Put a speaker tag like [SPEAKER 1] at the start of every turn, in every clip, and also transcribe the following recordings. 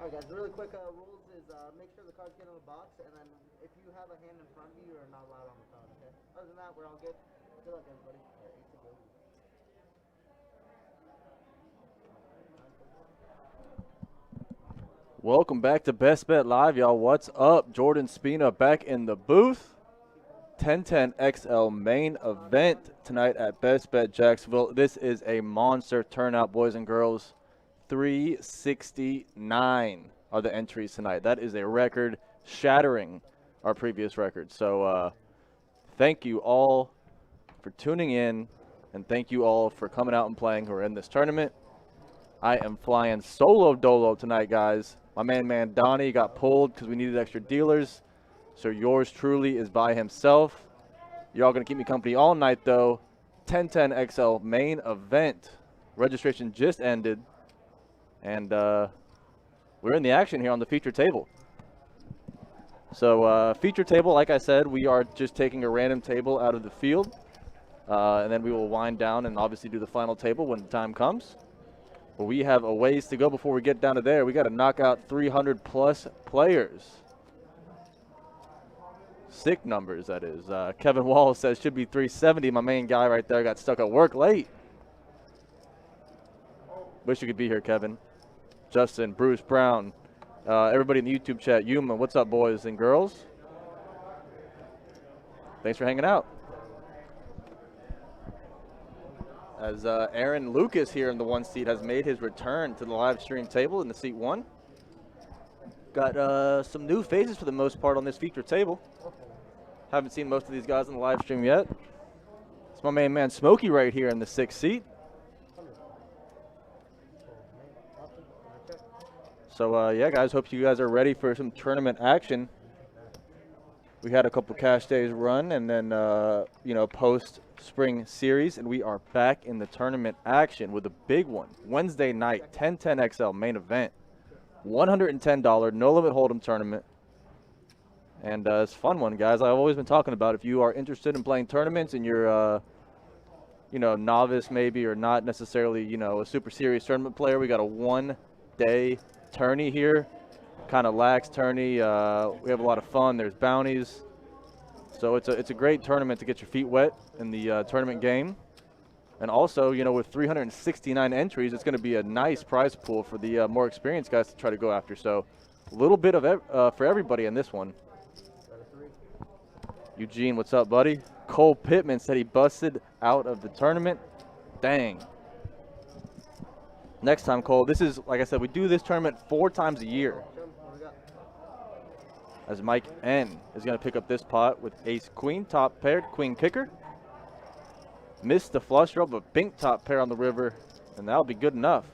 [SPEAKER 1] All right, guys. Really quick rules is make sure the cards get in the box, and then if you have a hand in front of you, you're not allowed on the phone. Okay. Other than that, we're all good. Good luck, everybody. All right, 8 to go.
[SPEAKER 2] Welcome back to Best Bet Live, y'all. What's up? Jordan Spina back in the booth. 1010 XL main event tonight at Best Bet Jacksonville. This is a monster turnout, boys and girls. 369 are the entries tonight. That is a record shattering our previous record. So thank you all for tuning in, and thank you all for coming out and playing who are in this tournament. I am flying solo dolo tonight, guys. My man Donnie got pulled because we needed extra dealers. So yours truly is by himself. You're all going to keep me company all night, though. 1010 XL main event. Registration just ended. And we're in the action here on the feature table. So feature table, like I said, we are just taking a random table out of the field. And then we will wind down and obviously do the final table when the time comes. But we have a ways to go before we get down to there. We got to knock out 300 plus players. Sick numbers, that is. Kevin Wall says should be 370. My main guy right there got stuck at work late. Wish you could be here, Kevin. Justin, Bruce Brown, everybody in the YouTube chat. Yuma, what's up, boys and girls? Thanks for hanging out. As Aaron Lucas here in the one seat has made his return to the live stream table in the seat one. Got some new faces for the most part on this feature table. Haven't seen most of these guys on the live stream yet. It's my main man Smokey right here in the sixth seat. So yeah, guys, hope you guys are ready for some tournament action. We had a couple cash days run and then, post spring series, and we are back in the tournament action with a big one. Wednesday night, 1010 XL main event. $110 no limit hold'em tournament. And it's a fun one, guys. I've always been talking about if you are interested in playing tournaments and you're, novice maybe or not necessarily, a super serious tournament player, we got a one-day tourney here. Kind of lax tourney. We have a lot of fun. There's bounties. So it's a great tournament to get your feet wet in the tournament game. And also, with 369 entries, it's going to be a nice prize pool for the more experienced guys to try to go after. So a little bit of for everybody in this one. Eugene, what's up, buddy? Cole Pittman said he busted out of the tournament. Dang. Next time, Cole, this is, like I said, we do this tournament 4 times a year. As Mike N is going to pick up this pot with ace queen, top paired, queen kicker. Missed the flush draw, but pink top pair on the river, and that'll be good enough.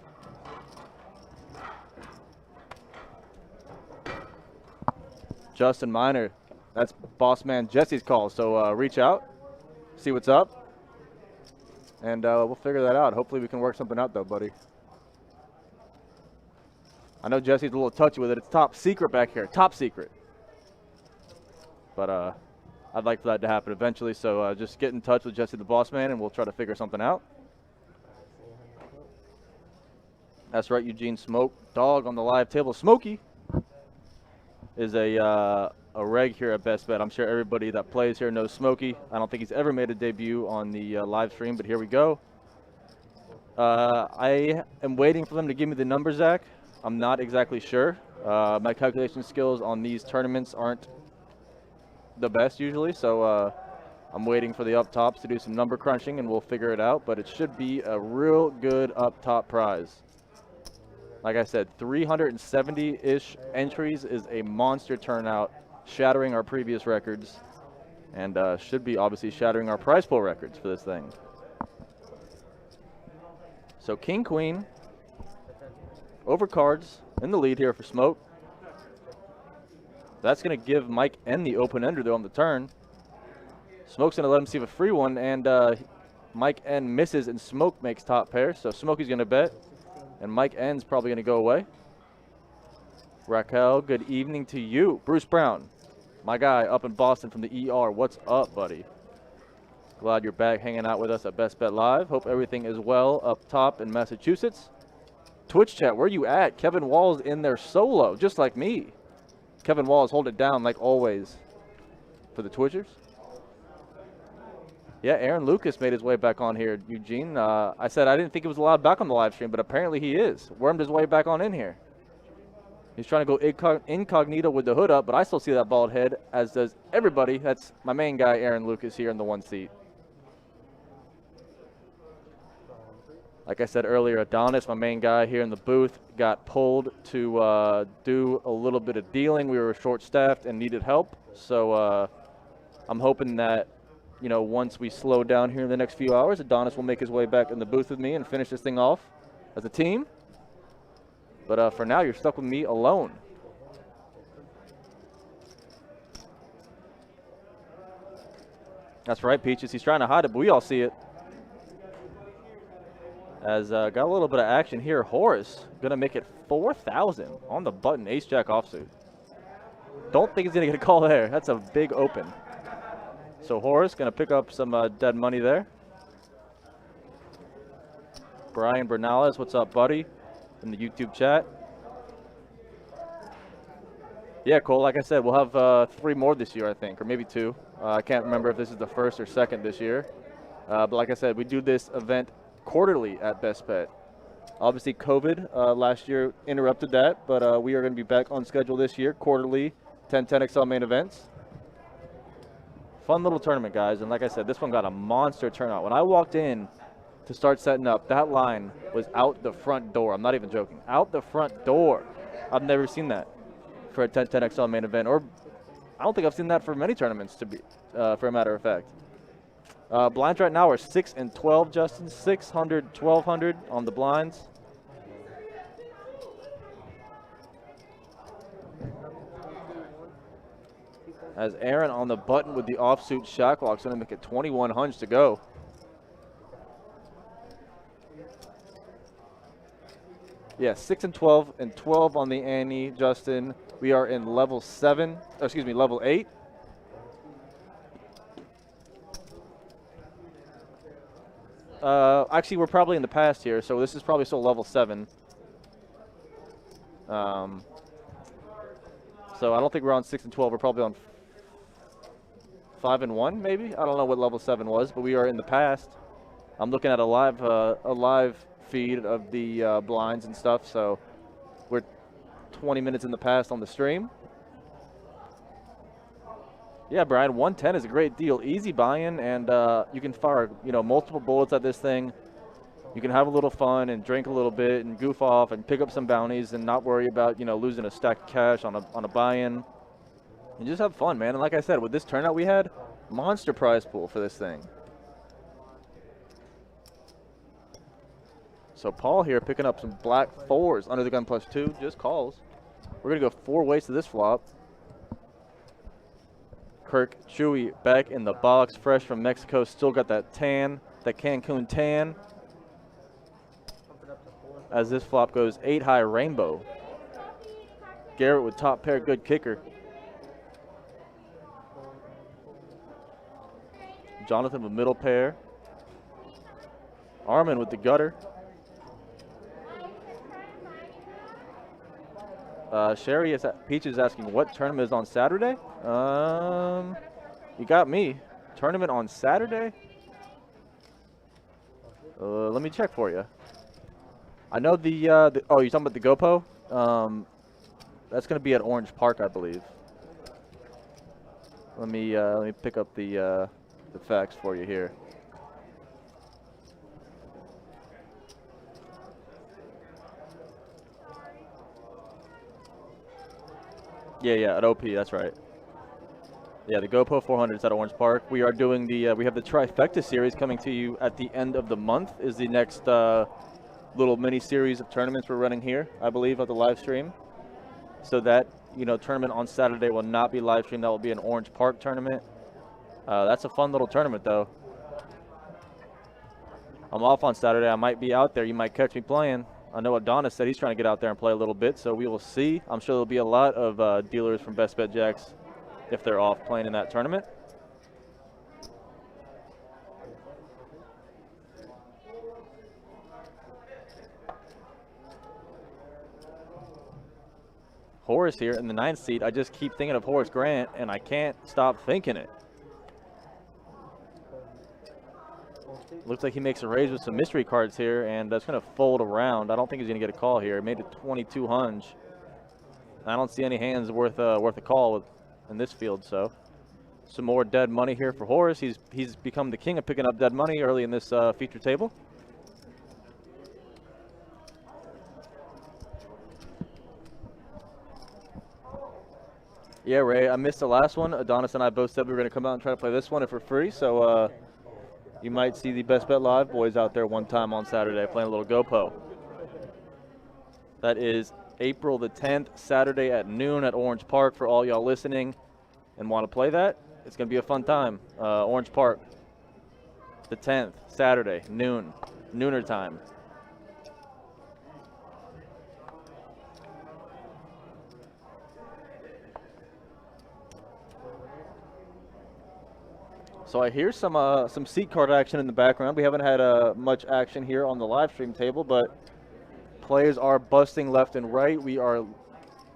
[SPEAKER 2] Justin Miner, that's boss man Jesse's call, so reach out, see what's up, and we'll figure that out. Hopefully we can work something out, though, buddy. I know Jesse's a little touchy with it. It's top secret back here, top secret. But I'd like for that to happen eventually, so just get in touch with Jesse the boss man, and we'll try to figure something out. That's right, Eugene. Smoke Dog on the live table. Smokey is a reg here at Best Bet. I'm sure everybody that plays here knows Smokey. I don't think he's ever made a debut on the live stream, but here we go. I am waiting for them to give me the number, Zach. I'm not exactly sure. My calculation skills on these tournaments aren't the best usually, so I'm waiting for the up tops to do some number crunching, and we'll figure it out, but it should be a real good up top prize. Like I said, 370-ish entries is a monster turnout, shattering our previous records, and should be obviously shattering our prize pool records for this thing. So king queen over cards in the lead here for Smoke. That's going to give Mike N the open-ender, though, on the turn. Smoke's going to let him see a free one, and Mike N misses, and Smoke makes top pair. So Smokey's going to bet, and Mike N's probably going to go away. Raquel, good evening to you. Bruce Brown, my guy up in Boston from the ER. What's up, buddy? Glad you're back hanging out with us at Best Bet Live. Hope everything is well up top in Massachusetts. Twitch chat, where you at? Kevin Wall's in there solo, just like me. Kevin Wall's hold it down like always for the Twitchers. Yeah, Aaron Lucas made his way back on here, Eugene. I said I didn't think he was allowed back on the live stream, but apparently he is. Wormed his way back on in here. He's trying to go incognito with the hood up, but I still see that bald head, as does everybody. That's my main guy, Aaron Lucas, here in the 1 seat. Like I said earlier, Adonis, my main guy here in the booth, got pulled to do a little bit of dealing. We were short-staffed and needed help, so I'm hoping that, you know, once we slow down here in the next few hours, Adonis will make his way back in the booth with me and finish this thing off as a team. But for now, you're stuck with me alone. That's right, Peaches. He's trying to hide it, but we all see it. As got a little bit of action here. Horace going to make it 4,000 on the button. Ace-Jack offsuit. Don't think he's going to get a call there. That's a big open. So Horace going to pick up some dead money there. Brian Bernales, what's up, buddy? In the YouTube chat. Yeah, Cole, like I said, we'll have 3 more this year, I think, or maybe 2. I can't remember if this is the first or second this year. But like I said, we do this event quarterly at Best Bet. Obviously, COVID last year interrupted that, but we are going to be back on schedule this year, quarterly, 10-10 XL main events. Fun little tournament, guys, and like I said, this one got a monster turnout. When I walked in to start setting up, that line was out the front door. I'm not even joking. Out the front door. I've never seen that for a 10-10 XL main event, or I don't think I've seen that for many tournaments, to be, for a matter of fact. Blinds right now are 6 and 12, Justin. 600, 1,200 on the blinds. As Aaron on the button with the offsuit shot clock, going to make it 2,100 to go. Yeah, 6 and 12 and 12 on the ante, Justin. We are in level 7, or excuse me, level 8. Actually, we're probably in the past here, so this is probably still level 7. So I don't think we're on 6 and 12. We're probably on 5 and 1, maybe. I don't know what level 7 was, but we are in the past. I'm looking at a live feed of the blinds and stuff, so we're 20 minutes in the past on the stream. Yeah, Brian, 110 is a great deal. Easy buy-in, and you can fire, you know, multiple bullets at this thing. You can have a little fun and drink a little bit and goof off and pick up some bounties and not worry about, you know, losing a stack of cash on a buy-in. And just have fun, man. And like I said, with this turnout we had, monster prize pool for this thing. So Paul here picking up some black 4s under the gun +2, just calls. We're going to go 4 ways to this flop. Kirk Chewy back in the box, fresh from Mexico, still got that tan, that Cancun tan. As this flop goes 8 high rainbow. Garrett with top pair, good kicker. Jonathan with middle pair. Armin with the gutter. Sherry is Peach is asking what tournament is on Saturday. You got me. Tournament on Saturday? Let me check for you. I know the oh, you're talking about the GoPro? That's going to be at Orange Park, I believe. Let me pick up the facts for you here. Yeah, at OP, that's right. Yeah, the GoPro 400 is at Orange Park. We are doing the, we have the Trifecta series coming to you at the end of the month is the next little mini series of tournaments we're running here, I believe, at the live stream. So that, you know, tournament on Saturday will not be live streamed. That will be an Orange Park tournament. That's a fun little tournament, though. I'm off on Saturday. I might be out there. You might catch me playing. I know Adonis said he's trying to get out there and play a little bit, so we will see. I'm sure there'll be a lot of dealers from Best Bet Jacks if they're off playing in that tournament. Horace here in the 9th seat. I just keep thinking of Horace Grant, and I can't stop thinking it. Looks like he makes a raise with some mystery cards here, and that's going to fold around. I don't think he's going to get a call here. Made it 2200. I don't see any hands worth a call in this field, so some more dead money here for Horace. He's become the king of picking up dead money early in this feature table. Yeah, Ray, I missed the last one. Adonis and I both said we were going to come out and try to play this one for free, so you might see the Best Bet Live boys out there one time on Saturday playing a little GoPo. That is April the 10th, Saturday at noon at Orange Park. For all y'all listening and want to play that, it's going to be a fun time. Orange Park, the 10th, Saturday, noon, nooner time. So I hear some seat card action in the background. We haven't had much action here on the live stream table, but players are busting left and right. We are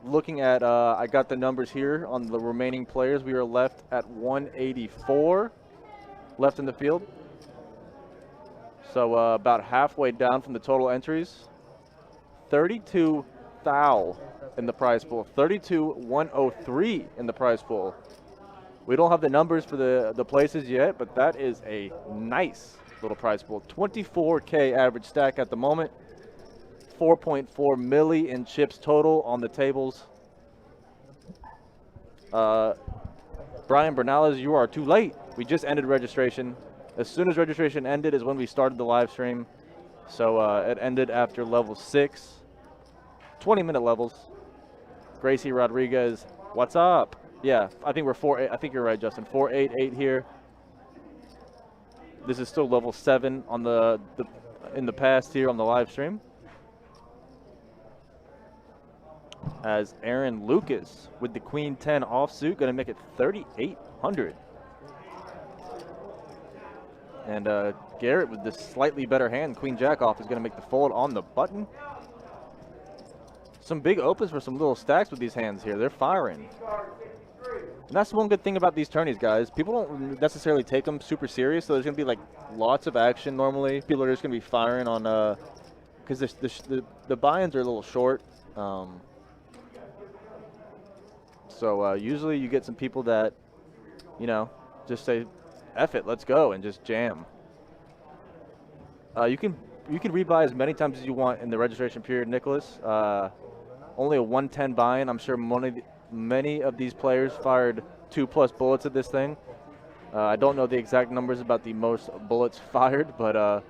[SPEAKER 2] looking at, I got the numbers here on the remaining players. We are left at 184 left in the field. So about halfway down from the total entries. 32 thou in the prize pool. 32,103 in the prize pool. We don't have the numbers for the places yet, but that is a nice little prize pool. 24K average stack at the moment. 4.4 milli in chips total on the tables. Brian Bernales, you are too late. We just ended registration. As soon as registration ended is when we started the live stream. So it ended after level 6. 20-minute levels. Gracie Rodriguez, what's up? Yeah, I think we're 4-8. I think you're right, Justin. 4-8-8 here. This is still level 7 on in the past here on the live stream. As Aaron Lucas with the Queen 10 offsuit, going to make it 3,800. And Garrett with this slightly better hand, Queen Jack off, is going to make the fold on the button. Some big opens for some little stacks with these hands here. They're firing. And that's one good thing about these tourneys, guys. People don't necessarily take them super serious, so there's going to be like lots of action normally. People are just going to be firing on, because the buy-ins are a little short. So usually you get some people that, you know, just say, F it, let's go, and just jam. You can rebuy as many times as you want in the registration period, Nicholas. Only a 110 buy-in. I'm sure many of these players fired 2+ bullets at this thing. I don't know the exact numbers about the most bullets fired, but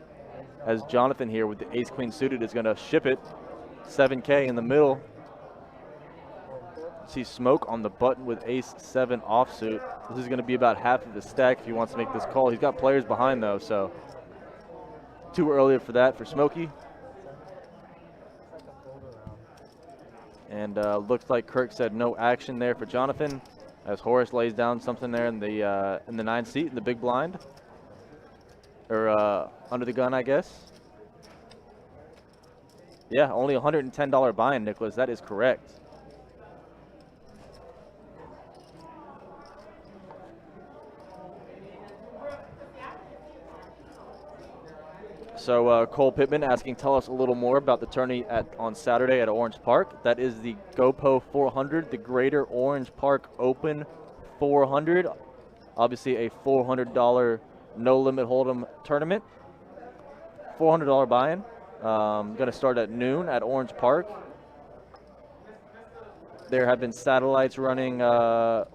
[SPEAKER 2] as Jonathan here with the ace-queen suited is going to ship it, 7K in the middle. See smoke on the button with ace-7 offsuit. This is going to be about half of the stack if he wants to make this call. He's got players behind, though, so too early for that for Smokey. And looks like Kirk said no action there for Jonathan, as Horace lays down something there in the 9 seat in the big blind, or under the gun, I guess. Yeah, only $110 buy-in, Nicholas. That is correct. So Cole Pittman asking, tell us a little more about the tourney on Saturday at Orange Park. That is the GoPo 400, the Greater Orange Park Open 400. Obviously a $400 no-limit hold'em tournament. $400 buy-in. Going to start at noon at Orange Park. There have been satellites running the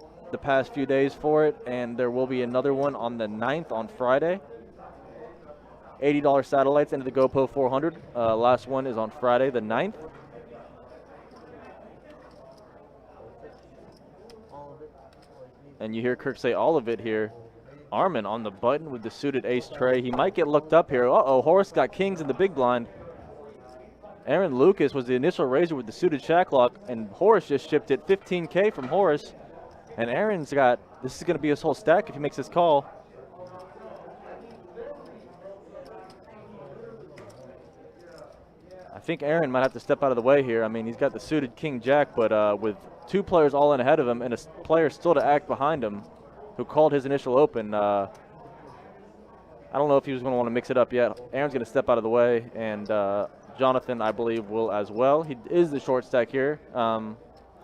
[SPEAKER 2] past few days for it, and there will be another one on the 9th on Friday. $80 satellites into the GoPo 400. Last one is on Friday the 9th. And you hear Kirk say all of it here. Armin on the button with the suited ace tray. He might get looked up here. Uh-oh, Horace got kings in the big blind. Aaron Lucas was the initial raiser with the suited shacklock, and Horace just shipped it. 15K from Horace. And Aaron's got, this is going to be his whole stack if he makes this call. I think Aaron might have to step out of the way here. I mean, he's got the suited king jack, but with 2 players all in ahead of him and a player still to act behind him who called his initial open, I don't know if he was going to want to mix it up yet. Aaron's going to step out of the way, and Jonathan, I believe, will as well. He is the short stack here.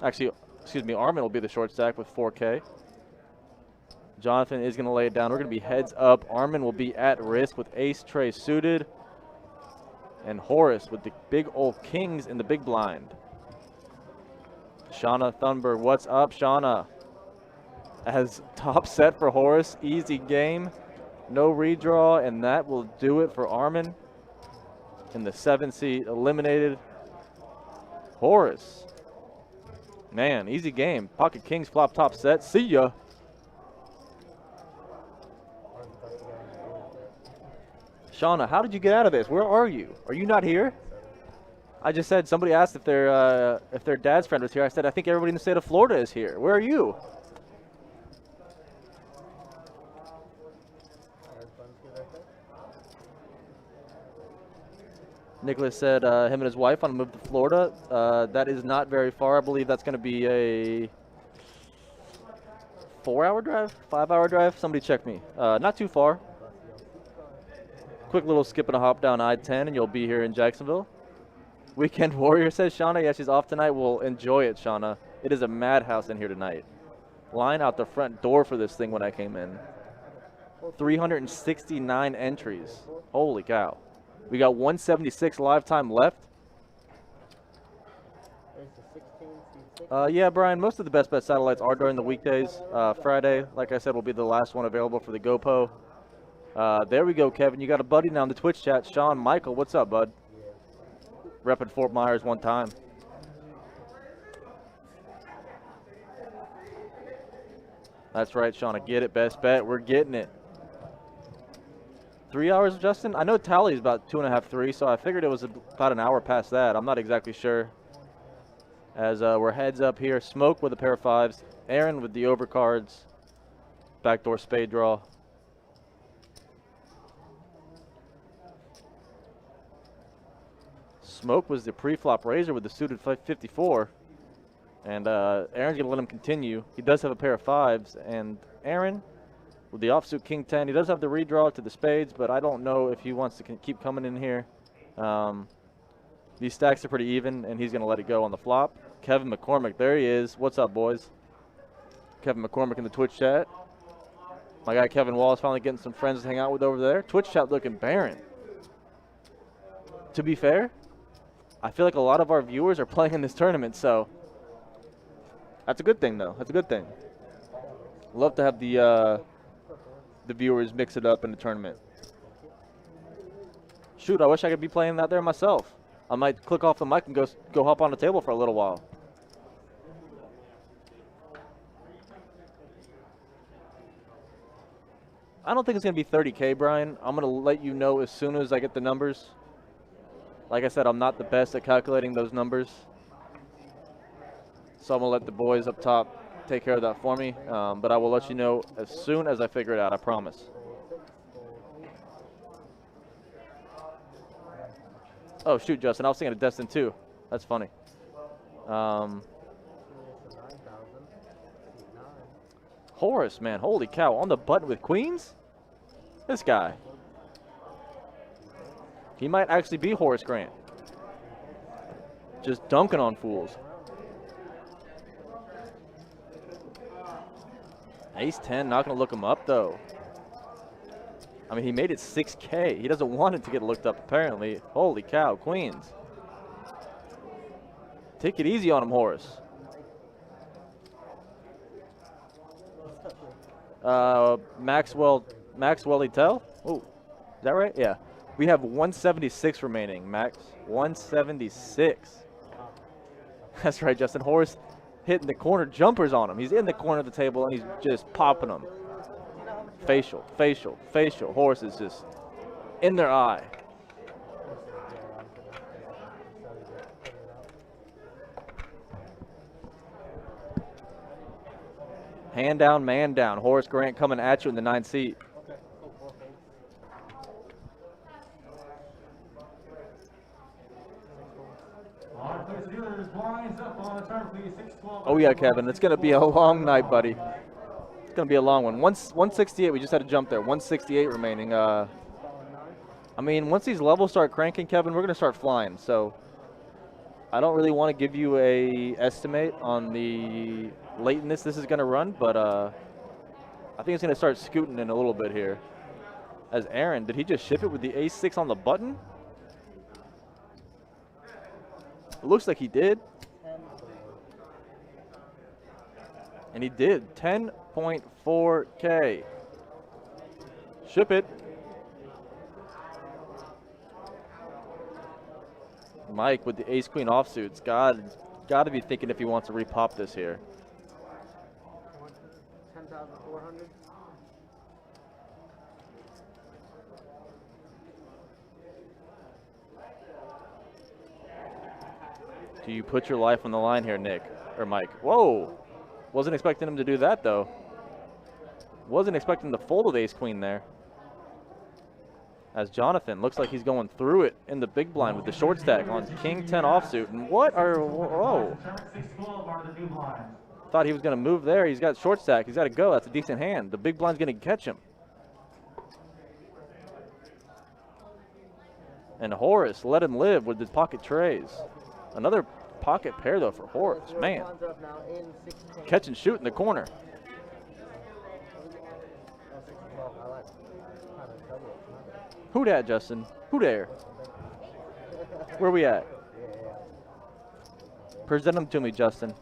[SPEAKER 2] Actually, excuse me, Armin will be the short stack with 4K. Jonathan is going to lay it down. We're going to be heads up. Armin will be at risk with ace tray suited. And Horace with the big old kings in the big blind. Shauna Thunberg, what's up, Shauna? As top set for Horace, easy game. No redraw, and that will do it for Armin. In the 7th seat, eliminated. Horace. Man, easy game. Pocket kings, flop top set. See ya. Shauna, how did you get out of this? Where are you? Are you not here? I just said somebody asked if their dad's friend was here. I said I think everybody in the state of Florida is here. Where are you? Nicholas said him and his wife want to move to Florida. That is not very far. I believe that's going to be a 4-hour drive, 5-hour drive. Somebody check me. Not too far. Quick little skip and a hop down I-10 and you'll be here in Jacksonville. Weekend Warrior says Shauna. Yeah, she's off tonight. We'll enjoy it, Shauna. It is a madhouse in here tonight. Line out the front door for this thing when I came in. 369 entries. Holy cow. We got 176 live time left. Yeah, Brian, most of the Best Bet satellites are during the weekdays. Friday, like I said, will be the last one available for the GoPro. There we go, Kevin. You got a buddy now in the Twitch chat. Sean Michael, what's up, bud? Repping Fort Myers one time. That's right, Shauna. Get it, Best Bet. We're getting it. 3 hours, Justin? I know tally is about 2.5, 3, so I figured it was about an hour past that. I'm not exactly sure. As we're heads up here. Smoke with a pair of 5s. Aaron with the overcards. Backdoor spade draw. Smoke was the pre-flop raiser with the suited 54. And Aaron's going to let him continue. He does have a pair of 5s. And Aaron with the offsuit king 10. He does have the redraw to the spades, but I don't know if he wants to keep coming in here. These stacks are pretty even, and he's going to let it go on the flop. Kevin McCormick, there he is. What's up, boys? Kevin McCormick in the Twitch chat. My guy Kevin Wall is finally getting some friends to hang out with over there. Twitch chat looking barren. To be fair, I feel like a lot of our viewers are playing in this tournament, so that's a good thing, though. That's a good thing. Love to have the viewers mix it up in the tournament. Shoot, I wish I could be playing that there myself. I might click off the mic and go hop on the table for a little while. I don't think it's going to be 30K, Brian. I'm going to let you know as soon as I get the numbers. Like I said, I'm not the best at calculating those numbers. So I'm going to let the boys up top take care of that for me. But I will let you know as soon as I figure it out, I promise. Oh, shoot, Justin. I was thinking of Destin, too. That's funny. Horace, man. Holy cow. On the button with queens? This guy. He might actually be Horace Grant. Just dunking on fools. Ace 10, not going to look him up, though. I mean, he made it 6K. He doesn't want it to get looked up, apparently. Holy cow, queens. Take it easy on him, Horace. Maxwell Etel? Oh, is that right? Yeah. We have 176 remaining, Max. 176. That's right, Justin. Horace hitting the corner jumpers on him. He's in the corner of the table, and he's just popping them. Facial, facial, facial. Horace is just in their eye. Hand down, man down. Horace Grant coming at you in the 9th seat. Oh yeah, Kevin, it's gonna be a long night, buddy. It's gonna be a long one. 168. We just had to jump there. 168 remaining. I mean, once these levels start cranking, Kevin, we're gonna start flying. So I don't really want to give you a estimate on the lateness this is gonna run, but I think it's gonna start scooting in a little bit here. As Aaron, did he just ship it with the ace-6 on the button? It looks like he did. And he did. 10.4K. Ship it. Mike with the ace-queen offsuits. Got to be thinking if he wants to repop this here.
[SPEAKER 1] 10,400.
[SPEAKER 2] Do you put your life on the line here, Nick? Or Mike? Whoa! Wasn't expecting him to do that, though. Wasn't expecting to fold with ace-queen there. As Jonathan looks like he's going through it in the big blind with the short stack on king 10 offsuit. And what are, whoa. Thought he was going to move there. He's got short stack. He's got to go. That's a decent hand. The big blind's going to catch him. And Horace let him live with the pocket trays. Another pocket pair, though, for Horace. Man. Catch and shoot in the corner. Who dat, Justin? Who there? Where we at? Present them to me, Justin.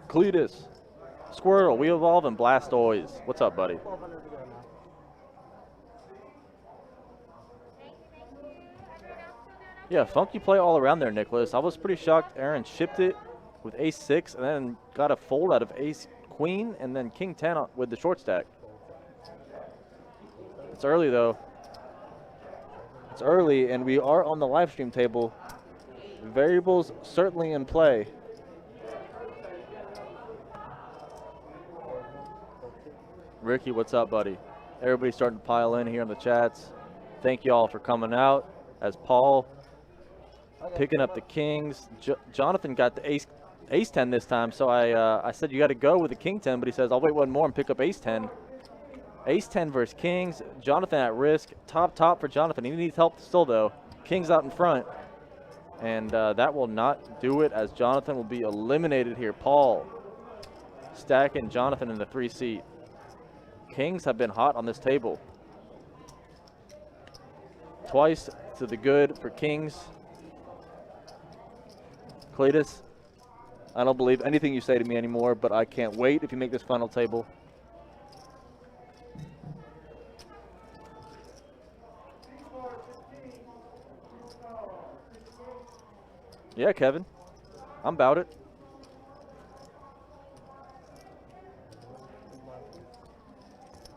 [SPEAKER 2] Cletus. Squirtle, we evolve and Blastoise. What's up, buddy? Yeah, funky play all around there, Nicholas. I was pretty shocked Aaron shipped it with ace-6 and then got a fold out of ace-queen and then king 10 with the short stack. It's early, though. It's early, and we are on the live stream table. Variables certainly in play. Ricky, what's up, buddy? Everybody's starting to pile in here in the chats. Thank you all for coming out. As Paul picking up the kings. Jonathan got the ace-10 this time, so I said you got to go with the king 10, but he says I'll wait one more and pick up ace-10. Ace-10 versus kings. Jonathan at risk. Top for Jonathan. He needs help still, though. Kings out in front. And that will not do it, as Jonathan will be eliminated here. Paul stacking Jonathan in the 3-seat. Kings have been hot on this table. Twice to the good for kings. Cletus, I don't believe anything you say to me anymore, but I can't wait if you make this final table. Yeah, Kevin, I'm about it.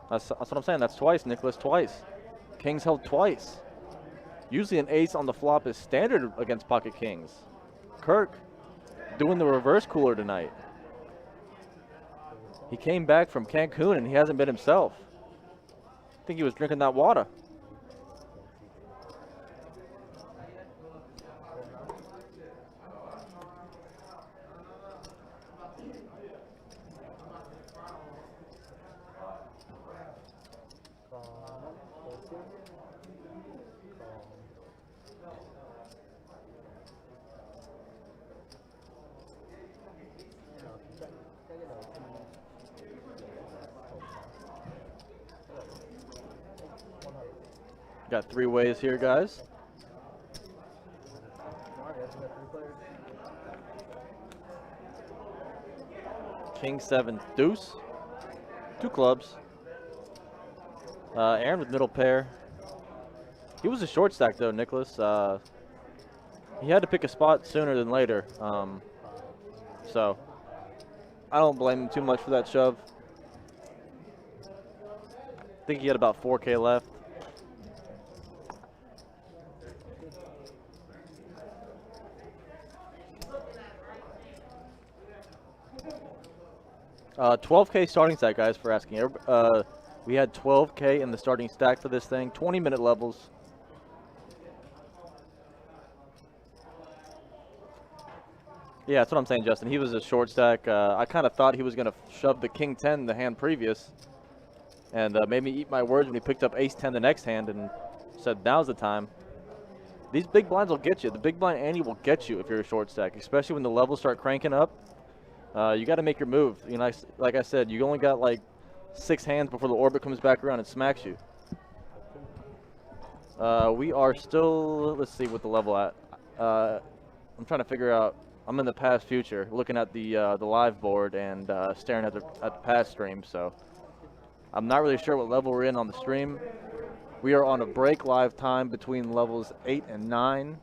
[SPEAKER 2] That's what I'm saying. That's twice, Nicholas, twice. Kings held twice. Usually an ace on the flop is standard against pocket kings. Kirk doing the reverse cooler tonight. He came back from Cancun and he hasn't been himself. I think he was drinking that water. Got 3 ways here, guys. King 7 deuce. 2 clubs. Aaron with middle pair. He was a short stack though, Nicholas. He had to pick a spot sooner than later. So I don't blame him too much for that shove. I think he had about 4K left. $12K starting stack, guys, for asking. We had $12K in the starting stack for this thing. 20-minute levels. Yeah, that's what I'm saying, Justin. He was a short stack. I kind of thought he was going to shove the king 10 the hand previous and made me eat my words when he picked up ace 10 the next hand and said, now's the time. These big blinds will get you. The big blind ante will get you if you're a short stack, especially when the levels start cranking up. You got to make your move. You know, like I said, you only got like 6 hands before the orbit comes back around and smacks you. We are still, let's see what the level at. I'm trying to figure out. I'm in the past future, looking at the live board and staring at the past stream. So I'm not really sure what level we're in on the stream. We are on a break live time between levels 8 and 9,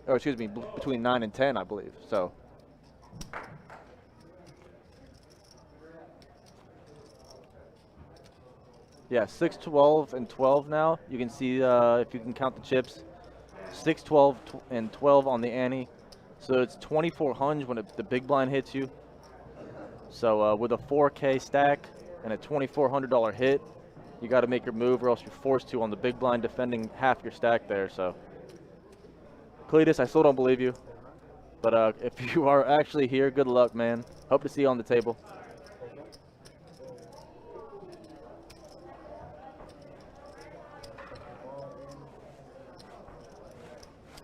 [SPEAKER 2] or excuse me, between 9 and 10, I believe. So. Yeah, 6, 12, and 12 now. You can see if you can count the chips. 6, 12, and 12 on the ante. So it's 2,400 when the big blind hits you. So with a 4K stack and a $2,400 hit, you got to make your move or else you're forced to on the big blind defending half your stack there. So, Cletus, I still don't believe you. But if you are actually here, good luck, man. Hope to see you on the table.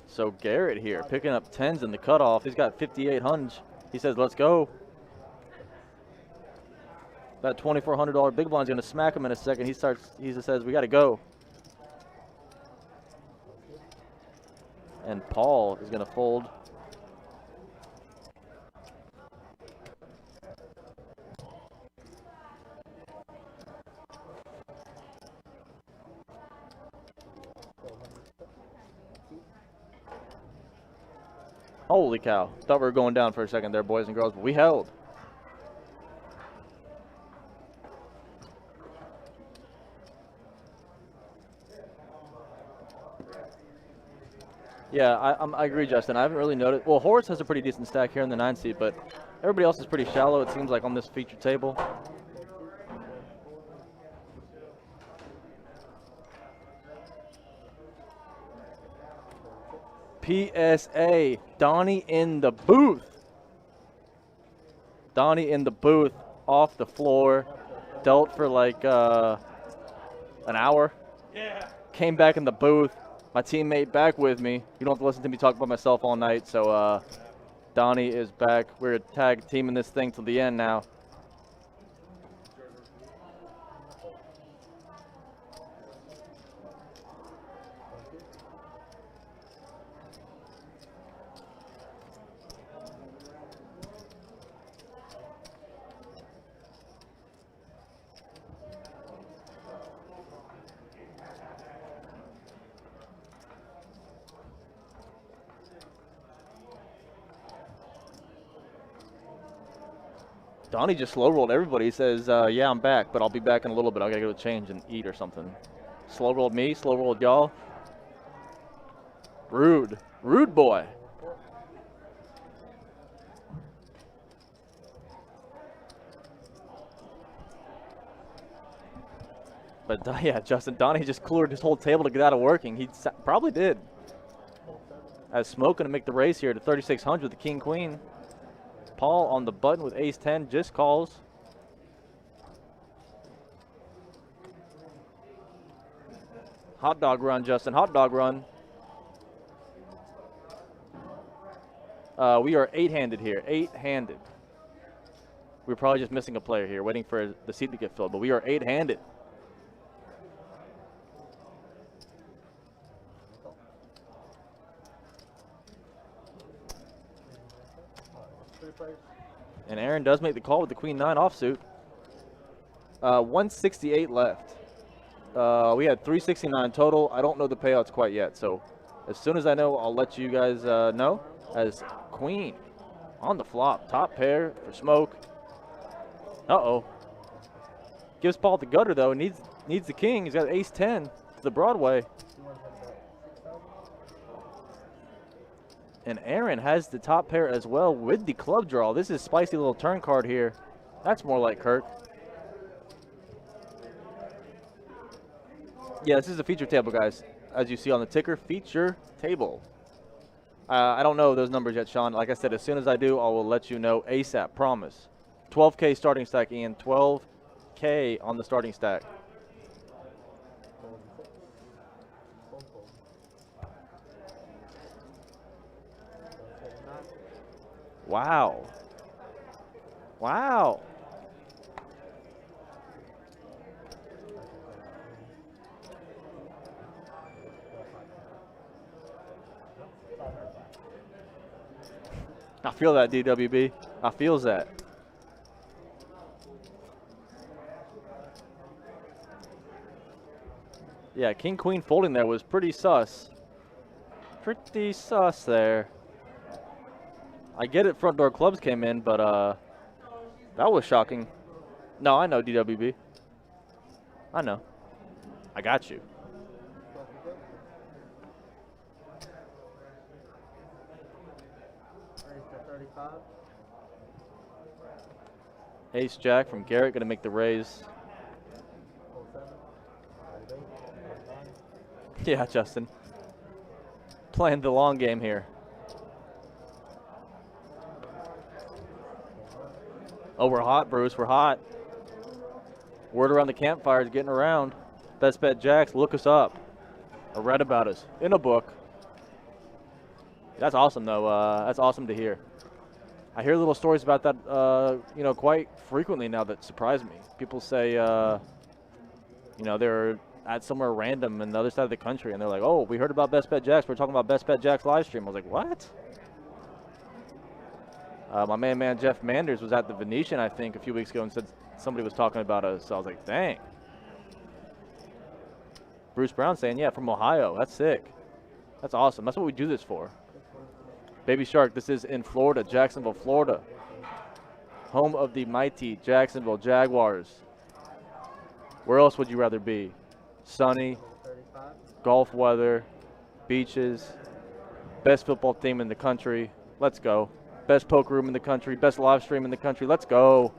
[SPEAKER 2] So Garrett here, picking up 10s in the cutoff. He's got 5,800. He says, let's go. That $2,400 big blind's gonna smack him in a second. He just says, we gotta go. And Paul is gonna fold. Holy cow. Thought we were going down for a second there, boys and girls, but we held. Yeah, I agree, Justin. I haven't really noticed. Well, Horace has a pretty decent stack here in the 9 seat, but everybody else is pretty shallow, it seems like, on this feature table. PSA, Donnie in the booth. Donnie in the booth, off the floor, dealt for like an hour. Yeah. Came back in the booth. My teammate back with me. You don't have to listen to me talk about myself all night. So Donnie is back. We're tag teaming this thing till the end now. Donnie just slow rolled everybody. He says, yeah, I'm back, but I'll be back in a little bit. I gotta go change and eat or something. Slow rolled me, slow rolled y'all. Rude. Rude boy. But yeah, Justin, Donnie just cleared his whole table to get out of working. He probably did. As Smoke gonna make the race here to 3,600 with the King Queen. Paul on the button with ace 10 just calls. Hot dog run, Justin. Hot dog run. We are 8-handed here. 8-handed. We're probably just missing a player here, waiting for the seat to get filled, but we are 8-handed. And Aaron does make the call with the Queen 9 offsuit. 168 left. We had 369 total. I don't know the payouts quite yet, so as soon as I know, I'll let you guys know. As Queen on the flop, top pair for Smoke. Uh-oh. Gives Paul the gutter, though. Needs the king. He's got ace 10 to the Broadway. And Aaron has the top pair as well with the club draw. This is spicy little turn card here. That's more like Kirk. Yeah, this is a feature table, guys. As you see on the ticker, feature table. I don't know those numbers yet, Sean. Like I said, as soon as I do, I will let you know ASAP. Promise. 12K starting stack, Ian. 12K on the starting stack. Wow. Wow. I feel that, DWB. I feels that. Yeah, King Queen folding there was pretty sus. Pretty sus there. I get it, front door clubs came in, but that was shocking. No, I know, DWB. I know. I got you. Ace Jack from Garrett going to make the raise. Yeah, Justin. Playing the long game here. Oh, we're hot, Bruce. We're hot. Word around the campfire is getting around. Best Bet Jacks, look us up. Or read about us in a book. That's awesome, though. That's awesome to hear. I hear little stories about that, you know, quite frequently now that surprise me. People say, you know, they're at somewhere random in the other side of the country, and they're like, oh, we heard about Best Bet Jacks. We're talking about Best Bet Jacks live stream. I was like, what? My man Jeff Manders was at the Venetian, I think, a few weeks ago and said somebody was talking about us. So I was like, dang. Bruce Brown saying, yeah, from Ohio. That's sick. That's awesome. That's what we do this for. Baby Shark, this is in Florida, Jacksonville, Florida. Home of the mighty Jacksonville Jaguars. Where else would you rather be? Sunny, golf weather, beaches, best football team in the country. Let's go. Best poker room in the country, best live stream in the country. Let's go.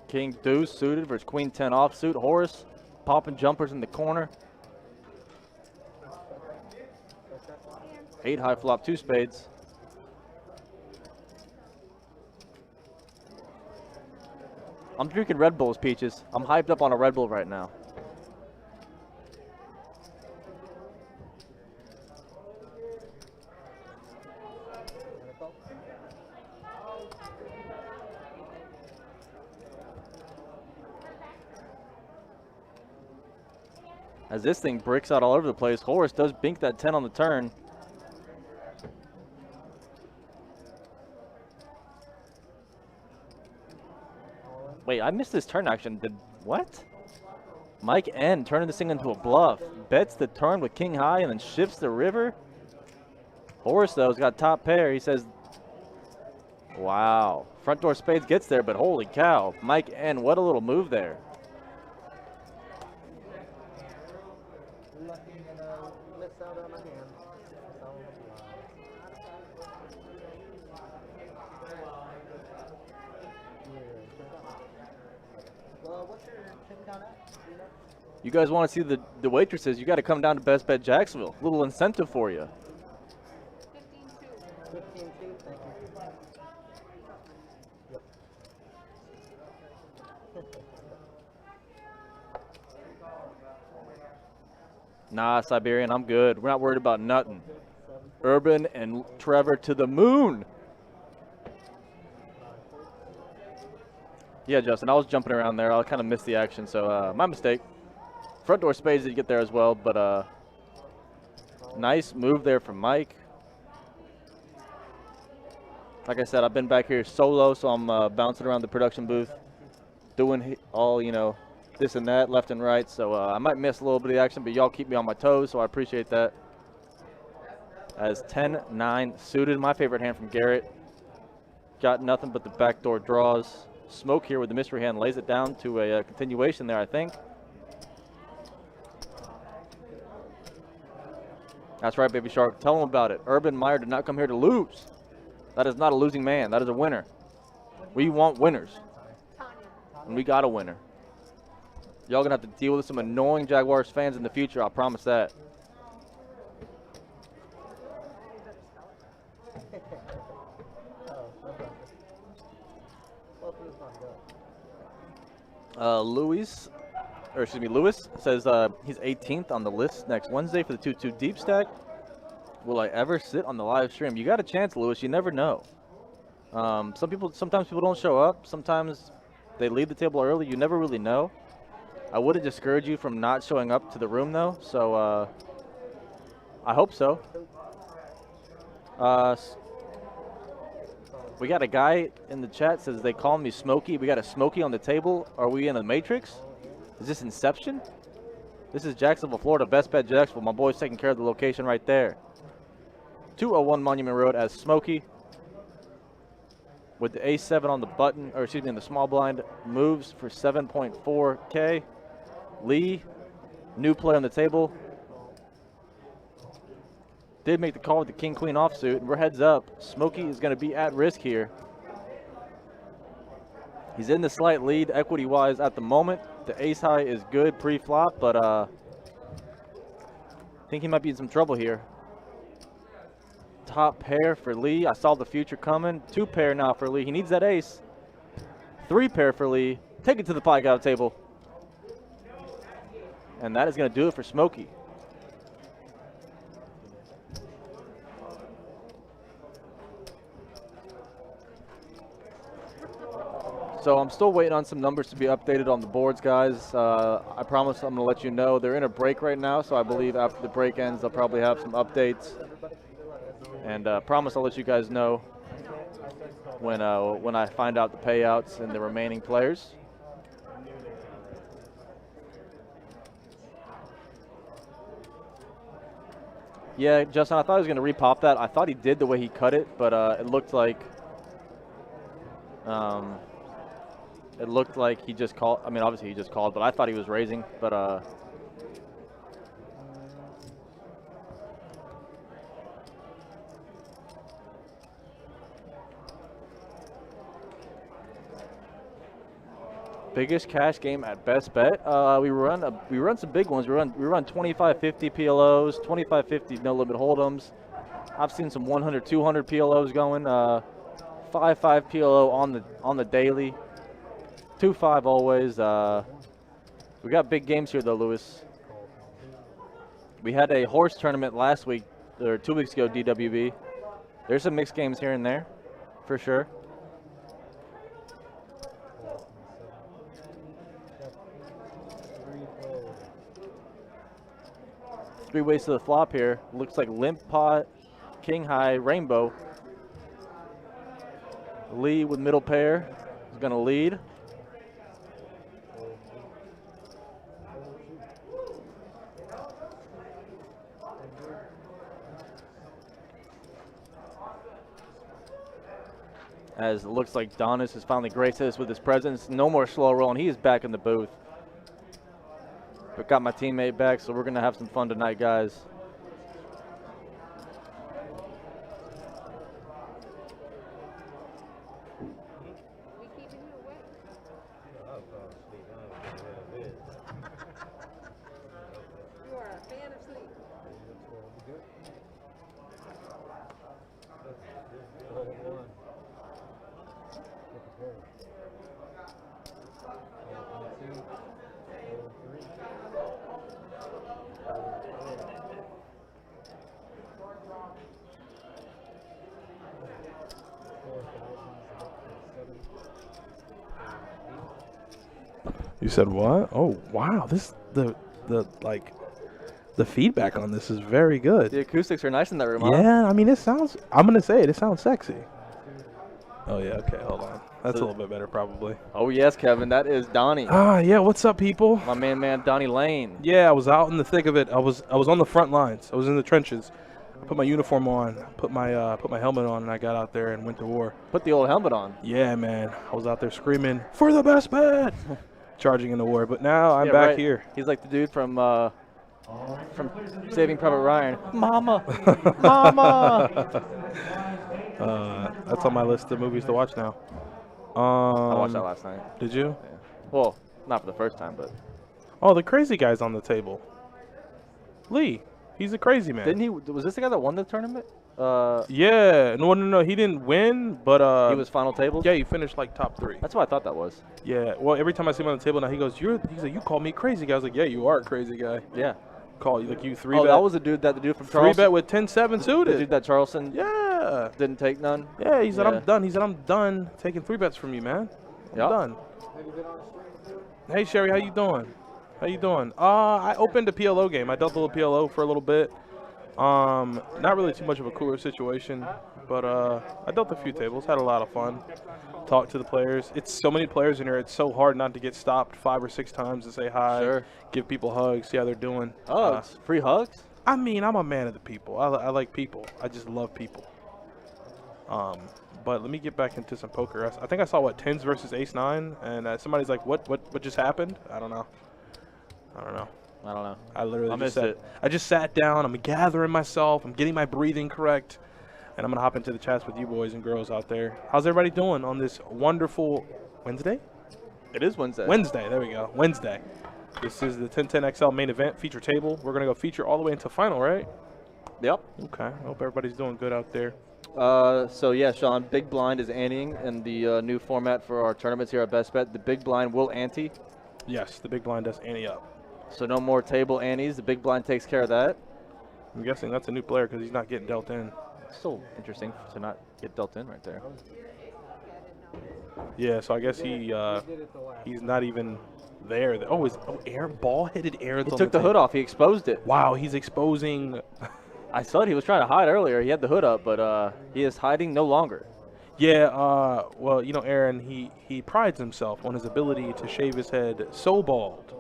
[SPEAKER 2] King Deuce suited versus Queen 10 offsuit. Horace popping jumpers in the corner. 8 high flop, 2 spades. I'm drinking Red Bulls, Peaches. I'm hyped up on a Red Bull right now. As this thing bricks out all over the place, Horace does bink that 10 on the turn. Wait, I missed this turn action. Did what? Mike N turning this thing into a bluff. Bets the turn with king high and then shifts the river. Horace, though, has got top pair. He says, wow. Front door spades gets there, but holy cow. Mike N, what a little move there. You guys want to see the waitresses, you got to come down to Best Bet Jacksonville. Little incentive for you.
[SPEAKER 1] 15-2. 15-2, thank you.
[SPEAKER 2] Nah, Siberian, I'm good. We're not worried about nothing. Urban and Trevor to the moon. Yeah, Justin, I was jumping around there. I kind of missed the action, so my mistake. Front door spades did get there as well, but nice move there from Mike. Like I said, I've been back here solo, so I'm bouncing around the production booth, doing all, you know, this and that, left and right. So I might miss a little bit of the action, but y'all keep me on my toes, so I appreciate that. As 10-9 suited, my favorite hand from Garrett. Got nothing but the backdoor draws. Smoke here with the mystery hand lays it down to a continuation there, I think. That's right, Baby Shark. Tell them about it. Urban Meyer did not come here to lose. That is not a losing man. That is a winner. We want winners. And we got a winner. Y'all going to have to deal with some annoying Jaguars fans in the future. I promise that. Lewis says he's 18th on the list next Wednesday for the 2-2 deep stack. Will I ever sit on the live stream? You got a chance, Lewis. You never know. Sometimes people don't show up. Sometimes they leave the table early. You never really know. I wouldn't discourage you from not showing up to the room, though. So I hope so. We got a guy in the chat says they call me Smokey. We got a Smokey on the table. Are we in the Matrix? Is this Inception? This is Jacksonville, Florida. Best Bet Jacksonville. My boy's taking care of the location right there. 201 Monument Road as Smokey. With the A7 on the button, or excuse me, in the small blind, moves for 7.4K. Lee, new play on the table. Did make the call with the king-queen offsuit, and we're heads up. Smokey is going to be at risk here. He's in the slight lead equity-wise at the moment. The ace-high is good pre-flop, but I think he might be in some trouble here. Top pair for Lee. I saw the future coming. 2 pair now for Lee. He needs that ace. 3 pair for Lee. Take it to the pie out table. And that is going to do it for Smokey. So I'm still waiting on some numbers to be updated on the boards, guys. I promise I'm going to let you know. They're in a break right now, so I believe after the break ends, they'll probably have some updates. And promise I'll let you guys know when I find out the payouts and the remaining players. Yeah, Justin, I thought he was going to repop that. I thought he did the way he cut it, but it looked like he just called. I mean, obviously he just called, but I thought he was raising. But biggest cash game at Best Bet. We run some big ones. We run 25-50 PLOs, 25-50 no limit hold'ems. I've seen some 100, 200 PLOs going. 5-5 PLO on the daily. 2-5 always. We got big games here though, Lewis. We had a horse tournament last week or 2 weeks ago. DWB. There's some mixed games here and there, for sure. Three ways to the flop here. Looks like limp pot, king high, rainbow. Lee with middle pair is going to lead. As it looks like Donis has finally graced us with his presence. No more slow rolling. He is back in the booth. But got my teammate back, so we're going to have some fun tonight, guys.
[SPEAKER 3] You said what? Oh wow, this the feedback on this is very good.
[SPEAKER 2] The acoustics are nice in that room. Huh?
[SPEAKER 3] Yeah, I mean it sounds. I'm gonna say it. It sounds sexy. Oh yeah. Okay, hold on. That's a little bit better probably.
[SPEAKER 2] Oh yes, Kevin. That is Donnie.
[SPEAKER 3] Ah yeah. What's up, people?
[SPEAKER 2] My man, Donnie Lane.
[SPEAKER 3] Yeah, I was out in the thick of it. I was on the front lines. I was in the trenches. I put my uniform on, put my helmet on, and I got out there and went to war.
[SPEAKER 2] Put the old helmet on.
[SPEAKER 3] Yeah, man. I was out there screaming for the best bet. Charging in the war, but now I'm back here.
[SPEAKER 2] He's like the dude from Saving Private Ryan. Mama, mama.
[SPEAKER 3] That's on my list of movies to watch now.
[SPEAKER 2] I watched that last night.
[SPEAKER 3] Did you?
[SPEAKER 2] Yeah. Well, not for the first time, but.
[SPEAKER 3] Oh, the crazy guy's on the table. Lee, he's a crazy man.
[SPEAKER 2] Didn't he? Was this the guy that won the tournament?
[SPEAKER 3] Yeah. No. He didn't win, but
[SPEAKER 2] he was final tables.
[SPEAKER 3] Yeah, he finished like top 3.
[SPEAKER 2] That's what I thought that was.
[SPEAKER 3] Yeah. Well, every time I see him on the table now, he goes, he's like, you call me crazy guy. I was like, yeah, you are a crazy guy.
[SPEAKER 2] Yeah.
[SPEAKER 3] Call you like you 3
[SPEAKER 2] Oh,
[SPEAKER 3] bet.
[SPEAKER 2] that was the dude from Charleston.
[SPEAKER 3] 3 bet with 10-7 suited.
[SPEAKER 2] The dude that Charleston.
[SPEAKER 3] Yeah.
[SPEAKER 2] Didn't take none.
[SPEAKER 3] Yeah. He said I'm done. He said I'm done taking 3 bets from you, man. I'm done. Hey Sherry, how you doing? How you doing? I opened a PLO game. I dealt a little PLO for a little bit. Not really too much of a cooler situation, but I dealt a few tables. Had a lot of fun. Talked to the players. It's so many players in here. It's so hard not to get stopped 5 or 6 times to say hi.
[SPEAKER 2] Sure.
[SPEAKER 3] Give people hugs. See how they're doing.
[SPEAKER 2] Oh, it's free hugs?
[SPEAKER 3] I mean, I'm a man of the people. I like people. I just love people. But let me get back into some poker. I think I saw what 10s versus ace 9, and somebody's like, what just happened? I don't know. I literally I just sat down. I'm gathering myself. I'm getting my breathing correct, and I'm gonna hop into the chats with you boys and girls out there. How's everybody doing on this wonderful Wednesday?
[SPEAKER 2] It is Wednesday.
[SPEAKER 3] Wednesday. There we go. Wednesday. This is the 1010XL main event feature table. We're gonna go feature all the way into final, right?
[SPEAKER 2] Yep.
[SPEAKER 3] Okay. I hope everybody's doing good out there.
[SPEAKER 2] So yeah, Sean, big blind is anteing in the new format for our tournaments here at Best Bet. The big blind will ante.
[SPEAKER 3] Yes, the big blind does ante up.
[SPEAKER 2] So no more table antes. The big blind takes care of that.
[SPEAKER 3] I'm guessing that's a new player because he's not getting dealt in.
[SPEAKER 2] Still interesting to not get dealt in right there.
[SPEAKER 3] Yeah, so I guess he's not even there. Aaron, ball-headed Aaron's
[SPEAKER 2] He took the hood off. He exposed it.
[SPEAKER 3] Wow, he's exposing.
[SPEAKER 2] I saw it. He was trying to hide earlier. He had the hood up, but he is hiding no longer.
[SPEAKER 3] Yeah, well, you know, Aaron, he prides himself on his ability to shave his head so bald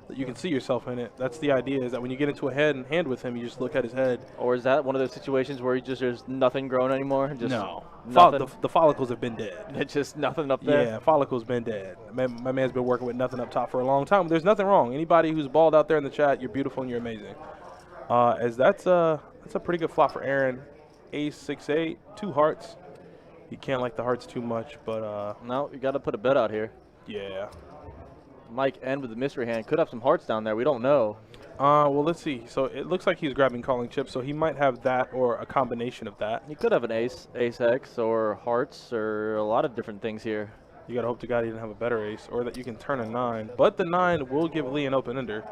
[SPEAKER 3] that you can see yourself in it. That's the idea, is that when you get into a hand with him, you just look at his head. Or
[SPEAKER 2] is that one of those situations where there's nothing growing anymore? Just
[SPEAKER 3] no.
[SPEAKER 2] Nothing?
[SPEAKER 3] The follicles have been dead.
[SPEAKER 2] It's just nothing up there?
[SPEAKER 3] Yeah, follicles been dead. My man's been working with nothing up top for a long time. There's nothing wrong. Anybody who's bald out there in the chat, you're beautiful and you're amazing. As that's a pretty good flop for Aaron. Ace 6-8, 2 hearts. You can't like the hearts too much, but
[SPEAKER 2] no, you got to put a bet out here.
[SPEAKER 3] Yeah.
[SPEAKER 2] Mike N with the mystery hand could have some hearts down there. We don't know.
[SPEAKER 3] Well, let's see. So it looks like he's grabbing calling chips, so he might have that or a combination of that.
[SPEAKER 2] He could have an ace X, or hearts, or a lot of different things here.
[SPEAKER 3] You got to hope to God he didn't have a better ace, or that you can turn a 9. But the 9 will give Lee an open ender.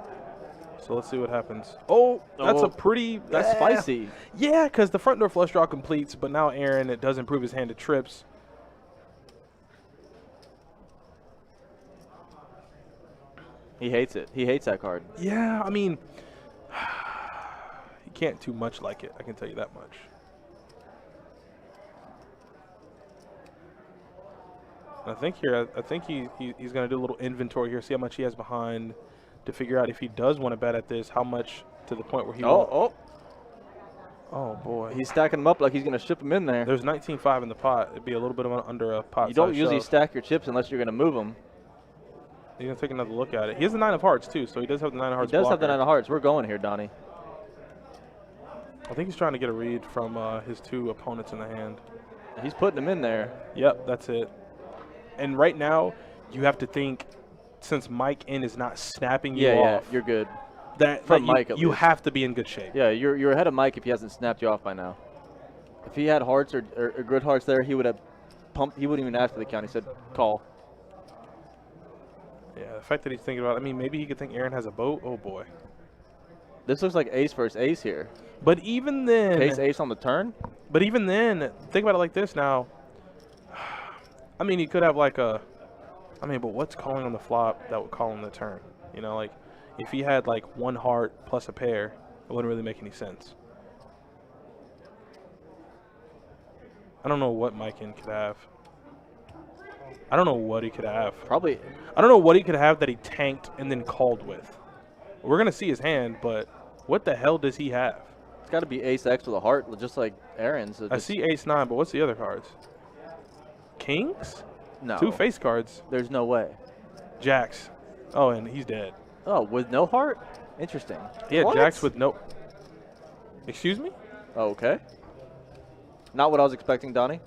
[SPEAKER 3] So let's see what happens. Oh, that's a pretty...
[SPEAKER 2] That's spicy.
[SPEAKER 3] Yeah, because the front door flush draw completes, but now Aaron, it does improve his hand to trips.
[SPEAKER 2] He hates it. He hates that card.
[SPEAKER 3] Yeah, I mean, he can't too much like it. I can tell you that much. I think he's going to do a little inventory here, see how much he has behind to figure out if he does want to bet at this, how much to the point where he
[SPEAKER 2] Oh,
[SPEAKER 3] boy.
[SPEAKER 2] He's stacking them up like he's going to ship them in there.
[SPEAKER 3] There's 19-5 in the pot. It'd be a little bit of under a pot.
[SPEAKER 2] You don't usually stack your chips unless you're going to move them.
[SPEAKER 3] He's going to take another look at it. He has the 9 of hearts, too, so he does have the 9 of hearts.
[SPEAKER 2] He does have the 9 of hearts. We're going here, Donnie.
[SPEAKER 3] I think he's trying to get a read from his 2 opponents in the hand.
[SPEAKER 2] He's putting them in there.
[SPEAKER 3] Yep, that's it. And right now, you have to think, since Mike N is not snapping you off.
[SPEAKER 2] Yeah, you're good.
[SPEAKER 3] From Mike, you have to be in good shape.
[SPEAKER 2] Yeah, you're ahead of Mike if he hasn't snapped you off by now. If he had hearts or good hearts there, he would have pumped. He wouldn't even ask for the count. He said, call.
[SPEAKER 3] Yeah, the fact that he's thinking about it, I mean, maybe he could think Aaron has a boat. Oh, boy.
[SPEAKER 2] This looks like ace versus ace here.
[SPEAKER 3] But even then.
[SPEAKER 2] Ace on the turn?
[SPEAKER 3] But even then, think about it like this now. I mean, he could have like a. I mean, but what's calling on the flop that would call on the turn? You know, like if he had like 1 heart plus a pair, it wouldn't really make any sense. I don't know what Mike N could have. I don't know what he could have.
[SPEAKER 2] Probably.
[SPEAKER 3] I don't know what he could have that he tanked and then called with. We're going to see his hand, but what the hell does he have?
[SPEAKER 2] It's got to be ace X with a heart, just like Aaron's. So
[SPEAKER 3] I see ace 9, but what's the other cards? Kings?
[SPEAKER 2] No.
[SPEAKER 3] 2 face cards.
[SPEAKER 2] There's no way.
[SPEAKER 3] Jacks. Oh, and he's dead.
[SPEAKER 2] Oh, with no heart? Interesting.
[SPEAKER 3] Yeah, Jacks with no. Excuse me?
[SPEAKER 2] Oh, okay. Not what I was expecting, Donnie.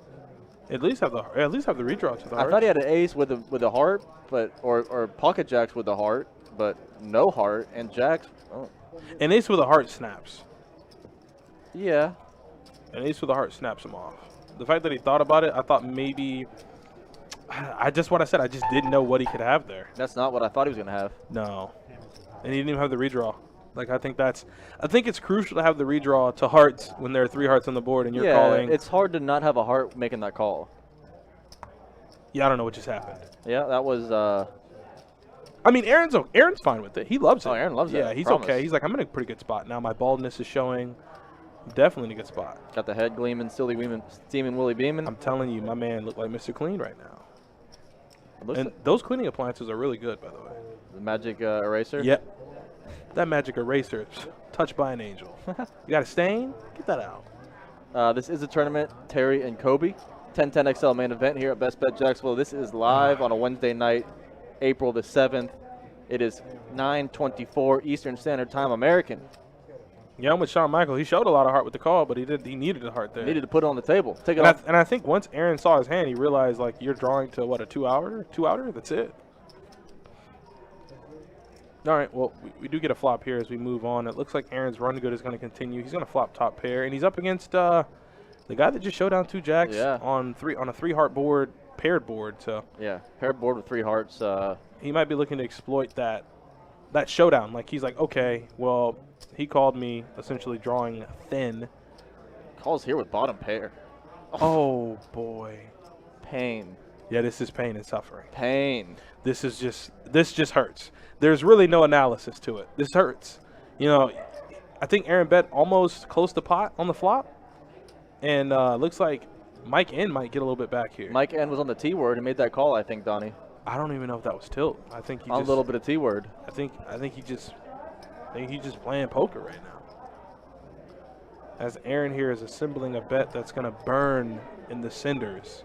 [SPEAKER 3] At least have the redraw to the heart.
[SPEAKER 2] I thought he had an ace with a heart, but or pocket jacks with a heart, but no heart and jacks. Oh.
[SPEAKER 3] An ace with a heart snaps.
[SPEAKER 2] Yeah.
[SPEAKER 3] An ace with a heart snaps him off. The fact that he thought about it, I thought maybe. I just didn't know what he could have there.
[SPEAKER 2] That's not what I thought he was gonna have.
[SPEAKER 3] No, and he didn't even have the redraw. Like I think it's crucial to have the redraw to hearts when there are 3 hearts on the board and you're calling.
[SPEAKER 2] It's hard to not have a heart making that call.
[SPEAKER 3] Yeah, I don't know what just happened.
[SPEAKER 2] Yeah, that was.
[SPEAKER 3] I mean, Aaron's fine with it. He loves it.
[SPEAKER 2] Oh, Aaron loves it.
[SPEAKER 3] Yeah, he's okay. He's like, I'm in a pretty good spot now. My baldness is showing. Definitely in a good spot.
[SPEAKER 2] Got the head gleaming, silly weeming, steaming, willy beaming.
[SPEAKER 3] I'm telling you, my man looked like Mr. Clean right now. And
[SPEAKER 2] like
[SPEAKER 3] those cleaning appliances are really good, by the way.
[SPEAKER 2] The magic eraser?
[SPEAKER 3] Yep. That magic eraser is touched by an angel. You got a stain? Get that out.
[SPEAKER 2] This is a tournament, Terry and Kobe. 1010 XL main event here at Best Bet Jacksonville. This is live on a Wednesday night, April the 7th. It is 9:24 Eastern Standard Time, American.
[SPEAKER 3] Yeah, I'm with Shawn Michael. He showed a lot of heart with the call, but he needed a heart there.
[SPEAKER 2] Needed to put it on the table. Take it off.
[SPEAKER 3] And I think once Aaron saw his hand, he realized, like, you're drawing to, what, a two-outer? That's it. All right, well, we do get a flop here as we move on. It looks like Aaron's run good is going to continue. He's going to flop top pair, and he's up against the guy that just showed down 2 jacks on a 3-heart board, paired board. So
[SPEAKER 2] yeah, paired board with 3 hearts.
[SPEAKER 3] He might be looking to exploit that showdown. Like, he's like, okay, well, he called me essentially drawing thin.
[SPEAKER 2] Calls here with bottom pair.
[SPEAKER 3] Oh, boy.
[SPEAKER 2] Pain.
[SPEAKER 3] Yeah, this is pain and suffering.
[SPEAKER 2] Pain.
[SPEAKER 3] This just hurts. There's really no analysis to it. This hurts. You know, I think Aaron bet almost close to pot on the flop. And looks like Mike N might get a little bit back here.
[SPEAKER 2] Mike N was on the T word and made that call, I think, Donnie.
[SPEAKER 3] I don't even know if that was tilt. I think he
[SPEAKER 2] on
[SPEAKER 3] just,
[SPEAKER 2] a little bit of T word.
[SPEAKER 3] I think he's just playing poker right now. As Aaron here is assembling a bet that's going to burn in the cinders.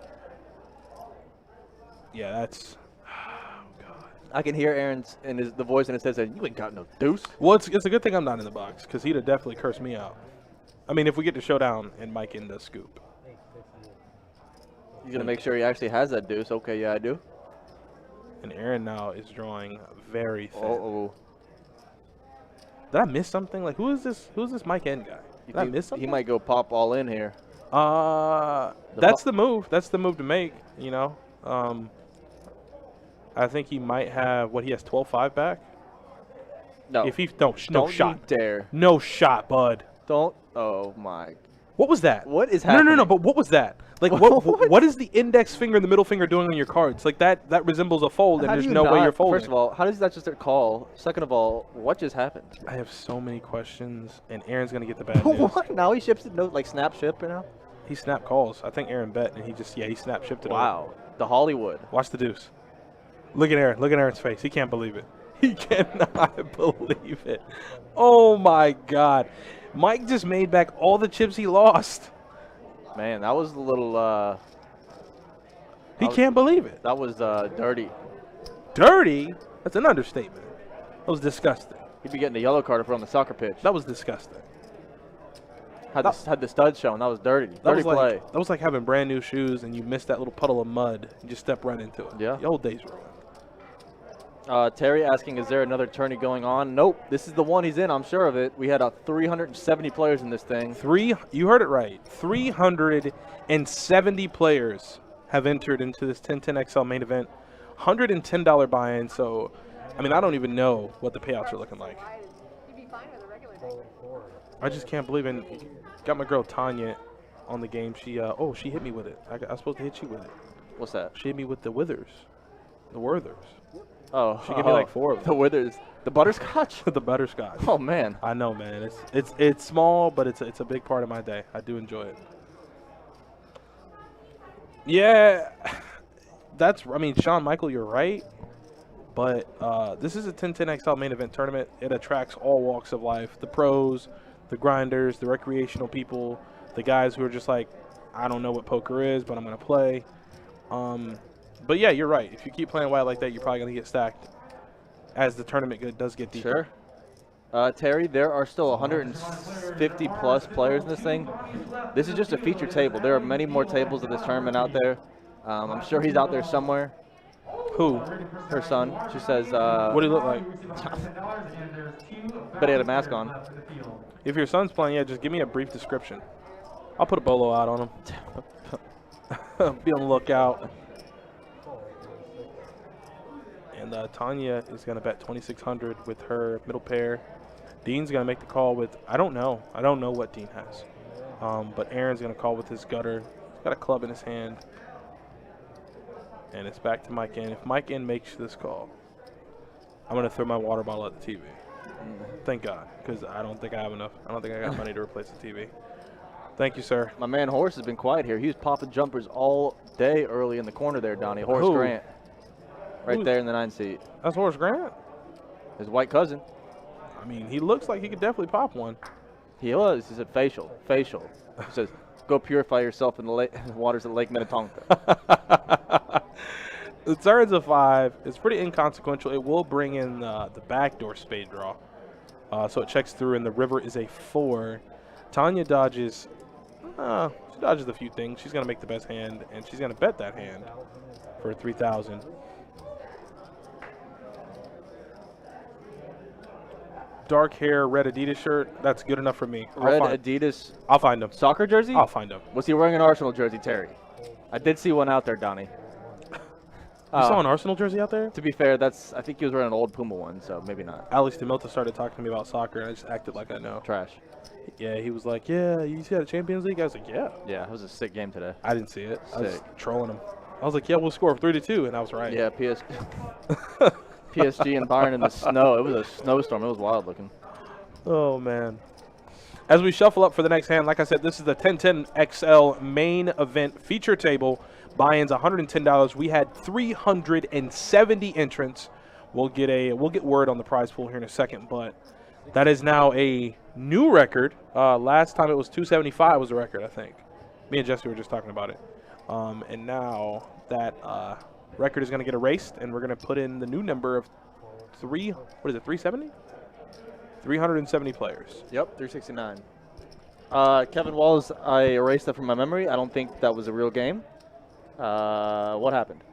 [SPEAKER 3] Yeah, that's. Oh God.
[SPEAKER 2] I can hear Aaron's the voice in his head saying, "You ain't got no deuce."
[SPEAKER 3] Well, it's a good thing I'm not in the box because he'd have definitely cursed me out. I mean, if we get to showdown and Mike in the scoop.
[SPEAKER 2] He's gonna make sure he actually has that deuce. Okay, yeah, I do.
[SPEAKER 3] And Aaron now is drawing very thin.
[SPEAKER 2] Uh-oh.
[SPEAKER 3] Did I miss something? Like, who is this Mike N guy? Did I miss something?
[SPEAKER 2] He might go pop all in here.
[SPEAKER 3] That's the move. That's the move to make, you know. I think he might have, he has 12-5 back?
[SPEAKER 2] No.
[SPEAKER 3] If he, no shot.
[SPEAKER 2] Don't you dare.
[SPEAKER 3] No shot, bud.
[SPEAKER 2] Don't. Oh, my.
[SPEAKER 3] What was that?
[SPEAKER 2] What is happening?
[SPEAKER 3] No, but what was that? Like, what is the index finger and the middle finger doing on your cards? Like, that resembles a fold, and there's no way you're folding.
[SPEAKER 2] First of all, how does that just a call? Second of all, what just happened?
[SPEAKER 3] I have so many questions, and Aaron's going to get the bad news.
[SPEAKER 2] What? Now he ships it, like snap ship now?
[SPEAKER 3] He snap calls. I think Aaron bet, and he snap shipped it.
[SPEAKER 2] Wow. The Hollywood.
[SPEAKER 3] Watch the deuce. Look at Aaron. Look at Aaron's face. He can't believe it. He cannot believe it. Oh, my God. Mike just made back all the chips he lost.
[SPEAKER 2] Man, that was a little
[SPEAKER 3] he can't believe it.
[SPEAKER 2] That was dirty.
[SPEAKER 3] Dirty? That's an understatement. That was disgusting.
[SPEAKER 2] He'd be getting a yellow card if we're on the soccer pitch.
[SPEAKER 3] That was disgusting.
[SPEAKER 2] Had the studs showing. That was dirty. Dirty play.
[SPEAKER 3] That was like having brand new shoes and you missed that little puddle of mud and just step right into it.
[SPEAKER 2] Yeah.
[SPEAKER 3] The old days ruined.
[SPEAKER 2] Terry asking, is there another tourney going on? Nope. This is the one he's in. I'm sure of it. We had 370 players in this thing.
[SPEAKER 3] You heard it right. 370 players have entered into this 1010 XL main event. $110 buy-in. So, I mean, I don't even know what the payouts are looking like. I just can't believe it. Got my girl Tanya on the game. She hit me with it. I was supposed to hit you with it.
[SPEAKER 2] What's that?
[SPEAKER 3] She hit me with the Withers. The Werthers.
[SPEAKER 2] Oh,
[SPEAKER 3] she gave me like 4 of them.
[SPEAKER 2] The Withers, the butterscotch.
[SPEAKER 3] The butterscotch.
[SPEAKER 2] Oh man,
[SPEAKER 3] I know, man. It's small, but it's a big part of my day. I do enjoy it. Yeah, I mean, Shawn Michael, you're right. But this is a 1010 XL main event tournament. It attracts all walks of life: the pros, the grinders, the recreational people, the guys who are just like, I don't know what poker is, but I'm gonna play. But yeah, you're right. If you keep playing wild like that, you're probably going to get stacked as the tournament does get deeper.
[SPEAKER 2] Sure. Terry, there are still 150 plus players in this thing. This is just a feature table. There are many more tables of this tournament out there. I'm sure he's out there somewhere.
[SPEAKER 3] Who?
[SPEAKER 2] Her son. She says.
[SPEAKER 3] What do he look like?
[SPEAKER 2] But he had a mask on.
[SPEAKER 3] If your son's playing, yeah, just give me a brief description. I'll put a bolo out on him. Be on the lookout. And Tanya is going to bet 2,600 with her middle pair. Dean's going to make the call with, I don't know what Dean has. But Aaron's going to call with his gutter. He's got a club in his hand. And it's back to Mike N. If Mike N makes this call, I'm going to throw my water bottle at the TV. Thank God, because I don't think I have enough. I don't think I got money to replace the TV. Thank you, sir.
[SPEAKER 2] My man Horace has been quiet here. He was popping jumpers all day early in the corner there, Donnie. Horace
[SPEAKER 3] Who?
[SPEAKER 2] Grant. Right there in the 9 seat.
[SPEAKER 3] That's Horace Grant?
[SPEAKER 2] His white cousin.
[SPEAKER 3] I mean, he looks like he could definitely pop one.
[SPEAKER 2] He was. He said facial. Facial. He says, go purify yourself in the waters of Lake Minnetonka.
[SPEAKER 3] The turn's a 5. It's pretty inconsequential. It will bring in the backdoor spade draw. So it checks through, and the river is a 4. Tanya dodges. She dodges a few things. She's going to make the best hand, and she's going to bet that hand for 3,000. Dark hair, red Adidas shirt. That's good enough for me.
[SPEAKER 2] Red Adidas.
[SPEAKER 3] I'll find him.
[SPEAKER 2] Soccer jersey?
[SPEAKER 3] I'll find him.
[SPEAKER 2] Was he wearing an Arsenal jersey, Terry? I did see one out there, Donnie.
[SPEAKER 3] You saw an Arsenal jersey out there?
[SPEAKER 2] To be fair, I think he was wearing an old Puma one, so maybe not.
[SPEAKER 3] Alex DeMilta started talking to me about soccer, and I just acted like I know.
[SPEAKER 2] Trash.
[SPEAKER 3] Yeah, he was like, yeah, you see that Champions League? I was like, yeah.
[SPEAKER 2] Yeah, it was a sick game today.
[SPEAKER 3] I didn't see it.
[SPEAKER 2] Sick.
[SPEAKER 3] I was trolling him. I was like, yeah, we'll score 3-2, and I was right.
[SPEAKER 2] Yeah, PSG and Bayern in the snow. It was a snowstorm. It was wild looking.
[SPEAKER 3] Oh, man. As we shuffle up for the next hand, like I said, this is the 1010 XL main event feature table. Buy-ins $110. We had 370 entrants. We'll get word on the prize pool here in a second, but that is now a new record. Last time it was 275 was the record, I think. Me and Jesse were just talking about it. And now that record is going to get erased, and we're going to put in the new number of 370? 370 players.
[SPEAKER 2] Yep, 369. Kevin Walls, I erased that from my memory. I don't think that was a real game. What happened?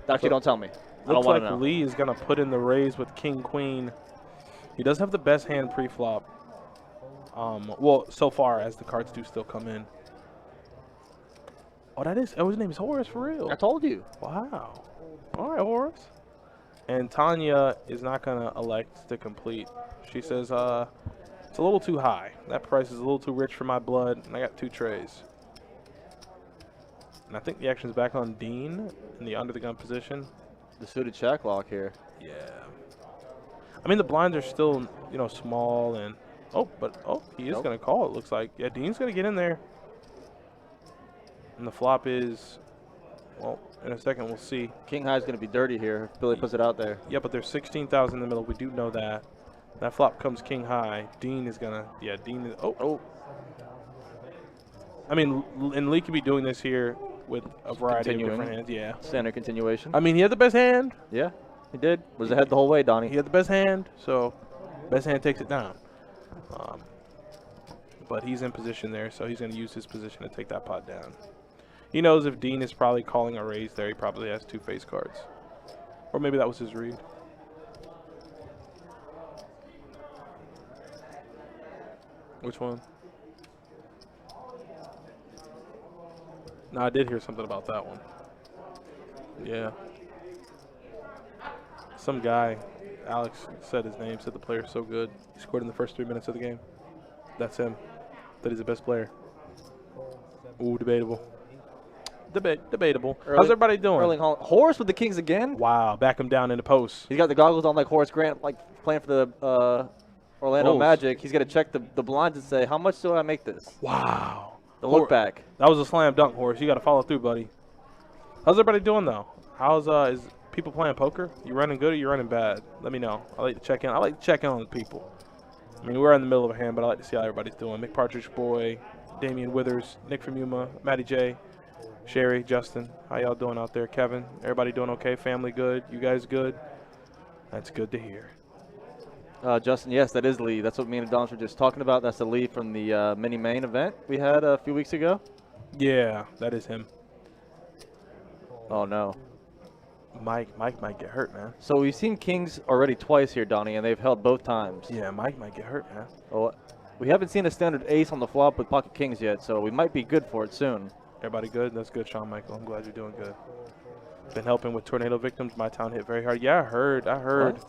[SPEAKER 2] Actually, don't tell me. I don't want to know.
[SPEAKER 3] Looks like Lee is going to put in the raise with King Queen. He does have the best hand pre-flop. Well, so far as the cards do still come in. Oh, his name is Horace for real.
[SPEAKER 2] I told you.
[SPEAKER 3] Wow. All right, Horace. And Tanya is not going to elect to complete. She says, it's a little too high. That price is a little too rich for my blood, and I got 2 trays. And I think the action's back on Dean in the under the gun position.
[SPEAKER 2] The suited shack lock here.
[SPEAKER 3] Yeah. I mean, the blinds are still, small and he is going to call, it looks like. Yeah, Dean's going to get in there. And the flop is, well, in a second we'll see.
[SPEAKER 2] King high is going to be dirty here if Billy puts it out there.
[SPEAKER 3] Yeah, but there's 16,000 in the middle. We do know that. That flop comes king high. Dean is going to, Dean is, I mean, and Lee could be doing this here with a variety of different hands. Yeah.
[SPEAKER 2] Standard continuation.
[SPEAKER 3] I mean, he had the best hand.
[SPEAKER 2] Yeah, he did. Was ahead the whole way, Donnie.
[SPEAKER 3] He had the best hand, so best hand takes it down. But he's in position there, so he's going to use his position to take that pot down. He knows if Dean is probably calling a raise there, he probably has 2 face cards. Or maybe that was his read. Which one? No, I did hear something about that one. Yeah. Some guy, Alex said his name, said the player's so good. He scored in the first 3 minutes of the game. That's him. That he's the best player. Ooh, debatable. Debatable. How's everybody doing?
[SPEAKER 2] Erling Haaland. Horace with the Kings again?
[SPEAKER 3] Wow, back him down in the post.
[SPEAKER 2] He's got the goggles on like Horace Grant, like playing for the Orlando Magic. He's got to check the blinds and say, how much do I make this?
[SPEAKER 3] Wow.
[SPEAKER 2] The look back.
[SPEAKER 3] That was a slam dunk, Horace. You got to follow through, buddy. How's everybody doing, though? Is people playing poker? You running good or you running bad? Let me know. I like to check in. I like to check in on the people. I mean, we're in the middle of a hand, but I like to see how everybody's doing. Mick Partridge Boy, Damian Withers, Nick from Yuma, Matty J, Sherry, Justin. How y'all doing out there? Kevin, everybody doing okay? Family good? You guys good? That's good to hear.
[SPEAKER 2] Justin, yes, that is Lee. That's what me and Adonis were just talking about. That's the Lee from the mini main event we had a few weeks ago.
[SPEAKER 3] Yeah, that is him.
[SPEAKER 2] Oh, no.
[SPEAKER 3] Mike might get hurt, man.
[SPEAKER 2] So we've seen Kings already twice here, Donnie, and they've held both times.
[SPEAKER 3] Yeah, Mike might get hurt, man.
[SPEAKER 2] Well, we haven't seen a standard ace on the flop with pocket kings yet, so we might be good for it soon.
[SPEAKER 3] Everybody good? That's good, Sean Michael. I'm glad you're doing good. Been helping with tornado victims. My town hit very hard. Yeah, I heard.
[SPEAKER 2] What?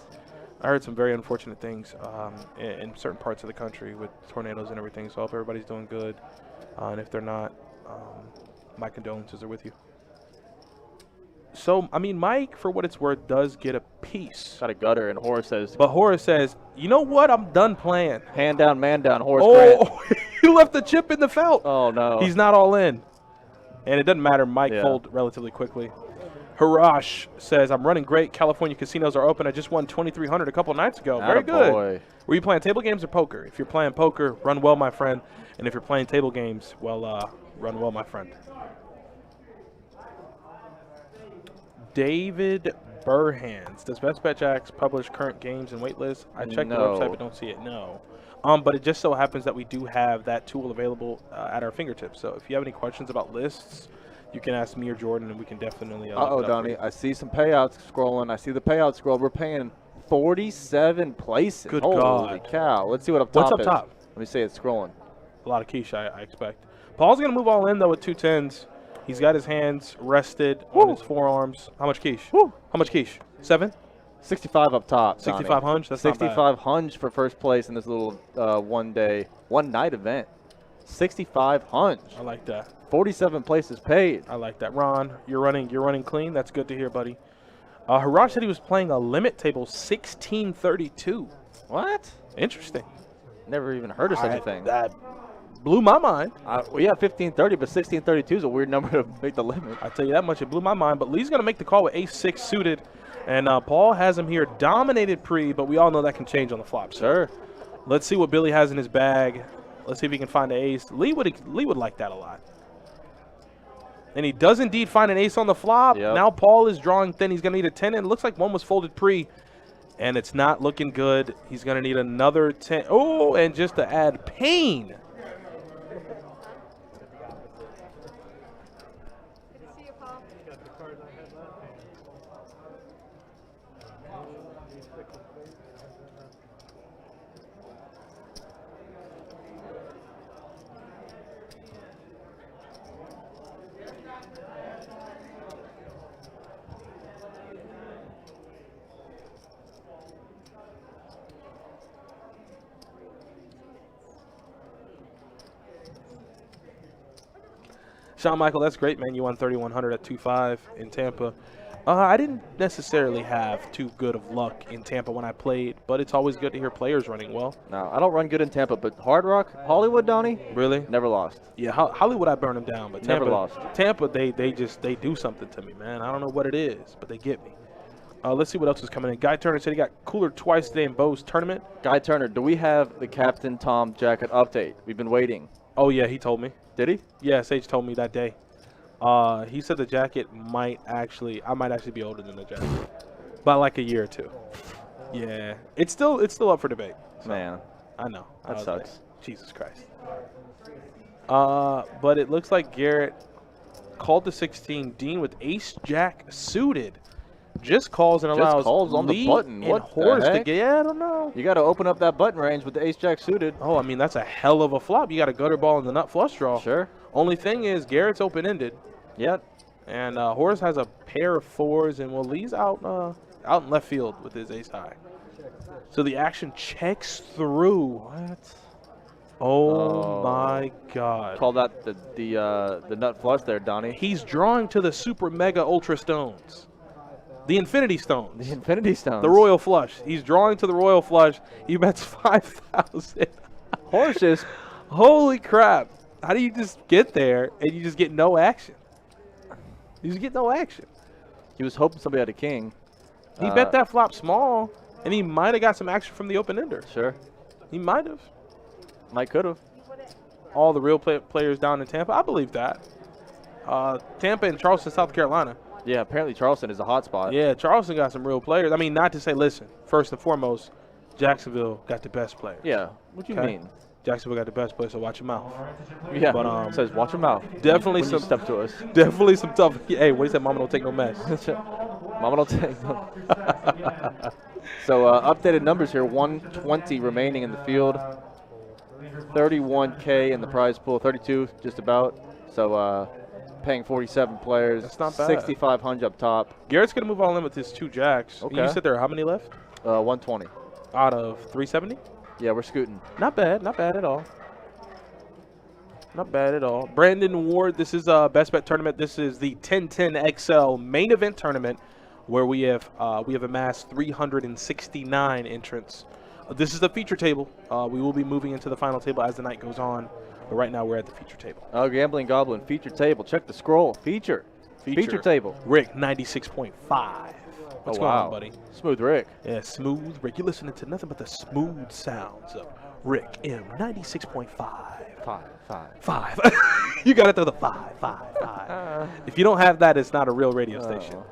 [SPEAKER 3] I heard some very unfortunate things in certain parts of the country with tornadoes and everything. So I hope everybody's doing good. And if they're not, my condolences are with you. So, I mean, Mike, for what it's worth, does get a piece.
[SPEAKER 2] Got a gutter, and Horace says,
[SPEAKER 3] But Horace says, you know what? I'm done playing.
[SPEAKER 2] hand down, man down, Horace Grant.
[SPEAKER 3] Oh, you left the chip in the felt.
[SPEAKER 2] Oh, no.
[SPEAKER 3] He's not all in. And it doesn't matter. Mike
[SPEAKER 2] Yeah.
[SPEAKER 3] folded relatively quickly. Harash says, I'm running great. California casinos are open. I just won $2,300 a couple nights ago. Very good.
[SPEAKER 2] Attaboy.
[SPEAKER 3] Were you playing table games or poker? If you're playing poker, run well, my friend. And if you're playing table games, well, run well, my friend. David Burhans. Does Best Bet Jacks publish current games and wait lists? I checked the
[SPEAKER 2] No.
[SPEAKER 3] website, but don't see it. No. But it just so happens that we do have that tool available at our fingertips. So if you have any questions about lists, you can ask me or Jordan, and we can definitely.
[SPEAKER 2] Uh-oh,
[SPEAKER 3] look it up for
[SPEAKER 2] Donnie.
[SPEAKER 3] you.
[SPEAKER 2] I see some payouts scrolling. I see the payout scroll. We're paying 47 places.
[SPEAKER 3] Good
[SPEAKER 2] Holy
[SPEAKER 3] God.
[SPEAKER 2] cow. Let's see what up top
[SPEAKER 3] What's up
[SPEAKER 2] is.
[SPEAKER 3] top?
[SPEAKER 2] Let me see. It's scrolling.
[SPEAKER 3] A lot of quiche, I expect. Paul's going to move all in, though, with 2 10s. He's got his hands rested on his forearms. How much quiche?
[SPEAKER 2] Woo.
[SPEAKER 3] How much quiche? 7?
[SPEAKER 2] 65 up top.
[SPEAKER 3] 65 hunch? That's not bad.
[SPEAKER 2] 65 hunch for first place in this little one night event. 65 hunch.
[SPEAKER 3] I like that.
[SPEAKER 2] 47 places paid.
[SPEAKER 3] I like that. Ron, you're running clean. That's good to hear, buddy. Harash said he was playing a limit table 1632.
[SPEAKER 2] What?
[SPEAKER 3] Interesting.
[SPEAKER 2] Never even heard of such a thing.
[SPEAKER 3] That blew my mind.
[SPEAKER 2] We have 1530, but 1632 is a weird number to make the limit.
[SPEAKER 3] I tell you that much. It blew my mind. But Lee's going to make the call with ace-6 suited. And Paul has him here dominated pre, but we all know that can change on the flop. So
[SPEAKER 2] Sure.
[SPEAKER 3] let's see what Billy has in his bag. Let's see if he can find an ace. Lee would like that a lot. And he does indeed find an ace on the flop.
[SPEAKER 2] Yep.
[SPEAKER 3] Now Paul is drawing thin. He's going to need a 10, and it looks like one was folded pre, and it's not looking good. He's going to need another 10. Oh, and just to add pain. Sean Michael, that's great, man. You won 3,100 at 2-5 in Tampa. I didn't necessarily have too good of luck in Tampa when I played, but it's always good to hear players running well.
[SPEAKER 2] No, I don't run good in Tampa, but Hard Rock, Hollywood, Donnie,
[SPEAKER 3] Really?
[SPEAKER 2] never lost.
[SPEAKER 3] Yeah, Hollywood, I burn them down, but Tampa,
[SPEAKER 2] Never lost.
[SPEAKER 3] Tampa, they do something to me, man. I don't know what it is, but they get me. Let's see what else is coming in. Guy Turner said he got cooler twice today in Bo's tournament.
[SPEAKER 2] Guy Turner, do we have the Captain Tom jacket update? We've been waiting.
[SPEAKER 3] Oh yeah, he told me.
[SPEAKER 2] Did he?
[SPEAKER 3] Yeah, Sage told me that day. He said the jacket I might actually be older than the jacket by like a year or two. Yeah, it's still up for debate. So,
[SPEAKER 2] Man,
[SPEAKER 3] I know
[SPEAKER 2] that sucks.
[SPEAKER 3] Jesus Christ. But it looks like Garrett called the 16. Dean with ace jack suited just calls and
[SPEAKER 2] Just
[SPEAKER 3] allows
[SPEAKER 2] calls on the
[SPEAKER 3] Lee
[SPEAKER 2] button.
[SPEAKER 3] and
[SPEAKER 2] What the
[SPEAKER 3] Horace to
[SPEAKER 2] heck?
[SPEAKER 3] get. Yeah, I don't know.
[SPEAKER 2] You got to open up that button range with the ace jack suited.
[SPEAKER 3] Oh, I mean that's a hell of a flop. You got a gutter ball and the nut flush draw.
[SPEAKER 2] Sure.
[SPEAKER 3] Only thing is Garrett's open ended.
[SPEAKER 2] Yep.
[SPEAKER 3] And Horace has a pair of 4s, and Lee's out in left field with his ace high. So the action checks through.
[SPEAKER 2] What?
[SPEAKER 3] Oh my God!
[SPEAKER 2] Call that the nut flush there, Donnie.
[SPEAKER 3] He's drawing to the super mega ultra stones, the infinity stones,
[SPEAKER 2] The Infinity Stones.
[SPEAKER 3] the royal flush. He's drawing to the royal flush. He bets 5,000.
[SPEAKER 2] Horse just
[SPEAKER 3] Holy crap! How do you just get there and you just get no action? You just get no action.
[SPEAKER 2] he was hoping somebody had a king.
[SPEAKER 3] He bet that flop small, and he might have got some action from the open ender.
[SPEAKER 2] Sure.
[SPEAKER 3] He might have.
[SPEAKER 2] Might could have.
[SPEAKER 3] All the real players down in Tampa, I believe that. Tampa and Charleston, South Carolina.
[SPEAKER 2] Yeah, apparently Charleston is a hot spot.
[SPEAKER 3] Yeah, Charleston got some real players. I mean, not to say, listen, first and foremost, Jacksonville got the best players.
[SPEAKER 2] Yeah. What do you mean?
[SPEAKER 3] Jacksonville got the best players, so watch your mouth.
[SPEAKER 2] Yeah.
[SPEAKER 3] But
[SPEAKER 2] it says watch your mouth.
[SPEAKER 3] Definitely
[SPEAKER 2] when
[SPEAKER 3] some
[SPEAKER 2] you step to us.
[SPEAKER 3] Definitely some tough. Hey, what do you say? Mama don't take no mess.
[SPEAKER 2] Mama don't take no. So updated numbers here: 120 remaining in the field, 31K in the prize pool, 32 just about. So paying 47 players.
[SPEAKER 3] That's not bad.
[SPEAKER 2] 6,500 up top.
[SPEAKER 3] Garrett's gonna move all in with his 2 jacks.
[SPEAKER 2] Okay.
[SPEAKER 3] You said there are how many left?
[SPEAKER 2] 120.
[SPEAKER 3] Out of 370?
[SPEAKER 2] Yeah, we're scooting.
[SPEAKER 3] Not bad. Not bad at all. Not bad at all. Brandon Ward, this is Best Bet Tournament. This is the 1010 XL main event tournament where we have amassed 369 entrants. This is the feature table. We will be moving into the final table as the night goes on, but right now we're at the feature table.
[SPEAKER 2] Gambling Goblin, feature table. Check the scroll. Feature table.
[SPEAKER 3] Rick, 96.5. What's going on, buddy?
[SPEAKER 2] Smooth Rick.
[SPEAKER 3] Yeah, smooth Rick. You're listening to nothing but the smooth sounds of Rick M. 96.5. Five. You got to throw the 5. If you don't have that, it's not a real radio station.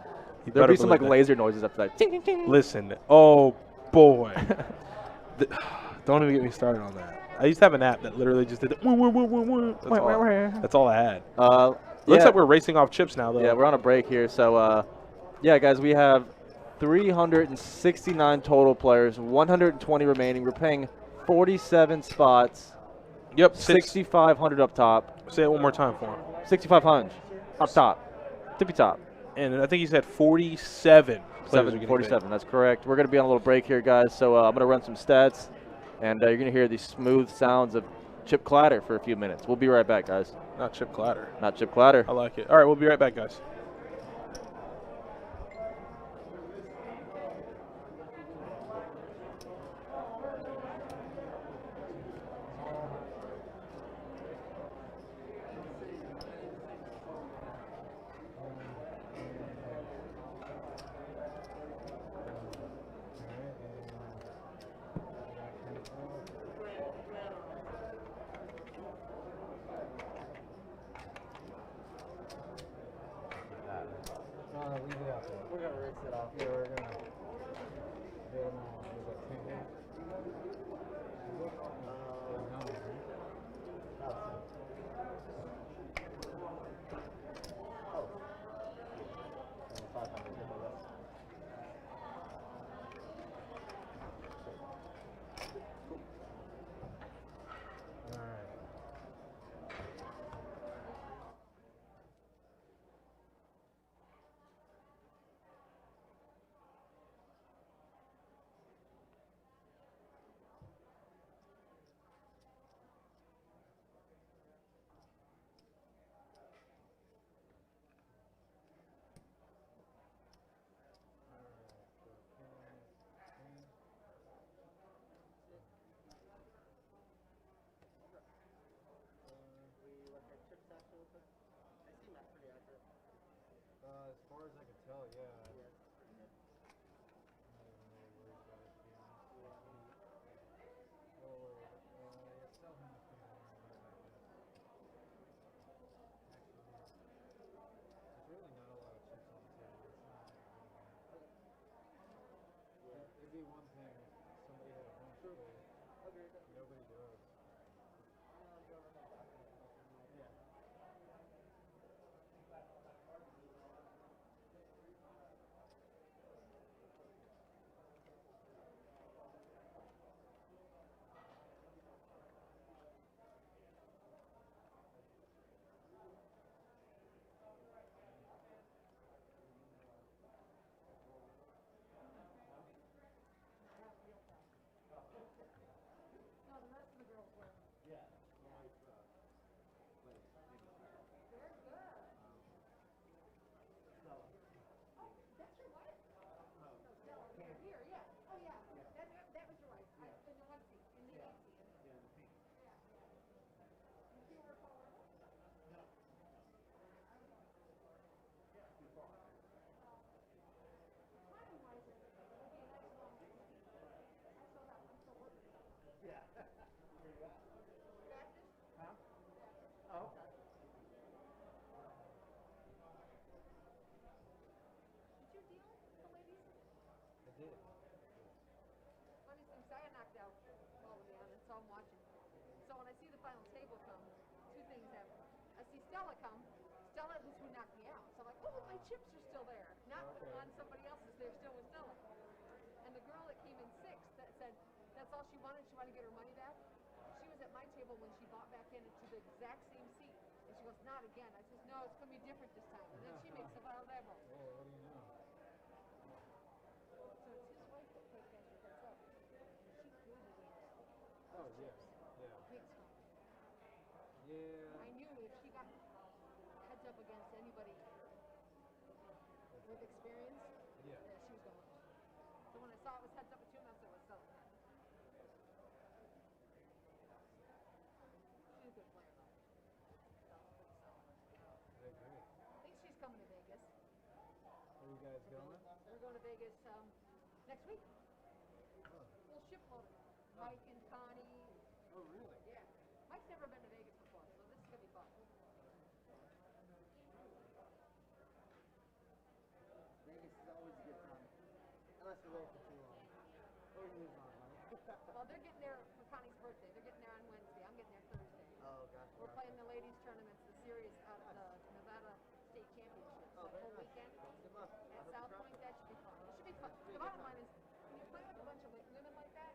[SPEAKER 2] There'll be some like laser noises after that. Ting, ting, ting.
[SPEAKER 3] Listen, oh boy. Don't even get me started on that. I used to have an app that literally just did that's all I had. Looks like we're racing off chips now, though.
[SPEAKER 2] Yeah, we're on a break here. So, yeah, guys, we have 369 total players, 120 remaining. We're paying 47 spots.
[SPEAKER 3] Yep.
[SPEAKER 2] 6,500 up top.
[SPEAKER 3] Say it one more time for him.
[SPEAKER 2] 6,500 up top. Tippy top.
[SPEAKER 3] And I think he said 47 players are getting
[SPEAKER 2] 47,
[SPEAKER 3] paid.
[SPEAKER 2] that's correct. We're going to be on a little break here, guys. So I'm going to run some stats, and you're going to hear the smooth sounds of chip clatter for a few minutes. We'll be right back, guys.
[SPEAKER 3] Not chip clatter.
[SPEAKER 2] Not chip clatter.
[SPEAKER 3] I like it. All right, we'll be right back, guys.
[SPEAKER 1] We're gonna rinse it off. Yeah, we're gonna do it now. As far as I can tell, yeah. It'd be one thing if somebody had a bunch of it. Nobody does. Yeah.
[SPEAKER 4] Stella come. Stella is who knocked me out. So I'm like, oh, my chips are still there. Not on somebody else's. They're still with Stella. And the girl that came in sixth that said that's all she wanted. She wanted to get her money back. She was at my table when she bought back into the exact same seat. And she goes, not again. I says, no, it's going to be different this time. And then she makes a wild level.
[SPEAKER 1] Oh, what do you know?
[SPEAKER 4] So it's his wife that takes extra heads up. And she hated it.
[SPEAKER 1] Oh, yeah. Yeah.
[SPEAKER 4] Big time.
[SPEAKER 1] Yeah.
[SPEAKER 4] I knew if she got heads up against anybody with experience,
[SPEAKER 1] Yeah.
[SPEAKER 4] she was going to lose. So when I saw it was heads up with two, that's what it was selling. She's a good player, though.
[SPEAKER 1] I agree.
[SPEAKER 4] I think she's coming to Vegas.
[SPEAKER 1] Are you guys going?
[SPEAKER 4] We're going to Vegas next week.
[SPEAKER 1] Oh.
[SPEAKER 4] We'll shipload it. Mike and Connie.
[SPEAKER 1] Oh, really?
[SPEAKER 4] Yeah. Mike's never been to Vegas before, so this is going to be fun.
[SPEAKER 1] Vegas is always a good time. Unless you're there for too long. Or you lose on money.
[SPEAKER 4] Well, they're getting there for Connie's birthday. They're getting there on Wednesday. I'm getting there Thursday.
[SPEAKER 1] Oh, gosh.
[SPEAKER 4] We're playing the ladies' tournaments, the series out of the Nevada State Championships.
[SPEAKER 1] Oh,
[SPEAKER 4] that
[SPEAKER 1] very
[SPEAKER 4] whole
[SPEAKER 1] nice.
[SPEAKER 4] weekend.
[SPEAKER 1] Good luck. I
[SPEAKER 4] At
[SPEAKER 1] hope
[SPEAKER 4] South
[SPEAKER 1] you
[SPEAKER 4] Point, that should be fun. It should be fun.
[SPEAKER 1] Should be
[SPEAKER 4] The
[SPEAKER 1] a good
[SPEAKER 4] bottom
[SPEAKER 1] time.
[SPEAKER 4] line is, when you play with a bunch of women like that,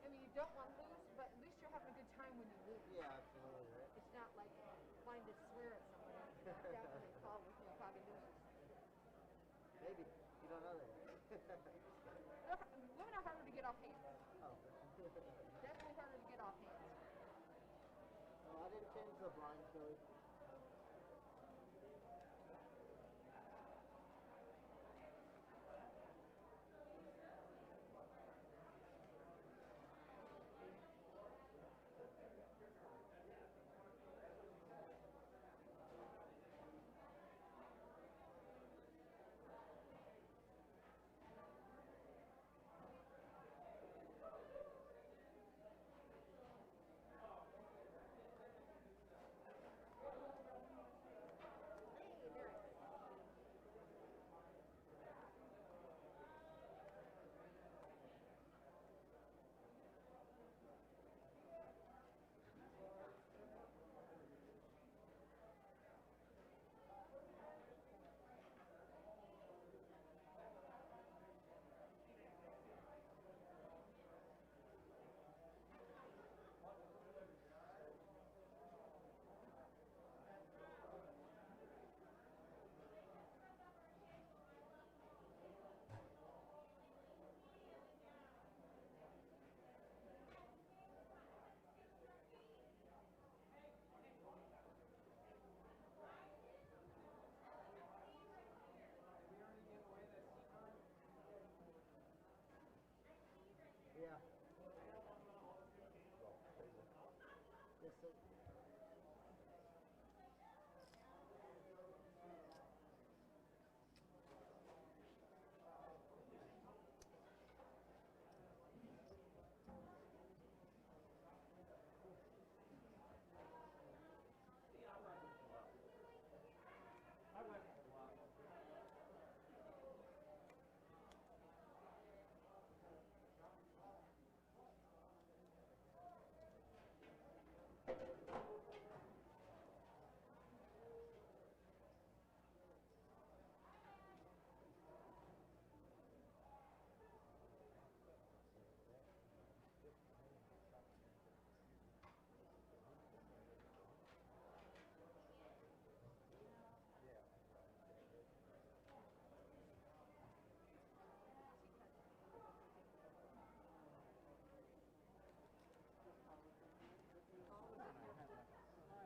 [SPEAKER 4] I mean, you don't want to lose, but at least you're having a good time when you lose.
[SPEAKER 1] Yeah, absolutely, right?
[SPEAKER 4] It's not like wanting to swear at somebody. Definitely call with, probably losers.
[SPEAKER 1] Maybe. You don't know that yet.
[SPEAKER 4] Women are harder to get off hands.
[SPEAKER 1] Oh.
[SPEAKER 4] Definitely harder to get off hands.
[SPEAKER 1] Well, I didn't change the blind, Philly.
[SPEAKER 4] Hey, there it is.
[SPEAKER 1] Yeah. Yes, sir.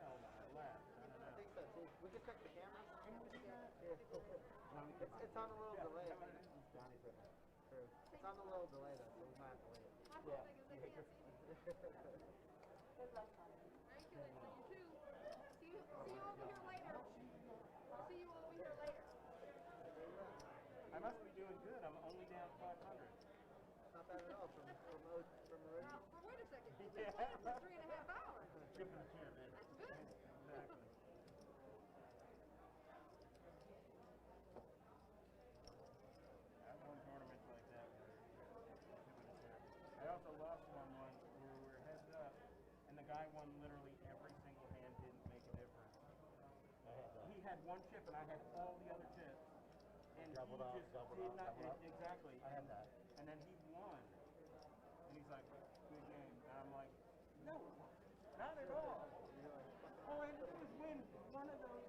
[SPEAKER 1] I think so too. We can check the cameras. Yeah. It's on a little delay. True. It's on a little delay though, so we might have to wait.
[SPEAKER 4] My whole thing is they can't see me. Good luck, Thank you, you too. See you over here later. I'll see you over here later.
[SPEAKER 5] I must be doing good. I'm only down 500.
[SPEAKER 1] Not bad at all from already.
[SPEAKER 4] Now, wait a second. You've been playing for 3.5 hours.
[SPEAKER 5] Chipping the chair, man.
[SPEAKER 4] That's good.
[SPEAKER 5] Exactly. I've won tournaments like that where you're chipping the chair. I also lost one once where we were heads up, and the guy won literally every single hand, didn't make a difference. I had all the other chips, and he just did not exactly. I had that. And then he won, and he's like, "Good game," and I'm like, "No, not at all." All I had to do was win one of those.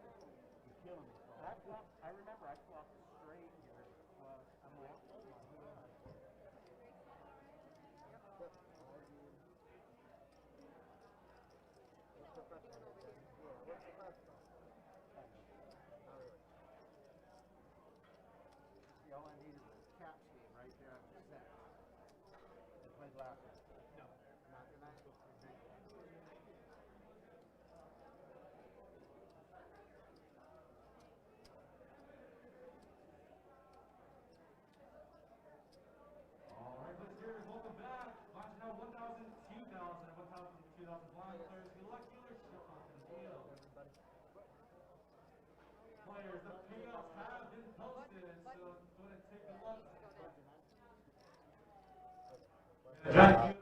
[SPEAKER 5] You're killing me. I remember I flopped straight here. Well, I'm like, oh my god.
[SPEAKER 1] All I need is a caps game right there at the set. They played last night. No. Not tonight?
[SPEAKER 6] All right, let's hear it. Welcome back. Watching out 1,000, 2,000, and 1,000, 2,000 blind players. Good luck, dealers. Show off in the field. Players, the payouts have been posted, so go ahead and take a look. Jack,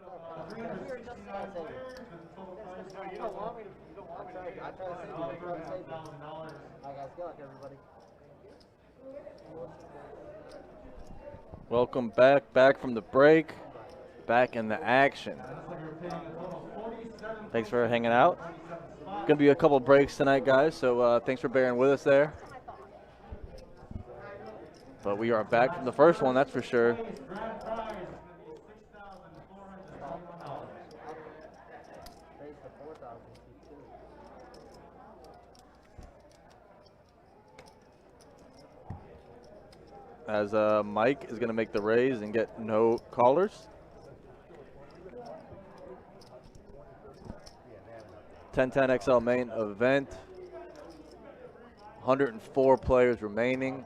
[SPEAKER 6] you have 369 players with a total prize.
[SPEAKER 1] No, you don't want me to. You don't want me to. I try to save you. I try to save you. All right, guys. Good luck, everybody.
[SPEAKER 2] Welcome back from the break, back in the action. Thanks for hanging out. Gonna be a couple breaks tonight, guys, so thanks for bearing with us there. But we are back from the first one, that's for sure. As Mike is gonna make the raise and get no callers. 1010 XL main event. 104 players remaining.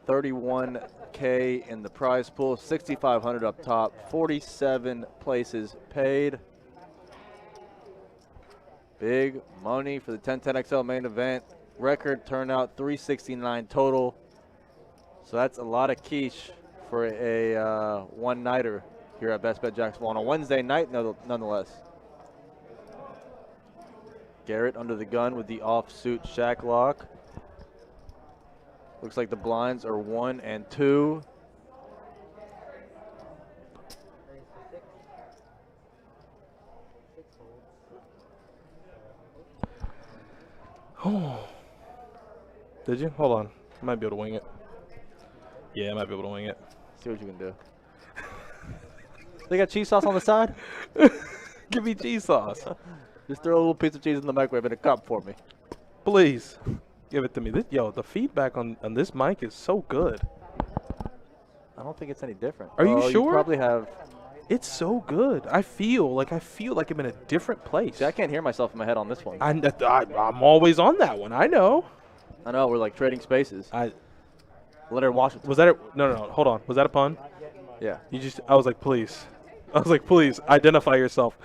[SPEAKER 2] 31K in the prize pool. 6,500 up top. 47 places paid. Big money for the 1010 XL main event. Record turnout 369 total. So that's a lot of quiche for a one-nighter here at Best Bet Jacksonville on a Wednesday night, nonetheless. Garrett under the gun with the offsuit shack lock. Looks like the blinds are 1 and 2.
[SPEAKER 3] Oh. Did you? Hold on. I might be able to wing it. Yeah, I might be able to wing it.
[SPEAKER 2] See what you can do. They got cheese sauce on the side?
[SPEAKER 3] Give me cheese sauce.
[SPEAKER 2] Just throw a little piece of cheese in the microwave in a cup for me.
[SPEAKER 3] Please. Give it to me. Yo, the feedback on this mic is so good.
[SPEAKER 2] I don't think it's any different.
[SPEAKER 3] Are you sure?
[SPEAKER 2] You probably have.
[SPEAKER 3] It's so good. I feel like I'm in a different place.
[SPEAKER 2] See, I can't hear myself in my head on this one.
[SPEAKER 3] I'm always on that one. I know.
[SPEAKER 2] I know. We're like trading spaces. Leonard Washington.
[SPEAKER 3] Was that a, no, hold on. Was that a pun?
[SPEAKER 2] Yeah.
[SPEAKER 3] I was like, please. Please identify yourself.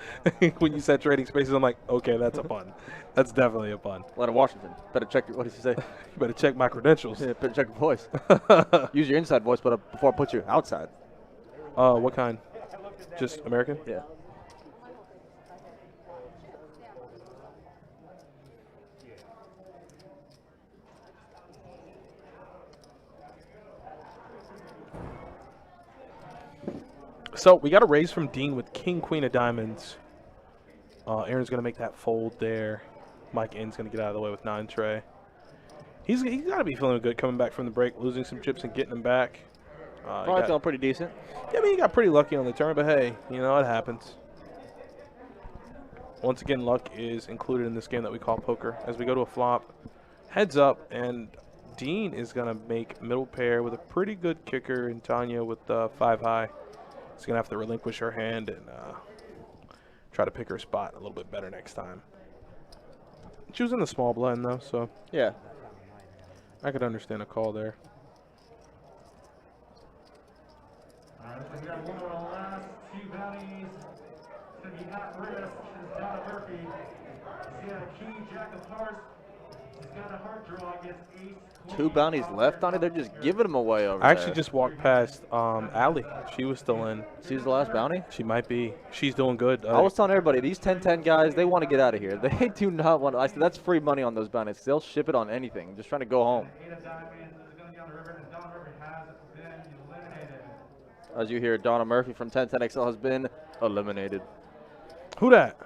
[SPEAKER 3] When you said trading spaces, I'm like, okay, that's a pun. That's definitely a pun.
[SPEAKER 2] Leonard Washington. Better check your, what did you say?
[SPEAKER 3] You better check my credentials.
[SPEAKER 2] Yeah, better check your voice. Use your inside voice, but before I put you outside.
[SPEAKER 3] What kind? Just American?
[SPEAKER 2] Yeah.
[SPEAKER 3] So we got a raise from Dean with King, Queen of Diamonds. Aaron's going to make that fold there. Mike N's going to get out of the way with 9 tray. He's got to be feeling good coming back from the break, losing some chips and getting them back.
[SPEAKER 2] Probably feeling pretty decent.
[SPEAKER 3] Yeah, I mean, he got pretty lucky on the turn, but hey, you know, it happens. Once again, luck is included in this game that we call poker. As we go to a flop, heads up, and Dean is going to make middle pair with a pretty good kicker in Tanya with 5 high. He's going to have to relinquish her hand and try to pick her spot a little bit better next time. She was in the small blind, though, so
[SPEAKER 2] yeah,
[SPEAKER 3] I could understand a call there.
[SPEAKER 6] All right, we got one of the last 2 bounties. It's going to be at risk. It's Donna Murphy. She's got a key, jack of hearts, He's got a hard draw against ace.
[SPEAKER 2] 2 bounties left on it. They're just giving them away over
[SPEAKER 3] I
[SPEAKER 2] there.
[SPEAKER 3] actually just walked past Allie. She was still in.
[SPEAKER 2] She's the last bounty?
[SPEAKER 3] She might be. She's doing good.
[SPEAKER 2] I was telling everybody, these 10-10 guys, they want to get out of here. They do not want to. I said, that's free money on those bounties. They'll ship it on anything. Just trying to go home.
[SPEAKER 6] Eight of diamonds is going to be on the river, and Don River has been eliminated.
[SPEAKER 2] As you hear, Donna Murphy from 1010XL has been eliminated.
[SPEAKER 3] Who that?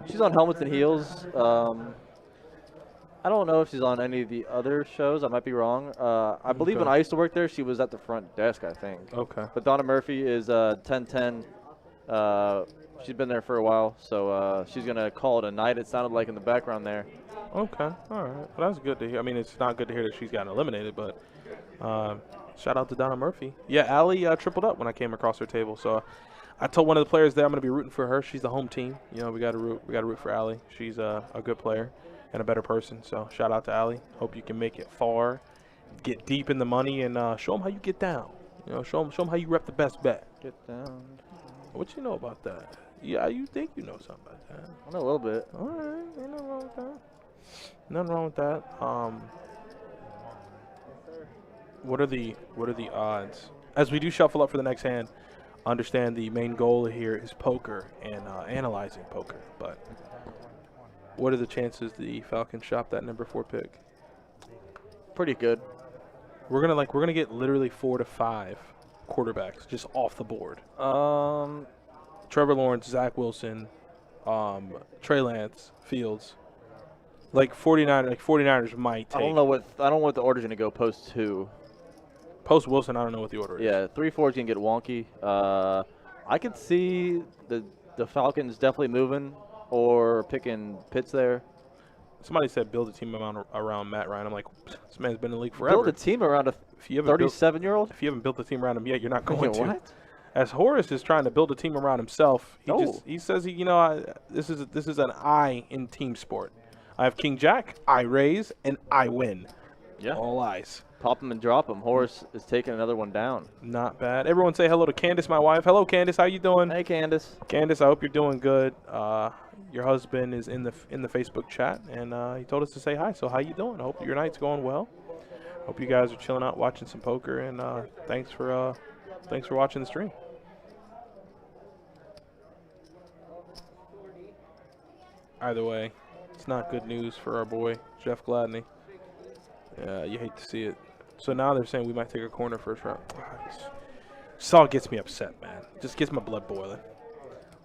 [SPEAKER 2] She's on Helmets and Heels. I don't know if she's on any of the other shows. I might be wrong. I believe when I used to work there, she was at the front desk, I think.
[SPEAKER 3] Okay.
[SPEAKER 2] But Donna Murphy is 1010. She's been there for a while, so she's going to call it a night, it sounded like in the background there.
[SPEAKER 3] Okay. All right. Well, that's good to hear. I mean, it's not good to hear that she's gotten eliminated, but shout out to Donna Murphy. Yeah, Allie tripled up when I came across her table. So I told one of the players there I'm going to be rooting for her. She's the home team. You know, we got to root for Allie. She's a good player and a better person. So shout out to Allie. Hope you can make it far, get deep in the money, and show them how you get down. You know, show them how you rep the best bet.
[SPEAKER 2] Get down.
[SPEAKER 3] What you know about that? Yeah, you think you know something about that?
[SPEAKER 2] I know a little bit.
[SPEAKER 3] All right, ain't nothing wrong with that. Nothing wrong with that. What are the odds? As we do shuffle up for the next hand, understand the main goal here is poker and analyzing poker. But what are the chances the Falcons shop that number 4 pick?
[SPEAKER 2] Pretty good.
[SPEAKER 3] We're gonna get literally 4 to 5 quarterbacks just off the board. Trevor Lawrence, Zach Wilson, Trey Lance, Fields. Like 49ers might take.
[SPEAKER 2] I don't know what the order's gonna go post 2.
[SPEAKER 3] Post Wilson, I don't know what the order is.
[SPEAKER 2] Yeah, 3-4 is gonna get wonky. I could see the Falcons definitely moving or picking Pitts there.
[SPEAKER 3] Somebody said build a team around Matt Ryan. I'm like, this man's been in the league forever.
[SPEAKER 2] Build a team around a 37-year-old?
[SPEAKER 3] If you haven't built a team around him yet, you're not going to.
[SPEAKER 2] What?
[SPEAKER 3] As Horace is trying to build a team around himself, he says this is an I in team sport. I have King Jack, I raise, and I win.
[SPEAKER 2] Yeah.
[SPEAKER 3] All eyes.
[SPEAKER 2] Pop him and drop him. Horace is taking another one down.
[SPEAKER 3] Not bad. Everyone say hello to Candace, my wife. Hello, Candace. How you doing?
[SPEAKER 2] Hey, Candace.
[SPEAKER 3] Candace, I hope you're doing good. Your husband is in the Facebook chat, and he told us to say hi. So how you doing? I hope your night's going well. Hope you guys are chilling out, watching some poker, and thanks for watching the stream. Either way, it's not good news for our boy Jeff Gladney. Yeah, you hate to see it. So now they're saying we might take a corner first round. This all gets me upset, man. Just gets my blood boiling.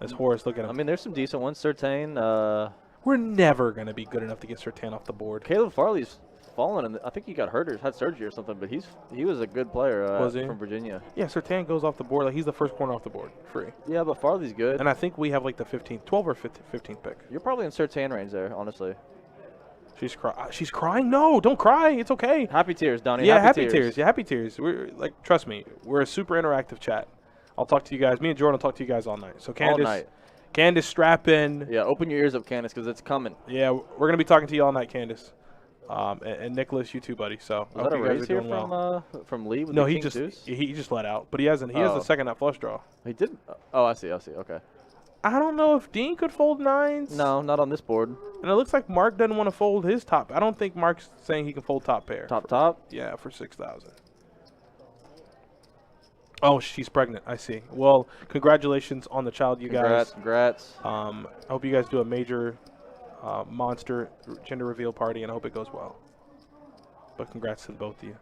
[SPEAKER 3] As Horace look at him.
[SPEAKER 2] I mean, there's some decent ones. Sertain.
[SPEAKER 3] We're never going to be good enough to get Sertan off the board.
[SPEAKER 2] Caleb Farley's fallen. I think he got hurt or had surgery or something, but he was a good player from Virginia.
[SPEAKER 3] Yeah, Sertan goes off the board. Like, he's the first corner off the board, free.
[SPEAKER 2] Yeah, but Farley's good.
[SPEAKER 3] And I think we have like the 12 or 15th pick.
[SPEAKER 2] You're probably in Sertan range there, honestly.
[SPEAKER 3] She's crying? No, don't cry. It's okay.
[SPEAKER 2] Happy tears, Donnie.
[SPEAKER 3] Yeah, happy tears. Yeah, happy tears. We're like, trust me, we're a super interactive chat. I'll talk to you guys. Me and Jordan will talk to you guys all night. So Candace,
[SPEAKER 2] all night.
[SPEAKER 3] Candace, strap in.
[SPEAKER 2] Yeah, open your ears up, Candace, because it's coming.
[SPEAKER 3] Yeah, we're gonna be talking to you all night, Candace. And Nicholas, you too, buddy. So
[SPEAKER 2] was that a raise here from Lee? With
[SPEAKER 3] no,
[SPEAKER 2] the
[SPEAKER 3] he just let out, but he has the second nut flush draw.
[SPEAKER 2] He didn't. Oh, I see. Okay.
[SPEAKER 3] I don't know if Dean could fold 9s.
[SPEAKER 2] No, not on this board.
[SPEAKER 3] And it looks like Mark doesn't want to fold his top. I don't think Mark's saying he can fold top pair.
[SPEAKER 2] Top?
[SPEAKER 3] Yeah, for 6,000. Oh, she's pregnant. I see. Well, congratulations on the child, you guys.
[SPEAKER 2] Congrats.
[SPEAKER 3] I hope you guys do a major monster gender reveal party, and I hope it goes well. But congrats to both of you.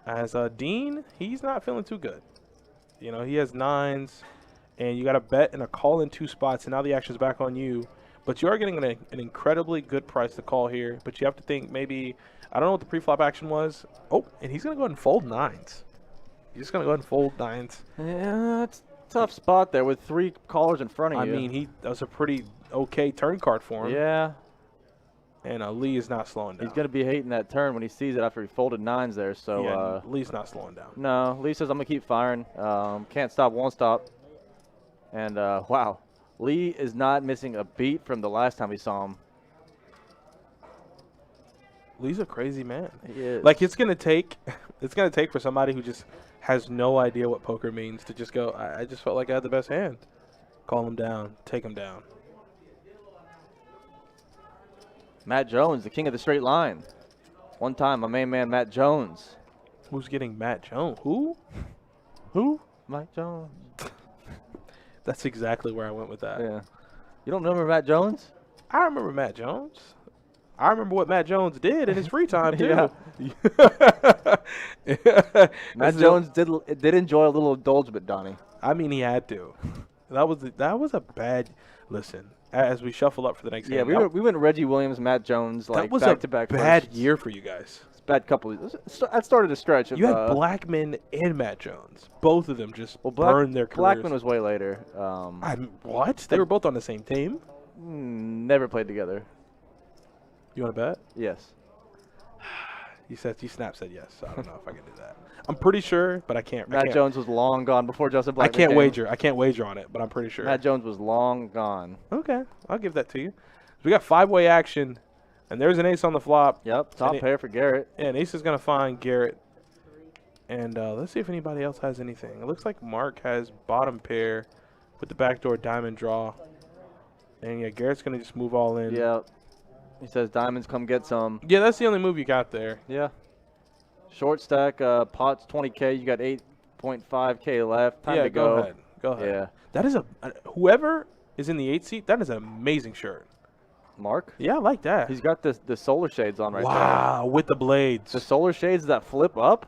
[SPEAKER 3] As Dean, he's not feeling too good. You know, he has 9s. And you got a bet and a call in 2 spots, and now the action's back on you. But you are getting an incredibly good price to call here. But you have to think maybe, I don't know what the pre-flop action was. Oh, and he's going to go ahead and fold 9s. He's just going to go ahead and fold 9s.
[SPEAKER 2] Yeah, it's a tough spot there with 3 callers in front of you.
[SPEAKER 3] I mean, that was a pretty okay turn card for him.
[SPEAKER 2] Yeah.
[SPEAKER 3] And Lee is not slowing down.
[SPEAKER 2] He's going to be hating that turn when he sees it after he folded 9s there. So
[SPEAKER 3] yeah, Lee's not slowing down.
[SPEAKER 2] No, Lee says, I'm going to keep firing. Can't stop, won't stop. And, wow, Lee is not missing a beat from the last time we saw him.
[SPEAKER 3] Lee's a crazy man.
[SPEAKER 2] He is.
[SPEAKER 3] Like, it's going to take for somebody who just has no idea what poker means to just go, I just felt like I had the best hand. Call him down. Take him down.
[SPEAKER 2] Matt Jones, the king of the straight line. One time, my main man, Matt Jones.
[SPEAKER 3] Who's getting Matt Jones? Who? Who?
[SPEAKER 2] Matt Jones.
[SPEAKER 3] That's exactly where I went with that.
[SPEAKER 2] Yeah. You don't remember Matt Jones?
[SPEAKER 3] I remember Matt Jones. I remember what Matt Jones did in his free time, too.
[SPEAKER 2] Matt Jones did enjoy a little indulgence, Donnie.
[SPEAKER 3] I mean, he had to. That was a bad – listen, as we shuffle up for the next game.
[SPEAKER 2] Yeah, we went Reggie Williams, Matt Jones, like
[SPEAKER 3] that was
[SPEAKER 2] back-to-back
[SPEAKER 3] a bad
[SPEAKER 2] firsts.
[SPEAKER 3] year for you guys.
[SPEAKER 2] It's a bad couple. That started a stretch. Of,
[SPEAKER 3] you had Blackman and Matt Jones. Both of them just burned their careers.
[SPEAKER 2] Blackman was way later.
[SPEAKER 3] What? They were both on the same team?
[SPEAKER 2] Never played together.
[SPEAKER 3] You want to bet?
[SPEAKER 2] Yes.
[SPEAKER 3] You snapped said yes, so I don't know if I can do that. I'm pretty sure, but I can't.
[SPEAKER 2] Matt Jones was long gone before Justin Blackman
[SPEAKER 3] I can't
[SPEAKER 2] came.
[SPEAKER 3] wager. I can't wager on it, but I'm pretty sure.
[SPEAKER 2] Matt Jones was long gone.
[SPEAKER 3] Okay, I'll give that to you. So we got 5-way action, and there's an ace on the flop.
[SPEAKER 2] Yep, top pair for Garrett.
[SPEAKER 3] Yeah, an ace is going to find Garrett. And let's see if anybody else has anything. It looks like Mark has bottom pair with the backdoor diamond draw. And, yeah, Garrett's going to just move all in.
[SPEAKER 2] Yep. He says, diamonds, come get some.
[SPEAKER 3] Yeah, that's the only move you got there.
[SPEAKER 2] Yeah. Short stack, pots 20K. You got 8.5K left. Time to go.
[SPEAKER 3] Go ahead. Go ahead.
[SPEAKER 2] Yeah.
[SPEAKER 3] That is whoever is in the 8 seat, that is an amazing shirt.
[SPEAKER 2] Mark?
[SPEAKER 3] Yeah, I like that.
[SPEAKER 2] He's got the solar shades on right there.
[SPEAKER 3] Wow, with the blades.
[SPEAKER 2] The solar shades that flip up?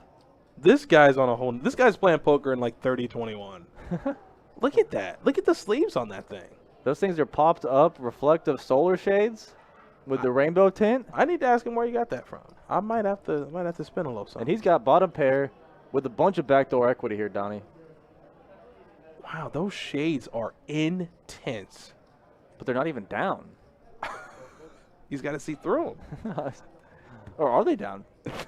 [SPEAKER 3] This guy's on a whole. This guy's playing poker in like 30-21. Look at that. Look at the sleeves on that thing.
[SPEAKER 2] Those things are popped up, reflective solar shades with the rainbow tint.
[SPEAKER 3] I need to ask him where you got that from. I might have to spin a little something.
[SPEAKER 2] And he's got bottom pair with a bunch of backdoor equity here, Donnie.
[SPEAKER 3] Wow, those shades are intense.
[SPEAKER 2] But they're not even down.
[SPEAKER 3] He's got to see through them.
[SPEAKER 2] Or are they down?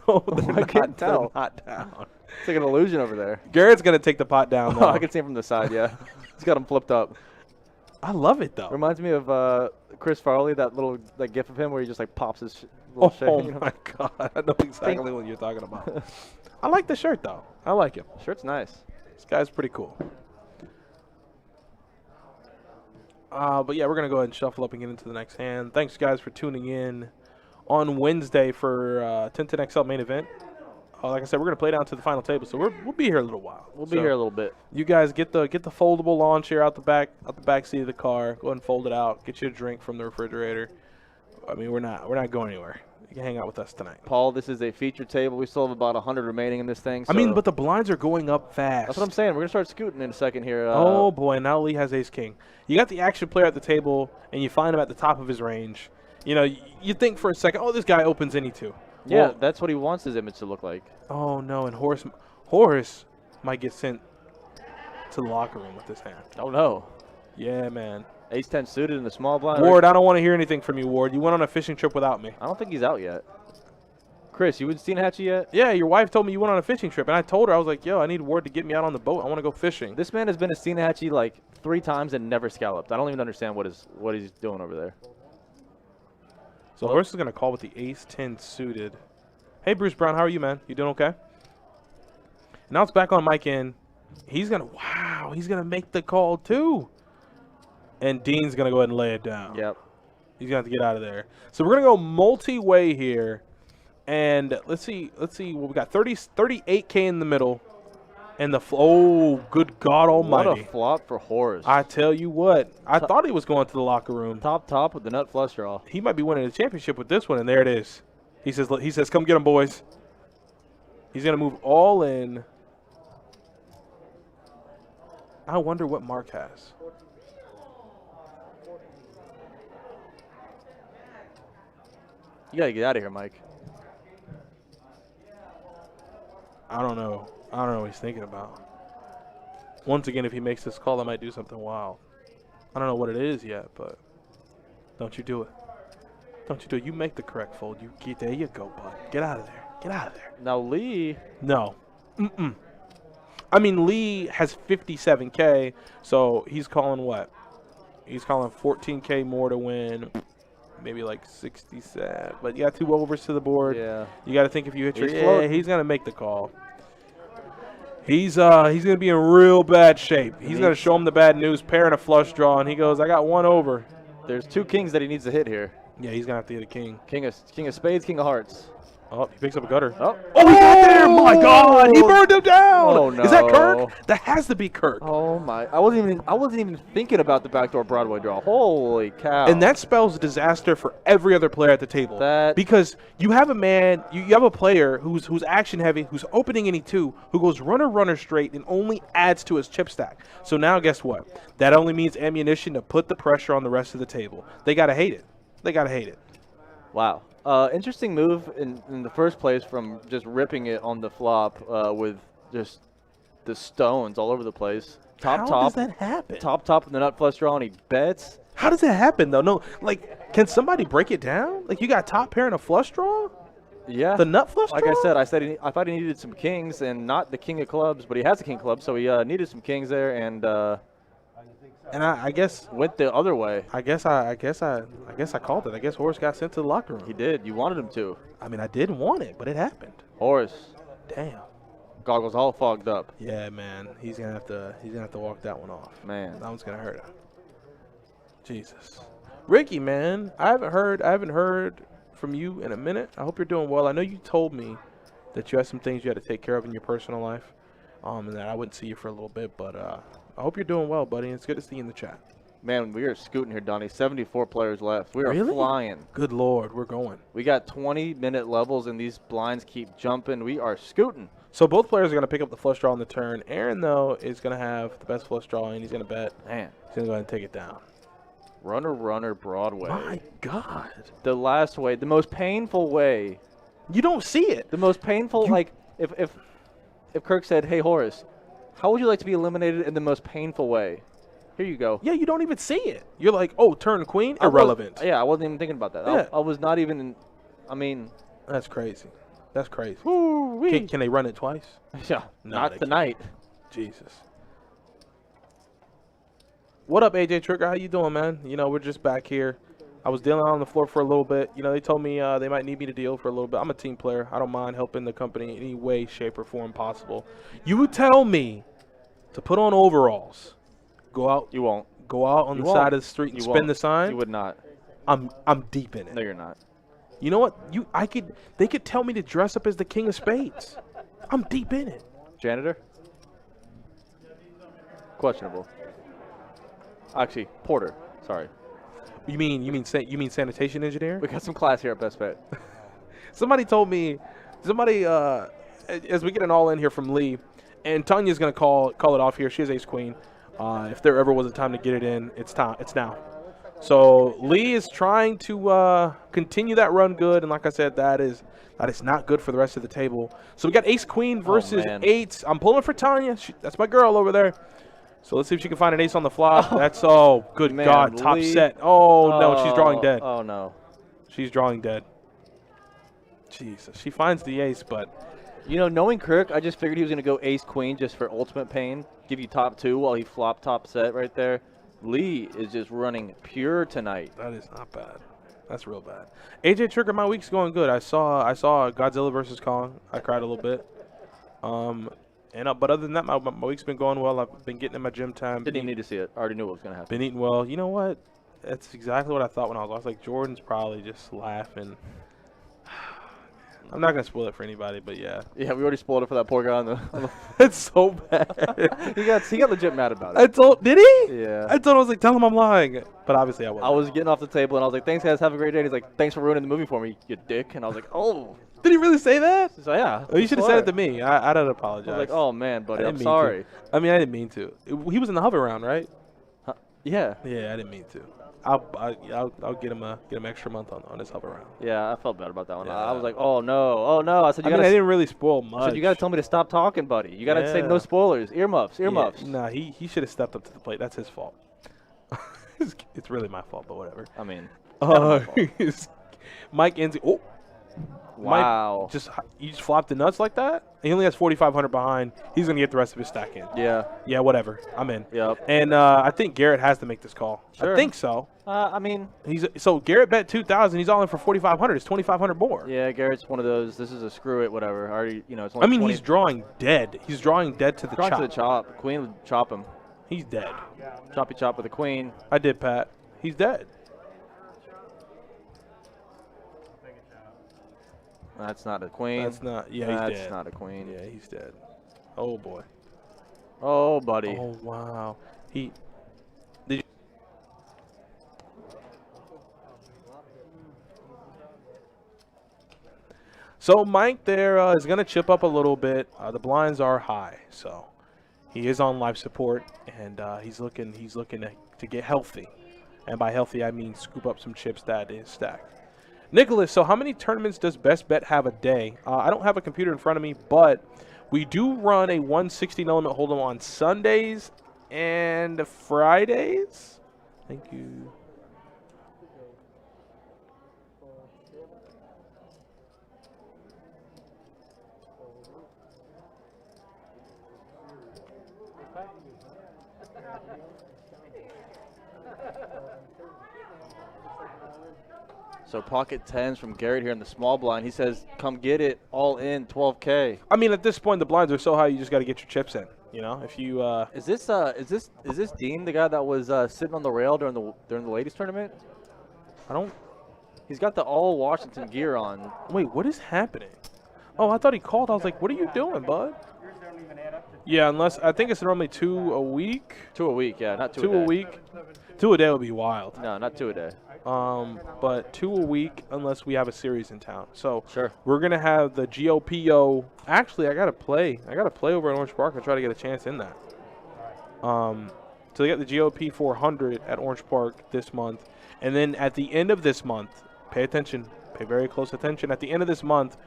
[SPEAKER 3] No,
[SPEAKER 2] I can't tell.
[SPEAKER 3] They're not down.
[SPEAKER 2] It's like an illusion over there.
[SPEAKER 3] Garrett's going to take the pot down, though.
[SPEAKER 2] I can see him from the side, yeah. He's got them flipped up.
[SPEAKER 3] I love it, though.
[SPEAKER 2] Reminds me of Chris Farley, that little gif of him where he just like pops his little shade.
[SPEAKER 3] Oh, my God. I know exactly what you're talking about. I like the shirt, though. I like him.
[SPEAKER 2] Shirt's nice.
[SPEAKER 3] This guy's pretty cool. But, yeah, we're going to go ahead and shuffle up and get into the next hand. Thanks, guys, for tuning in on Wednesday for 1010XL main event. Like I said, we're going to play down to the final table, so we'll be here a little while.
[SPEAKER 2] We'll be here a little bit.
[SPEAKER 3] You guys get the foldable lawn chair out the back seat of the car. Go ahead and fold it out. Get you a drink from the refrigerator. I mean, we're not going anywhere. You can hang out with us tonight.
[SPEAKER 2] Paul, this is a feature table. We still have about 100 remaining in this thing. So
[SPEAKER 3] I mean, but the blinds are going up fast.
[SPEAKER 2] that's what I'm saying. We're going to start scooting in a second here.
[SPEAKER 3] Oh, boy. Now Lee has ace-king. You got the action player at the table, and you find him at the top of his range. You know, you think for a second, oh, this guy opens any two.
[SPEAKER 2] Yeah,
[SPEAKER 3] Well,
[SPEAKER 2] that's what he wants his image to look like.
[SPEAKER 3] oh, no, and Horace might get sent to the locker room with this hand.
[SPEAKER 2] Oh, no.
[SPEAKER 3] Yeah, man.
[SPEAKER 2] Ace-10 suited in the small blind.
[SPEAKER 3] Ward, I don't want to hear anything from you, Ward. You went on a fishing trip without me.
[SPEAKER 2] I don't think he's out yet. Chris, you haven't seen Hatchie yet?
[SPEAKER 3] Yeah, your wife told me you went on a fishing trip, and I told her, I was like, yo, I need Ward to get me out on the boat. I want to go fishing.
[SPEAKER 2] This man has been to Steenhatchee like 3 times and never scalloped. I don't even understand what he's doing over there.
[SPEAKER 3] So Horace is going to call with the ace-10 suited. Hey, Bruce Brown, how are you, man? You doing okay? Now it's back on Mike in. He's going to make the call, too. And Dean's going to go ahead and lay it down.
[SPEAKER 2] Yep.
[SPEAKER 3] He's going to have to get out of there. So we're going to go multi-way here. And let's see. Well, we got 38K in the middle. And oh, good God almighty.
[SPEAKER 2] What a flop for Horace.
[SPEAKER 3] I tell you what. I thought he was going to the locker room.
[SPEAKER 2] Top with the nut flush draw.
[SPEAKER 3] He might be winning the championship with this one, and there it is. He says, come get him, boys. He's going to move all in. I wonder what Mark has.
[SPEAKER 2] You got to get out of here, Mike.
[SPEAKER 3] I don't know what he's thinking about. Once again, if he makes this call, I might do something wild. I don't know what it is yet, but don't you do it. Don't you do it. You make the correct fold. There you go, bud. Get out of there. Get out of there.
[SPEAKER 2] Now, Lee.
[SPEAKER 3] No. I mean, Lee has 57K, so he's calling what? He's calling 14K more to win. Maybe like 67. But you got 2 overs to the board.
[SPEAKER 2] Yeah.
[SPEAKER 3] You got to think if you hit your
[SPEAKER 2] He's
[SPEAKER 3] float,
[SPEAKER 2] floating.
[SPEAKER 3] he's going to make the call. He's going to be in real bad shape. He's going to show him the bad news, pair and a flush draw, and he goes, I got 1 over.
[SPEAKER 2] There's 2 kings that he needs to hit here.
[SPEAKER 3] Yeah, he's going to have to hit a king.
[SPEAKER 2] King of spades, king of hearts.
[SPEAKER 3] Oh, he picks up a gutter.
[SPEAKER 2] Oh,
[SPEAKER 3] Oh, he got there! My God, he burned him down.
[SPEAKER 2] Oh, no.
[SPEAKER 3] Is that Kirk? That has to be Kirk.
[SPEAKER 2] Oh my! I wasn't even thinking about the backdoor Broadway draw. Holy cow!
[SPEAKER 3] And that spells disaster for every other player at the table.
[SPEAKER 2] That-
[SPEAKER 3] because you have a man, you have a player who's action heavy, who's opening any two, who goes runner straight and only adds to his chip stack. So now guess what? That only means ammunition to put the pressure on the rest of the table. They gotta hate it. They gotta hate it.
[SPEAKER 2] Wow. Interesting move in the first place from just ripping it on the flop with just the stones all over the place.
[SPEAKER 3] How does that happen?
[SPEAKER 2] Top in the nut flush draw, and he bets.
[SPEAKER 3] How does that happen though? No, like, can somebody break it down? Like, you got top pair and a flush draw?
[SPEAKER 2] Yeah.
[SPEAKER 3] The nut flush
[SPEAKER 2] Like
[SPEAKER 3] draw?
[SPEAKER 2] I said I thought he needed some kings and not the king of clubs, but he has a king of clubs, so he needed some kings there and
[SPEAKER 3] And I guess
[SPEAKER 2] went the other way.
[SPEAKER 3] I called it. I guess Horace got sent to the locker room.
[SPEAKER 2] He did. You wanted him to.
[SPEAKER 3] I mean, I didn't want it, but it happened.
[SPEAKER 2] Horace,
[SPEAKER 3] Damn.
[SPEAKER 2] goggles all fogged up.
[SPEAKER 3] Yeah, man. He's gonna have to walk that one off.
[SPEAKER 2] Man.
[SPEAKER 3] That one's gonna hurt him. Jesus. Ricky, man, I haven't heard from you in a minute. I hope you're doing well. I know you told me that you had some things you had to take care of in your personal life, and that I wouldn't see you for a little bit, but I hope you're doing well, buddy. It's good to see you in the chat.
[SPEAKER 2] Man, we are scooting here, Donnie. 74 players left. We are
[SPEAKER 3] Really?
[SPEAKER 2] flying.
[SPEAKER 3] Good Lord, we're going.
[SPEAKER 2] We got 20-minute levels, and these blinds keep jumping. We are scooting.
[SPEAKER 3] So both players are going to pick up the flush draw on the turn. Aaron, though, is going to have the best flush draw, and he's going to bet.
[SPEAKER 2] Man.
[SPEAKER 3] He's going to go ahead and take it down.
[SPEAKER 2] Runner, Broadway.
[SPEAKER 3] My God.
[SPEAKER 2] The last way, the most painful way.
[SPEAKER 3] You don't see it.
[SPEAKER 2] The most painful, like, if Kirk said, hey, Horace, how would you like to be eliminated in the most painful way? Here you go.
[SPEAKER 3] Yeah, you don't even see it. You're like, oh, turn queen? Irrelevant.
[SPEAKER 2] I wasn't even thinking about that.
[SPEAKER 3] Yeah.
[SPEAKER 2] I was not even, I mean.
[SPEAKER 3] That's crazy. That's crazy.
[SPEAKER 2] Woo-wee.
[SPEAKER 3] Can they run it twice?
[SPEAKER 2] Yeah,
[SPEAKER 3] No,
[SPEAKER 2] not
[SPEAKER 3] they
[SPEAKER 2] tonight.
[SPEAKER 3] Jesus. What up, AJ Trigger? How you doing, man? You know, we're just back here. I was dealing on the floor for a little bit. You know, they told me they might need me to deal for a little bit. I'm a team player. I don't mind helping the company in any way, shape, or form possible. You tell me to put on overalls, go out.
[SPEAKER 2] You won't.
[SPEAKER 3] Go out on
[SPEAKER 2] You
[SPEAKER 3] the
[SPEAKER 2] won't.
[SPEAKER 3] side of the street and
[SPEAKER 2] You
[SPEAKER 3] spin
[SPEAKER 2] won't.
[SPEAKER 3] the sign.
[SPEAKER 2] You would not.
[SPEAKER 3] I'm deep in it.
[SPEAKER 2] No, you're not.
[SPEAKER 3] You know what? They could tell me to dress up as the king of spades. I'm deep in it.
[SPEAKER 2] Janitor? Questionable. Actually, porter. Sorry.
[SPEAKER 3] You mean sanitation engineer?
[SPEAKER 2] We got some class here at Best Bet.
[SPEAKER 3] Somebody told me, as we get an all in here from Lee, and Tanya's gonna call it off here. She has ace queen. If there ever was a time to get it in, it's time. It's now. So Lee is trying to continue that run good, and like I said, that is not good for the rest of the table. So we got ace queen versus
[SPEAKER 2] man.
[SPEAKER 3] eights. I'm pulling for Tanya. That's my girl over there. So let's see if she can find an ace on the flop. That's good
[SPEAKER 2] man,
[SPEAKER 3] God, top
[SPEAKER 2] Lee.
[SPEAKER 3] set. Oh no, she's drawing dead.
[SPEAKER 2] Oh no.
[SPEAKER 3] She's drawing dead. Jesus, she finds the ace, but
[SPEAKER 2] You know, knowing Kirk, I just figured he was going to go ace-queen just for ultimate pain, give you top two while he flopped top set right there. Lee is just running pure tonight.
[SPEAKER 3] that is not bad. That's real bad. AJ Trigger, my week's going good. I saw Godzilla versus Kong. I cried a little bit. But other than that, my week's been going well. I've been getting in my gym time.
[SPEAKER 2] Didn't even need to see it. I already knew what was going to happen.
[SPEAKER 3] Been eating well. You know what? That's exactly what I thought when I was like, Jordan's probably just laughing. I'm not going to spoil it for anybody, but yeah.
[SPEAKER 2] Yeah, we already spoiled it for that poor guy on the
[SPEAKER 3] It's so bad.
[SPEAKER 2] he got legit mad about it.
[SPEAKER 3] Did he?
[SPEAKER 2] Yeah.
[SPEAKER 3] I told him, I was like, tell him I'm lying. But obviously I wasn't.
[SPEAKER 2] I was getting off the table, and I was like, thanks, guys. Have a great day. And he's like, thanks for ruining the movie for me, you dick. And I was like, oh.
[SPEAKER 3] Did he really say that?
[SPEAKER 2] So, yeah.
[SPEAKER 3] Oh, you should have said it to me. I don't apologize.
[SPEAKER 2] I was like, oh, man, buddy,
[SPEAKER 3] I
[SPEAKER 2] I'm
[SPEAKER 3] didn't mean
[SPEAKER 2] sorry.
[SPEAKER 3] to. I mean, I didn't mean to. He was in the hover round, right?
[SPEAKER 2] Yeah.
[SPEAKER 3] Yeah, I didn't mean to. I'll get him extra month on his hover round.
[SPEAKER 2] Yeah, I felt bad about that one.
[SPEAKER 3] Yeah.
[SPEAKER 2] I was like, oh, no. I said,
[SPEAKER 3] I didn't really spoil much.
[SPEAKER 2] I said, you got to tell me to stop talking, buddy. You got to say no spoilers. Earmuffs.
[SPEAKER 3] Yeah, nah, he should have stepped up to the plate. That's his fault. It's really my fault, but whatever.
[SPEAKER 2] I mean, it's kinda my fault.
[SPEAKER 3] Mike Enzi. Oh.
[SPEAKER 2] Wow.
[SPEAKER 3] You just flopped the nuts like that? He only has 4,500 behind. He's going to get the rest of his stack in.
[SPEAKER 2] Yeah.
[SPEAKER 3] Yeah, whatever. I'm in.
[SPEAKER 2] Yep.
[SPEAKER 3] And I think Garrett has to make this call.
[SPEAKER 2] Sure.
[SPEAKER 3] I think so.
[SPEAKER 2] I mean.
[SPEAKER 3] So Garrett bet 2,000. He's all in for 4,500. It's 2,500 more.
[SPEAKER 2] Yeah, Garrett's one of those. This is a screw it, whatever. Already, it's only 20.
[SPEAKER 3] He's drawing dead. He's drawing dead to the
[SPEAKER 2] Drawing
[SPEAKER 3] chop.
[SPEAKER 2] to the chop. Queen would chop him.
[SPEAKER 3] He's dead.
[SPEAKER 2] Choppy chop with a queen.
[SPEAKER 3] I did, Pat. He's dead.
[SPEAKER 2] That's not a queen.
[SPEAKER 3] That's not. Yeah, he's dead.
[SPEAKER 2] That's not a queen.
[SPEAKER 3] Yeah, he's dead. Oh boy.
[SPEAKER 2] Oh, buddy.
[SPEAKER 3] Oh wow. He. Did you? So Mike there is going to chip up a little bit. The blinds are high, so he is on life support, and he's looking to get healthy. And by healthy, I mean scoop up some chips that is stacked. Nicholas, so how many tournaments does Best Bet have a day? I don't have a computer in front of me, but we do run a 116 element hold'em on Sundays and Fridays. Thank you.
[SPEAKER 2] So pocket 10s from Garrett here in the small blind. He says, come get it, all in, 12K.
[SPEAKER 3] I mean, at this point, the blinds are so high, you just got to get your chips in. You know, if you
[SPEAKER 2] Is this Dean, the guy that was sitting on the rail during the ladies tournament?
[SPEAKER 3] I don't.
[SPEAKER 2] He's got the all Washington gear on.
[SPEAKER 3] Wait, what is happening? Oh, I thought he called. I was like, what are you doing, bud?
[SPEAKER 5] Yours don't even add up to
[SPEAKER 3] Yeah, unless I think it's normally 2 a week.
[SPEAKER 2] 2 a week, yeah, not 2
[SPEAKER 3] 2
[SPEAKER 2] a day.
[SPEAKER 3] a week. 2 a day would be wild.
[SPEAKER 2] No, not 2 a day.
[SPEAKER 3] But 2 a week unless we have a series in town. So
[SPEAKER 2] Sure.
[SPEAKER 3] we're gonna have the GOPO. Actually, I gotta play over at Orange Park and try to get a chance in that. So they got the GOP 400 at Orange Park this month, and then at the end of this month, pay attention, pay very close attention. At the end of this month,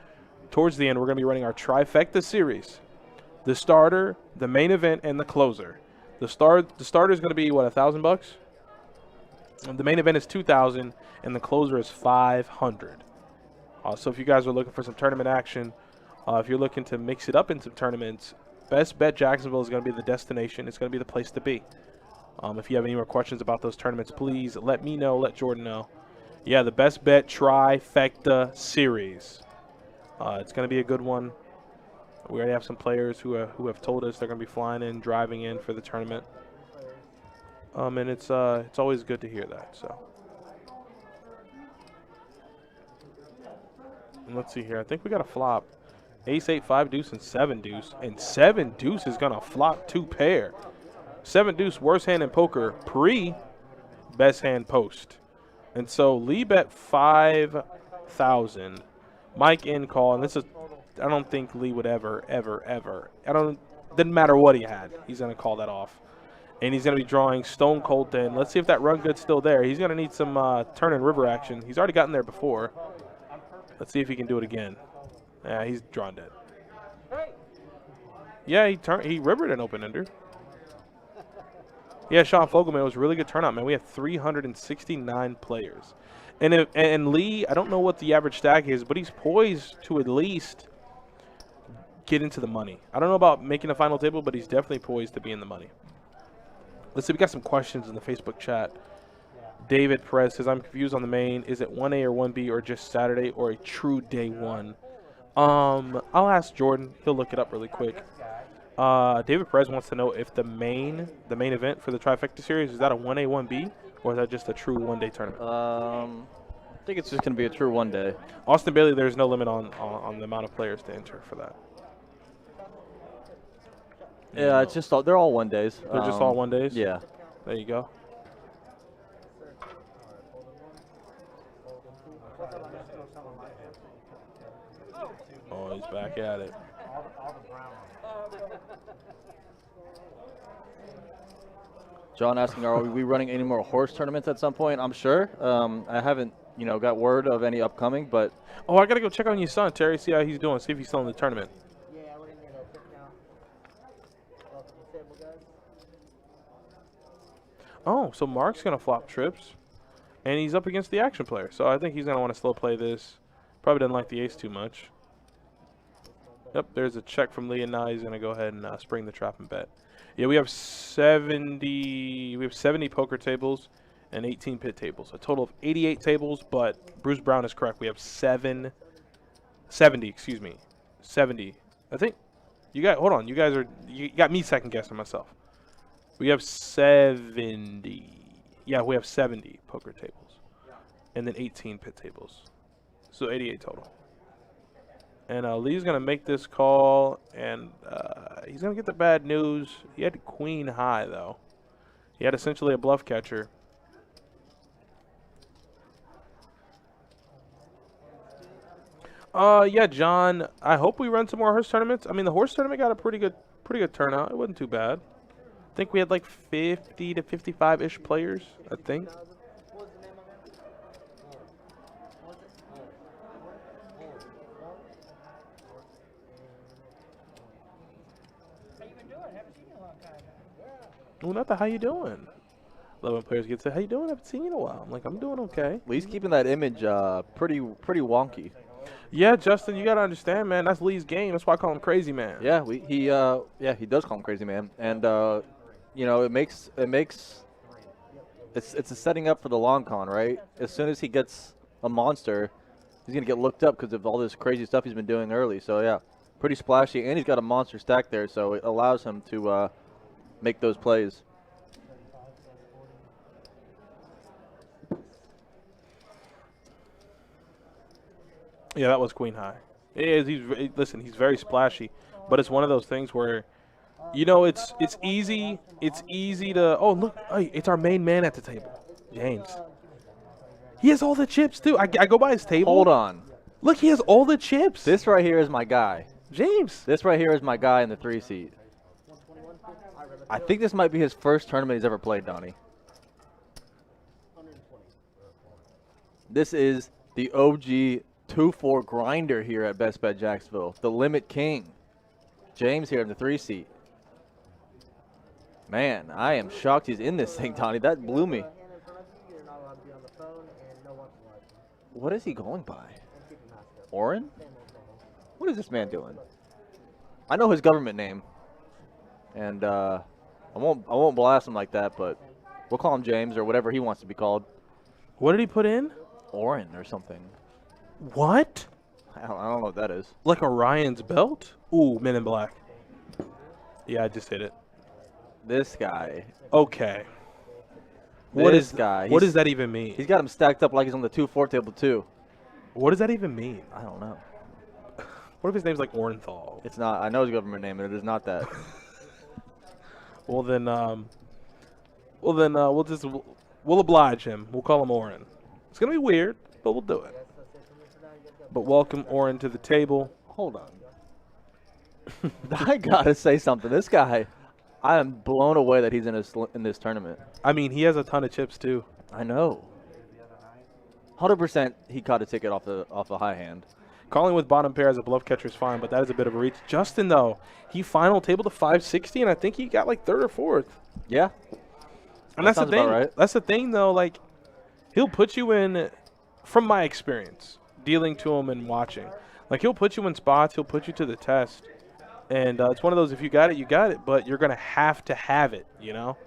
[SPEAKER 3] towards the end, we're gonna be running our trifecta series: the starter, the main event, and the closer. The starter is gonna be what, $1,000? The main event is $2,000, and the closer is $500. So if you guys are looking for some tournament action, if you're looking to mix it up in some tournaments, Best Bet Jacksonville is going to be the destination. It's going to be the place to be. If you have any more questions about those tournaments, please let me know. Let Jordan know. Yeah, the Best Bet Trifecta Series. It's going to be a good one. We already have some players who have told us they're going to be flying in, driving in for the tournament. And it's always good to hear that. So, and let's see here. I think we got a flop. Ace, 8, 5 deuce, and 7 deuce. And 7 deuce is gonna flop 2 pair. 7 deuce, worst hand in poker pre, best hand post. And so Lee bet 5,000. Mike in call, and this is, I don't think Lee would ever. Didn't matter what he had. He's gonna call that off. And he's going to be drawing Stone Cold in. Let's see if that run good's still there. He's going to need some turn and river action. He's already gotten there before. Let's see if he can do it again. Yeah, he's drawn dead. Yeah, he rivered an open ender. Yeah, Sean Fogelman, it was a really good turnout, man. We had 369 players. And Lee, I don't know what the average stack is, but he's poised to at least get into the money. I don't know about making a final table, but he's definitely poised to be in the money. Let's see, we got some questions in the Facebook chat. David Perez says, I'm confused on the main. Is it 1A or 1B or just Saturday or a true day one? I'll ask Jordan. He'll look it up really quick. David Perez wants to know if the main event for the Trifecta Series, is that a 1A, 1B, or is that just a true one-day tournament?
[SPEAKER 2] I think it's just going to be a true one day.
[SPEAKER 3] Austin Bailey, there's no limit on the amount of players to enter for that.
[SPEAKER 2] Yeah, it's just they're all one days.
[SPEAKER 3] They're just all one days?
[SPEAKER 2] Yeah.
[SPEAKER 3] There you go. Oh, he's back at it.
[SPEAKER 2] John asking, are we running any more horse tournaments at some point? I'm sure. I haven't, got word of any upcoming, but.
[SPEAKER 3] Oh, I got to go check on your son, Terry, see how he's doing, see if he's still in the tournament.
[SPEAKER 1] Yeah, we're going to get a pick now. Welcome to the table, guys.
[SPEAKER 3] Oh, so Mark's going to flop trips, and he's up against the action player. So I think he's going to want to slow play this. Probably doesn't like the ace too much. Yep, there's a check from Lee, and now he's going to go ahead and spring the trap and bet. Yeah, we have 70 poker tables and 18 pit tables. A total of 88 tables, but Bruce Brown is correct. We have 70. I think you got, hold on, you got me second guessing myself. We have 70. Yeah, we have 70 poker tables and then 18 pit tables. So 88 total. And Lee's going to make this call, and he's going to get the bad news. He had queen high, though. He had essentially a bluff catcher. Yeah, John, I hope we run some more horse tournaments. I mean, the horse tournament got a pretty good turnout. It wasn't too bad. I think we had like 50 to 55-ish players, I think. Well, not the how you doing. Love when players get to say, how you doing? I haven't seen you in a while. I'm like, I'm doing okay.
[SPEAKER 2] Lee's keeping that image pretty wonky.
[SPEAKER 3] Yeah, Justin, you got to understand, man. That's Lee's game. That's why I call him Crazy Man.
[SPEAKER 2] Yeah, he does call him Crazy Man. And, you know, it's a setting up for the long con, right? As soon as he gets a monster, he's going to get looked up because of all this crazy stuff he's been doing early. So, yeah, pretty splashy. And he's got a monster stack there, so it allows him to make those plays.
[SPEAKER 3] Yeah, that was queen high. Listen, he's very splashy, but it's one of those things where, you know, it's easy to. Oh, look, hey, it's our main man at the table, James. He has all the chips too. I go by his table.
[SPEAKER 2] Hold on.
[SPEAKER 3] Look, he has all the chips.
[SPEAKER 2] This right here is my guy.
[SPEAKER 3] James.
[SPEAKER 2] This right here is my guy in the 3 seat. I think this might be his first tournament he's ever played, Donnie. This is the OG 2-4 grinder here at Best Bet Jacksonville. The Limit King. James here in the 3 seat. Man, I am shocked he's in this thing, Donnie. That blew me. What is he going by? Oren? What is this man doing? I know his government name. And I won't blast him like that, but we'll call him James or whatever he wants to be called.
[SPEAKER 3] What did he put in?
[SPEAKER 2] Oren or something.
[SPEAKER 3] What?
[SPEAKER 2] I don't know what that is.
[SPEAKER 3] Like Orion's belt? Ooh, Men in Black. Yeah, I just hit it.
[SPEAKER 2] This guy.
[SPEAKER 3] Okay.
[SPEAKER 2] What
[SPEAKER 3] does that even mean?
[SPEAKER 2] He's got him stacked up like he's on the 2-4 table too.
[SPEAKER 3] What does that even mean?
[SPEAKER 2] I don't know.
[SPEAKER 3] What if his name's like Orenthal?
[SPEAKER 2] It's not. I know his government name, and it is not that.
[SPEAKER 3] Well then, we'll oblige him. We'll call him Oren. It's gonna be weird, but we'll do it. But welcome Oren to the table.
[SPEAKER 2] Hold on. I gotta say something. This guy, I am blown away that he's in this tournament.
[SPEAKER 3] I mean, he has a ton of chips too.
[SPEAKER 2] I know. 100% he caught a ticket off the high hand.
[SPEAKER 3] Calling with bottom pair as a bluff catcher is fine, but that is a bit of a reach. Justin, though, he final tabled to 560, and I think he got like third or fourth.
[SPEAKER 2] Yeah.
[SPEAKER 3] And that's the thing. Right. That's the thing, though. Like, he'll put you in, from my experience, dealing to him and watching. Like, he'll put you in spots. He'll put you to the test. And it's one of those, if you got it, you got it, but you're going to have it, you know?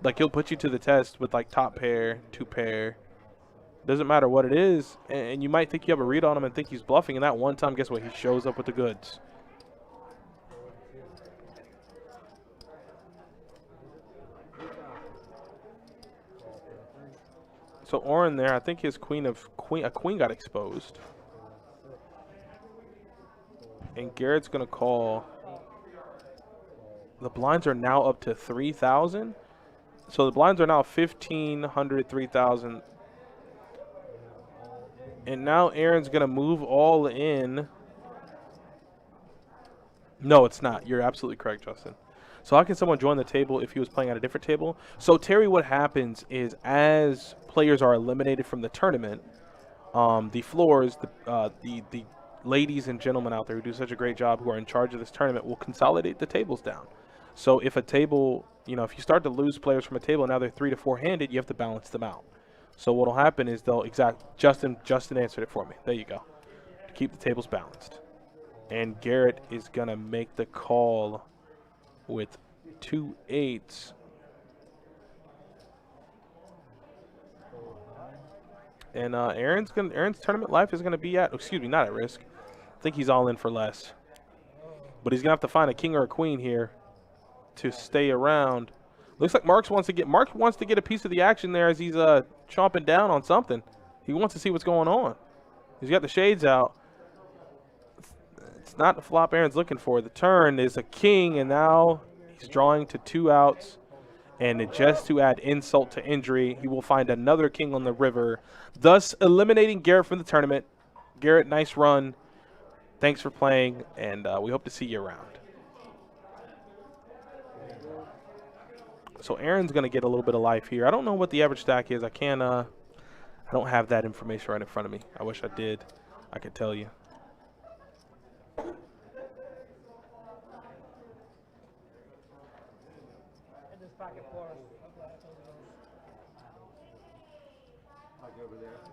[SPEAKER 3] Like, he'll put you to the test with, like, top pair, 2 pair. Doesn't matter what it is, and you might think you have a read on him and think he's bluffing, and that one time, guess what? He shows up with the goods. So Oren there, I think his queen got exposed. And Garrett's going to call. The blinds are now up to 3,000. So the blinds are now 1,500, 3,000. And now Aaron's going to move all in. No, it's not. You're absolutely correct, Justin. So how can someone join the table if he was playing at a different table? So, Terry, what happens is as players are eliminated from the tournament, the floors, the ladies and gentlemen out there who do such a great job who are in charge of this tournament will consolidate the tables down. So if a table, you know, if you start to lose players from a table and now they're 3 to 4 handed, you have to balance them out. So what will happen is Justin answered it for me. There you go. To keep the tables balanced. And Garrett is going to make the call with 2 8s. And Aaron's tournament life is going to be not at risk. I think he's all in for less. But he's going to have to find a king or a queen here to stay around. Looks like Mark wants to get a piece of the action there as he's chomping down on something. He wants to see what's going on. He's got the shades out. It's not the flop Aaron's looking for. The turn is a king, and now he's drawing to 2 outs. And just to add insult to injury, he will find another king on the river, thus eliminating Garrett from the tournament. Garrett, nice run. Thanks for playing, and we hope to see you around. So Aaron's going to get a little bit of life here. I don't know what the average stack is. I don't have that information right in front of me. I wish I did. I could tell you.
[SPEAKER 5] Over there.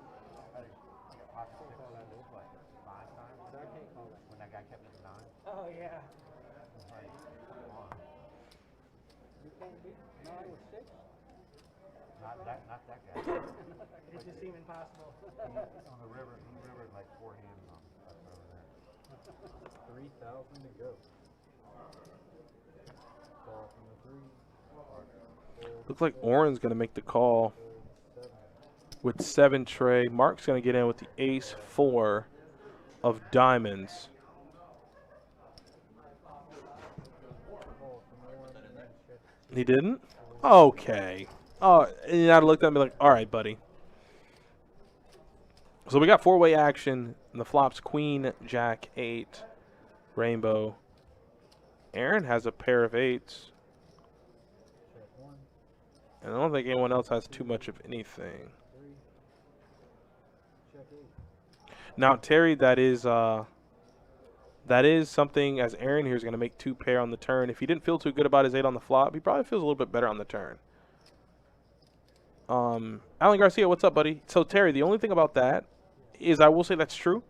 [SPEAKER 5] I called that loop like 5 times. I can't call it. When that guy kept it 9. Oh, yeah. Like, come on. You can't beat 9 with 6? Not that guy. It just seemed impossible. On the river, like 4 hands on over there. 3,000 to go. Ball from the 3.
[SPEAKER 3] Looks like Oren's going to make the call. With 7 tray, Mark's going to get in with the ace-4 of diamonds. He didn't? Okay. Oh, and I looked at me like, all right, buddy. So we got 4-way action. And the flops queen, jack, 8, rainbow. Aaron has a pair of 8s. And I don't think anyone else has too much of anything. Now, Terry, that is something, as Aaron here is going to make 2 pair on the turn. If he didn't feel too good about his 8 on the flop, he probably feels a little bit better on the turn. Alan Garcia, what's up, buddy? So, Terry, the only thing about that is I will say that's true.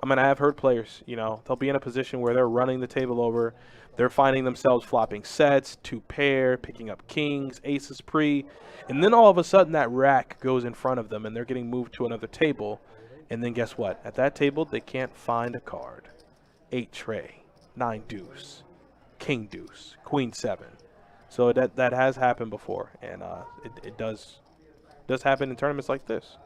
[SPEAKER 3] I mean, I have heard players, you know, they'll be in a position where they're running the table over. They're finding themselves flopping sets, 2 pair, picking up kings, aces pre. And then all of a sudden that rack goes in front of them and they're getting moved to another table. And then guess what? At that table, they can't find a card. 8 tray, 9 deuce, king deuce, queen 7. So that has happened before. And it does happen in tournaments like this.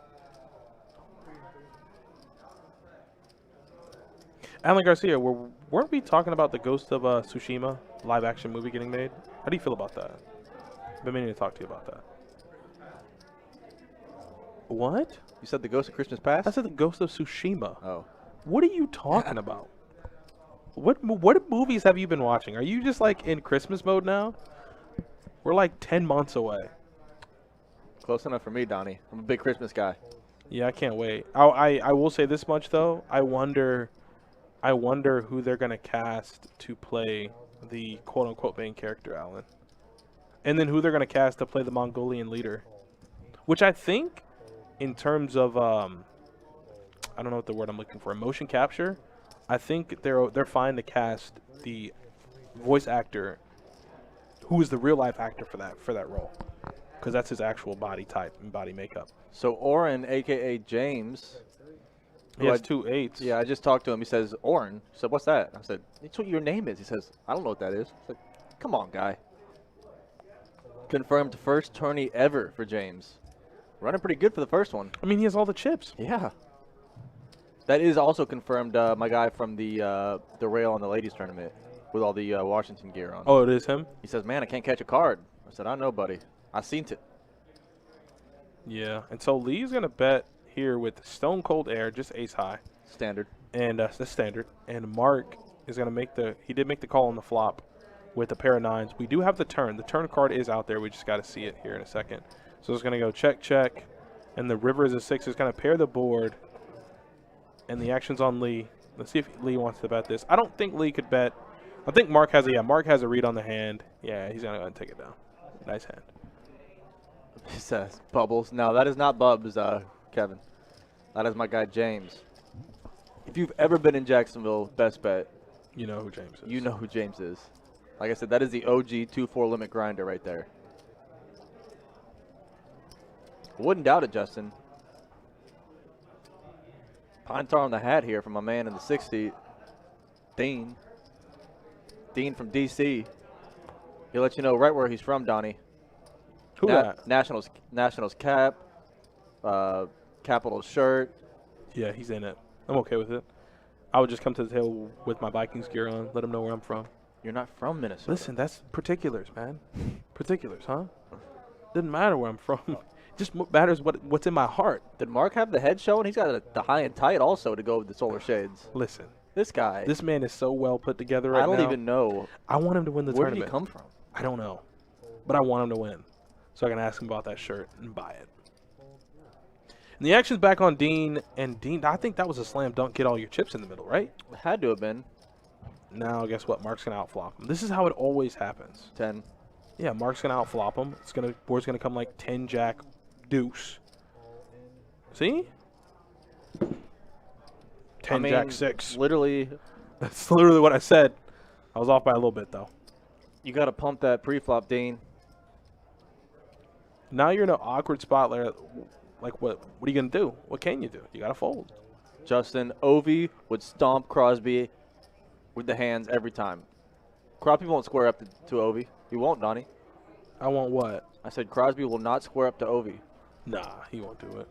[SPEAKER 3] Alan Garcia, weren't we talking about the Ghost of Tsushima live-action movie getting made? How do you feel about that? I've been meaning to talk to you about that. What?
[SPEAKER 2] You said the Ghost of Christmas Past?
[SPEAKER 3] I said the Ghost of Tsushima.
[SPEAKER 2] Oh.
[SPEAKER 3] What are you talking about? What movies have you been watching? Are you just like in Christmas mode now? We're like 10 months away.
[SPEAKER 2] Close enough for me, Donnie. I'm a big Christmas guy.
[SPEAKER 3] Yeah, I can't wait. I will say this much though. I wonder who they're gonna cast to play the quote-unquote main character, Alan. And then who they're gonna cast to play the Mongolian leader. Which I think, in terms of I don't know what the word I'm looking for, motion capture, I think they're fine to cast the voice actor who is the real life actor for that role. Because that's his actual body type and body makeup.
[SPEAKER 2] So Oren, aka James,
[SPEAKER 3] he has 2 8s.
[SPEAKER 2] Yeah, I just talked to him. He says, Oren. I said, what's that? I said, it's what your name is. He says, I don't know what that is. I said, come on, guy. Confirmed first tourney ever for James. Running pretty good for the first one.
[SPEAKER 3] I mean, he has all the chips.
[SPEAKER 2] Yeah. That is also confirmed my guy from the rail on the ladies tournament with all the Washington gear on.
[SPEAKER 3] Oh, it is him?
[SPEAKER 2] He says, man, I can't catch a card. I said, I know, buddy. I seen it.
[SPEAKER 3] Yeah, and so Lee's going to bet here with Stone Cold Air, just ace high.
[SPEAKER 2] Standard.
[SPEAKER 3] And that's standard. And Mark is going to he did make the call on the flop with a pair of 9s. We do have the turn. The turn card is out there. We just got to see it here in a second. So it's going to go check, check. And the river is a 6. It's going to pair the board. And the action's on Lee. Let's see if Lee wants to bet this. I don't think Lee could bet. I think Mark has a read on the hand. Yeah, he's going to go ahead and take it down. Nice hand.
[SPEAKER 2] He says, Bubbles. No, that is not Bubs, Kevin. That is my guy, James. If you've ever been in Jacksonville, best bet.
[SPEAKER 3] You know who James is.
[SPEAKER 2] You know who James is. Like I said, that is the OG 2-4 limit grinder right there. Wouldn't doubt it, Justin. Pine tar on the hat here from my man in the 6th seat, Dean. Dean from D.C. He'll let you know right where he's from, Donnie.
[SPEAKER 3] Who that?
[SPEAKER 2] Nationals cap, Capitals shirt.
[SPEAKER 3] Yeah, he's in it. I'm okay with it. I would just come to the table with my Vikings gear on, let them know where I'm from.
[SPEAKER 2] You're not from Minnesota.
[SPEAKER 3] Listen, that's particulars, man. Particulars, huh? Doesn't matter where I'm from. Just matters what's in my heart.
[SPEAKER 2] Did Mark have the head showing? He's got the high and tight also to go with the solar shades.
[SPEAKER 3] Listen,
[SPEAKER 2] This guy.
[SPEAKER 3] this man is so well put together right now.
[SPEAKER 2] I don't even know.
[SPEAKER 3] I want him to win the
[SPEAKER 2] Where
[SPEAKER 3] tournament.
[SPEAKER 2] did he come from?
[SPEAKER 3] I don't know, but I want him to win, so I can ask him about that shirt and buy it. And the action's back on Dean, and Dean, I think that was a slam dunk. Get all your chips in the middle, right?
[SPEAKER 2] Had to have been.
[SPEAKER 3] Now, guess what? Mark's gonna outflop him. This is how it always happens.
[SPEAKER 2] 10.
[SPEAKER 3] Yeah, Mark's gonna outflop him. Board's gonna come like 10 jack deuce. See? 10 jack 6.
[SPEAKER 2] Literally,
[SPEAKER 3] That's literally what I said. I was off by a little bit though.
[SPEAKER 2] you got to pump that pre-flop, Dean.
[SPEAKER 3] Now you're in an awkward spot. Like what are you gonna do? What can you do? You gotta fold.
[SPEAKER 2] Justin, Ovi would stomp Crosby with the hands every time. Crosby won't square up to Ovi. He won't, Donnie.
[SPEAKER 3] I want what?
[SPEAKER 2] I said Crosby will not square up to Ovi.
[SPEAKER 3] Nah, he won't do it.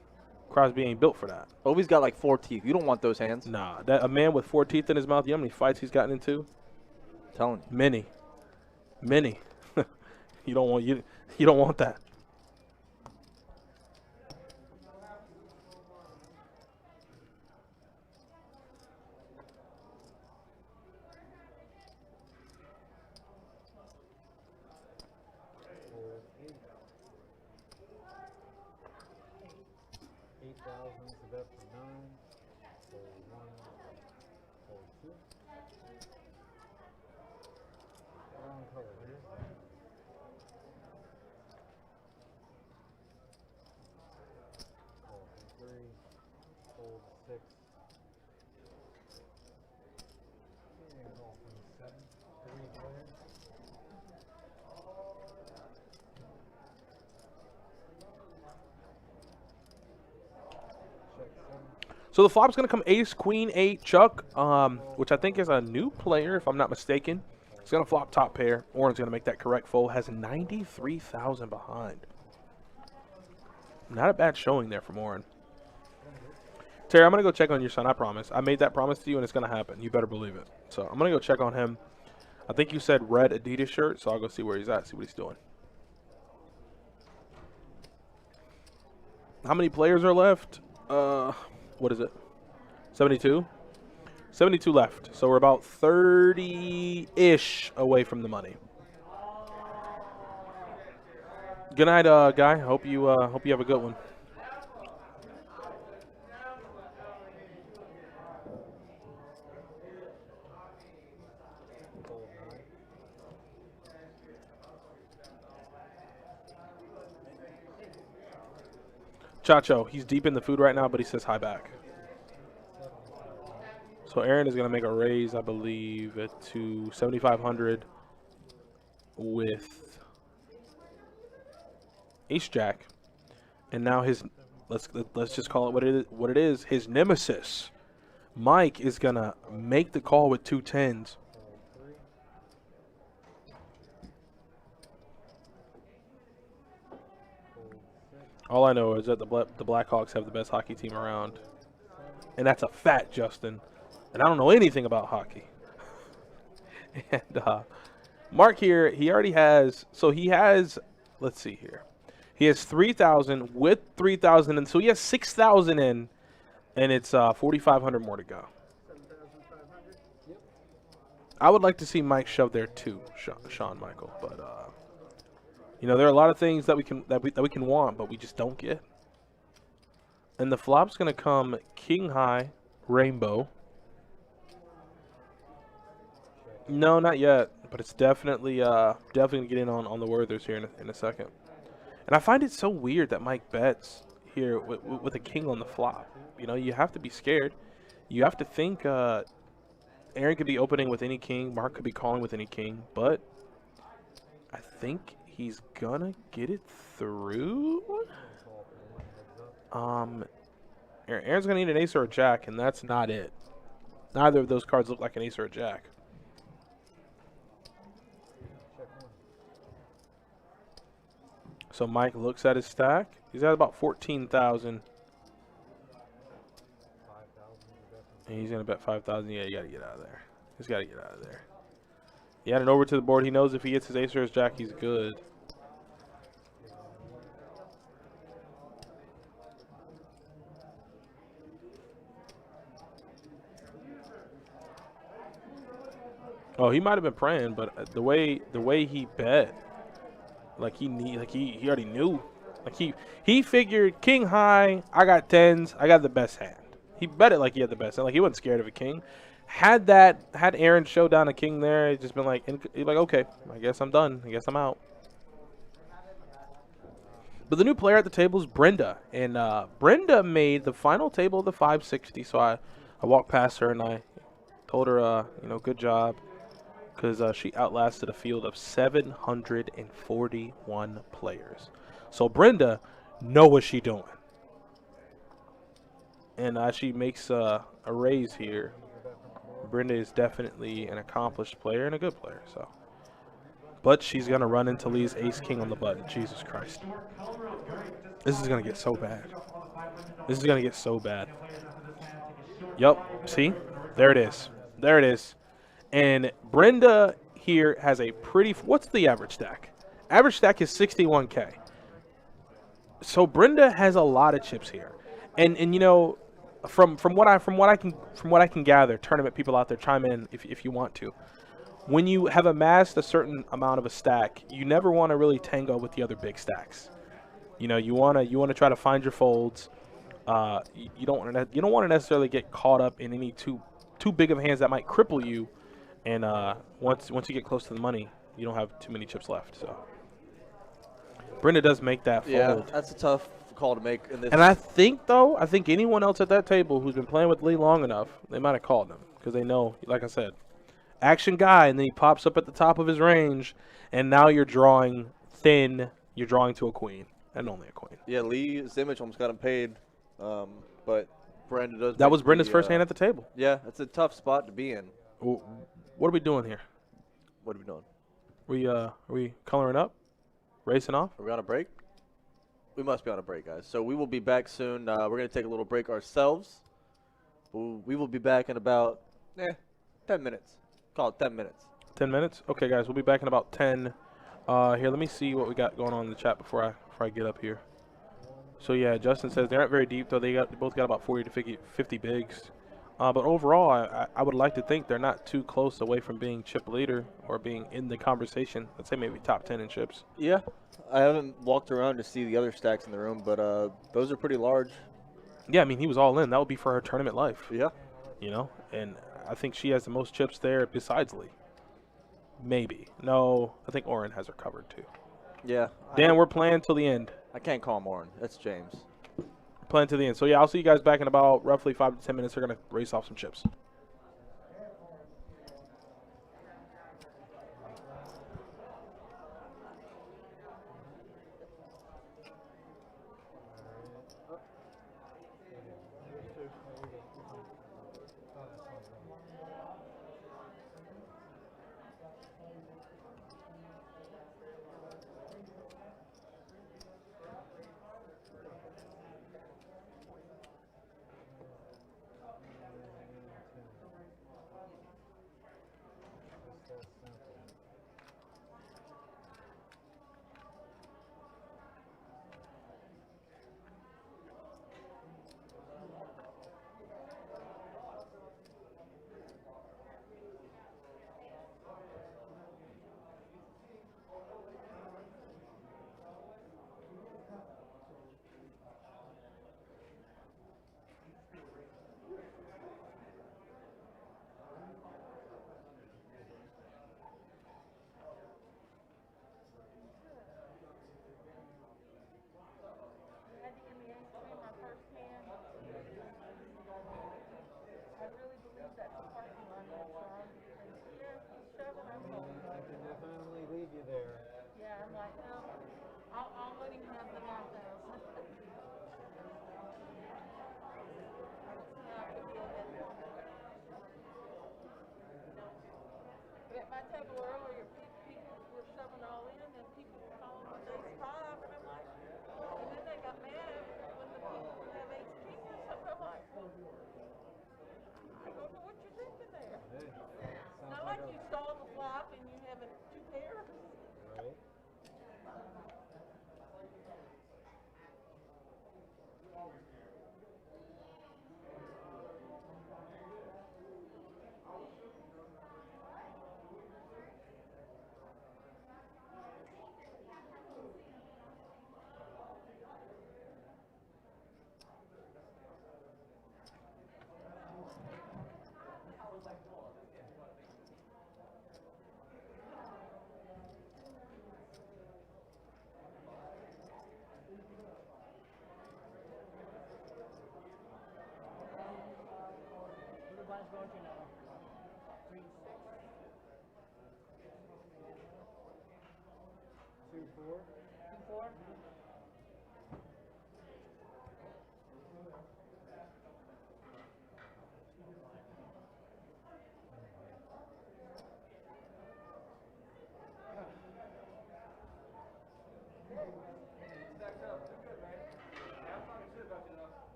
[SPEAKER 3] Crosby ain't built for that.
[SPEAKER 2] Ovi's got like 4 teeth. You don't want those hands.
[SPEAKER 3] Nah, that a man with 4 teeth in his mouth. You know how many fights he's gotten into?
[SPEAKER 2] I'm telling you.
[SPEAKER 3] Many. You don't want that. So the flop's going to come ace, queen, 8, Chuck, which I think is a new player, if I'm not mistaken. It's going to flop top pair. Orange's going to make that correct fold. Has 93,000 behind. Not a bad showing there from Oren. Terry, I'm going to go check on your son, I promise. I made that promise to you, and it's going to happen. You better believe it. So I'm going to go check on him. I think you said red Adidas shirt, so I'll go see where he's at, see what he's doing. How many players are left? What is it? 72? 72 left. So we're about 30-ish away from the money. Good night, guy. Hope you have a good one. Chacho, he's deep in the food right now, but he says hi back. So Aaron is going to make a raise, I believe, to 7,500 with ace jack, and now his let's just call it what it is. His nemesis, Mike, is going to make the call with 2 10s. All I know is that the Blackhawks have the best hockey team around. And that's a fact, Justin. And I don't know anything about hockey. And Mark here, he already has, so he has, let's see here. He has 3,000 with 3,000, and so he has 6,000 in, and it's 4,500 more to go.
[SPEAKER 1] 7,500? Yep.
[SPEAKER 3] I would like to see Mike shove there too, Sean Michael, but you know, there are a lot of things that we can want, but we just don't get. And the flop's gonna come king high, rainbow. No, not yet, but it's definitely gonna get in on the Werthers here in a second. And I find it so weird that Mike bets here with a king on the flop. You know, you have to be scared. You have to think. Aaron could be opening with any king. Mark could be calling with any king, but I think he's gonna get it through. Aaron's gonna need an ace or a jack, and that's not it. Neither of those cards look like an ace or a jack. So Mike looks at his stack. He's at about 14,000. And he's gonna bet 5,000. Yeah, you gotta get out of there. He's gotta get out of there. He had it over to the board. He knows if he gets his ace or his jack, he's good. Oh, he might have been praying, but the way he bet, like he already knew. Like he figured king high, I got tens, I got the best hand. He bet it like he had the best hand. Like he wasn't scared of a king. Had Aaron show down a king there, he'd just been like, okay, I guess I'm done. I guess I'm out. But the new player at the table is Brenda, and Brenda made the final table of the 560. So I walked past her and I told her, good job, because she outlasted a field of 741 players. So Brenda know what she doing, and she makes a raise here. Brenda is definitely an accomplished player and a good player. So, but she's gonna run into Lee's ace king on the button. Jesus Christ, this is gonna get so bad. This is gonna get so bad. Yup. See, there it is. There it is. And Brenda here has a pretty. What's the average stack? Average stack is 61K. So Brenda has a lot of chips here, and from what I can gather, tournament people out there, chime in if you want to. When you have amassed a certain amount of a stack, you never want to really tango with the other big stacks. You want to try to find your folds. You don't want to necessarily get caught up in any too big of hands that might cripple you. And once you get close to the money, you don't have too many chips left. So Brenda does make that fold.
[SPEAKER 2] Yeah, that's a tough call to make in this.
[SPEAKER 3] And I think anyone else at that table who's been playing with Lee long enough, they might have called him because they know, like I said, action guy, and then he pops up at the top of his range, and now you're drawing thin. You're drawing to a queen, and only a queen.
[SPEAKER 2] Yeah, Lee's image almost got him paid, but Brenda does.
[SPEAKER 3] That was Brenda's first hand at the table.
[SPEAKER 2] Yeah, it's a tough spot to be in.
[SPEAKER 3] What are we doing here?
[SPEAKER 2] What are we doing?
[SPEAKER 3] Are we coloring up? Racing off?
[SPEAKER 2] Are we on a break? We must be on a break, guys. So we will be back soon. We're going to take a little break ourselves. We will be back in about 10 minutes. Call it 10 minutes.
[SPEAKER 3] 10 minutes? Okay, guys, we'll be back in about 10. Here, let me see what we got going on in the chat before I get up here. So, yeah, Justin says they aren't very deep, though. They both got about 40 to 50 bigs. But overall, I would like to think they're not too close away from being chip leader or being in the conversation. Let's say maybe top 10 in chips.
[SPEAKER 2] Yeah. I haven't walked around to see the other stacks in the room, but those are pretty large.
[SPEAKER 3] Yeah, I mean, he was all in. That would be for her tournament life.
[SPEAKER 2] Yeah.
[SPEAKER 3] And I think she has the most chips there besides Lee. Maybe. No, I think Oren has her covered too.
[SPEAKER 2] Yeah.
[SPEAKER 3] Dan, we're playing till the end.
[SPEAKER 2] I can't call him Oren. That's James.
[SPEAKER 3] Playing to the end. So, yeah, I'll see you guys back in about roughly 5 to 10 minutes. We're going to race off some chips.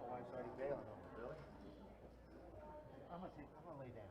[SPEAKER 1] Oh, I started bailing on it, really? I'm gonna lay down.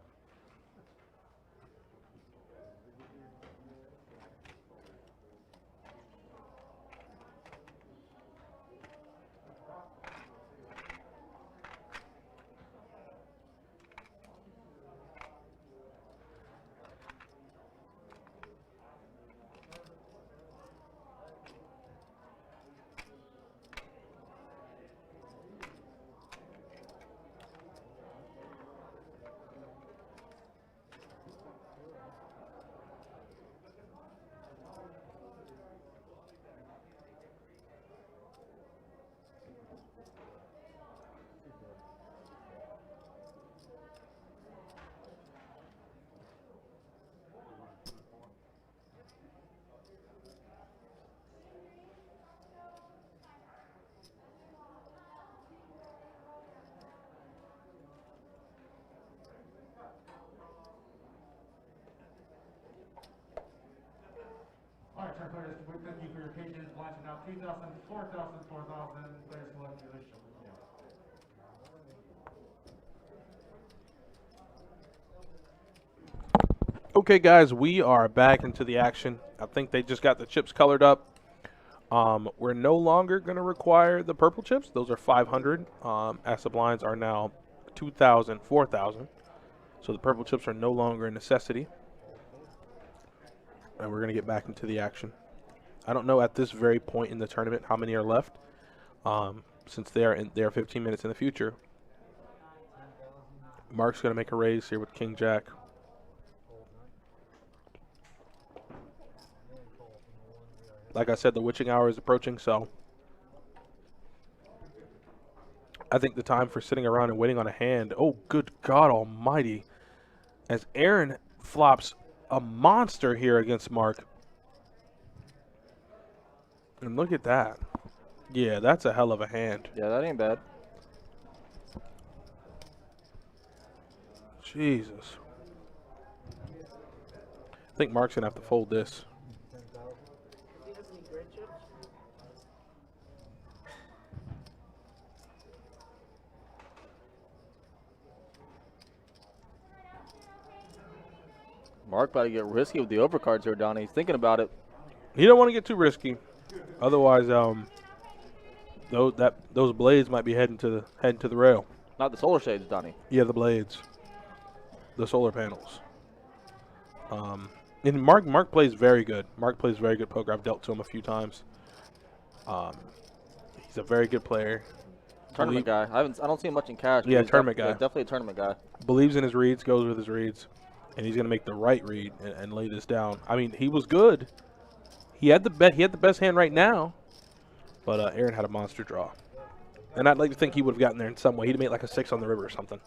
[SPEAKER 6] All right, turn players, we thank you for your patience. Blanchard now 2,000, 4,000, 4,000. Players select dealer shuffle.
[SPEAKER 3] Okay, guys, we are back into the action. I think they just got the chips colored up. We're no longer going to require the purple chips. Those are 500. As the blinds are now 2,000, 4,000. So the purple chips are no longer a necessity. And we're going to get back into the action. I don't know at this very point in the tournament how many are left, since they are 15 minutes in the future. Mark's going to make a raise here with King Jack. Like I said, the witching hour is approaching, so I think the time for sitting around and waiting on a hand. Oh, good God almighty. As Aaron flops a monster here against Mark. And look at that. Yeah, that's a hell of a hand.
[SPEAKER 2] Yeah, that ain't bad.
[SPEAKER 3] Jesus. I think Mark's going to have to fold this.
[SPEAKER 2] Mark about to get risky with the overcards here, Donnie. He's thinking about it.
[SPEAKER 3] He don't want to get too risky. Otherwise, those blades might be heading to the rail.
[SPEAKER 2] Not the solar shades, Donnie.
[SPEAKER 3] Yeah, the blades. The solar panels. And Mark plays very good. Mark plays very good poker. I've dealt to him a few times. He's a very good player.
[SPEAKER 2] Tournament guy. I don't see him much in cash.
[SPEAKER 3] Yeah, tournament guy.
[SPEAKER 2] Yeah, definitely a tournament guy.
[SPEAKER 3] Believes in his reads, goes with his reads, and he's gonna make the right read and lay this down. I mean, he was good. He had the best hand right now, but Aaron had a monster draw, and I'd like to think he would have gotten there in some way. He'd have made like a 6 on the river or something.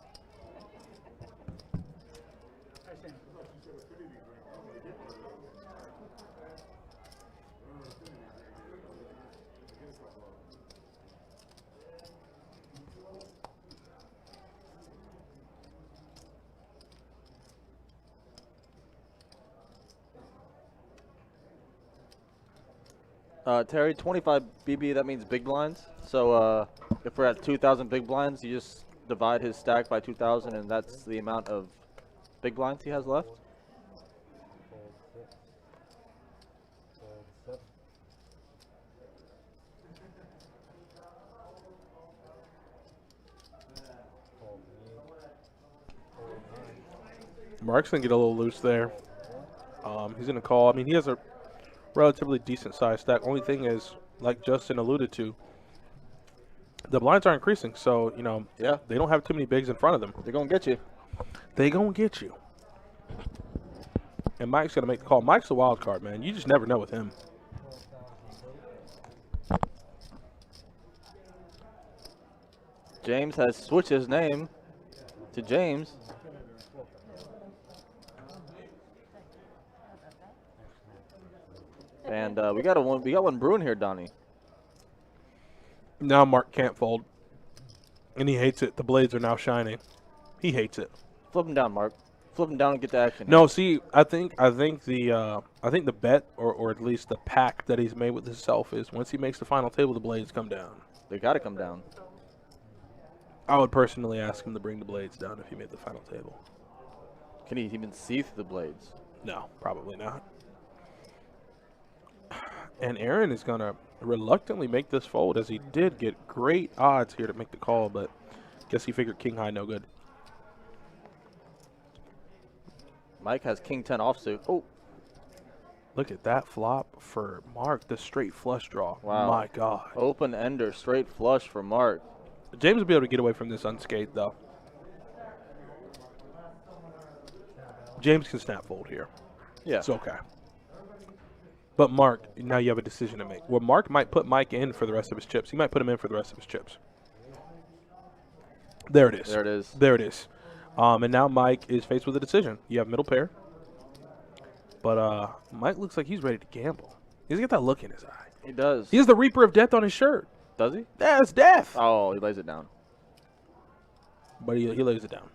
[SPEAKER 2] Terry, 25 BB, that means big blinds. So if we're at 2,000 big blinds, you just divide his stack by 2,000, and that's the amount of big blinds he has left.
[SPEAKER 3] Mark's going to get a little loose there. He's going to call. I mean, he has a relatively decent size stack. Only thing is, like Justin alluded to, the blinds are increasing. So, you know,
[SPEAKER 2] Yeah.
[SPEAKER 3] they don't have too many bigs in front of them.
[SPEAKER 2] They're going to get you.
[SPEAKER 3] They going to get you. And Mike's going to make the call. Mike's a wild card, man. You just never know with him.
[SPEAKER 2] James has switched his name to James. And we got one brewing here, Donnie.
[SPEAKER 3] Now Mark can't fold. And he hates it. The blades are now shining. He hates it.
[SPEAKER 2] Flip him down, Mark. Flip him down and get to action.
[SPEAKER 3] No, see, I think the bet or at least the pact that he's made with himself is once he makes the final table, the blades come down.
[SPEAKER 2] They got to come down.
[SPEAKER 3] I would personally ask him to bring the blades down if he made the final table.
[SPEAKER 2] Can he even see through the blades?
[SPEAKER 3] No, probably not. And Aaron is going to reluctantly make this fold, as he did get great odds here to make the call, but guess he figured king high no good.
[SPEAKER 2] Mike has king 10 offsuit. Oh,
[SPEAKER 3] Look at that flop for Mark, the straight flush draw.
[SPEAKER 2] wow.
[SPEAKER 3] My God.
[SPEAKER 2] Open ender, straight flush for Mark.
[SPEAKER 3] James will be able to get away from this unscathed, though. James can snap fold here.
[SPEAKER 2] Yeah.
[SPEAKER 3] It's okay. But Mark, now you have a decision to make. Well, Mark might put Mike in for the rest of his chips. He might put him in for the rest of his chips. There it is.
[SPEAKER 2] There it is.
[SPEAKER 3] There it is. And now Mike is faced with a decision. You have middle pair. But Mike looks like he's ready to gamble. He's got that look in his eye.
[SPEAKER 2] He does.
[SPEAKER 3] He has the Reaper of Death on his shirt.
[SPEAKER 2] Does he?
[SPEAKER 3] That's death.
[SPEAKER 2] Oh, he lays it down.
[SPEAKER 3] But he lays it down.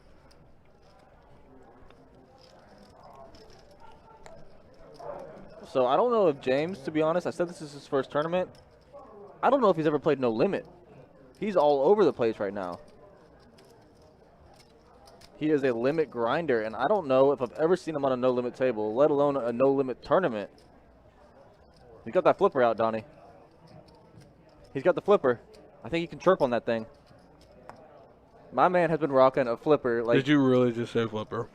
[SPEAKER 2] So I don't know if James, to be honest, I said this is his first tournament. I don't know if he's ever played no limit. He's all over the place right now. He is a limit grinder, and I don't know if I've ever seen him on a no-limit table, let alone a no-limit tournament. He's got that flipper out, Donnie. He's got the flipper. I think he can chirp on that thing. My man has been rocking a flipper. Like,
[SPEAKER 3] Did you really just say flipper?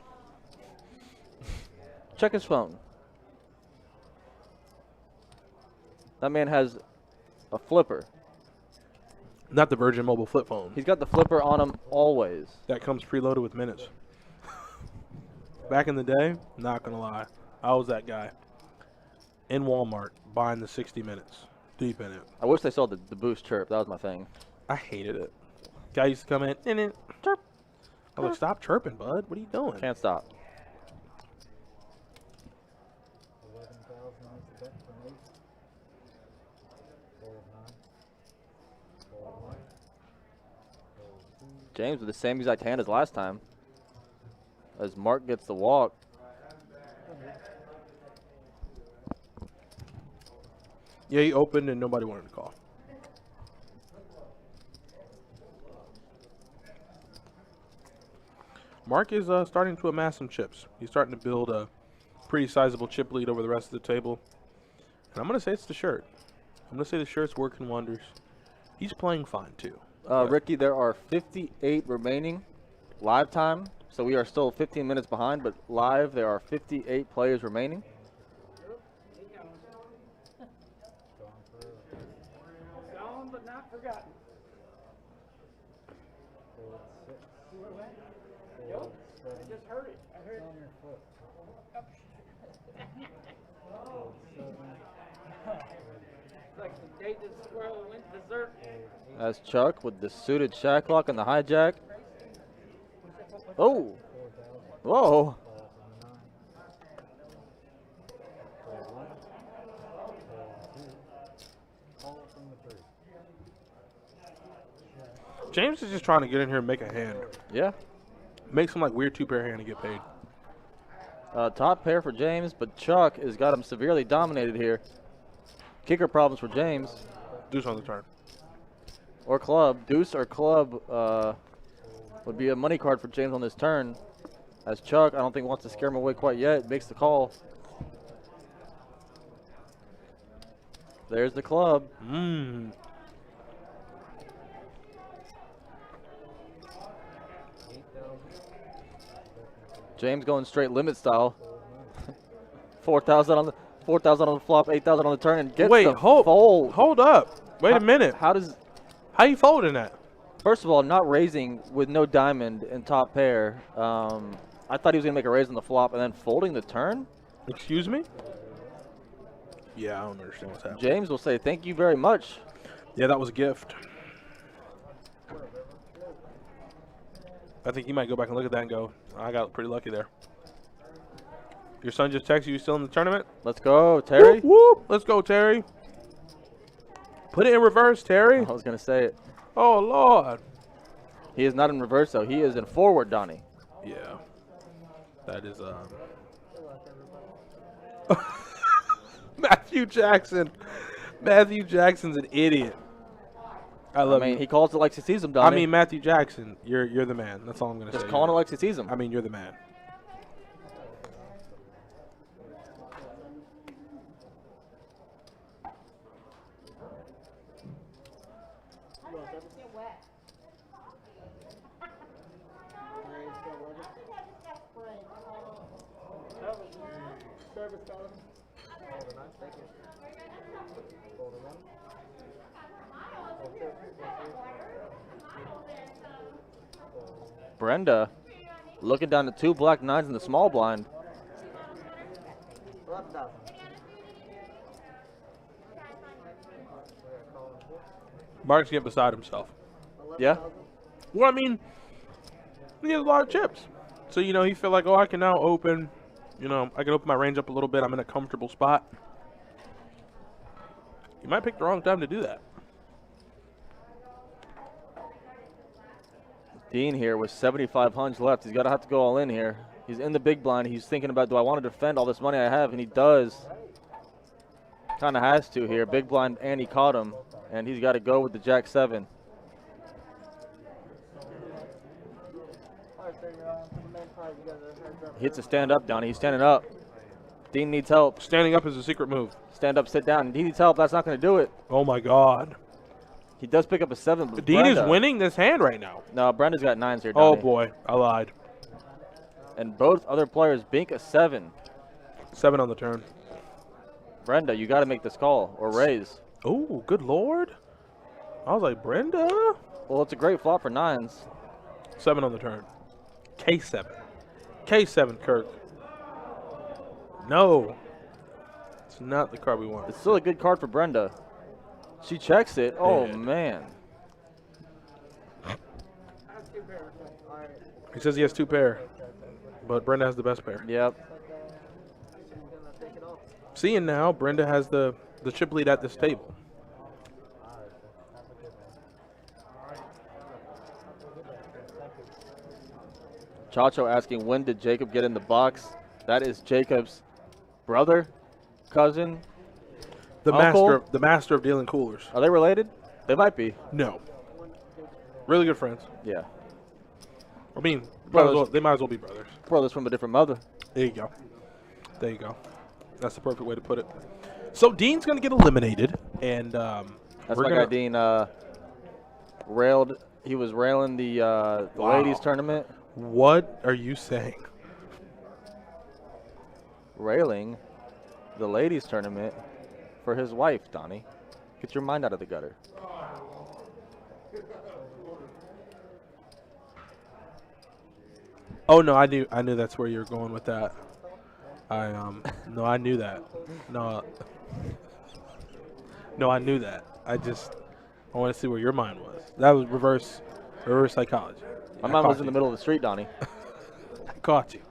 [SPEAKER 2] check his phone. That man has a flipper.
[SPEAKER 3] Not the Virgin Mobile flip phone.
[SPEAKER 2] He's got the flipper on him always.
[SPEAKER 3] That comes preloaded with minutes. Back in the day, not going to lie, I was that guy. In Walmart, buying the 60 minutes. Deep in it.
[SPEAKER 2] I wish they saw the boost chirp. That was my thing.
[SPEAKER 3] I hated it. Guy used to come in, chirp. I was like, stop chirping, bud. What are you doing?
[SPEAKER 2] Can't stop.
[SPEAKER 1] 11,000 is the bet for me. Fold 9. Fold 1. Fold 2.
[SPEAKER 2] James with the same exact hand as last time. As Mark gets the walk.
[SPEAKER 3] Yeah, he opened and nobody wanted to call. Mark is starting to amass some chips. He's starting to build a pretty sizable chip lead over the rest of the table. And I'm going to say it's the shirt. I'm going to say the shirt's working wonders. He's playing fine, too.
[SPEAKER 2] Ricky, there are 58 remaining live time. So we are still 15 minutes behind, but live there are 58 players remaining.
[SPEAKER 5] Gone but not forgotten.
[SPEAKER 1] Fold 6.
[SPEAKER 5] Yep,
[SPEAKER 1] Fold 7.
[SPEAKER 5] I just heard it. I heard
[SPEAKER 1] It's on your foot. Fold 7.
[SPEAKER 5] it's like the day the squirrel went dessert.
[SPEAKER 2] That's Chuck with the suited shacklock and the hijack. Oh.
[SPEAKER 1] 4,000.
[SPEAKER 2] Whoa.
[SPEAKER 1] Call from the 9. Fold 1. Fold 2. Call from the 3.
[SPEAKER 3] James is just trying to get in here and make a hand.
[SPEAKER 2] Yeah.
[SPEAKER 3] Make some like weird two-pair hand and get paid.
[SPEAKER 2] Top pair for James, but Chuck has got him severely dominated here. kicker problems for James.
[SPEAKER 3] Deuce on the turn.
[SPEAKER 2] Or club. Deuce or club would be a money card for James on this turn. As Chuck, I don't think wants to scare him away quite yet. Makes the call. There's the club. James going straight limit style. 4,000 on the flop, 8,000 on the turn, and gets the fold.
[SPEAKER 3] Hold up. Wait a minute.
[SPEAKER 2] How
[SPEAKER 3] you folding that?
[SPEAKER 2] First of all, not raising with no diamond in top pair. I thought he was gonna make a raise on the flop and then folding the turn.
[SPEAKER 3] Excuse me? Yeah, I don't understand what's happening.
[SPEAKER 2] James will say thank you very much.
[SPEAKER 3] Yeah, that was a gift. I think he might go back and look at that and go, I got pretty lucky there. Your son just texted you still in the tournament?
[SPEAKER 2] Let's go, Terry.
[SPEAKER 3] Whoop, whoop. Let's go, Terry. Put it in reverse, Terry.
[SPEAKER 2] I was going to say it.
[SPEAKER 3] Oh, Lord.
[SPEAKER 2] He is not in reverse, though. He is in forward, Donnie.
[SPEAKER 3] Yeah. That is, Matthew Jackson. Matthew Jackson's an idiot. I love you.
[SPEAKER 2] He calls it like he sees him, Donnie.
[SPEAKER 3] I mean, Matthew Jackson, you're the man. That's all I'm going to say.
[SPEAKER 2] Just calling it like he sees him.
[SPEAKER 3] I mean, you're the man.
[SPEAKER 2] Brenda looking down to 2 black 9s in the small blind.
[SPEAKER 1] 11,000.
[SPEAKER 3] Mark's getting beside himself.
[SPEAKER 2] Yeah?
[SPEAKER 3] Well, I mean, he has a lot of chips. So, you know, he feel like, oh, I can now open, you know, I can open my range up a little bit. I'm in a comfortable spot. You might pick the wrong time to do that.
[SPEAKER 2] Dean here with 7,500 left. He's got to have to go all in here. He's in the big blind. He's thinking about, do I want to defend all this money I have? And he does. Kind of has to here. Big blind, and he caught him. And he's got to go with the Jack 7. He hits a stand up, Donnie. He's standing up. Dean needs help.
[SPEAKER 3] Standing up is a secret move.
[SPEAKER 2] Stand up, sit down. He needs help. That's not going to do it.
[SPEAKER 3] Oh, my God.
[SPEAKER 2] He does pick up a 7. But
[SPEAKER 3] Dean is winning this hand right now.
[SPEAKER 2] No, Brenda's got 9s here, Donnie.
[SPEAKER 3] Oh, boy. I lied.
[SPEAKER 2] And both other players bink a 7.
[SPEAKER 3] 7 on the turn.
[SPEAKER 2] Brenda, you got to make this call or raise.
[SPEAKER 3] Oh, good Lord. I was like, Brenda?
[SPEAKER 2] Well, it's a great flop for 9s.
[SPEAKER 3] 7 on the turn. K7. K7, Kirk. No. It's not the card we want.
[SPEAKER 2] It's still a good card for Brenda. She checks it. Oh,
[SPEAKER 3] Yeah.
[SPEAKER 2] man.
[SPEAKER 3] He says he has 2 pair, but Brenda has the best pair.
[SPEAKER 2] Yep.
[SPEAKER 3] Seeing now, Brenda has the chip lead at this table.
[SPEAKER 2] Chacho asking, when did Jacob get in the box? That is Jacob's brother, cousin,
[SPEAKER 3] The
[SPEAKER 2] uncle?
[SPEAKER 3] master of dealing coolers.
[SPEAKER 2] Are they related? They might be.
[SPEAKER 3] No. Really good friends.
[SPEAKER 2] Yeah.
[SPEAKER 3] I mean,
[SPEAKER 2] Brothers.
[SPEAKER 3] they might as well be brothers.
[SPEAKER 2] Brothers from a different mother.
[SPEAKER 3] There you go. There you go. That's the perfect way to put it. So Dean's going to get eliminated, and
[SPEAKER 2] That's
[SPEAKER 3] we're
[SPEAKER 2] my
[SPEAKER 3] gonna,
[SPEAKER 2] guy Dean railed. He was railing the
[SPEAKER 3] Wow.
[SPEAKER 2] ladies tournament.
[SPEAKER 3] What are you saying?
[SPEAKER 2] Railing the ladies tournament for his wife, Donnie. Get your mind out of the gutter.
[SPEAKER 3] Oh no, I knew that's where you were going with that. No, I knew that. No, I knew that. I want to see where your mind was. That was reverse psychology.
[SPEAKER 2] My
[SPEAKER 3] I
[SPEAKER 2] mind
[SPEAKER 3] caught
[SPEAKER 2] was in the
[SPEAKER 3] you.
[SPEAKER 2] middle of the street, Donnie.
[SPEAKER 3] I caught you.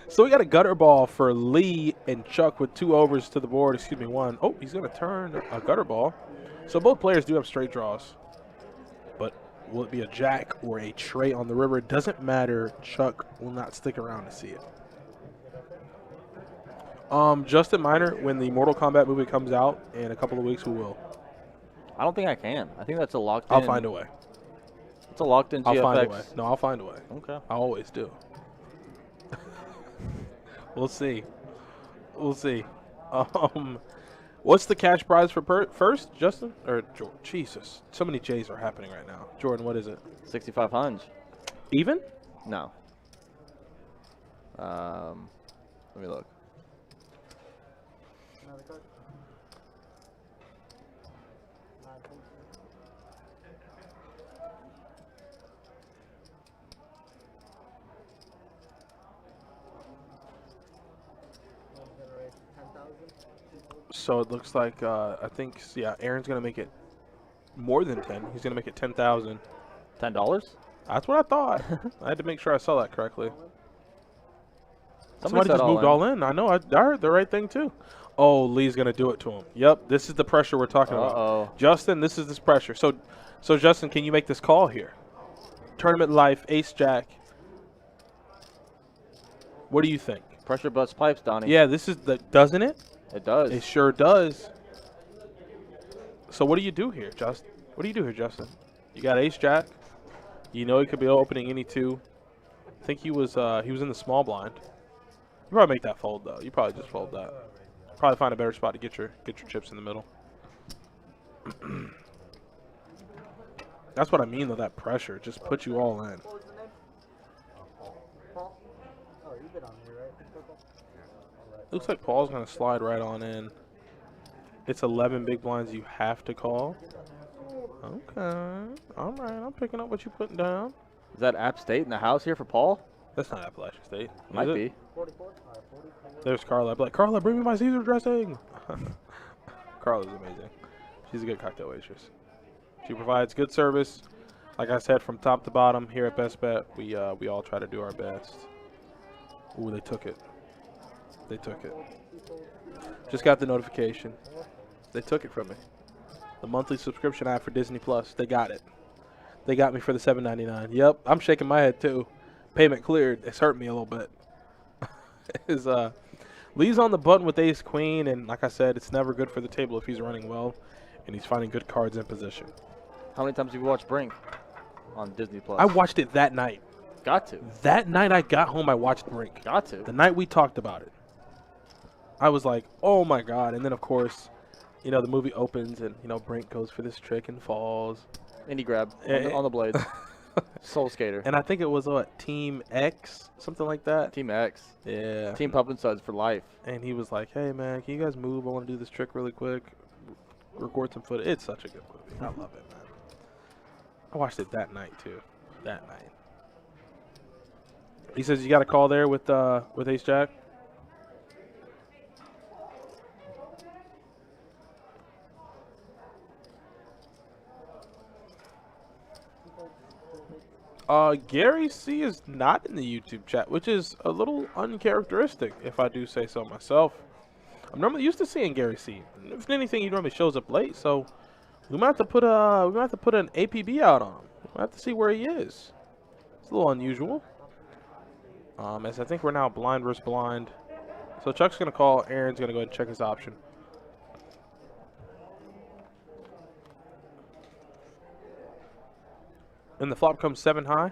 [SPEAKER 3] So we got a gutter ball for Lee and Chuck with 2 overs to the board. Excuse me, 1. Oh, he's going to turn a gutter ball. So both players do have straight draws. But will it be a jack or a tray on the river? It doesn't matter. Chuck will not stick around to see it. Justin Minor, when the Mortal Kombat movie comes out in a couple of weeks, we will.
[SPEAKER 2] I don't think I can. I think that's a locked in.
[SPEAKER 3] I'll find a way.
[SPEAKER 2] It's a locked in GFX.
[SPEAKER 3] I'll find a way. No, I'll find a way.
[SPEAKER 2] Okay.
[SPEAKER 3] I always do. We'll see. We'll see. What's the cash prize for first, Justin? Or Jordan? Jesus. So many J's are happening right now. Jordan, what is it?
[SPEAKER 2] 6,500.
[SPEAKER 3] Even?
[SPEAKER 2] No. Let me look.
[SPEAKER 1] Another card. Generate 10,000.
[SPEAKER 3] So it looks like, I think, yeah, Aaron's going to make it more than 10. He's going to make it 10,000.
[SPEAKER 2] $10?
[SPEAKER 3] That's what I thought. I had to make sure I saw that correctly.
[SPEAKER 2] Somebody
[SPEAKER 3] Somebody just moved all in. I know. I heard the right thing, too. Oh, Lee's going to do it to him. Yep, this is the pressure we're talking about. Justin, this is this pressure. So, Justin, can you make this call here? Tournament life, ace-jack. What do you think?
[SPEAKER 2] Pressure butts pipes, Donnie.
[SPEAKER 3] Yeah, this is the, doesn't it?
[SPEAKER 2] It does.
[SPEAKER 3] It sure does. So what do you do here, Justin? What do you do here, Justin? You got ace-jack. You know he could be opening any two. I think he was in the small blind. You probably make that fold though. You probably just fold that. Probably find a better spot to get your chips in the middle. That's what I mean though. That pressure just puts you all in.
[SPEAKER 1] What was the name? Paul? Oh, you've been on here, right? Purple? Alright.
[SPEAKER 3] Looks like Paul's gonna slide right on in. It's 11 big blinds you have to call. Okay. All right. I'm picking up what you're putting down.
[SPEAKER 2] Is that App State in the house here for Paul?
[SPEAKER 3] That's not Appalachian State.
[SPEAKER 2] Might
[SPEAKER 3] is
[SPEAKER 2] be.
[SPEAKER 3] it?
[SPEAKER 1] 44? Alright, 44.
[SPEAKER 3] There's Carla. I'd be like, Carla, bring me my Caesar dressing. Carla's amazing. She's a good cocktail waitress. She provides good service. Like I said, from top to bottom here at Best Bet, we all try to do our best. Ooh, they took it. They took it. Just got the notification. They took it from me. The monthly subscription I have for Disney Plus. They got it. They got me for the $7.99. Yep, I'm shaking my head too. Payment cleared. It's hurt me a little bit. Lee's on the button with ace queen, and like I said, it's never good for the table if he's running well and he's finding good cards in position.
[SPEAKER 2] How many times have you watched Brink on Disney Plus?
[SPEAKER 3] I watched it that night.
[SPEAKER 2] Got to.
[SPEAKER 3] That night I got home, I watched Brink.
[SPEAKER 2] Got to.
[SPEAKER 3] The night we talked about it. I was like, oh my God. And then, of course, you know, the movie opens and, you know, Brink goes for this trick and falls.
[SPEAKER 2] Indie grab on the blades. Soul Skater.
[SPEAKER 3] And I think it was, what, Team X? Something like that?
[SPEAKER 2] Team X.
[SPEAKER 3] Yeah.
[SPEAKER 2] Team Pumpkin Suds for life.
[SPEAKER 3] And he was like, hey, man, can you guys move? I want to do this trick really quick. Record some footage. It's such a good movie. I love it, man. I watched it that night, too. That night. He says you got a call there with ace-jack. Gary C is not in the YouTube chat, which is a little uncharacteristic, if I do say so myself. I'm normally used to seeing Gary C. If anything, he normally shows up late, so we might have to put an APB out on him. We'll have to see where he is. It's a little unusual. As I think we're now blind versus blind. So Chuck's gonna call. Aaron's gonna go ahead and check his option. And the flop comes 7 high.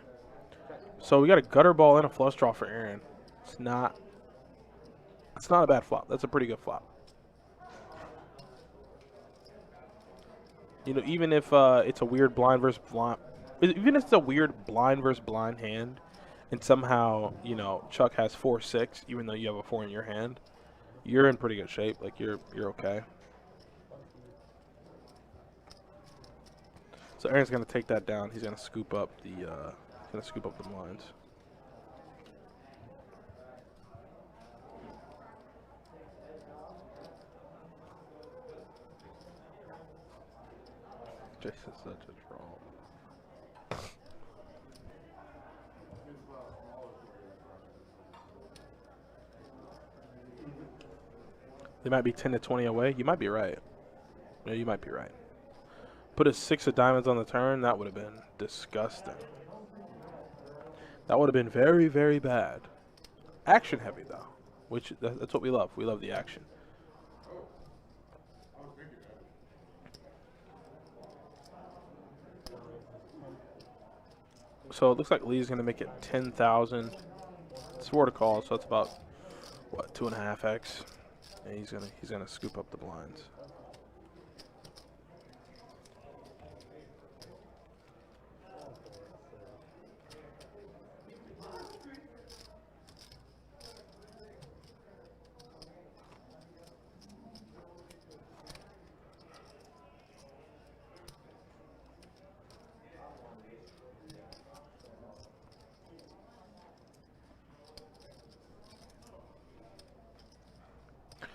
[SPEAKER 3] So we got a gutter ball and a flush draw for Aaron. It's not a bad flop. That's a pretty good flop. You know, even if it's a weird blind versus blind, even if it's a weird blind versus blind hand, and somehow, you know, Chuck has 4-6, even though you have a 4 in your hand, you're in pretty good shape. Like you're okay. So Aaron's gonna take that down. He's gonna scoop up the blinds. Jason's such a troll. They might be 10 to 20 away. You might be right. Yeah, you might be right. Put a 6 of diamonds on the turn. That would have been disgusting. That would have been very, very bad. Action heavy, though. which that's what we love. We love the action. So it looks like Lee's going to make it 10,000. It's 4 to call, so it's about what, 2.5x. And he's gonna scoop up the blinds.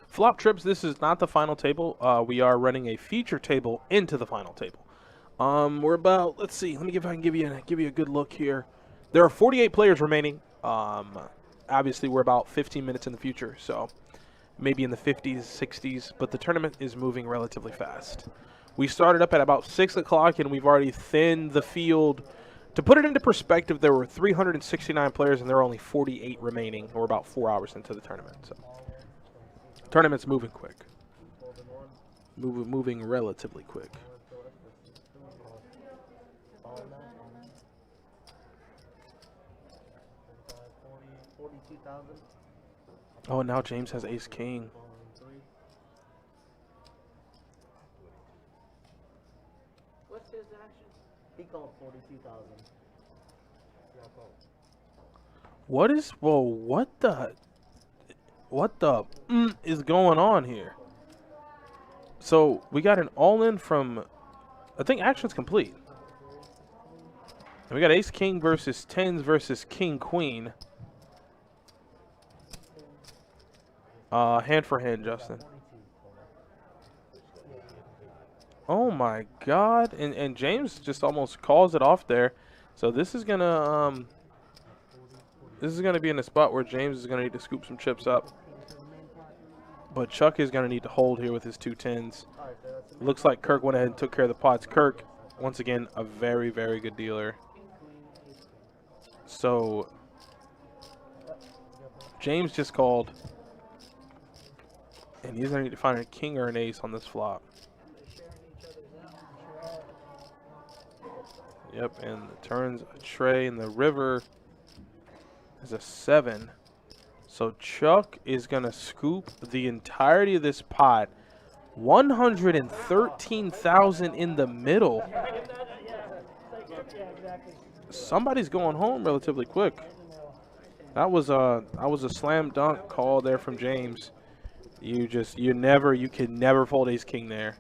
[SPEAKER 3] Flop trips, this is not the final table. We are running a feature table into the final table. We're about, let's see, let me see if I can give you a good look here. There are 48 players remaining. Obviously, we're about 15 minutes in the future, so maybe in the 50s, 60s, but the tournament is moving relatively fast. We started up at about 6 o'clock, and we've already thinned the field. To put it into perspective, there were 369 players, and there are only 48 remaining. We're about 4 hours into the tournament, so. Tournament's moving quick. Moving relatively quick. Oh, now James has ace king.
[SPEAKER 1] What's his action? He called 42,000.
[SPEAKER 3] What is, whoa, what the is going on here? So we got an all-in from, I think action's complete. And we got ace king versus tens versus king queen. Hand for hand, Justin. Oh my God! And James just almost calls it off there. So this is gonna be in a spot where James is gonna need to scoop some chips up. But Chuck is going to need to hold here with his 2 tens. Looks like Kirk went ahead and took care of the pots. Kirk, once again, a very, very good dealer. So, James just called. And he's going to need to find a king or an ace on this flop. Yep, and the turns a tray, and the river is a 7. So Chuck is going to scoop the entirety of this pot. 113,000 in the middle. Somebody's going home relatively quick. That was a slam dunk call there from James. You could never fold ace king there.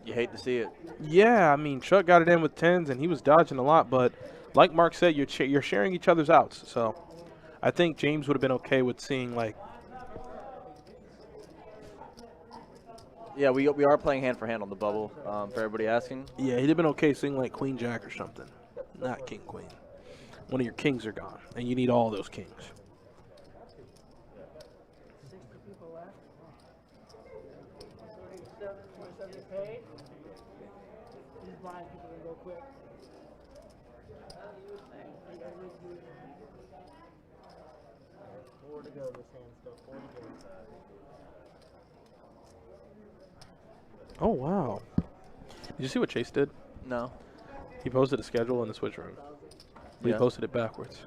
[SPEAKER 2] You hate to see it.
[SPEAKER 3] Yeah, I mean, Chuck got it in with tens, and he was dodging a lot. But like Mark said, you're sharing each other's outs. So I think James would have been okay with seeing, like...
[SPEAKER 2] Yeah, we are playing hand for hand on the bubble, for everybody asking.
[SPEAKER 3] Yeah, he'd have been okay seeing, like, queen jack or something. Not king queen. One of your kings are gone, and you need all those kings. Oh, wow. Did you see what Chase did?
[SPEAKER 2] No.
[SPEAKER 3] He posted a schedule in the switch room. But he posted it backwards.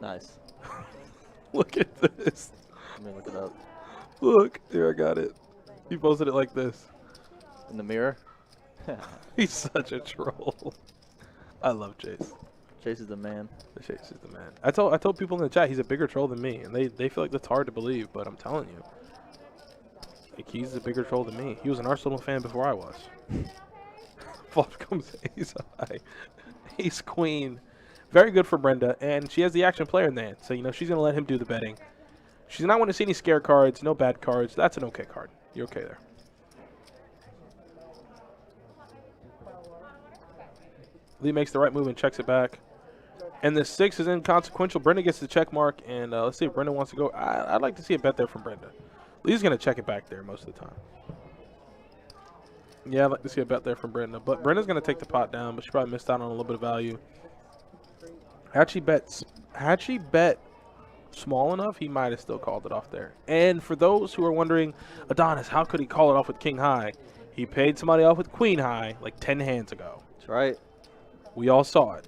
[SPEAKER 2] Nice.
[SPEAKER 3] Look at this.
[SPEAKER 2] Let me look it up.
[SPEAKER 3] Look, here I got it. He posted it like this.
[SPEAKER 2] In the mirror?
[SPEAKER 3] He's such a troll. I love Chase.
[SPEAKER 2] Chase is the man.
[SPEAKER 3] Chase is the man. I told people in the chat he's a bigger troll than me, and they feel like that's hard to believe, but I'm telling you. Like, he's a bigger troll than me. He was an Arsenal fan before I was. Flop comes ace high. Ace queen. Very good for Brenda, and she has the action player in the hand, so, she's going to let him do the betting. She's not going to see any scare cards, no bad cards. That's an okay card. You're okay there. Lee makes the right move and checks it back. And the 6 is inconsequential. Brenda gets the check mark, and let's see if Brenda wants to go. I'd like to see a bet there from Brenda. Lee's going to check it back there most of the time. Yeah, I'd like to see a bet there from Brenda. But Brenda's going to take the pot down, but she probably missed out on a little bit of value. Had she bet small enough, he might have still called it off there. And for those who are wondering, Adonis, how could he call it off with king high? He paid somebody off with queen high like 10 hands ago.
[SPEAKER 2] That's right.
[SPEAKER 3] We all saw it.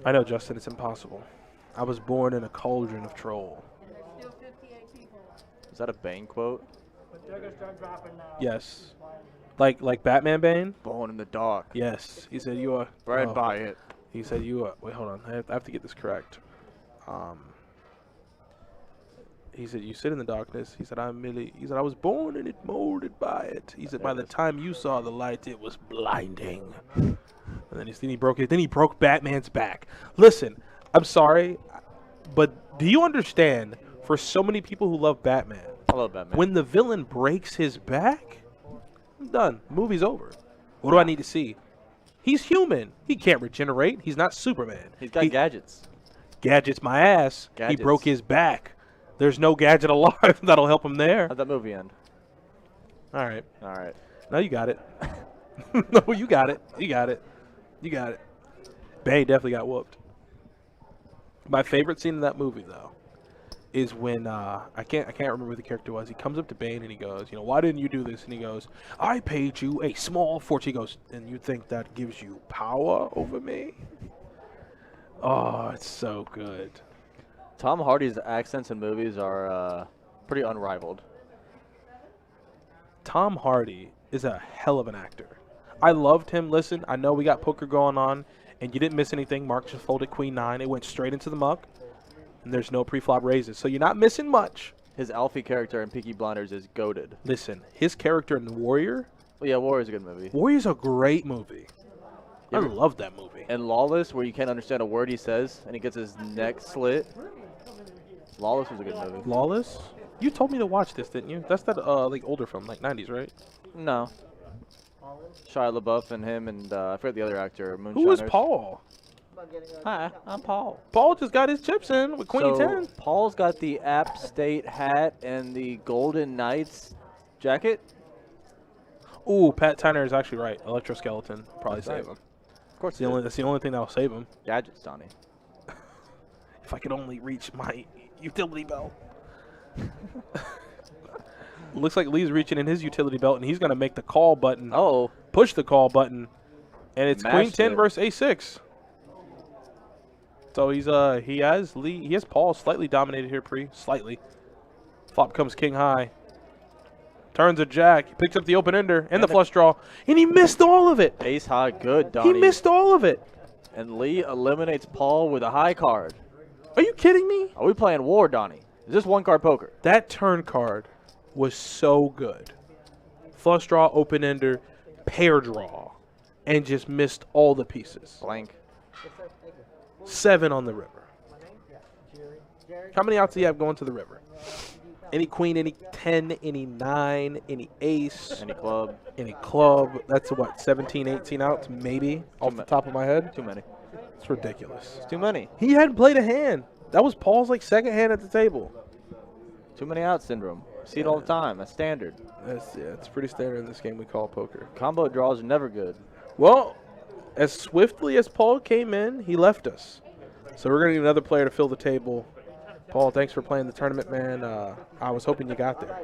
[SPEAKER 3] I know, Justin, it's impossible. I was born in a cauldron of troll.
[SPEAKER 4] And there's still 58 people.
[SPEAKER 2] Is that a Bane quote?
[SPEAKER 5] But they're going to start dropping now.
[SPEAKER 3] Yes. Like Batman Bane?
[SPEAKER 2] Born in the dark.
[SPEAKER 3] Yes. He said you are.
[SPEAKER 2] Bred by it.
[SPEAKER 3] He said you are. Wait, hold on. I have to get this correct. He said you sit in the darkness. He said I was born and it molded by it. He said by the time you saw the light, it was blinding. And then he broke it. Then he broke Batman's back. Listen, I'm sorry, but do you understand? For so many people who love Batman,
[SPEAKER 2] I love Batman.
[SPEAKER 3] when the villain breaks his back, I'm done. Movie's over. What do I need to see? He's human. He can't regenerate. He's not Superman.
[SPEAKER 2] He's got gadgets.
[SPEAKER 3] Gadgets my ass.
[SPEAKER 2] Gadgets.
[SPEAKER 3] He broke his back. There's no gadget alive that'll help him there.
[SPEAKER 2] How'd that movie end?
[SPEAKER 3] All right.
[SPEAKER 2] All right.
[SPEAKER 3] No, you got it. No, you got it. You got it. You got it. Bay definitely got whooped. My favorite scene in that movie, though, is when I can't remember who the character was. He comes up to Bane and he goes, why didn't you do this? And he goes, I paid you a small fortune. He goes, and you think that gives you power over me? Oh, it's so good.
[SPEAKER 2] Tom Hardy's accents in movies are pretty unrivaled.
[SPEAKER 3] Tom Hardy is a hell of an actor. I loved him. Listen, I know we got poker going on, and you didn't miss anything. Mark just folded queen 9. It went straight into the muck, and there's no pre-flop raises. So you're not missing much.
[SPEAKER 2] His Alfie character in Peaky Blinders is goated.
[SPEAKER 3] Listen, his character in Warrior.
[SPEAKER 2] Well, yeah, Warrior's a good movie.
[SPEAKER 3] Warrior's a great movie. I love that movie.
[SPEAKER 2] And Lawless, where you can't understand a word he says, and he gets his neck slit. Lawless was a good movie.
[SPEAKER 3] Lawless? You told me to watch this, didn't you? That's that like older film, like 90s, right?
[SPEAKER 2] No. Shia LaBeouf and him and I forget the other actor.
[SPEAKER 3] Who is Paul?
[SPEAKER 2] Hi, I'm Paul.
[SPEAKER 3] Paul just got his chips in with Queen 10.
[SPEAKER 2] Paul's got the App State hat and the Golden Knights jacket.
[SPEAKER 3] Ooh, Pat Tyner is actually right. Electroskeleton probably save him.
[SPEAKER 2] Of course,
[SPEAKER 3] That's the only thing that'll save him.
[SPEAKER 2] Gadgets, Donnie.
[SPEAKER 3] If I could only reach my utility belt. Looks like Lee's reaching in his utility belt, and he's going to make the call button.
[SPEAKER 2] Oh.
[SPEAKER 3] Push the call button. And it's Queen 10 versus A6. So he has Paul slightly dominated here, slightly. Flop comes king high. Turns a jack. He picks up the open ender and the flush draw. And he missed all of it.
[SPEAKER 2] Ace high, good, Donnie.
[SPEAKER 3] He missed all of it.
[SPEAKER 2] And Lee eliminates Paul with a high card.
[SPEAKER 3] Are you kidding me?
[SPEAKER 2] Are we playing war, Donnie? Is this one card poker?
[SPEAKER 3] That turn card was so good. Flush draw, open ender, pair draw, and just missed all the pieces.
[SPEAKER 2] Blank.
[SPEAKER 3] 7 on the river. How many outs do you have going to the river? Any queen, any 10, any 9, any ace.
[SPEAKER 2] Any club.
[SPEAKER 3] Any club. That's what, 17, 18 outs maybe off the top of my head?
[SPEAKER 2] Too many.
[SPEAKER 3] It's ridiculous.
[SPEAKER 2] It's too many.
[SPEAKER 3] He hadn't played a hand. That was Paul's second hand at the table.
[SPEAKER 2] Too many out syndrome. See it all the time. That's standard.
[SPEAKER 3] It's pretty standard in this game we call poker.
[SPEAKER 2] Combo draws are never good.
[SPEAKER 3] Well, as swiftly as Paul came in, he left us. So we're going to need another player to fill the table. Paul, thanks for playing the tournament, man. I was hoping you got there.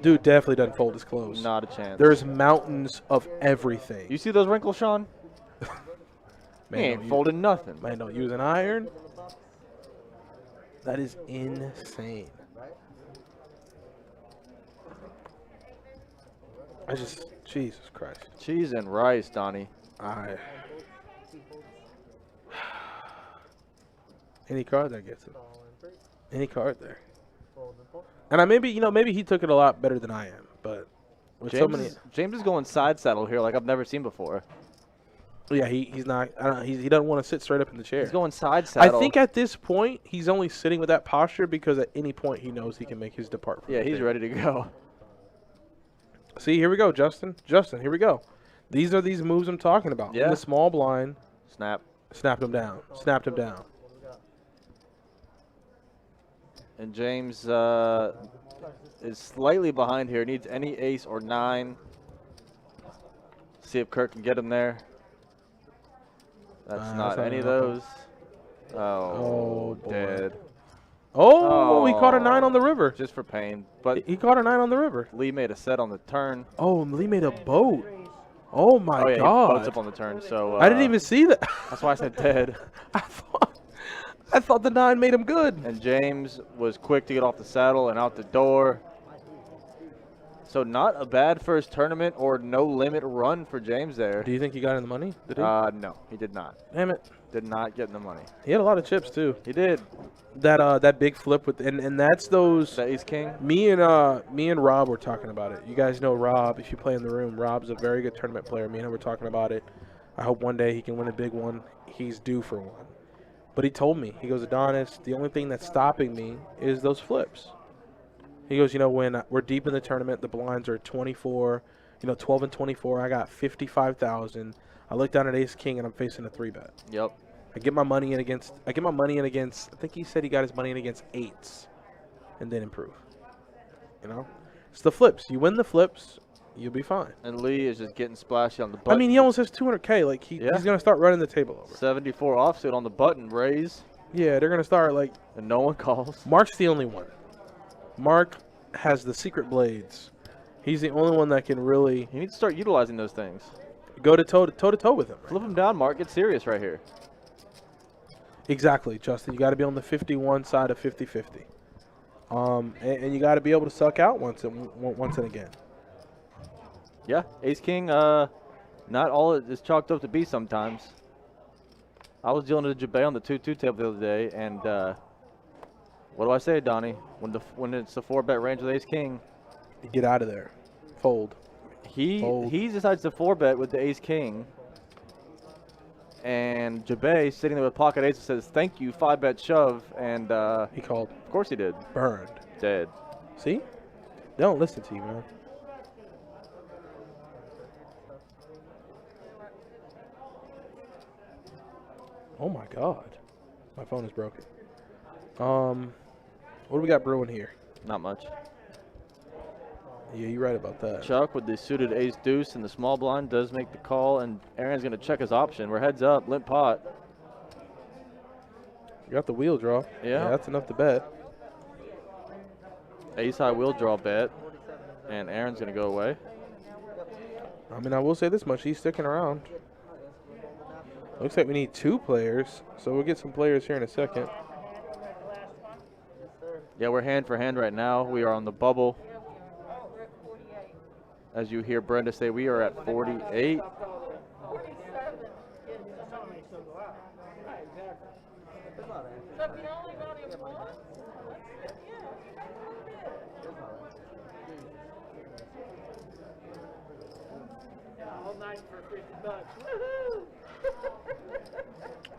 [SPEAKER 3] Dude definitely doesn't fold his clothes.
[SPEAKER 2] Not a chance.
[SPEAKER 3] There's mountains of everything.
[SPEAKER 2] You see those wrinkles, Sean?
[SPEAKER 3] Man,
[SPEAKER 2] he ain't folding nothing.
[SPEAKER 3] Man, don't use an iron. That is insane. Jesus Christ.
[SPEAKER 2] Cheese and rice, Donnie.
[SPEAKER 3] Any card that gets it. Any card there. And maybe he took it a lot better than I am, but with
[SPEAKER 2] James is going side saddle here like I've never seen before.
[SPEAKER 3] Yeah, he's not. He doesn't want to sit straight up in the chair.
[SPEAKER 2] He's going side saddle.
[SPEAKER 3] I think at this point he's only sitting with that posture because at any point he knows he can make his depart.
[SPEAKER 2] Yeah, he's ready to go.
[SPEAKER 3] See, here we go, Justin. Here we go. These are these moves I'm talking about.
[SPEAKER 2] Yeah.
[SPEAKER 3] In the small blind.
[SPEAKER 2] Snapped
[SPEAKER 3] him down. Snapped him down.
[SPEAKER 2] And James is slightly behind here. Needs any ace or 9. See if Kirk can get him there. That's not any of those. Oh,
[SPEAKER 3] boy.
[SPEAKER 2] dead.
[SPEAKER 3] Oh, he caught a 9 on the river.
[SPEAKER 2] Just for pain. But
[SPEAKER 3] He caught a 9 on the river.
[SPEAKER 2] Lee made a set on the turn.
[SPEAKER 3] Oh, Lee made a boat. Oh, my
[SPEAKER 2] Oh, yeah,
[SPEAKER 3] God.
[SPEAKER 2] he boats up on the turn. So
[SPEAKER 3] I didn't even see that.
[SPEAKER 2] That's why I said dead.
[SPEAKER 3] I thought the 9 made him good.
[SPEAKER 2] And James was quick to get off the saddle and out the door. So not a bad first tournament or no limit run for James there.
[SPEAKER 3] Do you think he got in the money? Did he?
[SPEAKER 2] No, he did not.
[SPEAKER 3] Damn it.
[SPEAKER 2] Did not get in the money.
[SPEAKER 3] He had a lot of chips, too.
[SPEAKER 2] He did.
[SPEAKER 3] That big flip with and that's those.
[SPEAKER 2] That ace king.
[SPEAKER 3] Me and Rob were talking about it. You guys know Rob. If you play in the room, Rob's a very good tournament player. Me and him were talking about it. I hope one day he can win a big one. He's due for one. But he told me, he goes, Adonis, the only thing that's stopping me is those flips. He goes, when we're deep in the tournament, the blinds are 24, 12 and 24. I got 55,000. I look down at ace king and I'm facing a 3-bet.
[SPEAKER 2] Yep.
[SPEAKER 3] I get my money in against. I think he said he got his money in against 8s, and then improve. It's the flips. You win the flips, you'll be fine.
[SPEAKER 2] And Lee is just getting splashy on the button.
[SPEAKER 3] I mean, he almost has 200K. Like he's gonna start running the table over.
[SPEAKER 2] 74 offsuit on the button raise.
[SPEAKER 3] Yeah, they're gonna start like.
[SPEAKER 2] And no one calls.
[SPEAKER 3] Mark's the only one. Mark has the secret blades. He's the only one that can really.
[SPEAKER 2] You need to start utilizing those things.
[SPEAKER 3] Go to toe to toe with him.
[SPEAKER 2] Flip him down, Mark. Get serious right here.
[SPEAKER 3] Exactly, Justin. You got to be on the 51 side of 50-50. And you got to be able to suck out once and again.
[SPEAKER 2] Yeah, ace king. Not all it is chalked up to be sometimes. I was dealing with Jabay on the 2-2 table the other day, and what do I say, Donnie? When it's the 4-bet range with ace king,
[SPEAKER 3] get out of there. Fold.
[SPEAKER 2] He decides to 4-bet with the ace king. And Jabay sitting there with pocket ace says, "Thank you, 5-bet shove," and
[SPEAKER 3] he called.
[SPEAKER 2] Of course he did.
[SPEAKER 3] Burned.
[SPEAKER 2] Dead.
[SPEAKER 3] See? They don't listen to you, man. Oh my God, my phone is broken. What do we got brewing here?
[SPEAKER 2] Not much.
[SPEAKER 3] Yeah, you're right about that.
[SPEAKER 2] Chuck with the suited ace deuce in the small blind does make the call, and Aaron's going to check his option. We're heads up, limp pot.
[SPEAKER 3] You got the wheel draw.
[SPEAKER 2] Yeah.
[SPEAKER 3] That's enough to bet.
[SPEAKER 2] Ace high wheel draw bet, and Aaron's going to go away.
[SPEAKER 3] I mean, I will say this much. He's sticking around. Looks like we need 2 players, so we'll get some players here in a second.
[SPEAKER 2] Yeah, we're hand for hand right now. We are on the bubble. As you hear Brenda say, we are at 48.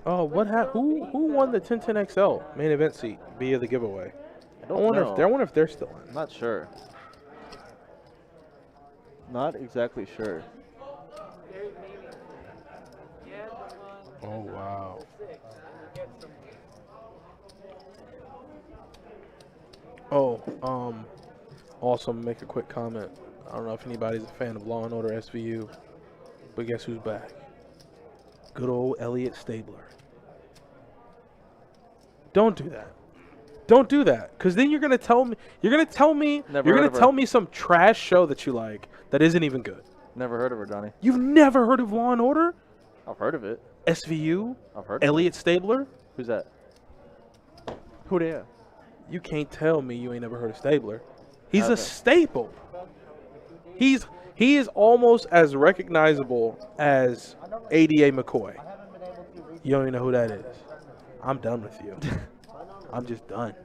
[SPEAKER 3] Oh, what who won the 1010 XL main event seat via the giveaway? I wonder if they're still in.
[SPEAKER 2] I'm not sure. Not exactly sure.
[SPEAKER 3] Oh wow. Also make a quick comment. I don't know if anybody's a fan of Law & Order SVU, but guess who's back? Good old Elliot Stabler. Don't do that. Don't do that, because then you're gonna tell me some trash show that you like that isn't even good.
[SPEAKER 2] Never heard of her, Donnie.
[SPEAKER 3] You've never heard of Law & Order?
[SPEAKER 2] I've heard of it.
[SPEAKER 3] SVU?
[SPEAKER 2] I've heard of
[SPEAKER 3] Elliot Stabler?
[SPEAKER 2] Who's that? Who they are?
[SPEAKER 3] You can't tell me you ain't never heard of Stabler. He's a staple. He is almost as recognizable as ADA McCoy. You don't even know who that is. I'm done with you. I'm just done.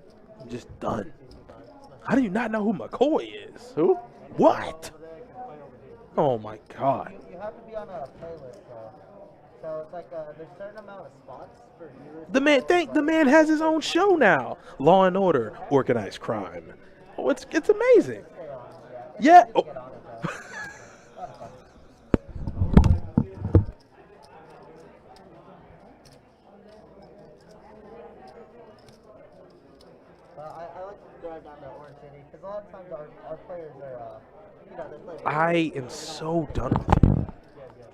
[SPEAKER 3] I'm just done. How do you not know who McCoy is?
[SPEAKER 2] Who?
[SPEAKER 3] What? Oh my God.
[SPEAKER 1] You have to be on a playlist, though. So it's like there's a certain amount of spots for viewers.
[SPEAKER 3] The man has his own show now. Law and Order, Organized Crime. Oh, it's amazing. Yeah. Oh.
[SPEAKER 1] I like to drive down to Orange City because a lot of times our players are, they're playing.
[SPEAKER 3] I am so done with you.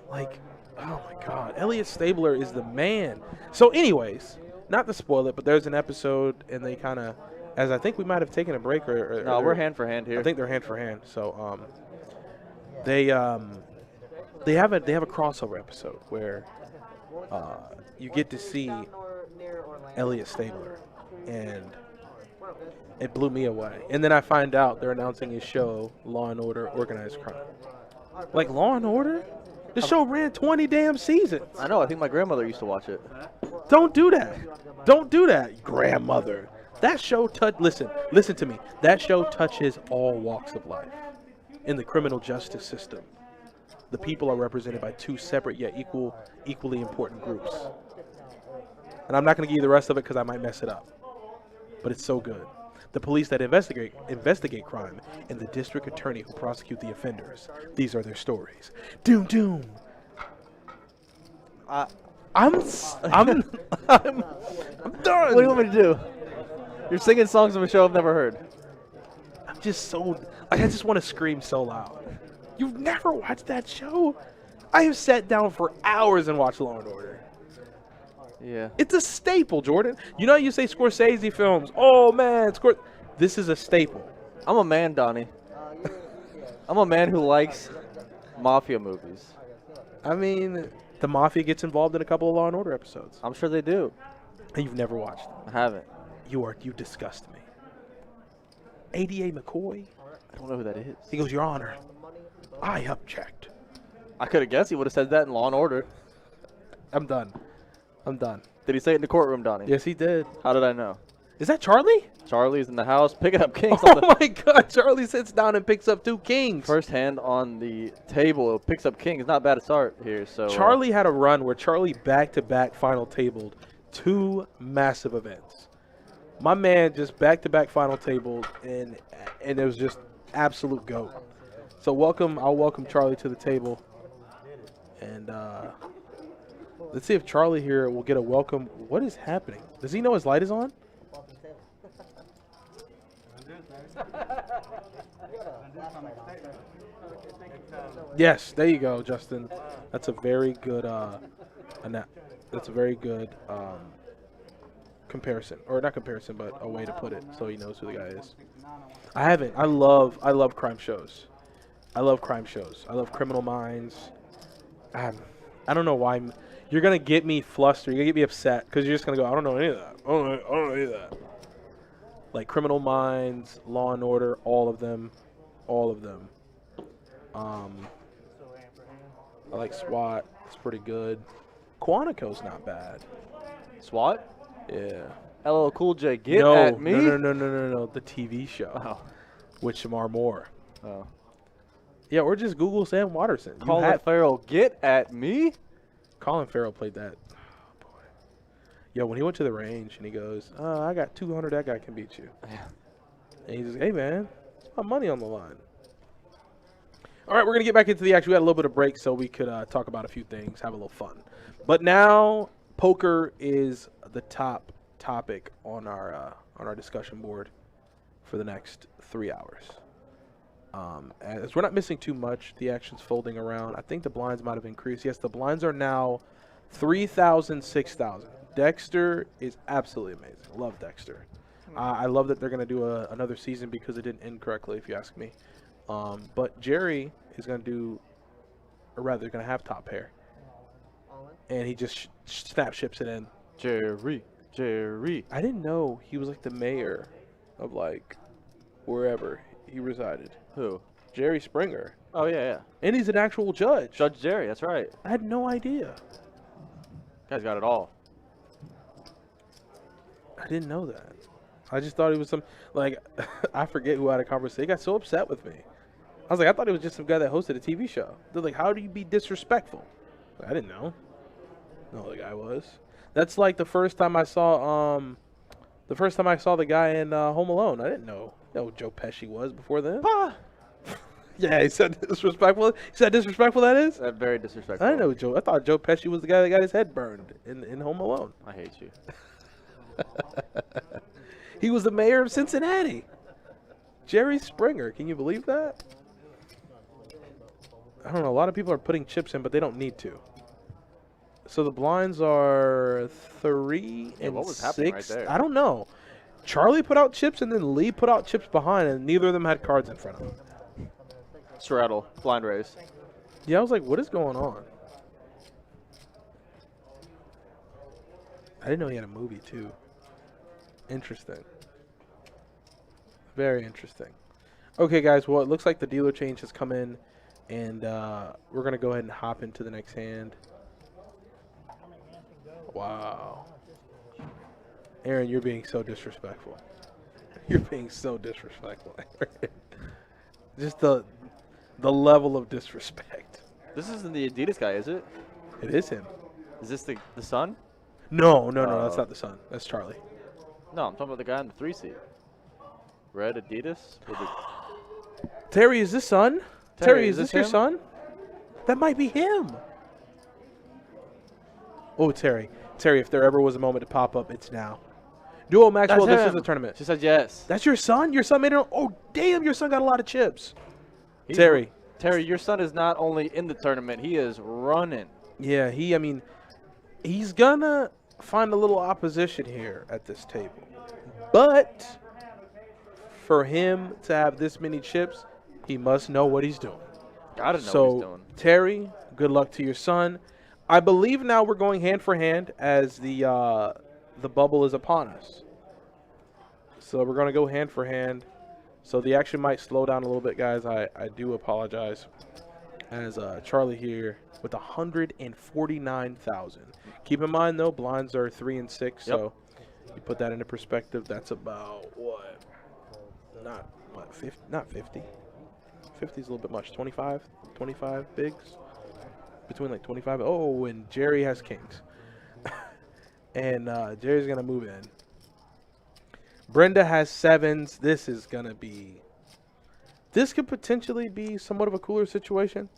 [SPEAKER 3] Like, Oh my God, Elliot Stabler is the man. So, anyways, not to spoil it, but there's an episode, and they kind of, as I think we might have taken a break, or
[SPEAKER 2] No, we're hand for hand here.
[SPEAKER 3] I think they're hand for hand. So, they have a crossover episode where you get to see Elliot Stabler, and it blew me away. And then I find out they're announcing his show, Law and Order: Organized Crime. Like Law and Order? The show ran 20 damn seasons.
[SPEAKER 2] I know. I think my grandmother used to watch it.
[SPEAKER 3] Don't do that. Don't do that, grandmother. That show listen to me. That show touches all walks of life. In the criminal justice system, the people are represented by two separate yet equally important groups. And I'm not going to give you the rest of it because I might mess it up. But it's so good. The police that investigate crime, and the district attorney who prosecute the offenders. These are their stories. Doom doom. I'm done.
[SPEAKER 2] What do you want me to do? You're singing songs of a show I've never heard.
[SPEAKER 3] I'm just so I just want to scream so loud. You've never watched that show? I have sat down for hours and watched Law and Order.
[SPEAKER 2] Yeah.
[SPEAKER 3] It's a staple, Jordan. You know how you say Scorsese films? Oh man, this is a staple.
[SPEAKER 2] I'm a man, Donnie. I'm a man who likes mafia movies.
[SPEAKER 3] I mean, the mafia gets involved in a couple of Law and Order episodes.
[SPEAKER 2] I'm sure they do.
[SPEAKER 3] And you've never watched them.
[SPEAKER 2] I haven't.
[SPEAKER 3] You disgust me. ADA McCoy?
[SPEAKER 2] I don't know who that is.
[SPEAKER 3] He goes, Your Honor, I object.
[SPEAKER 2] I could have guessed he would have said that in Law and Order.
[SPEAKER 3] I'm done.
[SPEAKER 2] Did he say it in the courtroom, Donnie?
[SPEAKER 3] Yes, he did.
[SPEAKER 2] How did I know?
[SPEAKER 3] Is that Charlie?
[SPEAKER 2] Charlie's in the house picking up kings.
[SPEAKER 3] Oh my God, Charlie sits down and picks up 2 kings.
[SPEAKER 2] First hand on the table, picks up kings. Not bad to start here. So
[SPEAKER 3] Charlie had a run where Charlie back-to-back final tabled 2 massive events. My man just back-to-back final tabled, and it was just absolute GOAT. So I'll welcome Charlie to the table, and let's see if Charlie here will get a welcome. What is happening? Does he know his light is on? Yes, there you go, Justin. That's a very good comparison, or not comparison, but a way to put it, so he knows who the guy is. I haven't. I love crime shows. I love Criminal Minds. I don't know why. You're gonna get me flustered. You're gonna get me upset because you're just gonna go, I don't know any of that. I don't know any of that. Like Criminal Minds, Law and Order, all of them. I like SWAT. It's pretty good. Quantico's not bad.
[SPEAKER 2] SWAT?
[SPEAKER 3] Yeah.
[SPEAKER 2] LL Cool J, get at me?
[SPEAKER 3] No. The TV show.
[SPEAKER 2] Oh.
[SPEAKER 3] With Shamar Moore.
[SPEAKER 2] Oh.
[SPEAKER 3] Yeah, or just Google Sam Watterson.
[SPEAKER 2] Colin Farrell, get at me?
[SPEAKER 3] Colin Farrell played that. Oh, boy. Yo, when he went to the range and he goes, I got 200, that guy can beat you.
[SPEAKER 2] Yeah.
[SPEAKER 3] And he's like, hey, man, it's my money on the line. All right, we're going to get back into the action. We had a little bit of break so we could talk about a few things, have a little fun. But now poker is the top topic on our discussion board for the next 3 hours. As we're not missing too much, the action's folding around. I think the blinds might have increased. Yes, the blinds are now 3,000, 6,000. Dexter is absolutely amazing. Love Dexter. I love that they're going to do another season because it didn't end correctly, if you ask me. But Jerry is going to do, or rather, going to have top pair. And he just snap ships it in.
[SPEAKER 2] Jerry.
[SPEAKER 3] I didn't know he was like the mayor of like wherever he resided.
[SPEAKER 2] Who?
[SPEAKER 3] Jerry Springer.
[SPEAKER 2] Oh, yeah.
[SPEAKER 3] And he's an actual judge.
[SPEAKER 2] Judge Jerry, that's right.
[SPEAKER 3] I had no idea.
[SPEAKER 2] Guy's got it all.
[SPEAKER 3] I didn't know that. I just thought he was some, like, I forget who had a conversation. He got so upset with me. I was like, I thought he was just some guy that hosted a TV show. They're like, how do you be disrespectful? I didn't know. No, the guy was. That's like the first time I saw the guy in Home Alone. I didn't know who Joe Pesci was before then. Yeah, he said disrespectful. He said disrespectful, that is?
[SPEAKER 2] Very disrespectful.
[SPEAKER 3] I didn't know I thought Joe Pesci was the guy that got his head burned in Home Alone.
[SPEAKER 2] I hate you.
[SPEAKER 3] He was the mayor of Cincinnati. Jerry Springer. Can you believe that? I don't know. A lot of people are putting chips in, but they don't need to. So the blinds are 3 and
[SPEAKER 2] what was happening right
[SPEAKER 3] 6.
[SPEAKER 2] there?
[SPEAKER 3] I don't know. Charlie put out chips, and then Lee put out chips behind, and neither of them had cards in front of them.
[SPEAKER 2] Straddle, blind raise.
[SPEAKER 3] Yeah, I was like, what is going on? I didn't know he had a movie, too. Interesting. Very interesting. Okay, guys, well, it looks like the dealer change has come in, and we're going to go ahead and hop into the next hand. Wow. Aaron, you're being so disrespectful. You're being so disrespectful, Aaron. Just the level of disrespect.
[SPEAKER 2] This isn't the Adidas guy, is it?
[SPEAKER 3] It is him.
[SPEAKER 2] Is this the son?
[SPEAKER 3] No, that's not the son. That's Charlie.
[SPEAKER 2] No, I'm talking about the guy in the 3 seat. Red Adidas. With the
[SPEAKER 3] Terry, is this son? Terry, is this your
[SPEAKER 2] him?
[SPEAKER 3] son? That might be him. Oh, Terry. Terry, if there ever was a moment to pop up, it's now. Duo Maxwell,
[SPEAKER 2] That's
[SPEAKER 3] this is
[SPEAKER 2] him.
[SPEAKER 3] the tournament.
[SPEAKER 2] She said yes.
[SPEAKER 3] That's your son? Your son made it. Oh, damn, your son got a lot of chips.
[SPEAKER 2] He's-
[SPEAKER 3] Terry.
[SPEAKER 2] Terry, your son is not only in the tournament, he is running.
[SPEAKER 3] Yeah, he's going to find a little opposition here at this table. But for him to have this many chips, he must know what he's doing.
[SPEAKER 2] Gotta know what
[SPEAKER 3] So,
[SPEAKER 2] he's doing.
[SPEAKER 3] Terry, good luck to your son. I believe now we're going hand for hand as the bubble is upon us. So we're going to go hand for hand. So the action might slow down a little bit, guys. I do apologize. As Charlie here with 149,000. Keep in mind, though, blinds are 3 and 6.
[SPEAKER 2] Yep.
[SPEAKER 3] So you put that into perspective. That's about what? Not 50. Not 50. 50 is a little bit much. 25 bigs. Between like 25. Oh, and Jerry has kings. And Jerry's going to move in. Brenda has 7s. This is going to be... This could potentially be somewhat of a cooler situation.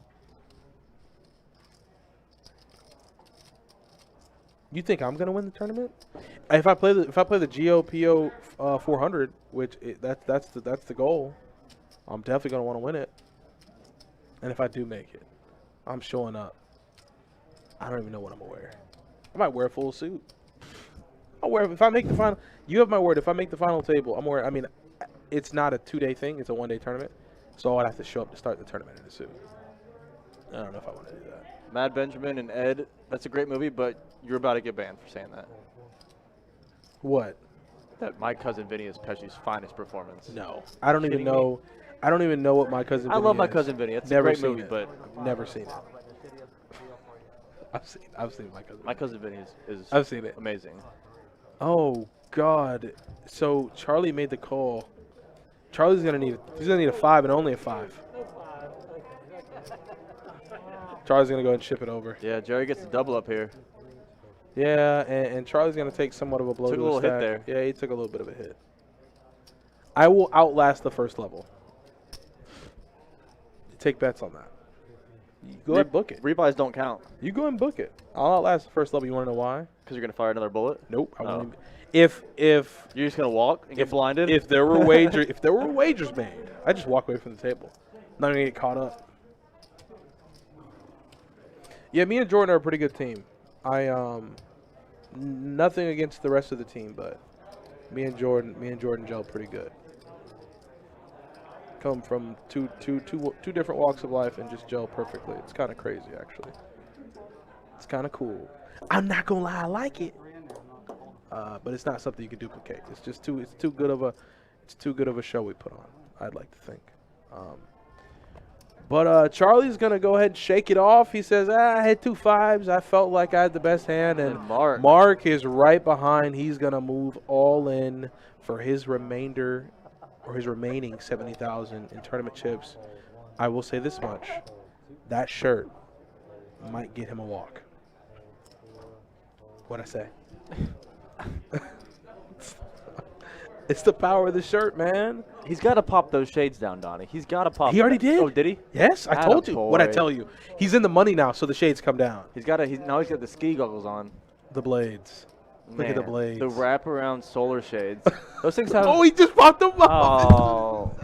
[SPEAKER 3] You think I'm going to win the tournament? If I play the GOPO 400, which that's the goal, I'm definitely going to want to win it. And if I do make it, I'm showing up. I don't even know what I'm going to wear. I might wear a full suit. I'll wear, if I make the final, you have my word, if I make the final table, I'm wearing, I mean, it's not a 2-day thing, it's a 1-day tournament. So I'd have to show up to start the tournament in a suit. I don't know if I want to do that.
[SPEAKER 2] Mad Benjamin and Ed, that's a great movie, but you're about to get banned for saying that.
[SPEAKER 3] What?
[SPEAKER 2] That My Cousin Vinny is Pesci's finest performance.
[SPEAKER 3] No. I don't even
[SPEAKER 2] Kidding
[SPEAKER 3] know. I don't even know what My Cousin Vinny
[SPEAKER 2] I love My
[SPEAKER 3] is.
[SPEAKER 2] Cousin Vinny. It's
[SPEAKER 3] Never
[SPEAKER 2] a great
[SPEAKER 3] seen
[SPEAKER 2] movie,
[SPEAKER 3] it.
[SPEAKER 2] but
[SPEAKER 3] Never seen it. I've seen My Cousin
[SPEAKER 2] My
[SPEAKER 3] Vinny.
[SPEAKER 2] Cousin Vinny is
[SPEAKER 3] I've seen it.
[SPEAKER 2] amazing.
[SPEAKER 3] Oh God! So Charlie made the call. Charlie's gonna need. He's gonna need a 5 and only a 5. Charlie's gonna go ahead and ship it over.
[SPEAKER 2] Yeah, Jerry gets the double up here.
[SPEAKER 3] Yeah, and Charlie's gonna take somewhat of a blow.
[SPEAKER 2] Took
[SPEAKER 3] to
[SPEAKER 2] a little hit
[SPEAKER 3] stack.
[SPEAKER 2] there.
[SPEAKER 3] Yeah, he took a little bit of a hit. I will outlast the first level. Take bets on that. You go ahead, book it.
[SPEAKER 2] Rebuys don't count
[SPEAKER 3] You go ahead and book it. I'll outlast the first level. You want to know why?
[SPEAKER 2] because you're gonna fire another bullet.
[SPEAKER 3] Nope. I
[SPEAKER 2] Oh.
[SPEAKER 3] won't even. If
[SPEAKER 2] You're just gonna walk and get blinded.
[SPEAKER 3] If there were wagers made, I just walk away from the table. Not gonna get caught up. Yeah, me and Jordan are a pretty good team. Nothing against the rest of the team, but me and Jordan gel pretty good. Come from two different walks of life and just gel perfectly. It's kind of crazy, actually. It's kind of cool. I'm not gonna lie, I like it. But it's not something you can duplicate. It's just too good of a show we put on, I'd like to think. But Charlie's gonna go ahead and shake it off. He says, I had 2 5s. I felt like I had the best hand, and Mark is right behind. He's gonna move all in for his remaining 70,000 in tournament chips. I will say this much: that shirt might get him a walk. What'd I say? It's the power of the shirt, man.
[SPEAKER 2] He's got to pop those shades down, Donnie. He's got to pop.
[SPEAKER 3] He already did.
[SPEAKER 2] Oh, did he?
[SPEAKER 3] Yes, I told you.
[SPEAKER 2] Attaboy.
[SPEAKER 3] What'd I tell you? He's in the money now, so the shades come down.
[SPEAKER 2] Now he's got the ski goggles on.
[SPEAKER 3] The blades. Look at the
[SPEAKER 2] Man,
[SPEAKER 3] blades.
[SPEAKER 2] The wraparound solar shades. Those things have.
[SPEAKER 3] Oh, he just popped them up.
[SPEAKER 2] Oh.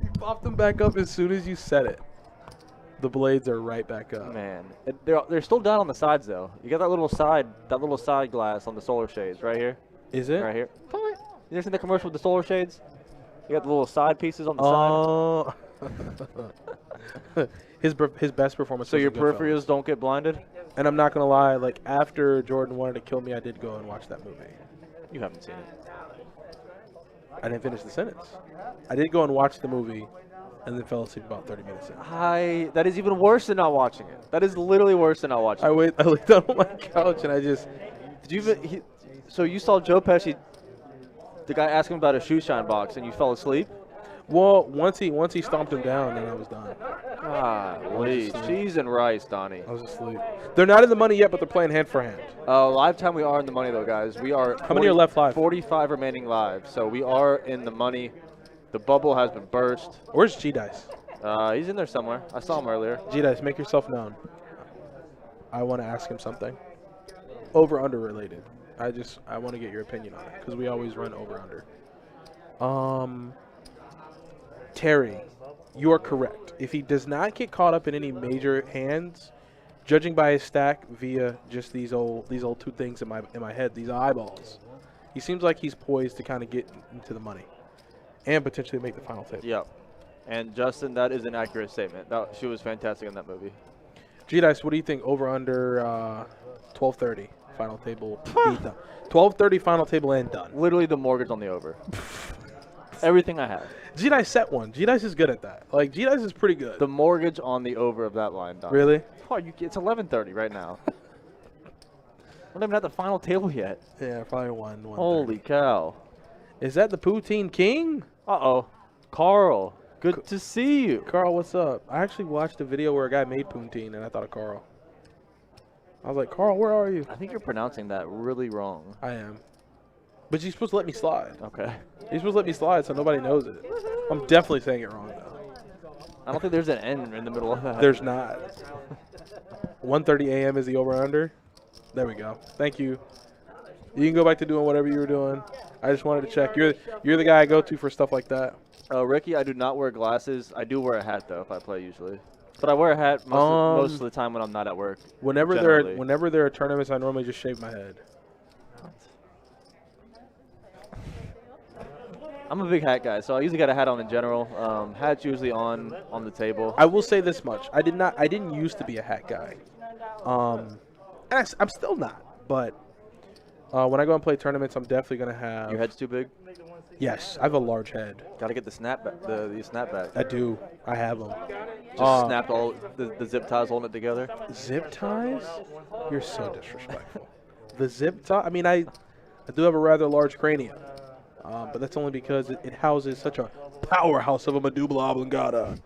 [SPEAKER 3] He popped them back up as soon as you said it. The blades are right back up.
[SPEAKER 2] Man, they're still down on the sides though. You got that little side glass on the solar shades right here.
[SPEAKER 3] Is it?
[SPEAKER 2] Right here. You ever seen the commercial with the solar shades? You got the little side pieces on the side.
[SPEAKER 3] Oh. his best performance.
[SPEAKER 2] So
[SPEAKER 3] was
[SPEAKER 2] your
[SPEAKER 3] in Goodfellas.
[SPEAKER 2] peripherals don't get blinded?
[SPEAKER 3] And I'm not gonna lie, like after Jordan wanted to kill me, I did go and watch that movie.
[SPEAKER 2] You haven't seen it.
[SPEAKER 3] I didn't finish the sentence. I did go and watch the movie, and then fell asleep about 30 minutes in.
[SPEAKER 2] That is even worse than not watching it. That is literally worse than not watching it.
[SPEAKER 3] I laid down on my couch and I just.
[SPEAKER 2] Did you even? So you saw Joe Pesci, the guy asking about a shoe shine box, and you fell asleep?
[SPEAKER 3] Well, once he stomped him down, then I was done.
[SPEAKER 2] Golly, cheese and rice, Donnie.
[SPEAKER 3] I was asleep. They're not in the money yet, but they're playing hand for hand.
[SPEAKER 2] Live time, we are in the money though, guys. We are.
[SPEAKER 3] How many are left live?
[SPEAKER 2] 45 remaining live, so we are in the money. The bubble has been burst.
[SPEAKER 3] Where's G-Dice?
[SPEAKER 2] He's in there somewhere. I saw him earlier.
[SPEAKER 3] G-Dice, make yourself known. I want to ask him something. Over/under related. I want to get your opinion on it because we always run over/under. Terry, you are correct. If he does not get caught up in any major hands, judging by his stack via just these old two things in my head, these eyeballs, he seems like he's poised to kind of get into the money and potentially make the final table.
[SPEAKER 2] Yep. And Justin, that is an accurate statement. She was fantastic in that movie.
[SPEAKER 3] G-Dice, what do you think over/under 12:30 final table beat done? 12:30 final table and done.
[SPEAKER 2] Literally the mortgage on the over. Everything I have.
[SPEAKER 3] G-Dice set one. G-Dice is good at that. Like, G-Dice is pretty good.
[SPEAKER 2] The mortgage on the over of that line, Don.
[SPEAKER 3] Really?
[SPEAKER 2] Oh, it's 11:30 right now. We're not even at the final table yet.
[SPEAKER 3] Yeah, probably one.
[SPEAKER 2] Holy cow.
[SPEAKER 3] Is that the Poutine King?
[SPEAKER 2] Uh-oh. Carl, good to see you.
[SPEAKER 3] Carl, what's up? I actually watched a video where a guy made poutine, and I thought of Carl. I was like, Carl, where are you?
[SPEAKER 2] I think you're pronouncing that really wrong.
[SPEAKER 3] I am. But you're supposed to let me slide.
[SPEAKER 2] Okay.
[SPEAKER 3] You're supposed to let me slide so nobody knows it. I'm definitely saying it wrong, though.
[SPEAKER 2] I don't think there's an N in the middle of that.
[SPEAKER 3] There's not. 1:30 a.m. is the over/under. There we go. Thank you. You can go back to doing whatever you were doing. I just wanted to check. You're the guy I go to for stuff like that.
[SPEAKER 2] Ricky, I do not wear glasses. I do wear a hat, though, if I play usually. But I wear a hat most of the time when I'm not at work.
[SPEAKER 3] Whenever there are tournaments, I normally just shave my head.
[SPEAKER 2] I'm a big hat guy, so I usually got a hat on in general. Hat's usually on the table.
[SPEAKER 3] I will say this much: I didn't used to be a hat guy. I'm still not. But when I go and play tournaments, I'm definitely gonna have.
[SPEAKER 2] Your head's too big?
[SPEAKER 3] Yes, I have a large head.
[SPEAKER 2] Got to get the snapback. The snapback.
[SPEAKER 3] I do. I have them.
[SPEAKER 2] Just snapped all the zip ties holding it together.
[SPEAKER 3] Zip ties? You're so disrespectful. The zip tie? I mean, I do have a rather large cranium. But that's only because it houses such a powerhouse of a medulla oblongata.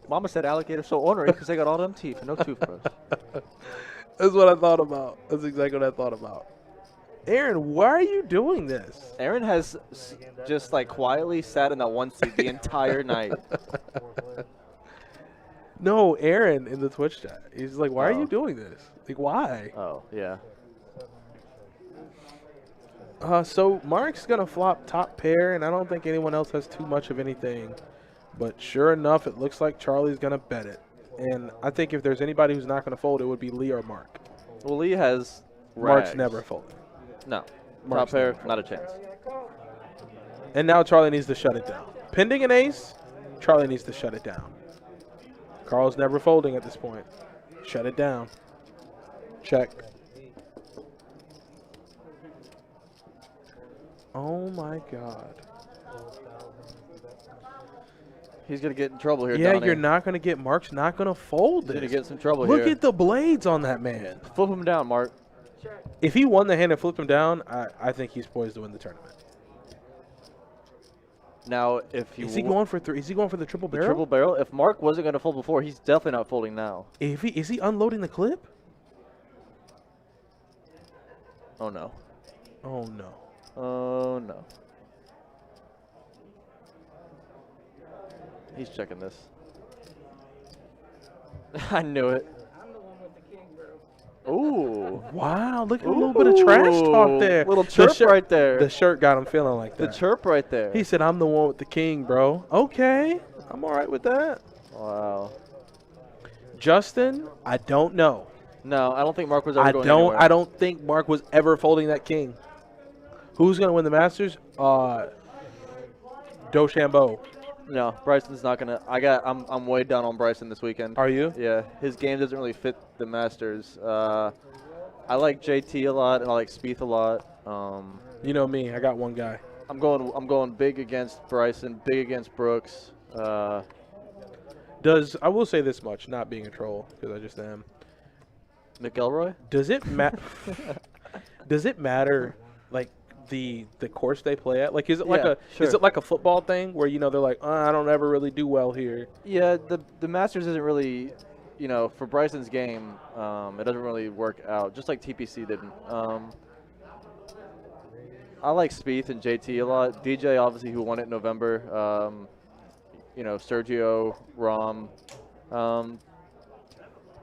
[SPEAKER 2] Mama said alligator's so ornery because they got all them teeth and no toothbrush.
[SPEAKER 3] That's what I thought about. That's exactly what I thought about. Aaron, why are you doing this?
[SPEAKER 2] Aaron has just like quietly sat in that one seat the entire night.
[SPEAKER 3] No, Aaron in the Twitch chat. He's like, why are you doing this? Like, why?
[SPEAKER 2] Oh, yeah.
[SPEAKER 3] So Mark's going to flop top pair, and I don't think anyone else has too much of anything. But sure enough, it looks like Charlie's going to bet it. And I think if there's anybody who's not going to fold, it would be Lee or Mark.
[SPEAKER 2] Well, Lee has
[SPEAKER 3] Mark's
[SPEAKER 2] rags.
[SPEAKER 3] never folded.
[SPEAKER 2] No.
[SPEAKER 3] Mark's
[SPEAKER 2] Top pair,
[SPEAKER 3] never
[SPEAKER 2] not a chance.
[SPEAKER 3] And now Charlie needs to shut it down. Pending an ace, Charlie needs to shut it down. Carl's never folding at this point. Shut it down. Check. Oh, my God.
[SPEAKER 2] He's going to get in trouble here,
[SPEAKER 3] Yeah,
[SPEAKER 2] Donnie.
[SPEAKER 3] you're not going to get – Mark's not going to fold
[SPEAKER 2] He's
[SPEAKER 3] this.
[SPEAKER 2] going to get some trouble here.
[SPEAKER 3] Look at the blades on that man.
[SPEAKER 2] Flip him down, Mark.
[SPEAKER 3] If he won the hand and flipped him down, I think he's poised to win the tournament.
[SPEAKER 2] Now, if he
[SPEAKER 3] Is he going for three? Is he going for the triple barrel?
[SPEAKER 2] triple barrel? If Mark wasn't going to fold before, he's definitely not folding now.
[SPEAKER 3] Is he unloading the clip?
[SPEAKER 2] Oh, no.
[SPEAKER 3] Oh, no.
[SPEAKER 2] Oh, no. He's checking this. I knew it.
[SPEAKER 7] I'm the one with the king, bro.
[SPEAKER 2] Ooh.
[SPEAKER 3] Wow, look at a little bit of trash talk there.
[SPEAKER 2] Little chirp right there.
[SPEAKER 3] The shirt got him feeling like
[SPEAKER 2] The
[SPEAKER 3] that.
[SPEAKER 2] chirp right there.
[SPEAKER 3] He said, I'm the one with the king, bro. Okay, I'm all right with that.
[SPEAKER 2] Wow.
[SPEAKER 3] Justin, I don't know.
[SPEAKER 2] No, I don't think Mark was ever going anywhere.
[SPEAKER 3] I don't think Mark was ever folding that king. Who's going to win the Masters? DeChambeau.
[SPEAKER 2] No, Bryson's not gonna. I'm way down on Bryson this weekend.
[SPEAKER 3] Are you?
[SPEAKER 2] Yeah, his game doesn't really fit the Masters. I like JT a lot and I like Spieth a lot.
[SPEAKER 3] You know me, I got one guy.
[SPEAKER 2] I'm going big against Bryson, big against Brooks.
[SPEAKER 3] I will say this much, not being a troll because I just am.
[SPEAKER 2] McElroy?
[SPEAKER 3] Does it matter like the course they play at? Like is it is it like a football thing where they're like, I don't ever really do well here?
[SPEAKER 2] Yeah, the Masters isn't really, for Bryson's game, it doesn't really work out. Just like TPC didn't. I like Spieth and JT a lot. DJ obviously who won it in November. Sergio, Rahm,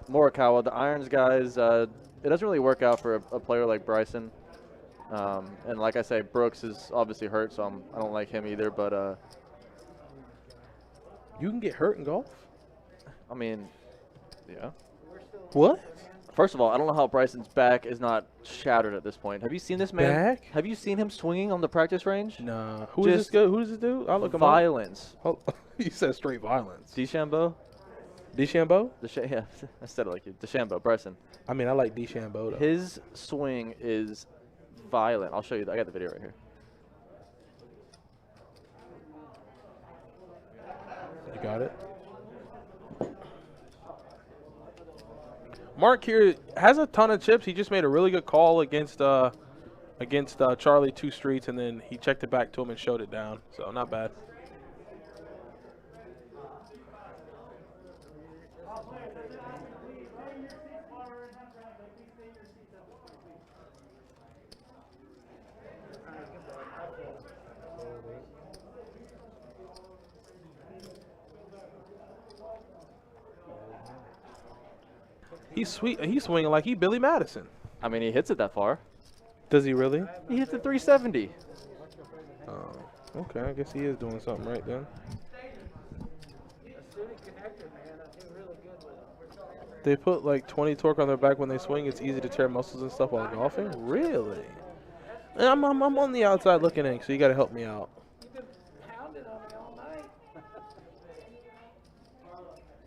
[SPEAKER 2] Morikawa, the irons guys. It doesn't really work out for a player like Bryson. And like I say, Brooks is obviously hurt, so I don't like him either. But
[SPEAKER 3] you can get hurt in golf.
[SPEAKER 2] I mean, yeah.
[SPEAKER 3] What?
[SPEAKER 2] First of all, I don't know how Bryson's back is not shattered at this point. Have you seen this man?
[SPEAKER 3] Back?
[SPEAKER 2] Have you seen him swinging on the practice range?
[SPEAKER 3] Nah. Who does this do? I'll look him up.
[SPEAKER 2] Violence.
[SPEAKER 3] Oh, he said straight violence.
[SPEAKER 2] DeChambeau?
[SPEAKER 3] DeChambeau?
[SPEAKER 2] Yeah, I said it like you. DeChambeau, Bryson.
[SPEAKER 3] I mean, I like DeChambeau, though.
[SPEAKER 2] His swing is violent. I'll show you. I got the video right here.
[SPEAKER 3] You got it? Mark here has a ton of chips. He just made a really good call against Charlie 2 streets, and then he checked it back to him and showed it down. So not bad. He's sweet. He's swinging like he Billy Madison.
[SPEAKER 2] I mean, he hits it that far.
[SPEAKER 3] Does he really?
[SPEAKER 2] He hits it 370.
[SPEAKER 3] Oh, okay. I guess he is doing something right then. They put like 20 torque on their back when they swing. It's easy to tear muscles and stuff while golfing. Really? I'm on the outside looking in, so you got to help me out.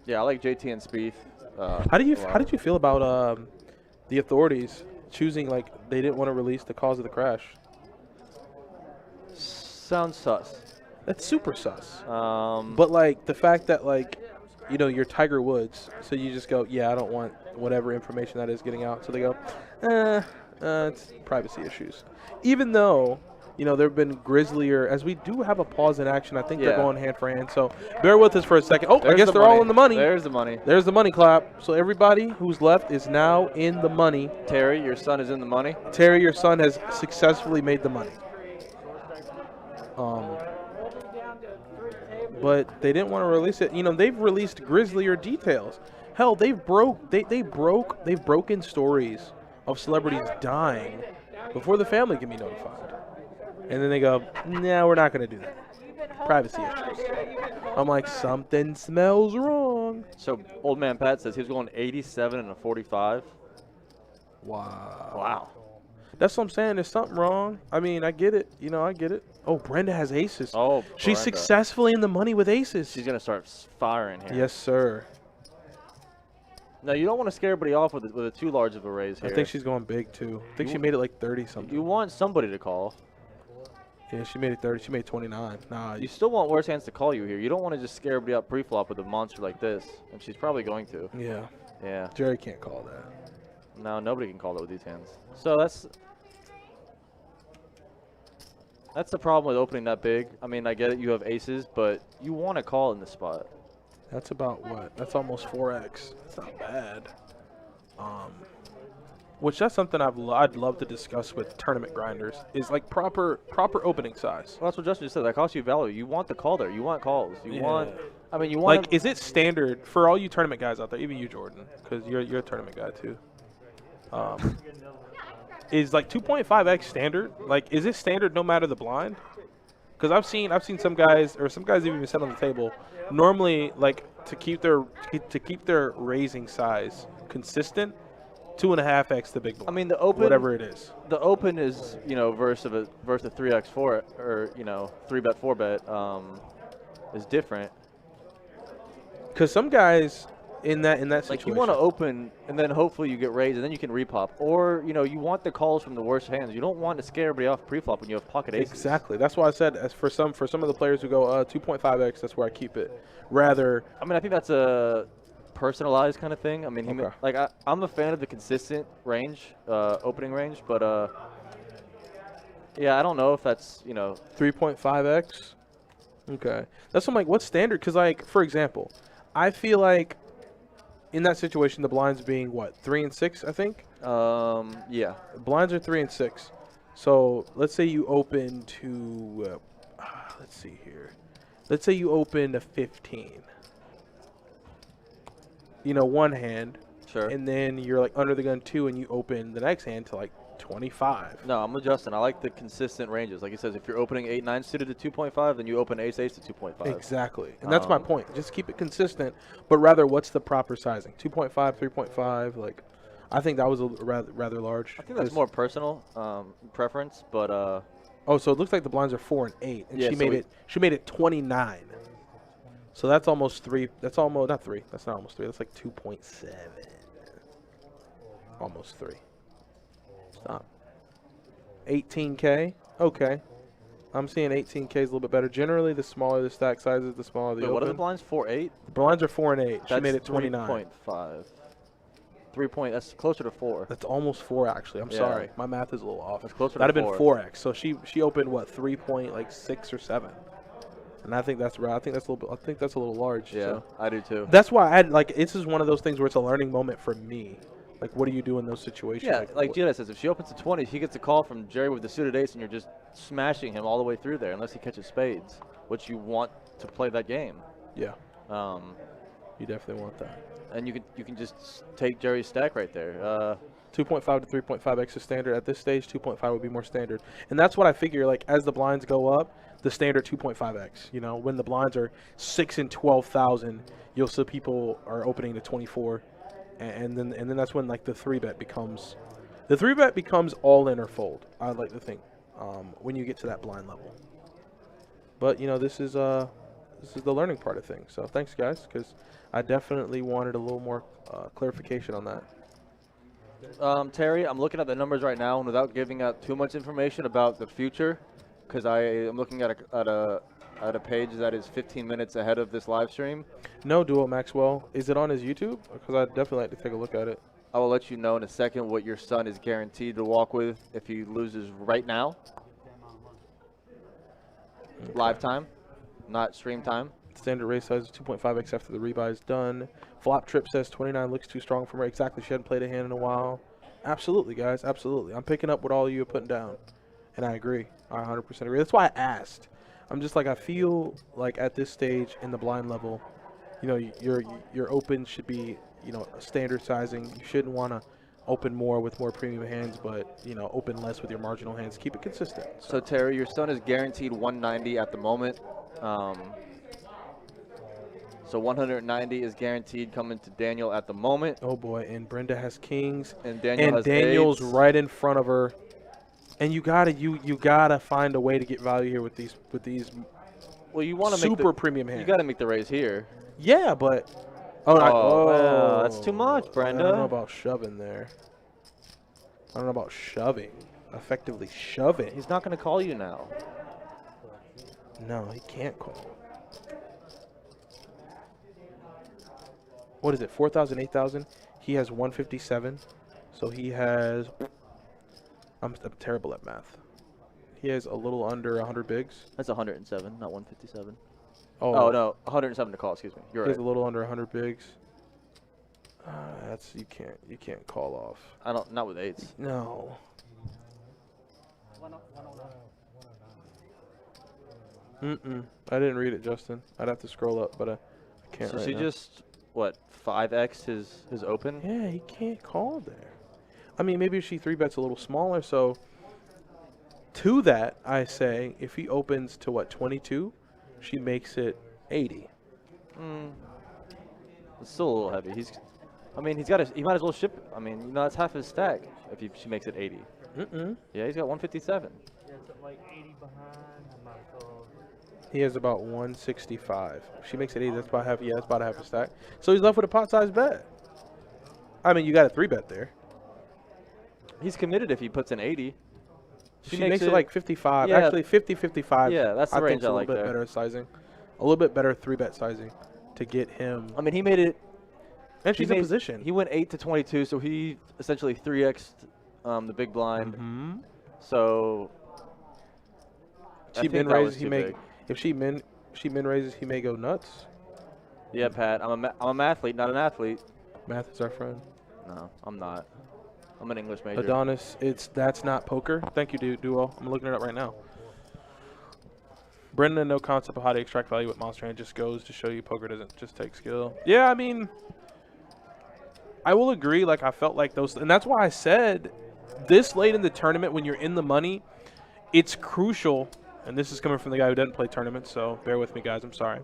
[SPEAKER 2] Yeah, I like JT and Spieth.
[SPEAKER 3] How did you feel about the authorities choosing they didn't want to release the cause of the crash?
[SPEAKER 2] Sounds sus.
[SPEAKER 3] That's super sus. But the fact that you're Tiger Woods, so you just go, yeah, I don't want whatever information that is getting out. So they go, it's privacy issues. Even though there have been grislier, as we do have a pause in action. I think they're going hand for hand. So bear with us for a second. Oh, I guess they're all in the money.
[SPEAKER 2] There's the money.
[SPEAKER 3] There's the money clap. So everybody who's left is now in the money.
[SPEAKER 2] Terry, your son is in the money.
[SPEAKER 3] Terry, your son has successfully made the money. But they didn't want to release it. They've released grislier details. Hell, they've broken stories of celebrities dying before the family can be notified. And then they go, nah, we're not going to do that. Privacy issues. I'm like, something smells wrong.
[SPEAKER 2] So old man Pat says he was going 87 and a 45.
[SPEAKER 3] Wow. That's what I'm saying. There's something wrong. I mean, I get it. I get it. Oh, Brenda has aces.
[SPEAKER 2] Oh,
[SPEAKER 3] she's
[SPEAKER 2] Brenda.
[SPEAKER 3] successfully in the money with aces.
[SPEAKER 2] She's going to start firing here.
[SPEAKER 3] Yes, sir.
[SPEAKER 2] No, you don't want to scare everybody off with a too large of a raise here.
[SPEAKER 3] I think she's going big, too. I think she made it like 30-something.
[SPEAKER 2] You want somebody to call.
[SPEAKER 3] Yeah, she made it 30. She made 29. Nah,
[SPEAKER 2] you still want worse hands to call you here. You don't want to just scare everybody up pre-flop with a monster like this. And she's probably going to.
[SPEAKER 3] Yeah.
[SPEAKER 2] Yeah.
[SPEAKER 3] Jerry can't call that.
[SPEAKER 2] No, nobody can call that with these hands. So that's the problem with opening that big. I mean, I get it. You have aces, but you want to call in this spot.
[SPEAKER 3] That's about what? That's almost 4x. That's not bad. Which that's something I'd love to discuss with tournament grinders is proper opening size.
[SPEAKER 2] Well, that's what Justin just said. That costs you value. You want the call there. You want calls. You want. I mean, you want.
[SPEAKER 3] Is it standard for all you tournament guys out there, even you, Jordan, because you're a tournament guy too? Is like 2.5x standard? Like, is it standard no matter the blind? Because I've seen some guys, or some guys even said on the table, normally like to keep their raising size consistent, 2.5x the big blind.
[SPEAKER 2] I mean, the open,
[SPEAKER 3] whatever it is.
[SPEAKER 2] The open is, you know, versus a 3x4 or, you know, 3-bet 4-bet is different.
[SPEAKER 3] Because some guys in that situation,
[SPEAKER 2] like, you want to open and then hopefully you get raised and then you can repop, or, you know, you want the calls from the worst hands. You don't want to scare everybody off pre-flop when you have pocket aces.
[SPEAKER 3] Exactly. That's why I said, as for some of the players who go 2.5x, that's where I keep it. Rather,
[SPEAKER 2] I mean, I think that's a personalized kind of thing. I mean, I'm a fan of the consistent range, opening range, but yeah, I don't know if that's, you know,
[SPEAKER 3] 3.5x. Okay, that's what I'm like. What's standard? Because, like, for example, I feel like in that situation, the blinds being what, 3 and 6, I think.
[SPEAKER 2] Yeah,
[SPEAKER 3] blinds are 3 and 6. So let's say you open to, let's see here. Let's say you open to 15. You know, one hand.
[SPEAKER 2] sure.
[SPEAKER 3] And then you're like under the gun 2, and you open the next hand to like 25.
[SPEAKER 2] No, I'm adjusting. I like the consistent ranges. Like he says, if you're opening 8-9 suited to 2.5, then you open ace-ace to 2.5.
[SPEAKER 3] Exactly. And that's my point. Just keep it consistent, but rather, what's the proper sizing? 2.5, 3.5? Like, I think that was a rather large.
[SPEAKER 2] I think that's more personal preference, but
[SPEAKER 3] oh, so it looks like the blinds are 4 and 8, and
[SPEAKER 2] yeah,
[SPEAKER 3] she made it 29. So that's almost 3. That's almost not 3. That's not almost 3. That's like 2.7. Almost 3. Stop. 18K. Okay. I'm seeing 18K is a little bit better. Generally, the smaller the stack sizes, the smaller the
[SPEAKER 2] wait,
[SPEAKER 3] open.
[SPEAKER 2] what are the blinds? 4-8?
[SPEAKER 3] The blinds are 4 and 8. She
[SPEAKER 2] That's
[SPEAKER 3] made it 29.
[SPEAKER 2] 3.5. 3 point. That's closer to 4.
[SPEAKER 3] That's almost 4 actually. I'm
[SPEAKER 2] Yeah.
[SPEAKER 3] sorry, my math is a little off.
[SPEAKER 2] That's closer to
[SPEAKER 3] That'd have been
[SPEAKER 2] 4.
[SPEAKER 3] 4x. So she opened what, 3.6 or 7. And I think that's right. I think that's a little large.
[SPEAKER 2] Yeah,
[SPEAKER 3] so.
[SPEAKER 2] I do too.
[SPEAKER 3] That's why this is one of those things where it's a learning moment for me. Like, what do you do in those situations?
[SPEAKER 2] Yeah, like Jada says, if she opens to 20, he gets a call from Jerry with the suited ace, and you're just smashing him all the way through there, unless he catches spades, which you want to play that game.
[SPEAKER 3] Yeah. You definitely want that.
[SPEAKER 2] And you can just take Jerry's stack right there.
[SPEAKER 3] 2.5 to 3.5x is standard. At this stage, 2.5 would be more standard. And that's what I figure, like, as the blinds go up, the standard 2.5x. You know, when the blinds are 6 and 12,000, you'll see people are opening to 24. And then that's when, like, the 3-bet becomes all in or fold, I'd like to think, when you get to that blind level. But, you know, this is the learning part of things. So thanks, guys, because I definitely wanted a little more clarification on that.
[SPEAKER 2] Terry, I'm looking at the numbers right now, and without giving out too much information about the future, because I am looking at a page that is 15 minutes ahead of this live stream.
[SPEAKER 3] No, Duo Maxwell. Is it on his YouTube? Because I'd definitely like to take a look at it.
[SPEAKER 2] I will let you know in a second what your son is guaranteed to walk with if he loses right now. Okay. Live time, not stream time.
[SPEAKER 3] Standard raise size is 2.5x after the rebuy is done. Flop Trip says 29 looks too strong for her. Exactly. She hadn't played a hand in a while. Absolutely, guys. Absolutely. I'm picking up what all of you are putting down. And I agree. I 100% agree. That's why I asked. I'm just like, I feel like at this stage in the blind level, you know, your open should be, you know, a standard sizing. You shouldn't want to open more with more premium hands, but, you know, open less with your marginal hands. Keep it consistent.
[SPEAKER 2] So Terry, your son is guaranteed 190 at the moment. So 190 is guaranteed coming to Daniel at the moment.
[SPEAKER 3] Oh boy, and Brenda has kings,
[SPEAKER 2] and Daniel's
[SPEAKER 3] eights. Right in front of her. And you gotta find a way to get value here with these
[SPEAKER 2] well, you want to
[SPEAKER 3] super premium hands.
[SPEAKER 2] You gotta make the raise here.
[SPEAKER 3] Yeah, but
[SPEAKER 2] wow, that's too much, Brenda.
[SPEAKER 3] I don't know about shoving there. I don't know about shoving. Effectively shoving.
[SPEAKER 2] He's not gonna call you now.
[SPEAKER 3] No, he can't call. What is it? 4,000, 8,000. He has 157. So he has. I'm terrible at math. He has a little under 100 bigs.
[SPEAKER 2] That's 107, not 157.
[SPEAKER 3] Oh
[SPEAKER 2] no, 107 to call. Excuse me. You're right.
[SPEAKER 3] He has a little under 100 bigs. That's you can't call off.
[SPEAKER 2] Not with eights.
[SPEAKER 3] No. I didn't read it, Justin. I'd have to scroll up, but I can't.
[SPEAKER 2] So she just what 5x his open?
[SPEAKER 3] Yeah, he can't call there. I mean, maybe if she 3-bets a little smaller. So to that, I say if he opens to what, 22, she makes it 80.
[SPEAKER 2] It's still a little heavy. I mean, he might as well ship. I mean, you know, that's half his stack if she makes it 80. Yeah, he's got 157.
[SPEAKER 5] Yeah, it's like 80 behind. I'm not sure.
[SPEAKER 3] He has about 165. If she makes it 80, that's about half. Yeah, that's about half a stack. So he's left with a pot-sized bet. I mean, you got a 3-bet there.
[SPEAKER 2] He's committed if he puts in 80.
[SPEAKER 3] She makes it like 55.
[SPEAKER 2] Yeah.
[SPEAKER 3] Actually, 50-55.
[SPEAKER 2] Yeah, that's the
[SPEAKER 3] I
[SPEAKER 2] range
[SPEAKER 3] think
[SPEAKER 2] I
[SPEAKER 3] a
[SPEAKER 2] like
[SPEAKER 3] little bit
[SPEAKER 2] there.
[SPEAKER 3] better sizing. A little bit better 3-bet sizing to get him.
[SPEAKER 2] I mean, he made it.
[SPEAKER 3] And she's in position.
[SPEAKER 2] He went 8 to 22, so he essentially 3x'd the big blind. So I
[SPEAKER 3] She
[SPEAKER 2] think
[SPEAKER 3] min
[SPEAKER 2] that was
[SPEAKER 3] raises. He
[SPEAKER 2] too
[SPEAKER 3] may.
[SPEAKER 2] big.
[SPEAKER 3] If she min raises, he may go nuts.
[SPEAKER 2] Yeah, Pat. I'm a mathlete, not an athlete.
[SPEAKER 3] Math is our friend.
[SPEAKER 2] No, I'm not. I'm an English major.
[SPEAKER 3] Adonis, that's not poker. Thank you, Duo. I'm looking it up right now. Brendan, no concept of how to extract value with Monster Hand, just goes to show you poker doesn't just take skill. Yeah, I mean, I will agree. Like, I felt like those, and that's why I said this late in the tournament when you're in the money, it's crucial. And this is coming from the guy who doesn't play tournaments, so bear with me, guys. I'm sorry.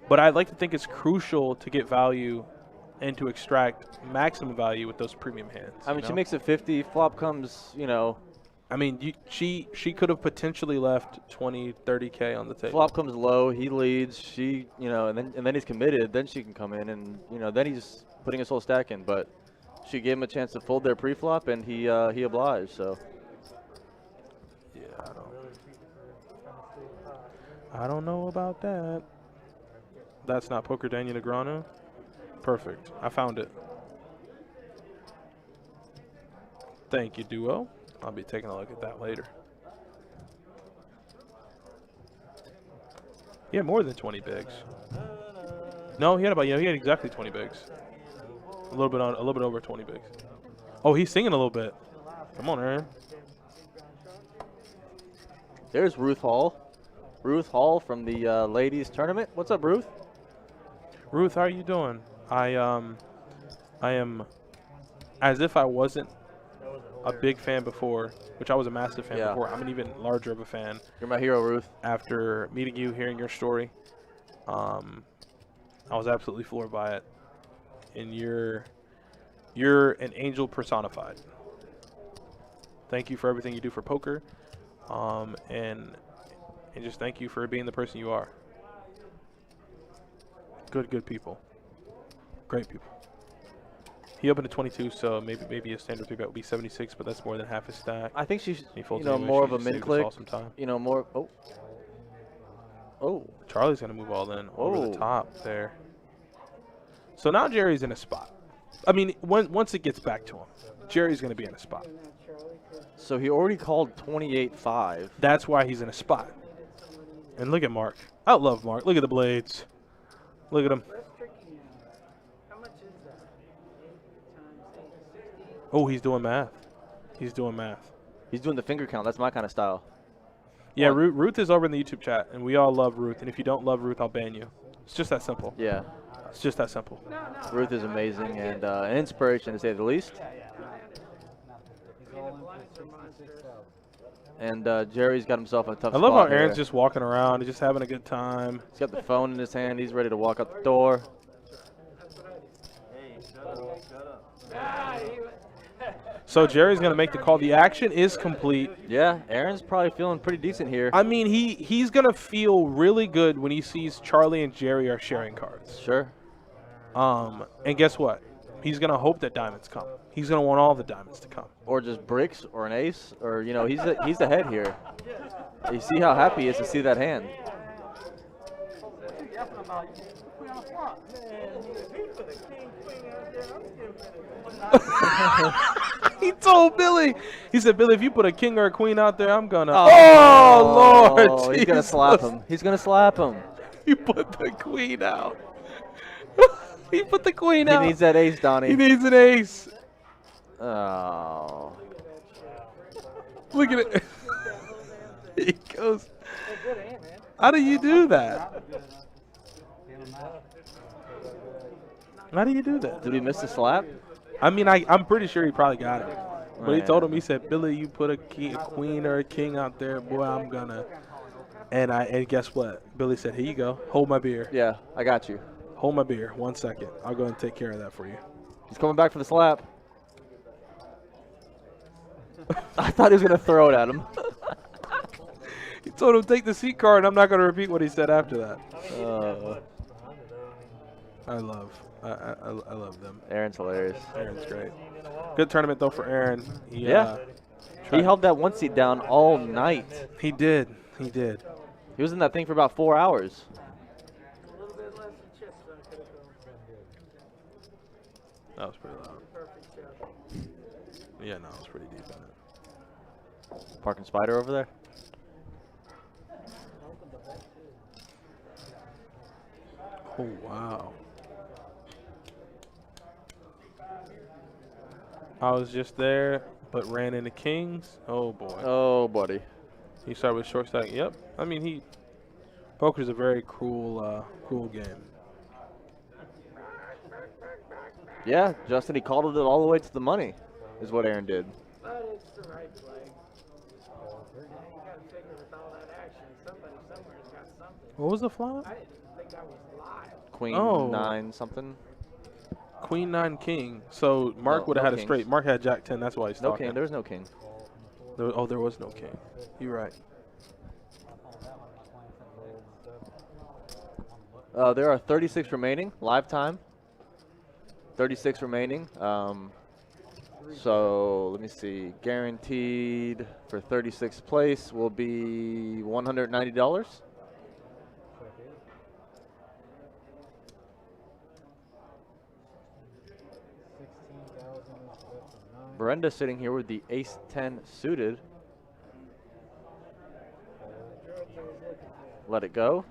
[SPEAKER 3] But I'd like to think it's crucial to get value and to extract maximum value with those premium hands.
[SPEAKER 2] I mean, she makes it 50. Flop comes, you know.
[SPEAKER 3] I mean, she could have potentially left 20, 30K on the table.
[SPEAKER 2] Flop comes low. He leads. She, you know, and then he's committed. Then she can come in, and you know, then he's putting his whole stack in. But she gave him a chance to fold their pre-flop, and he obliged. So.
[SPEAKER 3] Yeah, I don't know about that. That's not Poker Daniel Negreanu. Perfect. I found it. Thank you, Duo. I'll be taking a look at that later. He had more than 20 bigs. No, he had exactly 20 bigs. A little bit over 20 bigs. Oh, he's singing a little bit. Come on, Aaron.
[SPEAKER 2] There's Ruth Hall. Ruth Hall from the ladies tournament. What's up, Ruth?
[SPEAKER 3] Ruth, how are you doing? I am, as if I wasn't a big fan before, which I was a massive fan before. I'm an even larger of a fan.
[SPEAKER 2] You're my hero, Ruth.
[SPEAKER 3] After meeting you, hearing your story, I was absolutely floored by it. And you're an angel personified. Thank you for everything you do for poker, and just thank you for being the person you are. Good people. Great people. He opened at 22, so maybe a standard 3-bet would be 76, but that's more than half his stack.
[SPEAKER 2] I think she's,
[SPEAKER 3] folds
[SPEAKER 2] you know,
[SPEAKER 3] anyway.
[SPEAKER 2] more
[SPEAKER 3] She
[SPEAKER 2] of a
[SPEAKER 3] just
[SPEAKER 2] min
[SPEAKER 3] saved us
[SPEAKER 2] click.
[SPEAKER 3] all some time.
[SPEAKER 2] You know, more. Oh.
[SPEAKER 3] Charlie's gonna move all in over the top there. So now Jerry's in a spot. I mean, once it gets back to him, Jerry's gonna be in a spot.
[SPEAKER 2] So he already called 28-5.
[SPEAKER 3] That's why he's in a spot. And look at Mark. I love Mark. Look at the blades. Look at him. Oh, he's doing math. He's doing math.
[SPEAKER 2] He's doing the finger count. That's my kind of style.
[SPEAKER 3] Yeah, Ruth is over in the YouTube chat, and we all love Ruth. And if you don't love Ruth, I'll ban you. It's just that simple.
[SPEAKER 2] Yeah.
[SPEAKER 3] It's just that simple.
[SPEAKER 2] Ruth is amazing and an inspiration, to say the least. And Jerry's got himself in a tough spot.
[SPEAKER 3] I love how
[SPEAKER 2] here.
[SPEAKER 3] Aaron's just walking around. He's just having a good time.
[SPEAKER 2] He's got the phone in his hand. He's ready to walk out the door.
[SPEAKER 3] So Jerry's going to make the call. The action is complete.
[SPEAKER 2] Yeah, Aaron's probably feeling pretty decent here.
[SPEAKER 3] I mean, he's going to feel really good when he sees Charlie and Jerry are sharing cards.
[SPEAKER 2] Sure.
[SPEAKER 3] And guess what? He's going to hope that diamonds come. He's going to want all the diamonds to come.
[SPEAKER 2] Or just bricks or an ace. Or, you know, he's ahead here. You see how happy he is to see that hand.
[SPEAKER 3] He told Billy. He said, Billy, if you put a king or a queen out there, I'm going to.
[SPEAKER 2] Oh,
[SPEAKER 3] Lord.
[SPEAKER 2] He's going to slap him. He's going to slap him.
[SPEAKER 3] He put the queen out. He put the queen out.
[SPEAKER 2] He needs that ace, Donnie.
[SPEAKER 3] He needs an ace.
[SPEAKER 2] Oh.
[SPEAKER 3] Look at it. He goes. How do you do that? How do you do that?
[SPEAKER 2] Did we miss the slap?
[SPEAKER 3] I mean, I'm pretty sure he probably got it. But he told him, he said, Billy, you put a queen or a king out there, boy, I'm gonna. And guess what? Billy said, here you go. Hold my beer.
[SPEAKER 2] Yeah, I got you.
[SPEAKER 3] Hold my beer. 1 second. I'll go and take care of that for you.
[SPEAKER 2] He's coming back for the slap. I thought he was going to throw it at him.
[SPEAKER 3] He told him, take the seat card. I'm not going to repeat what he said after that. I love them.
[SPEAKER 2] Aaron's hilarious.
[SPEAKER 3] Aaron's great. Good tournament, though, for Aaron.
[SPEAKER 2] He held that one seat down all night.
[SPEAKER 3] He did. He did.
[SPEAKER 2] He was in that thing for about 4 hours.
[SPEAKER 1] A little bit less than chips than I could have gone.
[SPEAKER 3] That was pretty loud.
[SPEAKER 1] Perfect shot.
[SPEAKER 3] Yeah, no, it was pretty deep in it.
[SPEAKER 2] Parking Spider over there.
[SPEAKER 3] Oh, wow. I was just there, but ran into kings. Oh, boy.
[SPEAKER 2] Oh, buddy.
[SPEAKER 3] He started with short stack. Yep. I mean, poker's a very cruel game.
[SPEAKER 2] Yeah, Justin, he called it all the way to the money, is what Aaron did.
[SPEAKER 1] But it's the right play. You got to figure with all that action, somebody somewhere's got something.
[SPEAKER 3] What was the flop?
[SPEAKER 1] I didn't think I was live.
[SPEAKER 2] Queen
[SPEAKER 3] Oh.
[SPEAKER 2] 9 something.
[SPEAKER 3] Queen 9 king. So Mark
[SPEAKER 2] No,
[SPEAKER 3] would have
[SPEAKER 2] no
[SPEAKER 3] had a
[SPEAKER 2] kings.
[SPEAKER 3] straight. Mark had Jack 10. That's why he's
[SPEAKER 2] No
[SPEAKER 3] talking.
[SPEAKER 2] king. There was no king.
[SPEAKER 3] There was no king. You're right.
[SPEAKER 2] There are 36 remaining. Live time. 36 remaining. So let me see. Guaranteed for 36th place will be $190. Brenda sitting here with the ace 10 suited. Let it go.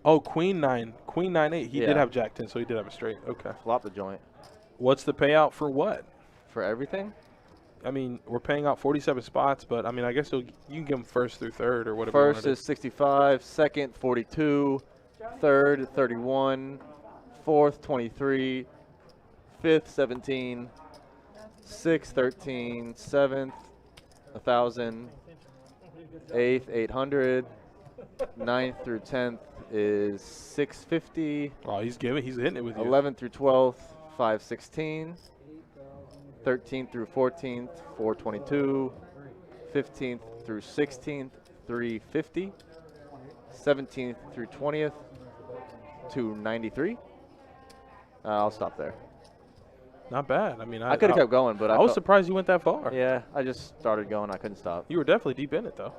[SPEAKER 3] Oh, Queen 9. Queen 9-8. He
[SPEAKER 2] Yeah.
[SPEAKER 3] did have Jack 10, so he did have a straight. Okay.
[SPEAKER 2] Flop the joint.
[SPEAKER 3] What's the payout for what?
[SPEAKER 2] For everything?
[SPEAKER 3] I mean, we're paying out 47 spots, but I mean, I guess you can give them first through third or whatever. you
[SPEAKER 2] First
[SPEAKER 3] wanna
[SPEAKER 2] is 65, second 42, third 31, fourth 23, fifth 17, sixth 13, seventh 1,000, eighth 800, ninth through 10th is 650,
[SPEAKER 3] do. Oh, he's hitting it with you.
[SPEAKER 2] 11th through 12th 516, 13th through 14th 422, 15th through 16th 350, 17th through 20th 293. I'll stop there.
[SPEAKER 3] Not bad. I mean,
[SPEAKER 2] I could have kept going, but
[SPEAKER 3] I was surprised you went that far.
[SPEAKER 2] Yeah, I just started going. I couldn't stop.
[SPEAKER 3] You were definitely deep in it, though.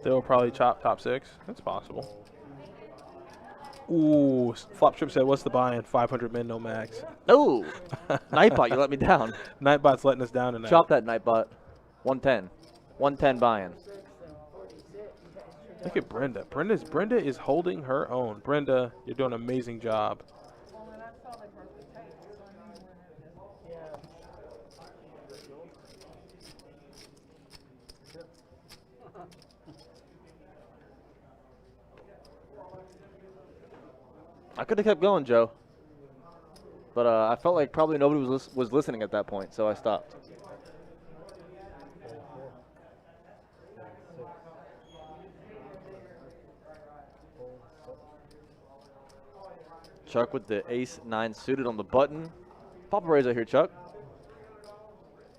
[SPEAKER 3] They'll probably chop top 6. That's possible. Ooh, Flop Trip said, what's the buy-in? 500 min, no max.
[SPEAKER 2] Oh, Nightbot, you let me down.
[SPEAKER 3] Nightbot's letting us down tonight.
[SPEAKER 2] Chop that Nightbot. 110. 110 buy-in.
[SPEAKER 3] Look at Brenda. Brenda is holding her own. Brenda, you're doing an amazing job.
[SPEAKER 2] I could have kept going, Joe. But I felt like probably nobody was listening at that point, so I stopped. Chuck with the ace 9 suited on the button. Pop a razor here, Chuck.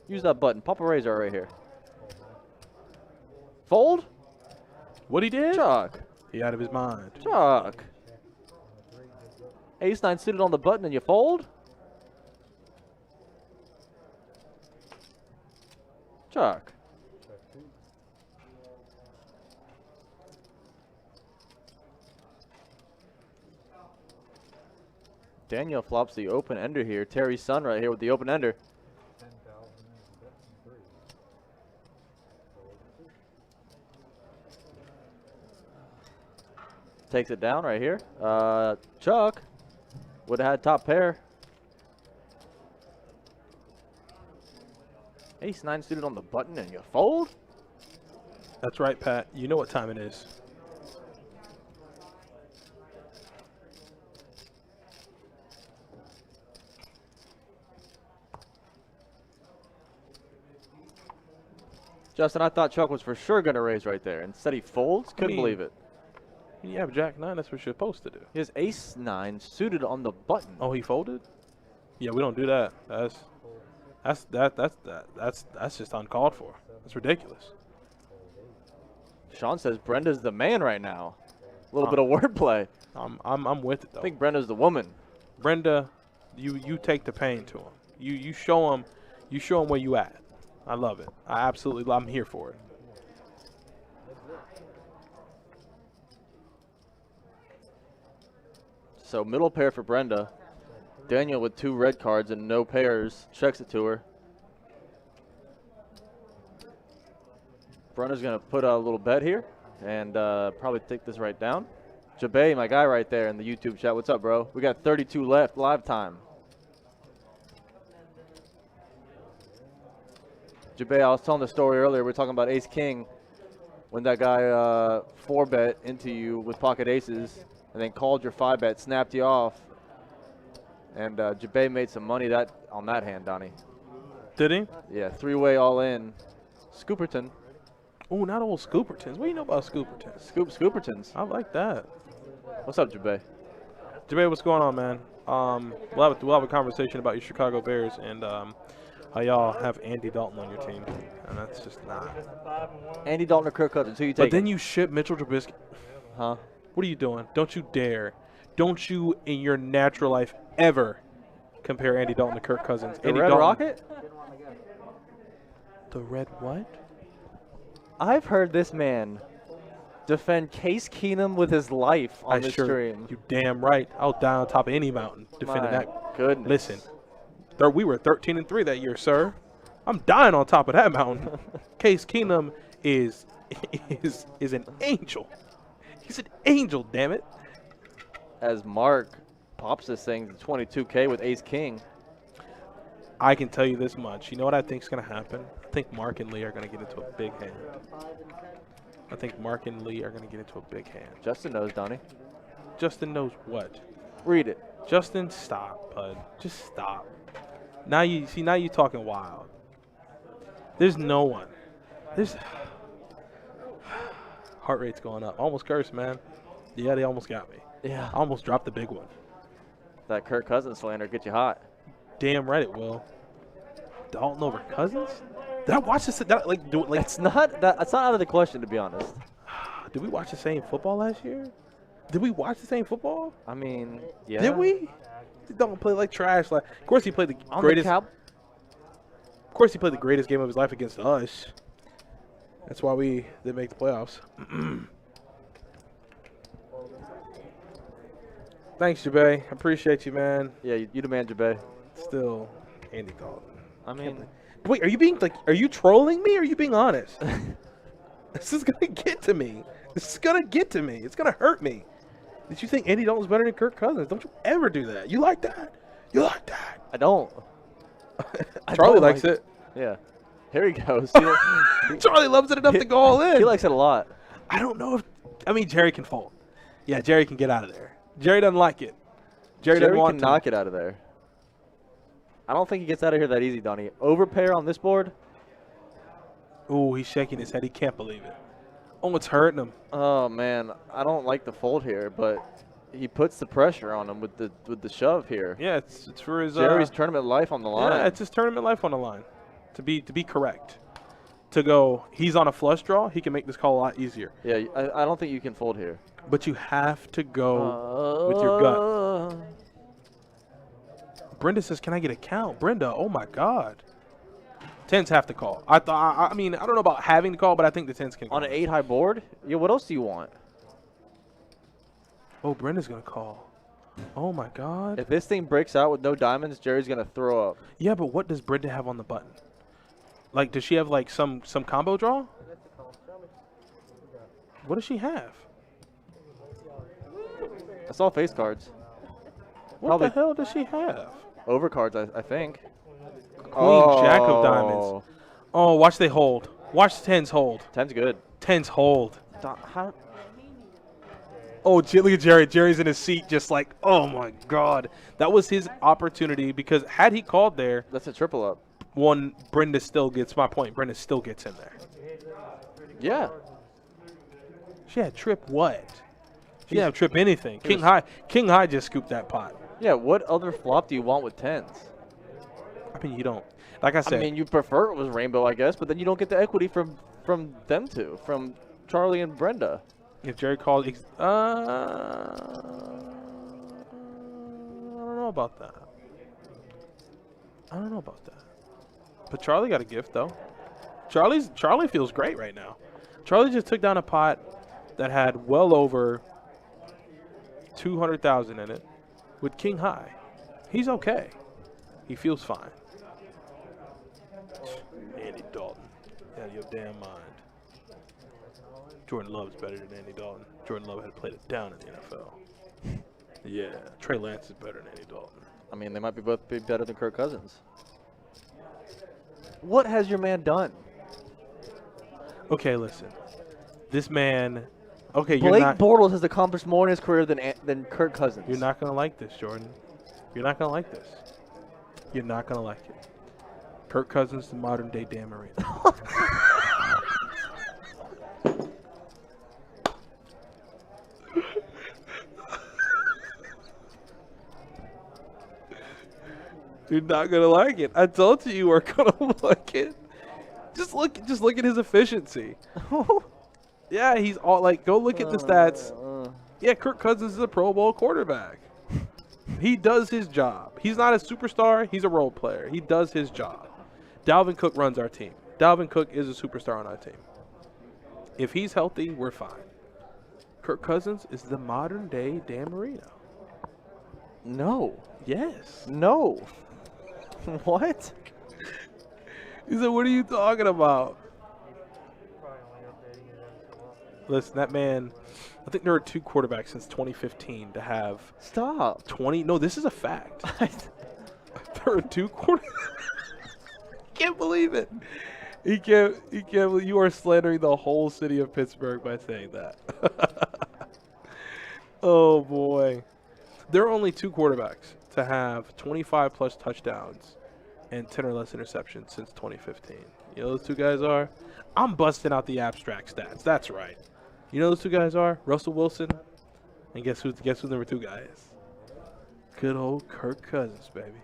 [SPEAKER 2] Use that button. Pop a razor right here. Fold?
[SPEAKER 3] What he did?
[SPEAKER 2] Chuck.
[SPEAKER 3] He out of his mind.
[SPEAKER 2] Chuck. Ace 9 suited on the button and you fold? Chuck. Daniel flops the open ender here. Terry's son right here with the open ender. Takes it down right here. Chuck would have had top pair. Ace 9 suited on the button and you fold?
[SPEAKER 3] That's right, Pat. You know what time it is.
[SPEAKER 2] Justin, I thought Chuck was for sure going to raise right there. Instead he folds. Couldn't believe it.
[SPEAKER 3] You have Jack 9. That's what you're supposed to do.
[SPEAKER 2] He has Ace 9 suited on the button.
[SPEAKER 3] Oh, he folded? Yeah, we don't do that. That's just uncalled for. That's ridiculous.
[SPEAKER 2] Sean says Brenda's the man right now. A little bit of wordplay.
[SPEAKER 3] I'm with it though.
[SPEAKER 2] I think Brenda's the woman.
[SPEAKER 3] Brenda, you take the pain to him. You show him where you at. I love it. I'm here for it.
[SPEAKER 2] So middle pair for Brenda. Daniel with 2 red cards and no pairs checks it to her. Brenda's going to put a little bet here and probably take this right down. Jabay, my guy right there in the YouTube chat. What's up, bro? We got 32 left, live time. Jabay, I was telling the story earlier. We were talking about Ace King when that guy 4-bet into you with pocket aces and then called your 5-bet, snapped you off. And Jabay made some money on that hand, Donnie.
[SPEAKER 3] Did he?
[SPEAKER 2] Yeah, 3-way all in. Scooperton.
[SPEAKER 3] Oh, not old Scoopertons. What do you know about Scoopertons?
[SPEAKER 2] Scoopertons.
[SPEAKER 3] I like that.
[SPEAKER 2] What's up, Jabay?
[SPEAKER 3] Jabay, what's going on, man? We'll have a conversation about your Chicago Bears and how y'all have Andy Dalton on your team, and that's just not.
[SPEAKER 2] Andy Dalton or Kirk Cousins? Who you taking?
[SPEAKER 3] But then you ship Mitchell Trubisky.
[SPEAKER 2] Huh?
[SPEAKER 3] What are you doing? Don't you dare! Don't you in your natural life ever compare Andy Dalton to Kirk Cousins?
[SPEAKER 2] The
[SPEAKER 3] Andy
[SPEAKER 2] Red
[SPEAKER 3] Dalton,
[SPEAKER 2] Rocket?
[SPEAKER 3] The Red what?
[SPEAKER 2] I've heard this man defend Case Keenum with his life on this stream.
[SPEAKER 3] You damn right. I'll die on top of any mountain defending
[SPEAKER 2] My
[SPEAKER 3] that.
[SPEAKER 2] goodness.
[SPEAKER 3] Listen, we were 13-3 that year, sir. I'm dying on top of that mountain. Case Keenum is an angel. He's an angel, damn it.
[SPEAKER 2] As Mark pops this thing to 22K with Ace King.
[SPEAKER 3] I can tell you this much. You know what I think is going to happen? I think Mark and Lee are going to get into a big hand. I think Mark and Lee are going to get into a big hand.
[SPEAKER 2] Justin knows, Donnie.
[SPEAKER 3] Justin knows what?
[SPEAKER 2] Read it.
[SPEAKER 3] Justin, stop, bud. Just stop. Now you're talking wild. There's no one. Heart rate's going up. Almost cursed, man. Yeah, they almost got me.
[SPEAKER 2] Yeah.
[SPEAKER 3] I almost dropped the big one.
[SPEAKER 2] That Kirk Cousins slander get you hot.
[SPEAKER 3] Damn right it will. Dalton over Cousins? Did I watch this?
[SPEAKER 2] It's not out of the question, to be honest.
[SPEAKER 3] Did we watch the same football last year? Did we watch the same football?
[SPEAKER 2] I mean, yeah.
[SPEAKER 3] Did we? Dalton played like trash. Of course, he played the greatest. Of course, he played the greatest game of his life against us. That's why we didn't make the playoffs. Thanks, Jabay. I appreciate you, man.
[SPEAKER 2] Yeah, you the man, Jabay.
[SPEAKER 3] Still, Andy Dalton.
[SPEAKER 2] I mean,
[SPEAKER 3] wait, are you trolling me or are you being honest? This is going to get to me. It's going to hurt me. Did you think Andy Dalton's better than Kirk Cousins? Don't you ever do that. You like that?
[SPEAKER 2] I don't.
[SPEAKER 3] Charlie likes it.
[SPEAKER 2] Yeah. Here he goes.
[SPEAKER 3] Charlie loves it enough to go all in.
[SPEAKER 2] He likes it a lot.
[SPEAKER 3] I don't know if Jerry can fold. Yeah, Jerry can get out of there. Jerry doesn't like it. Jerry doesn't want
[SPEAKER 2] can
[SPEAKER 3] to
[SPEAKER 2] knock it out of there. I don't think he gets out of here that easy, Donnie. Overpair on this board.
[SPEAKER 3] Ooh, he's shaking his head. He can't believe it. Oh, it's hurting him.
[SPEAKER 2] Oh man, I don't like the fold here, but he puts the pressure on him with the shove here.
[SPEAKER 3] Yeah, it's for his
[SPEAKER 2] Jerry's tournament life on the line.
[SPEAKER 3] Yeah, it's his tournament life on the line. To be correct. To go, he's on a flush draw. He can make this call a lot easier.
[SPEAKER 2] Yeah, I don't think you can fold here.
[SPEAKER 3] But you have to go with your gut. Brenda says, "Can I get a count?" Brenda, oh my God. Tens have to call. I mean, I don't know about having to call, but I think the tens can call.
[SPEAKER 2] On an 8-high board? Yeah, what else do you want?
[SPEAKER 3] Oh, Brenda's going to call. Oh, my God.
[SPEAKER 2] If this thing breaks out with no diamonds, Jerry's going to throw up.
[SPEAKER 3] Yeah, but what does Brenda have on the button? Like, does she have, like, some combo draw? What does she have?
[SPEAKER 2] That's all face cards.
[SPEAKER 3] What the hell does she have?
[SPEAKER 2] Overcards, I think.
[SPEAKER 3] Queen, Jack of diamonds. Oh, watch they hold. Watch the tens hold.
[SPEAKER 2] Ten's good.
[SPEAKER 3] Tens hold.
[SPEAKER 2] How?
[SPEAKER 3] Oh, look at Jerry. Jerry's in his seat just like, oh, my God. That was his opportunity because had he called there.
[SPEAKER 2] That's a triple up.
[SPEAKER 3] Brenda still gets my point. Brenda still gets in there.
[SPEAKER 2] Yeah.
[SPEAKER 3] She had trip what? She didn't have trip anything. King High just scooped that pot.
[SPEAKER 2] Yeah, what other flop do you want with 10s?
[SPEAKER 3] I mean, you don't. Like I said.
[SPEAKER 2] I mean, you prefer it was rainbow, I guess, but then you don't get the equity from them two, from Charlie and Brenda.
[SPEAKER 3] If Jerry calls, I don't know about that. But Charlie got a gift though. Charlie feels great right now. Charlie just took down a pot that had well over 200,000 in it with King High. He's okay. He feels fine. Andy Dalton, out of your damn mind. Jordan Love's better than Andy Dalton. Jordan Love had played it down in the NFL. Yeah, Trey Lance is better than Andy Dalton.
[SPEAKER 2] I mean, they might be both be better than Kirk Cousins. What has your man done?
[SPEAKER 3] Okay, listen. This man. Okay,
[SPEAKER 2] Blake
[SPEAKER 3] you're not.
[SPEAKER 2] Bortles has accomplished more in his career than Kirk Cousins.
[SPEAKER 3] You're not gonna like this, Jordan. You're not gonna like this. You're not gonna like it. Kirk Cousins, the modern day Dan Marino. You're not gonna like it. I told you we're gonna like it. Just look at his efficiency. Yeah, he's all like, go look at the stats. Yeah, Kirk Cousins is a Pro Bowl quarterback. He does his job. He's not a superstar. He's a role player. He does his job. Dalvin Cook runs our team. Dalvin Cook is a superstar on our team. If he's healthy, we're fine. Kirk Cousins is the modern day Dan Marino.
[SPEAKER 2] No.
[SPEAKER 3] Yes.
[SPEAKER 2] No. What?
[SPEAKER 3] He said, what are you talking about? Listen, that man, I think there are 2 quarterbacks since 2015 to have
[SPEAKER 2] Stop.
[SPEAKER 3] 20. No, this is a fact. There are 2 quarterbacks. Can't believe it. He can't. You are slandering the whole city of Pittsburgh by saying that. Oh, boy. There are only 2 quarterbacks to have 25 plus touchdowns and 10 or less interceptions since 2015. You know those 2 guys are? I'm busting out the abstract stats. That's right. You know those 2 guys are? Russell Wilson. And guess who number 2 guy is? Good old Kirk Cousins, baby.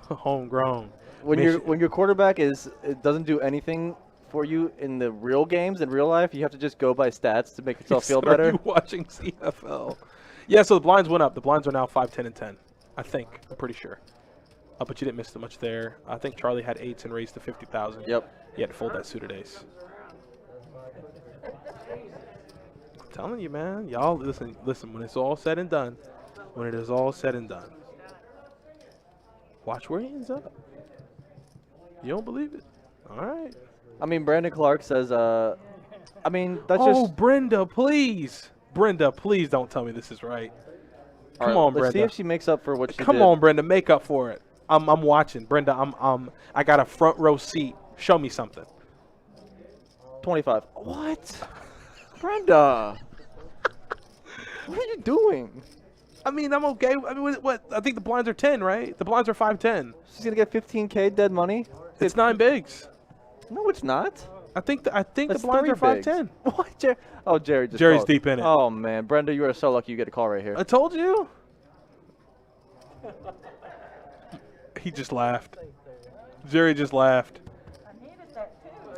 [SPEAKER 3] Homegrown.
[SPEAKER 2] When your quarterback it doesn't do anything for you in the real games in real life, you have to just go by stats to make yourself feel better.
[SPEAKER 3] Are you watching CFL? Yeah, so the blinds went up. The blinds are now 5, 10, and 10. I think. I'm pretty sure. But you didn't miss too much there. I think Charlie had 8s and raised to 50,000.
[SPEAKER 2] Yep.
[SPEAKER 3] He had to fold that suited ace. I'm telling you, man. Y'all, listen. When it's all said and done, watch where he ends up. You don't believe it? All right.
[SPEAKER 2] I mean, Brandon Clark says, that's
[SPEAKER 3] Oh,
[SPEAKER 2] just.
[SPEAKER 3] Brenda, please. Brenda, please don't tell me this is right. Come on,
[SPEAKER 2] Let's
[SPEAKER 3] Brenda.
[SPEAKER 2] see if she makes up for what she did.
[SPEAKER 3] Come on, Brenda, make up for it. I'm watching. Brenda, I got a front row seat. Show me something.
[SPEAKER 2] 25. What? Brenda. What are you doing?
[SPEAKER 3] I mean, I'm okay. I mean, what? I think the blinds are 10, right? The blinds are 5-10.
[SPEAKER 2] She's gonna get 15K dead money.
[SPEAKER 3] It's 9 bigs.
[SPEAKER 2] No, it's not.
[SPEAKER 3] I think the
[SPEAKER 2] That's
[SPEAKER 3] blinds are
[SPEAKER 2] 3 bigs.
[SPEAKER 3] 5-10.
[SPEAKER 2] What? Jerry just
[SPEAKER 3] Jerry's
[SPEAKER 2] called.
[SPEAKER 3] deep in it.
[SPEAKER 2] Oh man, Brenda, you are so lucky you get a call right here.
[SPEAKER 3] I told you. He just laughed. Jerry just laughed.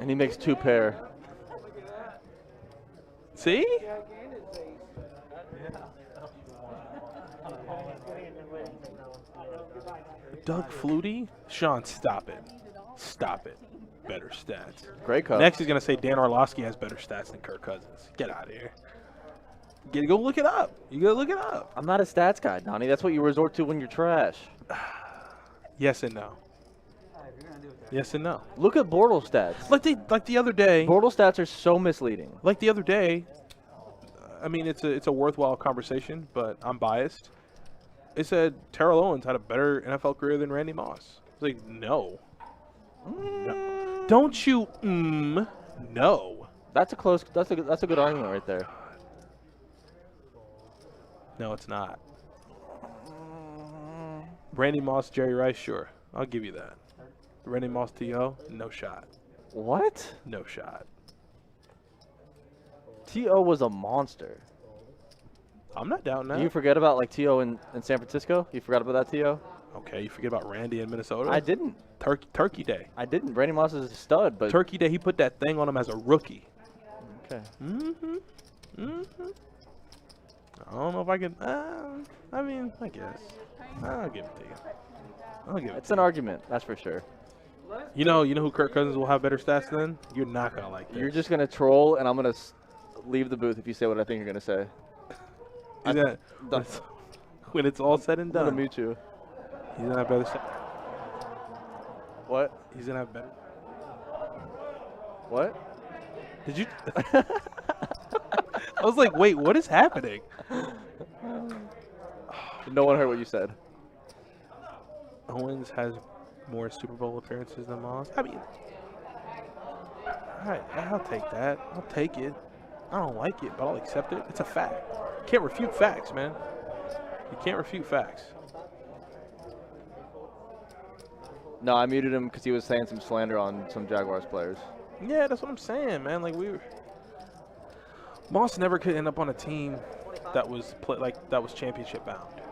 [SPEAKER 2] And he makes 2 pair.
[SPEAKER 3] See? Doug Flutie? Sean, stop it. Stop it. Better stats.
[SPEAKER 2] Great cut.
[SPEAKER 3] Next, he's going to say Dan Orlovsky has better stats than Kirk Cousins. Get out of here. Go look it up. You got to look it up.
[SPEAKER 2] I'm not a stats guy, Donnie. That's what you resort to when you're trash.
[SPEAKER 3] Yes and no. Yes and no.
[SPEAKER 2] Look at Bortles stats.
[SPEAKER 3] Like the other day.
[SPEAKER 2] Bortles stats are so misleading.
[SPEAKER 3] Like the other day. I mean, it's a worthwhile conversation, but I'm biased. It said Terrell Owens had a better NFL career than Randy Moss. I was like, no. No. Don't you no.
[SPEAKER 2] That's a good argument right there.
[SPEAKER 3] No, it's not. Randy Moss, Jerry Rice, sure. I'll give you that. Randy Moss, T.O., no shot.
[SPEAKER 2] What?
[SPEAKER 3] No shot.
[SPEAKER 2] T.O. was a monster.
[SPEAKER 3] I'm not doubting that.
[SPEAKER 2] Do you forget about like T.O. in San Francisco? You forgot about that T.O.?
[SPEAKER 3] Okay, you forget about Randy in Minnesota?
[SPEAKER 2] I didn't.
[SPEAKER 3] Turkey Day.
[SPEAKER 2] I didn't. Randy Moss is a stud, but
[SPEAKER 3] Turkey Day, he put that thing on him as a rookie.
[SPEAKER 2] okay.
[SPEAKER 3] I don't know if I can. I mean, I guess. I'll give it to you. I'll give it.
[SPEAKER 2] It's an argument, that's for sure.
[SPEAKER 3] You know who Kirk Cousins will have better stats than? You're not gonna like this.
[SPEAKER 2] You're just gonna troll, and I'm gonna leave the booth if you say what I think you're gonna say.
[SPEAKER 3] When it's all said and
[SPEAKER 2] I'm
[SPEAKER 3] done,
[SPEAKER 2] gonna mute you.
[SPEAKER 3] he's gonna have better stats.
[SPEAKER 2] What?
[SPEAKER 3] He's gonna have better.
[SPEAKER 2] What?
[SPEAKER 3] Did you? I was like, wait, what is happening?
[SPEAKER 2] No one heard what you said.
[SPEAKER 3] Owens has more Super Bowl appearances than Moss. I mean, I'll take that. I'll take it. I don't like it, but I'll accept it. It's a fact. You can't refute facts, man. You can't refute facts.
[SPEAKER 2] No, I muted him because he was saying some slander on some Jaguars players.
[SPEAKER 3] Yeah, that's what I'm saying, man. Like Moss never could end up on a team that was that was championship bound.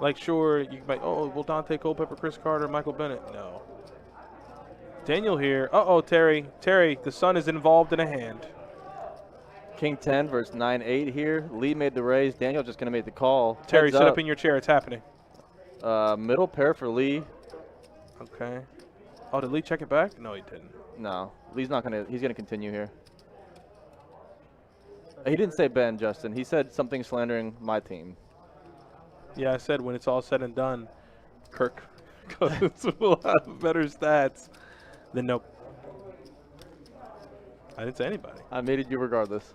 [SPEAKER 3] Like, sure, you can be like, oh, well, Dante Culpepper, Chris Carter, Michael Bennett. No. Daniel here. Uh-oh, Terry. Terry, the son is involved in a hand.
[SPEAKER 2] King 10 versus 9-8 here. Lee made the raise. Daniel just going to make the call.
[SPEAKER 3] Terry,
[SPEAKER 2] Heads
[SPEAKER 3] sit up in your chair. It's happening.
[SPEAKER 2] Middle pair for Lee.
[SPEAKER 3] Okay. Oh, did Lee check it back? No, he didn't.
[SPEAKER 2] No, Lee's not going to. He's going to continue here. He didn't say Ben, Justin. He said something slandering my team.
[SPEAKER 3] Yeah, I said when it's all said and done, Kirk Cousins will have better stats than nope. I didn't say anybody.
[SPEAKER 2] I muted you regardless.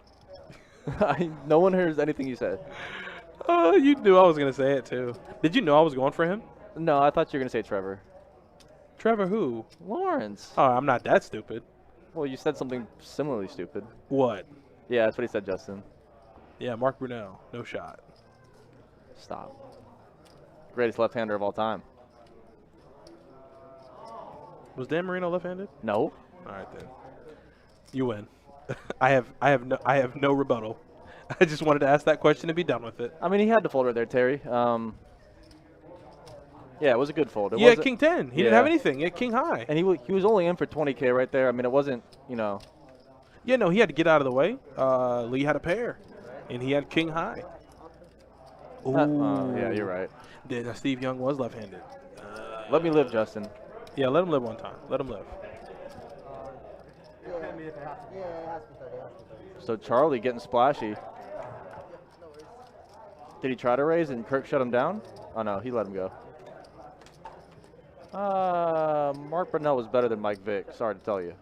[SPEAKER 2] No one hears anything you said.
[SPEAKER 3] Oh, you knew I was going to say it, too. Did you know I was going for him?
[SPEAKER 2] No, I thought you were going to say Trevor.
[SPEAKER 3] Trevor who?
[SPEAKER 2] Lawrence.
[SPEAKER 3] Oh, I'm not that stupid.
[SPEAKER 2] Well, you said something similarly stupid.
[SPEAKER 3] What?
[SPEAKER 2] Yeah, that's what he said, Justin.
[SPEAKER 3] Yeah, Mark Brunell. No shot.
[SPEAKER 2] Stop. Greatest left-hander of all time.
[SPEAKER 3] Was Dan Marino left-handed?
[SPEAKER 2] No.
[SPEAKER 3] All right, then. You win. I have no rebuttal. I just wanted to ask that question and be done with it.
[SPEAKER 2] I mean, he had the fold right there, Terry. Yeah, it was a good fold. It
[SPEAKER 3] yeah,
[SPEAKER 2] wasn't-
[SPEAKER 3] King 10. He didn't have anything. He had King High.
[SPEAKER 2] And he was only in for 20K right there. I mean, it wasn't, you know.
[SPEAKER 3] Yeah, no, he had to get out of the way. Lee had a pair, and he had King High. Ooh.
[SPEAKER 2] Yeah, you're right.
[SPEAKER 3] Yeah, Steve Young was left-handed.
[SPEAKER 2] Let me live, Justin.
[SPEAKER 3] Yeah, let him live one time. Let him live.
[SPEAKER 1] Yeah, it has to be 30.
[SPEAKER 2] So Charlie getting splashy. Did he try to raise and Kirk shut him down? Oh, no, he let him go. Mark Brunell was better than Mike Vick. Sorry to tell you.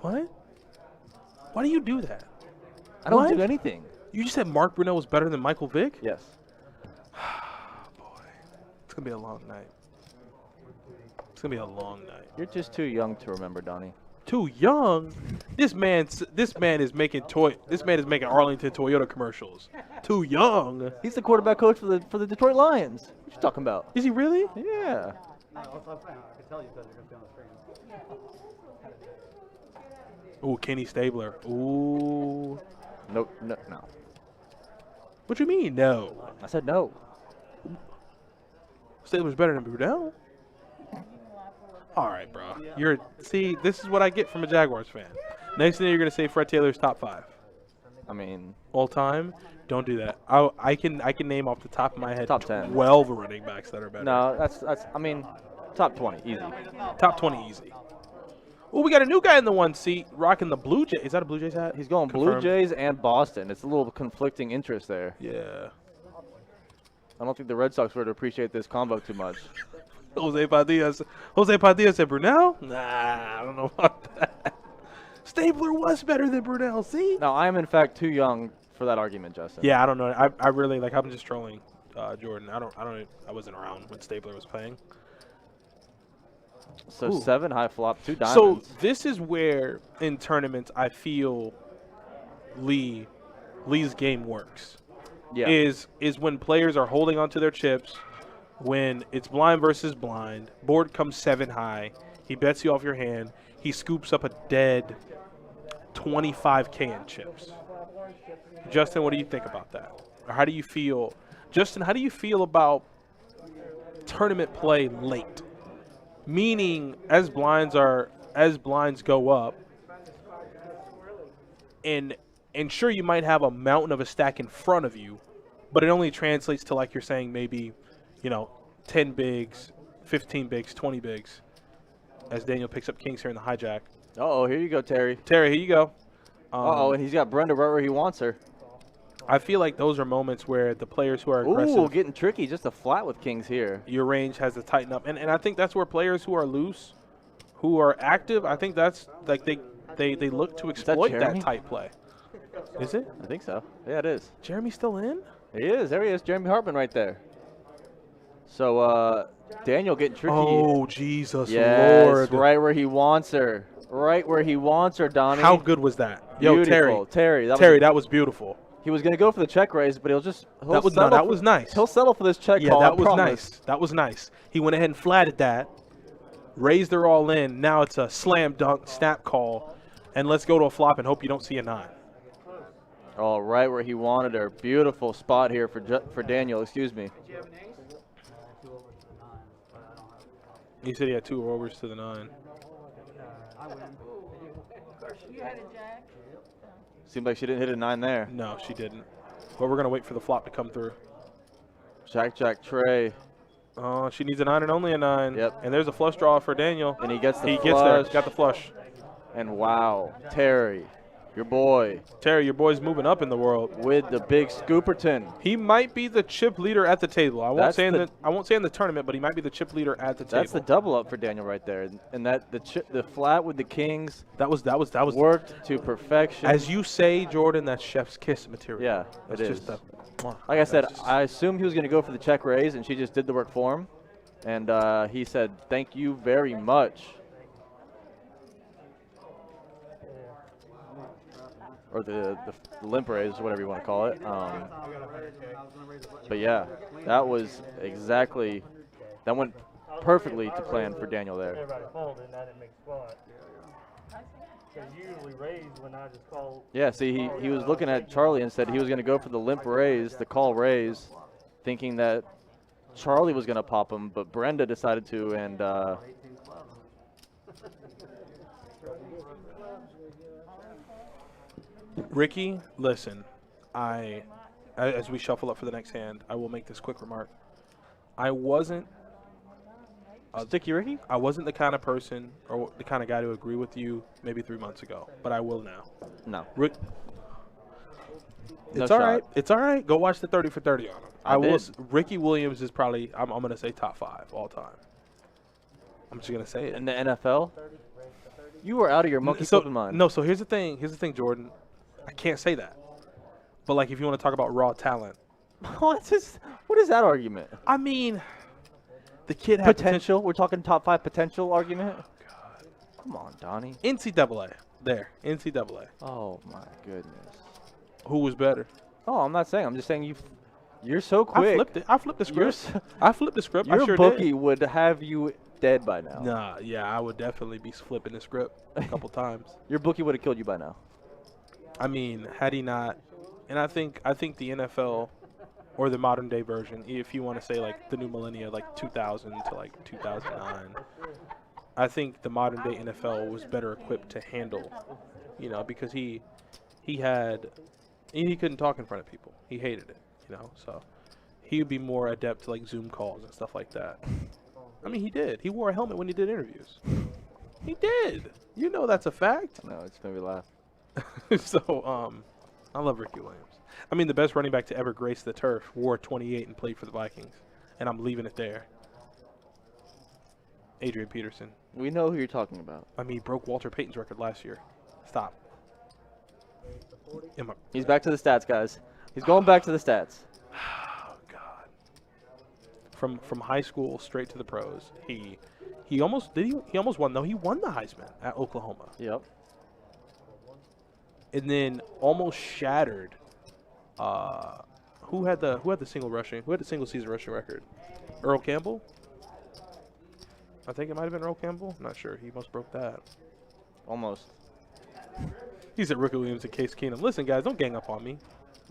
[SPEAKER 3] What? Why do you do that?
[SPEAKER 2] I don't
[SPEAKER 3] What?
[SPEAKER 2] do anything.
[SPEAKER 3] You just said Mark Brunell was better than Michael Vick?
[SPEAKER 2] Yes.
[SPEAKER 3] Boy, it's going to be a long night. It's going to be a long night.
[SPEAKER 2] You're just too young to remember, Donnie.
[SPEAKER 3] Too young? This man is making Arlington Toyota commercials. Too young?
[SPEAKER 2] He's the quarterback coach for the Detroit Lions. What you talking about?
[SPEAKER 3] Is he really?
[SPEAKER 2] Yeah.
[SPEAKER 5] I can tell you because you're going to be on the screen.
[SPEAKER 3] Ooh, Kenny Stabler. Ooh.
[SPEAKER 2] No.
[SPEAKER 3] What you mean, no?
[SPEAKER 2] I said no.
[SPEAKER 3] Stabler's better than Brunell? All right, bro. See, this is what I get from a Jaguars fan. Next thing you're going to say Fred Taylor's top 5.
[SPEAKER 2] I mean,
[SPEAKER 3] All time? Don't do that. I can name off the top of my head
[SPEAKER 2] Top 10.
[SPEAKER 3] 12 running backs that are better.
[SPEAKER 2] no, that's I mean, top 20, easy.
[SPEAKER 3] Top 20 easy. Oh, we got a new guy in the 1 seat rocking the Blue Jays. Is that a Blue Jays hat?
[SPEAKER 2] He's going
[SPEAKER 3] Confirmed.
[SPEAKER 2] Blue Jays and Boston. It's a little conflicting interest there.
[SPEAKER 3] Yeah.
[SPEAKER 2] I don't think the Red Sox would appreciate this combo too much.
[SPEAKER 3] Jose Padilla said Brunell? Nah, I don't know about that. Stabler was better than Brunell. See?
[SPEAKER 2] No, I am in fact too young for that argument, Justin.
[SPEAKER 3] Yeah, I don't know. I really like. I'm just trolling Jordan. I wasn't around when Stabler was playing.
[SPEAKER 2] So
[SPEAKER 3] Ooh.
[SPEAKER 2] 7 high flop, 2
[SPEAKER 3] So
[SPEAKER 2] diamonds.
[SPEAKER 3] this is where in tournaments I feel Lee's game works.
[SPEAKER 2] Yeah.
[SPEAKER 3] Is when players are holding onto their chips, when it's blind versus blind, board comes 7 high, he bets you off your hand, he scoops up a dead $25K in chips. Justin, what do you think about that? Or how do you feel? Justin, how do you feel about tournament play late? Meaning as blinds go up, and sure, you might have a mountain of a stack in front of you, but it only translates to, like you're saying, maybe, 10 bigs, 15 bigs, 20 bigs, as Daniel picks up kings here in the hijack.
[SPEAKER 2] Uh-oh, here you go, Terry.
[SPEAKER 3] Terry, here you go.
[SPEAKER 2] Uh-oh, and he's got Brenda right where he wants her.
[SPEAKER 3] I feel like those are moments where the players who are aggressive.
[SPEAKER 2] Ooh, getting tricky, just a flat with kings here.
[SPEAKER 3] Your range has to tighten up. And I think that's where players who are loose, who are active, I think that's like they look to exploit that tight play. Is it?
[SPEAKER 2] I think so. Yeah, it is.
[SPEAKER 3] Jeremy still in?
[SPEAKER 2] He is. There he is. Jeremy Hartman right there. So Daniel getting tricky.
[SPEAKER 3] Oh, Jesus
[SPEAKER 2] yes,
[SPEAKER 3] Lord.
[SPEAKER 2] Right where he wants her. Right where he wants her, Donnie.
[SPEAKER 3] How good was that? Yo,
[SPEAKER 2] Beautiful.
[SPEAKER 3] Terry,
[SPEAKER 2] Terry,
[SPEAKER 3] that was beautiful.
[SPEAKER 2] He was going to go for the check raise, but
[SPEAKER 3] that was nice.
[SPEAKER 2] He'll settle for this check
[SPEAKER 3] yeah,
[SPEAKER 2] call.
[SPEAKER 3] That was nice. That was nice. He went ahead and flatted that, raised her all in. Now it's a slam dunk snap call, and let's go to a flop and hope you don't see a 9.
[SPEAKER 2] Oh, right where he wanted her. Beautiful spot here for Daniel. Excuse me.
[SPEAKER 3] He said he had 2 overs to the 9.
[SPEAKER 4] You had a jack.
[SPEAKER 2] Seemed like she didn't hit a 9 there.
[SPEAKER 3] No, she didn't. But we're going to wait for the flop to come through.
[SPEAKER 2] Jack Trey.
[SPEAKER 3] Oh, she needs a 9 and only a 9.
[SPEAKER 2] Yep.
[SPEAKER 3] And there's a flush draw for Daniel.
[SPEAKER 2] And he gets the flush.
[SPEAKER 3] Gets there. Got the flush.
[SPEAKER 2] And wow, Terry, your boy.
[SPEAKER 3] Terry, your boy's moving up in the world.
[SPEAKER 2] With the big Scooperton.
[SPEAKER 3] He might be the chip leader at the table. I won't say in the tournament, but he might be the chip leader at the table.
[SPEAKER 2] That's the double up for Daniel right there. And that the flat with the kings.
[SPEAKER 3] That was
[SPEAKER 2] worked to perfection.
[SPEAKER 3] As you say, Jordan, that's chef's kiss material.
[SPEAKER 2] Yeah,
[SPEAKER 3] that's
[SPEAKER 2] it is.
[SPEAKER 3] Just
[SPEAKER 2] like I said, I assumed he was going to go for the check raise, and she just did the work for him. And he said, "Thank you very much." Or the limp raise, whatever you want to call it. But yeah, that was exactly, that went perfectly to plan for Daniel there.
[SPEAKER 5] Everybody folded, and I didn't make spot. Because usually raise when I just call.
[SPEAKER 2] Yeah, see, he was looking at Charlie and said he was going to go for the limp raise, the call raise, thinking that Charlie was going to pop him, but Brenda decided to, and
[SPEAKER 3] Ricky, listen, as we shuffle up for the next hand, I will make this quick remark. I wasn't
[SPEAKER 2] Sticky Ricky?
[SPEAKER 3] I wasn't the kind of person or the kind of guy to agree with you maybe 3 months ago, but I will now.
[SPEAKER 2] No.
[SPEAKER 3] It's all right. It's all right. Go watch the 30 for 30 on him.
[SPEAKER 2] I will.
[SPEAKER 3] Ricky Williams is probably, I'm going to say top 5 all time. I'm just going to say it.
[SPEAKER 2] In the NFL? You were out of your monkey flipping mind.
[SPEAKER 3] No, so here's the thing. Here's the thing, Jordan. I can't say that. But, like, if you want to talk about raw talent.
[SPEAKER 2] What is that argument?
[SPEAKER 3] I mean, the kid had
[SPEAKER 2] potential. We're talking top 5 potential argument?
[SPEAKER 3] Oh, God.
[SPEAKER 2] Come on, Donnie.
[SPEAKER 3] NCAA. There. NCAA.
[SPEAKER 2] Oh, my goodness.
[SPEAKER 3] Who was better?
[SPEAKER 2] Oh, I'm not saying. I'm just saying you're so quick.
[SPEAKER 3] I flipped the script. I flipped the script.
[SPEAKER 2] Your
[SPEAKER 3] I sure
[SPEAKER 2] bookie
[SPEAKER 3] did.
[SPEAKER 2] would have you dead by now.
[SPEAKER 3] Nah, yeah, I would definitely be flipping the script a couple times.
[SPEAKER 2] Your bookie would have killed you by now.
[SPEAKER 3] I mean, had he not, and I think the NFL or the modern day version, if you want to say like the new millennia, like 2000 to like 2009, I think the modern day NFL was better equipped to handle, because he couldn't talk in front of people. He hated it, so he would be more adept to like Zoom calls and stuff like that. I mean, he did. He wore a helmet when he did interviews. He did. That's a fact.
[SPEAKER 2] No, it's made me laugh.
[SPEAKER 3] So, I love Ricky Williams. I mean, the best running back to ever grace the turf, wore 28 and played for the Vikings. And I'm leaving it there. Adrian Peterson.
[SPEAKER 2] We know who you're talking about.
[SPEAKER 3] I mean, he broke Walter Payton's record last year. Stop.
[SPEAKER 2] He's back to the stats, guys. He's going back to the stats.
[SPEAKER 3] Oh, God. From high school straight to the pros. He almost won, though. He won the Heisman at Oklahoma.
[SPEAKER 2] Yep.
[SPEAKER 3] And then almost shattered. Who had the single season rushing record? Earl Campbell? I think it might have been Earl Campbell. I'm not sure. He almost broke that.
[SPEAKER 2] Almost.
[SPEAKER 3] He said Ricky Williams and Case Keenum. Listen, guys, don't gang up on me.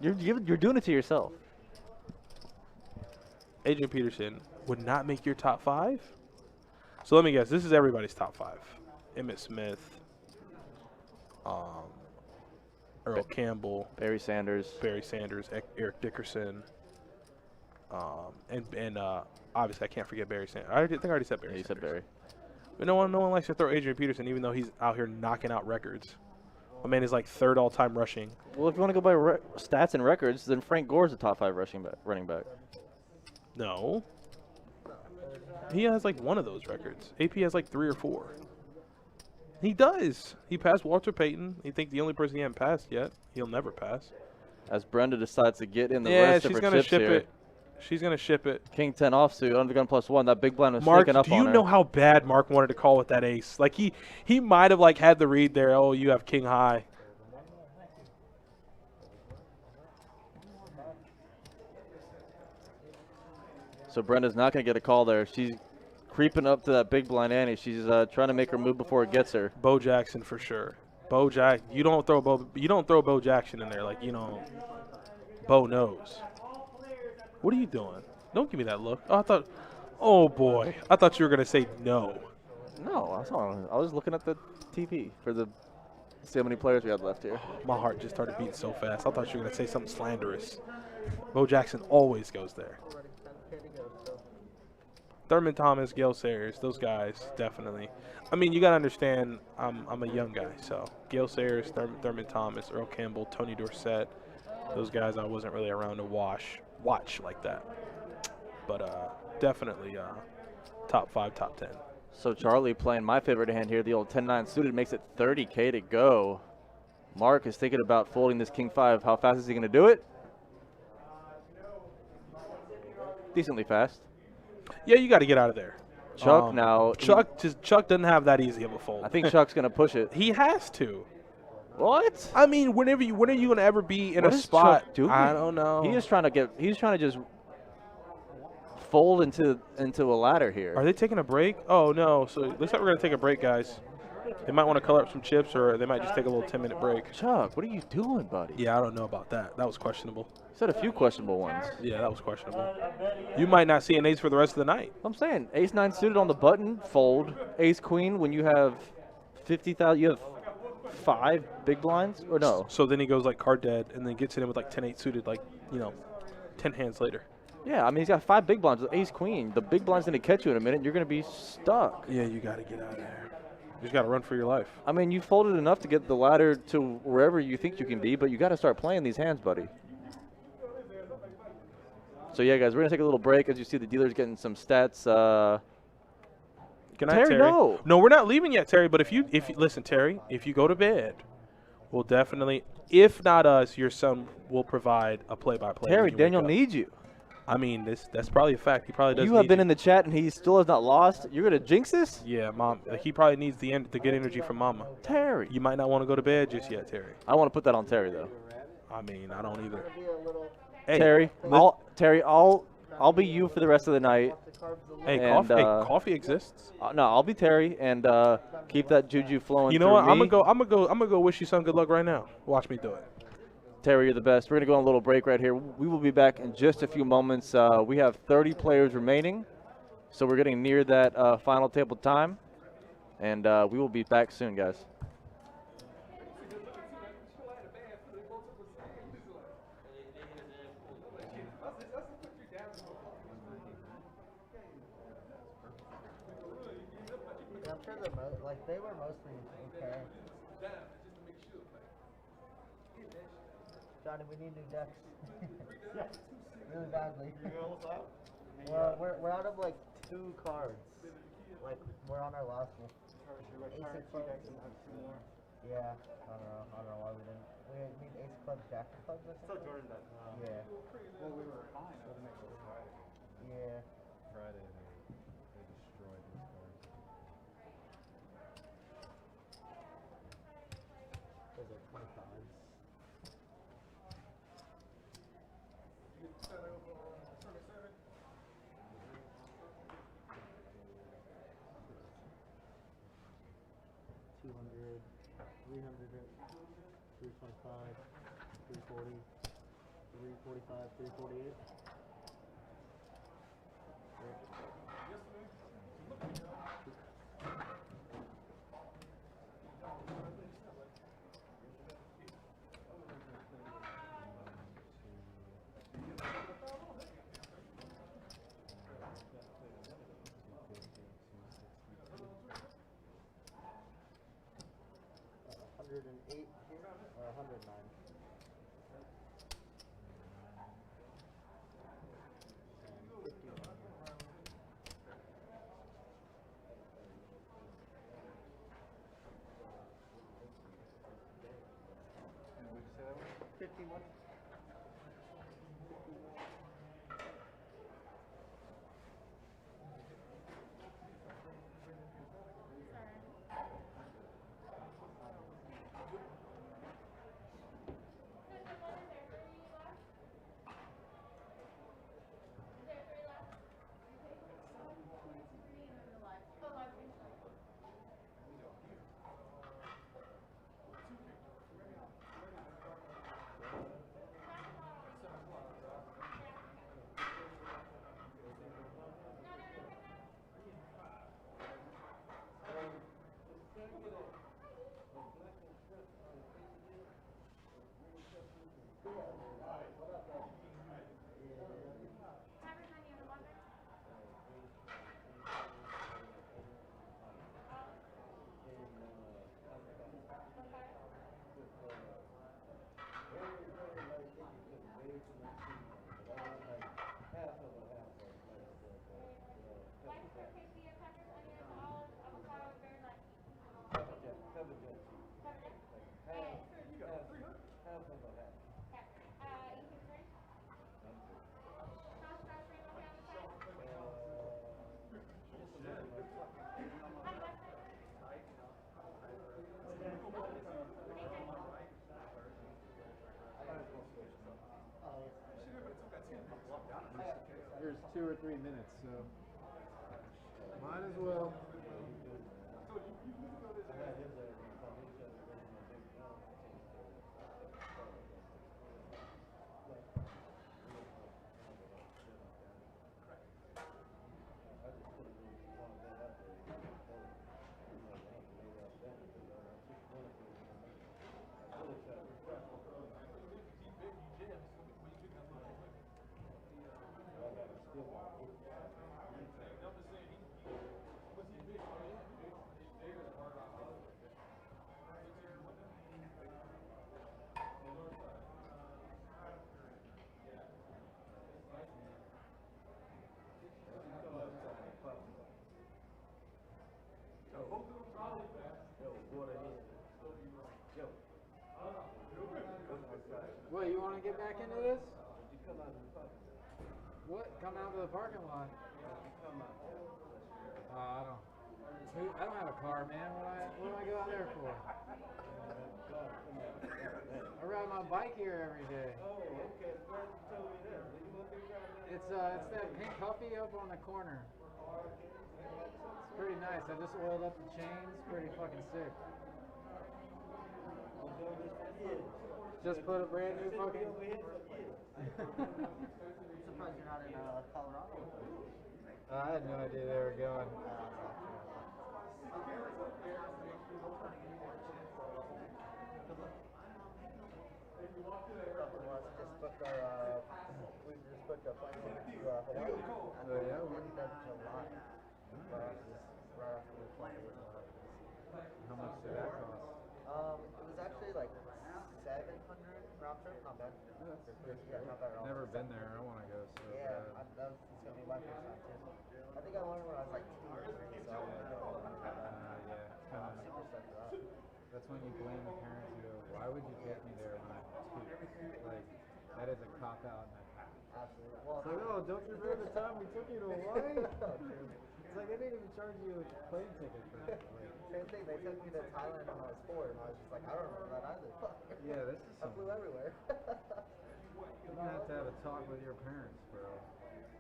[SPEAKER 2] You're doing it to yourself.
[SPEAKER 3] Adrian Peterson would not make your top 5? So let me guess. This is everybody's top 5. Emmitt Smith, Earl Campbell,
[SPEAKER 2] Barry Sanders,
[SPEAKER 3] Eric Dickerson, and obviously I can't forget Barry Sanders. I think I already said Barry.
[SPEAKER 2] Yeah, you
[SPEAKER 3] Sanders.
[SPEAKER 2] said Barry.
[SPEAKER 3] But no one likes to throw Adrian Peterson, even though he's out here knocking out records. My man is like 3rd all-time rushing.
[SPEAKER 2] Well, if you want to go by stats and records, then Frank Gore's the top 5 running back.
[SPEAKER 3] No. He has like one of those records. AP has like 3 or 4. He does. He passed Walter Payton. You think the only person he hasn't passed yet? He'll never pass.
[SPEAKER 2] As Brenda decides to get in the rest of her chips
[SPEAKER 3] ship
[SPEAKER 2] here.
[SPEAKER 3] it. She's gonna ship it.
[SPEAKER 2] King 10 offsuit, undergun +1. That big blind was
[SPEAKER 3] Mark,
[SPEAKER 2] sneaking up
[SPEAKER 3] do
[SPEAKER 2] on
[SPEAKER 3] you
[SPEAKER 2] her.
[SPEAKER 3] know how bad Mark wanted to call with that ace? Like he might have like had the read there. Oh, you have king high.
[SPEAKER 2] So Brenda's not going to get a call there. She's creeping up to that big blind ante. She's trying to make her move before it gets her.
[SPEAKER 3] Bo Jackson for sure. Bo Jack, you don't throw Bo Jackson in there like Bo knows. What are you doing? Don't give me that look. Oh boy, I thought you were gonna say no.
[SPEAKER 2] No, I was looking at the TV for see how many players we had left here.
[SPEAKER 3] My heart just started beating so fast. I thought you were gonna say something slanderous. Bo Jackson always goes there. Thurman Thomas, Gale Sayers, those guys definitely. I mean, you gotta understand, I'm a young guy, so Gale Sayers, Thurman Thomas, Earl Campbell, Tony Dorsett, those guys I wasn't really around to watch like that. But definitely top 5, top 10.
[SPEAKER 2] So Charlie playing my favorite hand here, the old 10-9 suited, makes it 30K to go. Mark is thinking about folding this King 5. How fast is he going to do it? Decently fast.
[SPEAKER 3] Yeah, you got to get out of there.
[SPEAKER 2] Chuck now.
[SPEAKER 3] Chuck doesn't have that easy of a fold.
[SPEAKER 2] I think Chuck's going to push it.
[SPEAKER 3] He has to.
[SPEAKER 2] What?
[SPEAKER 3] I mean, when are you going to ever be in
[SPEAKER 2] What
[SPEAKER 3] a
[SPEAKER 2] is
[SPEAKER 3] spot?
[SPEAKER 2] Chuck doing?
[SPEAKER 3] I don't know.
[SPEAKER 2] He's trying to just fold into a ladder here.
[SPEAKER 3] Are they taking a break? Oh no! So looks like we're gonna take a break, guys. They might want to color up some chips, or they might just take a little 10-minute break.
[SPEAKER 2] Chuck, what are you doing, buddy?
[SPEAKER 3] Yeah, I don't know about that. That was questionable.
[SPEAKER 2] Said a few questionable ones.
[SPEAKER 3] Yeah, that was questionable. You might not see an ace for the rest of the night.
[SPEAKER 2] I'm saying ace-9 suited on the button, fold. Ace-queen when you have 50,000. You have 5 big blinds, or no?
[SPEAKER 3] So then he goes like card dead, and then gets it in with like 10-8 suited, like 10 hands later.
[SPEAKER 2] Yeah, I mean, he's got 5 big blinds with ace-queen. The big blind's going to catch you in a minute. You're going to be stuck.
[SPEAKER 3] Yeah, you got to get out of there. You just got to run for your life.
[SPEAKER 2] I mean, you folded enough to get the ladder to wherever you think you can be, but you got to start playing these hands, buddy. So, yeah, guys, we're going to take a little break. As you see, the dealer's getting some stats.
[SPEAKER 3] Good night, Terry. No, we're not leaving yet, Terry. But if you listen, Terry, if you go to bed, we'll definitely, if not us, your son will provide a play-by-play.
[SPEAKER 2] Terry, Daniel needs you.
[SPEAKER 3] I mean, that's probably a fact. He probably does.
[SPEAKER 2] You have been in the chat, and he still has not lost. You're gonna jinx this?
[SPEAKER 3] Yeah, Mom. He probably needs the good energy from Mama.
[SPEAKER 2] Terry,
[SPEAKER 3] you might not want to go to bed just yet, Terry.
[SPEAKER 2] I want to put that on Terry though.
[SPEAKER 3] I mean, I don't either.
[SPEAKER 2] Hey, Terry, I'll be you for the rest of the night.
[SPEAKER 3] Hey,
[SPEAKER 2] and,
[SPEAKER 3] coffee exists.
[SPEAKER 2] No, I'll be Terry and keep that juju flowing.
[SPEAKER 3] You know what? I'm gonna go wish you some good luck right now. Watch me do it.
[SPEAKER 2] Terry, you're the best. We're going to go on a little break right here. We will be back in just a few moments. We have 30 players remaining, so we're getting near that final table time, and we will be back soon, guys.
[SPEAKER 1] I'm sure they were mostly okay. Johnny, we need new decks. Really badly. Well, we're out of like 2 cards. Like we're on our last one. Ace of clubs. Yeah, I don't know why we didn't. We need ace club, jack of clubs or something.
[SPEAKER 5] Jordan does.
[SPEAKER 1] Yeah.
[SPEAKER 5] Well, we were fine.
[SPEAKER 1] Yeah.
[SPEAKER 7] Friday they destroyed these cards.
[SPEAKER 1] Those are 25s. $200, $300. 325, 340, 345, 348. $108 here, or 109. And 51 here.
[SPEAKER 7] And what'd you say that was?
[SPEAKER 1] 51.
[SPEAKER 7] There's 2 or 3 minutes, so might as well. What, you want to get back into this? What? Come out to the parking lot? I don't have a car, man. What do I go out there for? I ride my bike here every day. It's that pink Huffy up on the corner. It's pretty nice. I just oiled up the chains. Pretty fucking sick. Just put a brand new fucking.
[SPEAKER 1] Surprised you're not in Colorado.
[SPEAKER 7] I had no idea they were going.
[SPEAKER 1] We just booked our flight to Hawaii.
[SPEAKER 7] Oh, yeah?
[SPEAKER 1] We'll be there in July. Right after we fly.
[SPEAKER 7] How much did that cost?
[SPEAKER 1] It was actually like 700 round trip. Not bad. Yeah, not bad at all.
[SPEAKER 7] Never been there. I want to go so
[SPEAKER 1] Yeah,
[SPEAKER 7] bad.
[SPEAKER 1] it's gonna be my first time too. I think I went when I was like 2 or 3, so I'm
[SPEAKER 7] Yeah, it's kind of.
[SPEAKER 1] super stoked for that.
[SPEAKER 7] That's when you blame the parents who go, "Why would you take me there when I'm 2?" Like, that is a cop out.
[SPEAKER 1] Absolutely. Well,
[SPEAKER 7] It's like, oh, don't you remember the time we took you to Hawaii? It's like they didn't even charge you a plane ticket for that. Like,
[SPEAKER 1] same thing. They took me to Thailand when I was 4, and I was just like, I don't remember that either.
[SPEAKER 7] yeah, this is
[SPEAKER 1] I flew everywhere.
[SPEAKER 7] You're gonna have to have a talk with your parents, bro.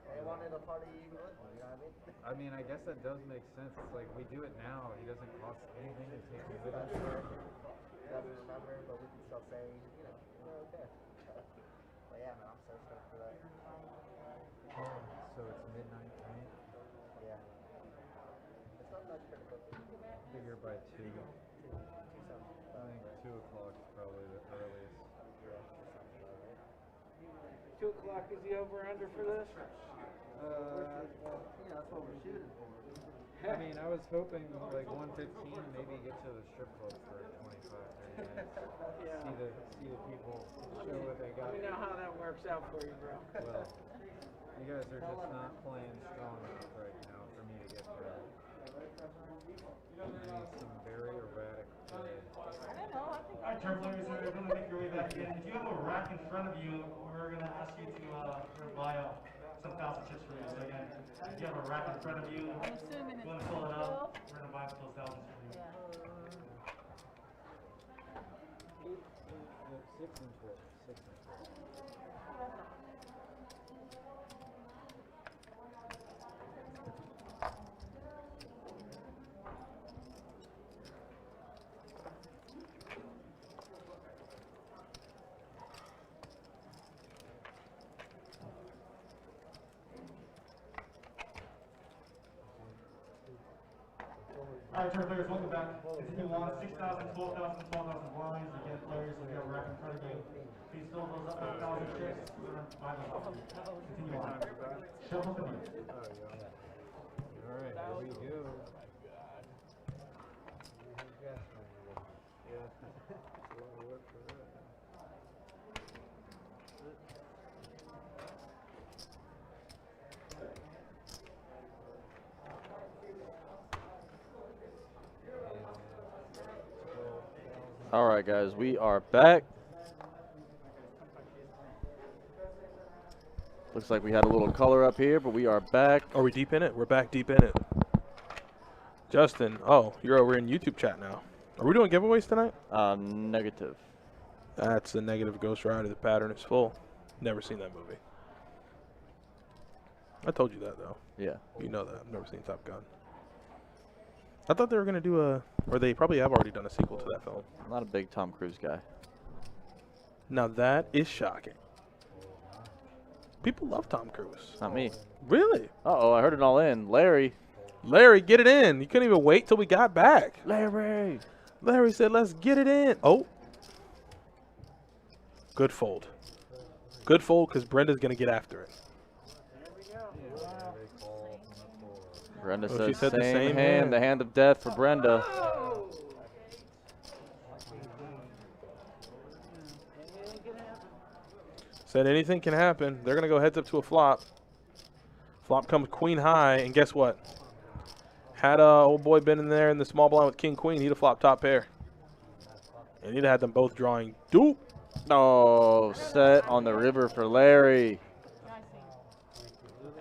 [SPEAKER 1] They wanted a party even with me, you know what I mean?
[SPEAKER 7] I guess that does make sense. It's like we do it now. It doesn't cost anything to take me with us.
[SPEAKER 1] doesn't remember, but we can still say, you know, we're okay. But yeah, man, I'm so stoked for that.
[SPEAKER 7] So it's midnight, right?
[SPEAKER 1] Yeah. It's not much for the cookie.
[SPEAKER 7] Figure by 2.
[SPEAKER 1] Two something.
[SPEAKER 7] I think 2 o'clock is probably the earliest.
[SPEAKER 1] Yeah, that sounds about right.
[SPEAKER 5] 2 o'clock is the over-under for this?
[SPEAKER 1] Well, you know, that's what we're shooting for.
[SPEAKER 7] I mean, I was hoping like 1:15, maybe get to the strip club for 25, 30 minutes. See the people show what they got.
[SPEAKER 5] Let me know how that works out for you, bro.
[SPEAKER 7] Well, you guys are just not playing strong enough right now for me to get there. I need some very erratic play.
[SPEAKER 6] Alright, turn players are going to make your way back in. If you have a rack in front of you, we're going to ask you to buy some thousand chips for you. So again, if you have a rack in front of you, you want to fill it up, we're going to buy those thousands for you.
[SPEAKER 7] 6 and 12. 6 and 12.
[SPEAKER 6] Alright, turn players, welcome back. Continue on 6,000, 12,000, 12,000 blinds. Again, players, if you have a rack in front of you, please fill those up with 1,000 chips. We're going to buy those off. Continue on. Shuffle the beat.
[SPEAKER 7] Oh, yeah. Alright, here we go. Yeah. A lot of work for that.
[SPEAKER 2] All right, guys, we are back. Looks like we had a little color up here, but we are back.
[SPEAKER 3] Are we deep in it? We're back deep in it. Justin, oh, you're over in YouTube chat now. Are we doing giveaways tonight?
[SPEAKER 2] Negative.
[SPEAKER 3] That's a negative Ghost Rider. The pattern is full. Never seen that movie. I told you that, though.
[SPEAKER 2] Yeah.
[SPEAKER 3] You know that. I've never seen Top Gun. I thought they were going to do a, or they probably have already done a sequel to that film.
[SPEAKER 2] I'm not a big Tom Cruise guy.
[SPEAKER 3] Now that is shocking. People love Tom Cruise.
[SPEAKER 2] Not me.
[SPEAKER 3] Really?
[SPEAKER 2] Uh-oh, I heard it all in. Larry,
[SPEAKER 3] get it in. You couldn't even wait till we got back.
[SPEAKER 2] Larry
[SPEAKER 3] Said, let's get it in. Oh. Good fold. Good fold because Brenda's going to get after it.
[SPEAKER 2] Brenda
[SPEAKER 3] Oh,
[SPEAKER 2] says
[SPEAKER 3] she said the
[SPEAKER 2] same
[SPEAKER 3] same
[SPEAKER 2] hand,
[SPEAKER 3] hand.
[SPEAKER 2] the hand of death for Brenda.
[SPEAKER 3] Said anything can happen. They're going to go heads up to a flop. Flop comes queen high, and guess what? Had old boy been in there in the small blind with king queen, he'd have flopped top pair. And he'd have had them both drawing dupe.
[SPEAKER 2] Oh, set on the river for Larry.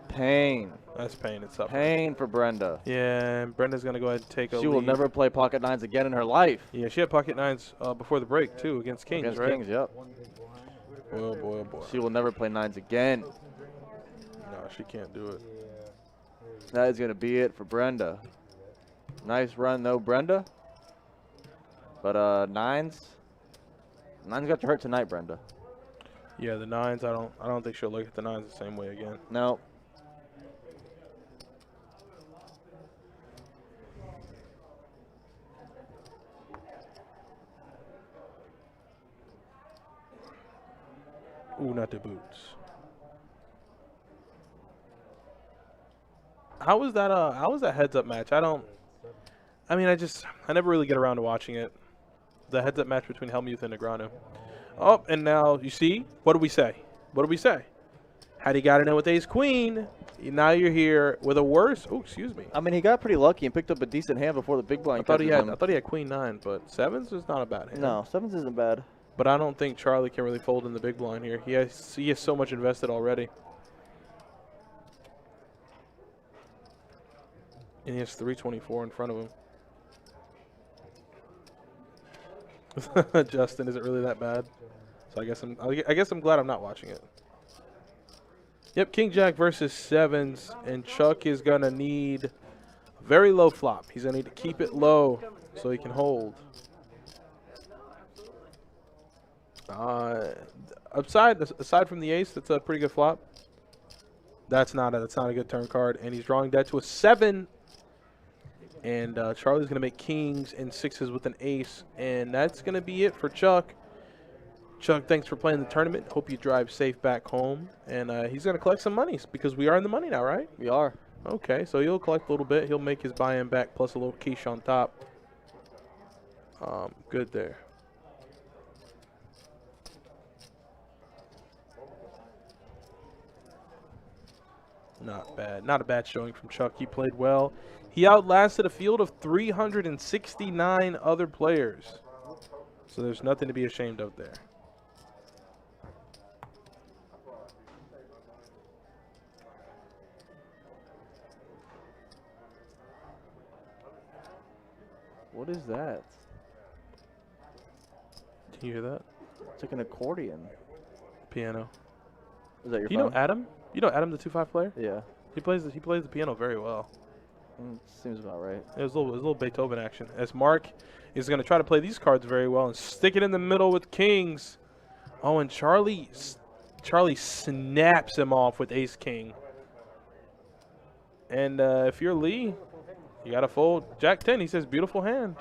[SPEAKER 2] Pain.
[SPEAKER 3] That's pain and suffering.
[SPEAKER 2] Pain for Brenda.
[SPEAKER 3] Yeah, and Brenda's going to go ahead and take a
[SPEAKER 2] She will
[SPEAKER 3] lead.
[SPEAKER 2] never play pocket nines again in her life.
[SPEAKER 3] Yeah, she had pocket nines before the break, too, against kings,
[SPEAKER 2] Against
[SPEAKER 3] right?
[SPEAKER 2] kings, yep.
[SPEAKER 3] Boy, oh boy, oh boy.
[SPEAKER 2] She will never play nines again.
[SPEAKER 3] No, she can't do it.
[SPEAKER 2] That is going to be it for Brenda. Nice run, though, Brenda. But nines got to hurt tonight, Brenda.
[SPEAKER 3] Yeah, the nines, I don't think she'll look at the nines the same way again.
[SPEAKER 2] No.
[SPEAKER 3] Ooh, not the boots. How was that heads up match? I never really get around to watching it. The heads up match between Helmuth and Negreanu. Oh, and now you see, what do we say? Had he got it in with ace queen, now you're here with a worse. Oh, excuse me.
[SPEAKER 2] I mean, he got pretty lucky and picked up a decent hand before the big blind.
[SPEAKER 3] I thought he had queen nine, but sevens is not a bad hand.
[SPEAKER 2] No, sevens isn't bad.
[SPEAKER 3] But I don't think Charlie can really fold in the big blind here. He has so much invested already. And he has 324 in front of him. Justin, is it really that bad? So I guess I'm glad I'm not watching it. Yep, King Jack versus sevens, and Chuck is gonna need a very low flop. He's gonna need to keep it low so he can hold. Aside from the ace, that's a pretty good flop. That's not a good turn card, and he's drawing that to a 7. And Charlie's gonna make kings and 6s with an ace, and that's gonna be it for Chuck. Chuck, thanks for playing the tournament. Hope you drive safe back home. And he's gonna collect some monies because we are in the money now, right?
[SPEAKER 2] We are.
[SPEAKER 3] Okay, so he'll collect a little bit. He'll make his buy-in back plus a little quiche on top. Good there. Not bad. Not a bad showing from Chuck. He played well. He outlasted a field of 369 other players. So there's nothing to be ashamed of there.
[SPEAKER 2] What is that?
[SPEAKER 3] Can you hear that?
[SPEAKER 2] It's like an accordion.
[SPEAKER 3] Piano.
[SPEAKER 2] Is that your
[SPEAKER 3] You
[SPEAKER 2] phone?
[SPEAKER 3] know Adam? You know Adam, the 2-5 player?
[SPEAKER 2] Yeah.
[SPEAKER 3] He plays the piano very well.
[SPEAKER 2] Seems about right.
[SPEAKER 3] It was a little Beethoven action. As Mark is going to try to play these cards very well and stick it in the middle with kings. Oh, and Charlie snaps him off with ace king. And if you're Lee, you got to fold Jack 10. He says beautiful hand.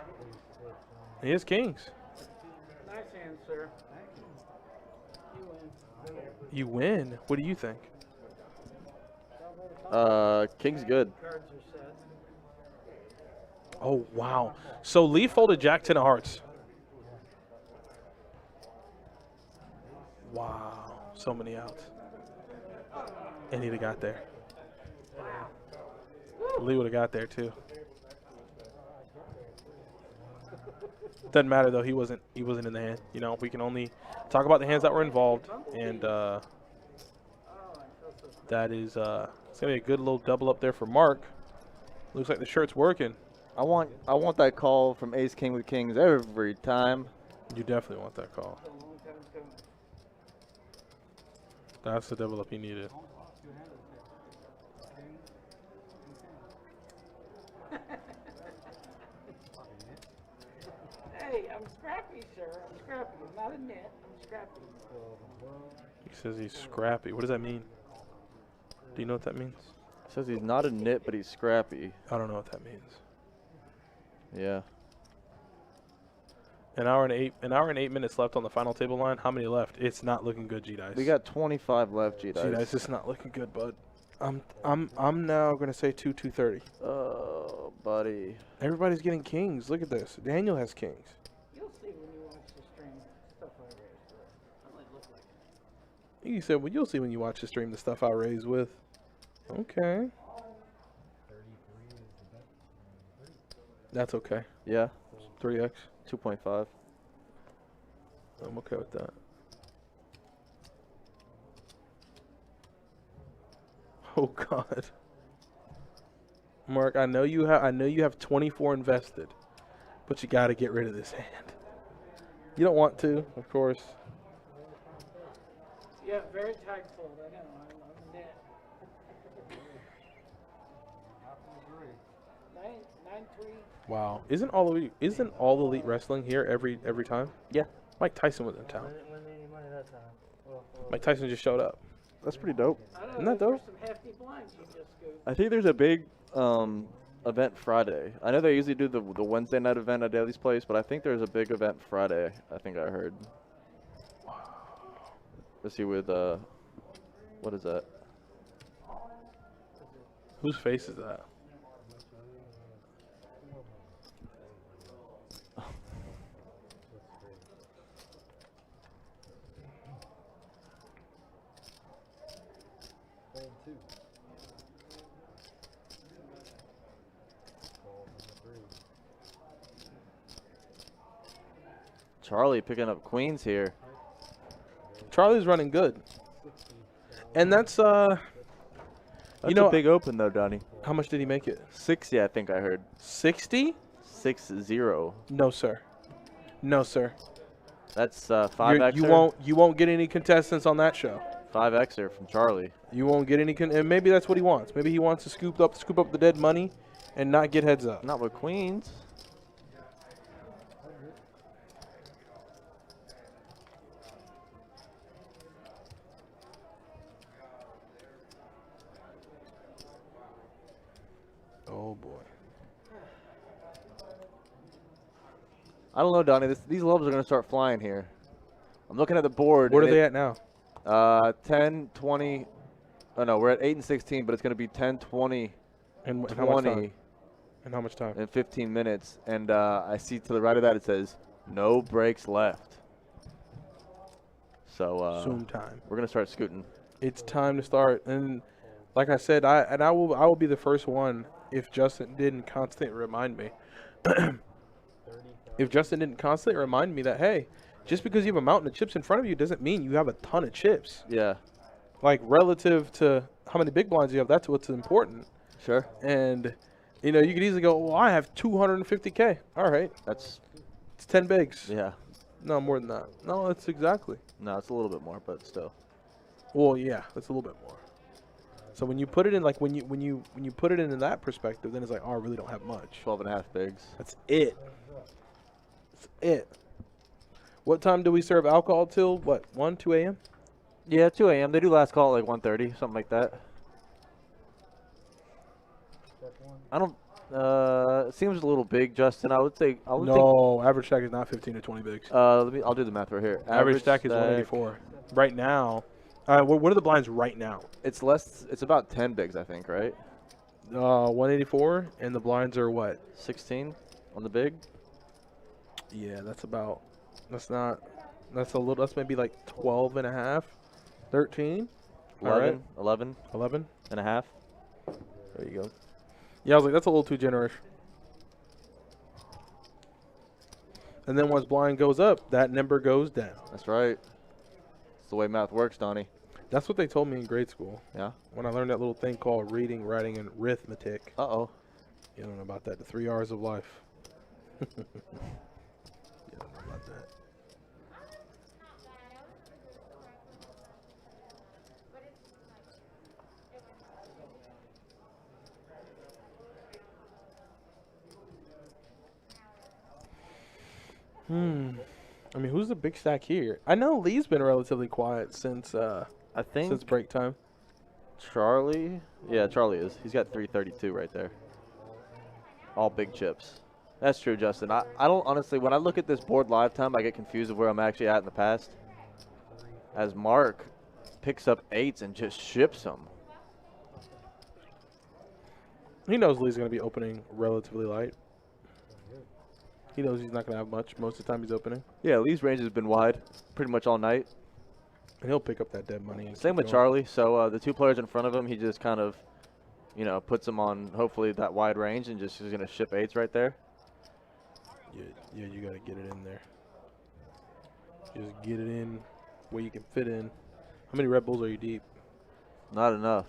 [SPEAKER 3] He has kings.
[SPEAKER 7] Nice hand, sir.
[SPEAKER 3] You win. What do you think?
[SPEAKER 2] King's good.
[SPEAKER 7] Cards are set.
[SPEAKER 3] Oh, wow. So Lee folded Jack 10 of hearts. Wow. So many outs. And he'd have got there. Lee would have got there, too. Doesn't matter, though. He wasn't in the hand. You know, we can only talk about the hands that were involved. And that is it's going to be a good little double up there for Mark. Looks like the shirt's working.
[SPEAKER 2] I want that call from Ace King with Kings every time.
[SPEAKER 3] You definitely want that call. That's the double up you needed.
[SPEAKER 8] Hey, I'm scrappy, sir. I'm scrappy. I'm not a net. I'm scrappy.
[SPEAKER 3] He says he's scrappy. What does that mean? Do you know what that means?
[SPEAKER 2] Says he's not a nit, but he's scrappy.
[SPEAKER 3] I don't know what that means.
[SPEAKER 2] Yeah.
[SPEAKER 3] An hour and 8 minutes left on the final table line. How many left? It's not looking good, G-Dice.
[SPEAKER 2] We got 25 left, G-Dice.
[SPEAKER 3] G-Dice, it's not looking good, bud. I'm now gonna say 230.
[SPEAKER 2] Oh, buddy.
[SPEAKER 3] Everybody's getting kings. Look at this. Daniel has kings.
[SPEAKER 8] You'll see when you watch the stream. Stuff I raised. I might look like it.
[SPEAKER 3] You said, well, you'll see when you watch the stream the stuff I raise with. Okay. That's okay.
[SPEAKER 2] Yeah.
[SPEAKER 3] 3x.
[SPEAKER 2] 2.5.
[SPEAKER 3] I'm okay with that. Oh God. Mark, I know you have 24 invested, but you got to get rid of this hand. You don't want to, of course.
[SPEAKER 8] Yeah, very tight fold. I know. I'm a net. 9-3.
[SPEAKER 3] Wow. Isn't all elite wrestling here every time?
[SPEAKER 2] Yeah.
[SPEAKER 3] Mike Tyson was in town.
[SPEAKER 1] When made any money that time?
[SPEAKER 3] Mike Tyson just showed up.
[SPEAKER 2] That's pretty dope.
[SPEAKER 8] I don't
[SPEAKER 3] Isn't
[SPEAKER 8] know.
[SPEAKER 3] that dope?
[SPEAKER 8] There's some hefty blinds you just go.
[SPEAKER 2] I think there's a big event Friday. I know they usually do the Wednesday night event at Daly's Place, but I think there's a big event Friday. I think I heard. Let's see with what is that?
[SPEAKER 3] Whose face is that?
[SPEAKER 2] Charlie picking up queens here.
[SPEAKER 3] Charlie's running good. And that's
[SPEAKER 2] That's
[SPEAKER 3] you know,
[SPEAKER 2] a big open though, Donnie.
[SPEAKER 3] how much did he make it?
[SPEAKER 2] 60, I think I heard.
[SPEAKER 3] 60?
[SPEAKER 2] 6-0.
[SPEAKER 3] No, sir. No, sir.
[SPEAKER 2] That's 5x.
[SPEAKER 3] You won't get any contestants on that show.
[SPEAKER 2] 5xer from Charlie.
[SPEAKER 3] You won't get any and maybe that's what he wants. Maybe he wants to scoop up the dead money and not get heads up.
[SPEAKER 2] Not with queens.
[SPEAKER 3] boy.
[SPEAKER 2] I don't know, Donnie. These lobes are going to start flying here. I'm looking at the board.
[SPEAKER 3] What are they at now?
[SPEAKER 2] 10, 20. Oh, no, we're at 8 and 16, but it's going to be 10, 20,
[SPEAKER 3] And
[SPEAKER 2] 20,
[SPEAKER 3] how much time? And how much time?
[SPEAKER 2] in 15 minutes. And I see to the right of that it says no breaks left. So
[SPEAKER 3] Zoom time.
[SPEAKER 2] we're going to start scooting.
[SPEAKER 3] It's time to start. And like I said, I will be the first one if Justin didn't constantly remind me. If Justin didn't constantly remind me that, hey, just because you have a mountain of chips in front of you doesn't mean you have a ton of chips.
[SPEAKER 2] Yeah.
[SPEAKER 3] Like, relative to how many big blinds you have, that's what's important.
[SPEAKER 2] Sure.
[SPEAKER 3] And, you know, you could easily go, well, I have 250K. All right.
[SPEAKER 2] It's
[SPEAKER 3] 10 bigs.
[SPEAKER 2] Yeah.
[SPEAKER 3] No, more than that. No, that's exactly.
[SPEAKER 2] No, it's a little bit more, but still.
[SPEAKER 3] Well, yeah, that's a little bit more. So when you put it in, like, when you put it in that perspective, then it's like, oh, I really don't have much.
[SPEAKER 2] 12 and a half bigs.
[SPEAKER 3] That's it. That's it. What time do we serve alcohol till? What, 1, 2 a.m.?
[SPEAKER 2] Yeah, 2 a.m. They do last call at like 1:30, something like that. I don't. It seems a little big, Justin. I would say.
[SPEAKER 3] No, average stack is not 15 to 20 bigs.
[SPEAKER 2] I'll do the math right here.
[SPEAKER 3] Average stack is 184. Right now. What are the blinds right now?
[SPEAKER 2] It's less. It's about 10 bigs, I think, right?
[SPEAKER 3] 184, and the blinds are what?
[SPEAKER 2] 16 on the big.
[SPEAKER 3] Yeah, that's about. That's not. That's a little. That's maybe like 12 and a half, 13.
[SPEAKER 2] 11, 11 and a half.
[SPEAKER 3] There you go. Yeah, I was like, that's a little too generous. And then once blind goes up, that number goes down.
[SPEAKER 2] That's right. That's the way math works, Donnie.
[SPEAKER 3] That's what they told me in grade school.
[SPEAKER 2] Yeah.
[SPEAKER 3] When I learned that little thing called reading, writing, and arithmetic.
[SPEAKER 2] Uh-oh.
[SPEAKER 3] You don't know about that. The 3 R's of life. You don't know about that. I mean, who's the big stack here? I know Lee's been relatively quiet since
[SPEAKER 2] I think
[SPEAKER 3] since break time.
[SPEAKER 2] Charlie. Yeah, Charlie is. He's got 332 right there. All big chips. That's true, Justin. I don't honestly, when I look at this board live time, I get confused of where I'm actually at in the past. As Mark picks up 8s and just ships them.
[SPEAKER 3] He knows Lee's going to be opening relatively light. He knows he's not going to have much most of the time he's opening.
[SPEAKER 2] Yeah, Lee's range has been wide pretty much all night.
[SPEAKER 3] And he'll pick up that dead money.
[SPEAKER 2] Same with Charlie. So the two players in front of him, he just kind of, you know, puts them on hopefully that wide range and just is going to ship 8s right there.
[SPEAKER 3] Yeah, you got to get it in there. Just get it in where you can fit in. How many Red Bulls are you deep?
[SPEAKER 2] Not enough.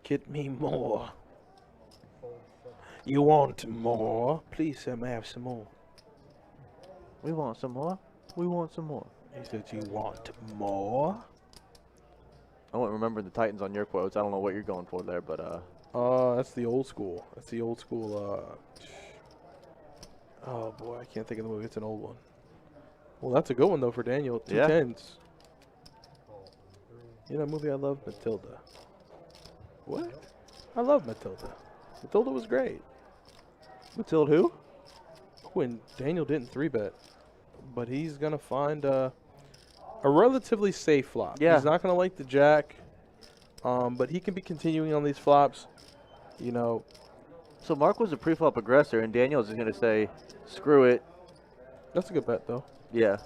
[SPEAKER 3] Get me more. You want more? Please, sir, may I have some more?
[SPEAKER 2] We want some more. We want some more.
[SPEAKER 3] He said you want more?
[SPEAKER 2] I won't remember the Titans on your quotes. I don't know what you're going for there, but
[SPEAKER 3] that's the old school. That's the old school, oh boy, I can't think of the movie. It's an old one. Well, that's a good one though for Daniel. 2
[SPEAKER 2] Yeah.
[SPEAKER 3] 10s. You know that movie I love? Matilda. What? I love Matilda. Matilda was great.
[SPEAKER 2] Matilda who?
[SPEAKER 3] When Daniel didn't 3-bet, but he's gonna find a relatively safe flop.
[SPEAKER 2] Yeah.
[SPEAKER 3] He's not gonna like the jack, but he can be continuing on these flops. You know.
[SPEAKER 2] So Mark was a pre-flop aggressor, and Daniel's just gonna say, "Screw it."
[SPEAKER 3] That's a good bet though.
[SPEAKER 2] Yeah.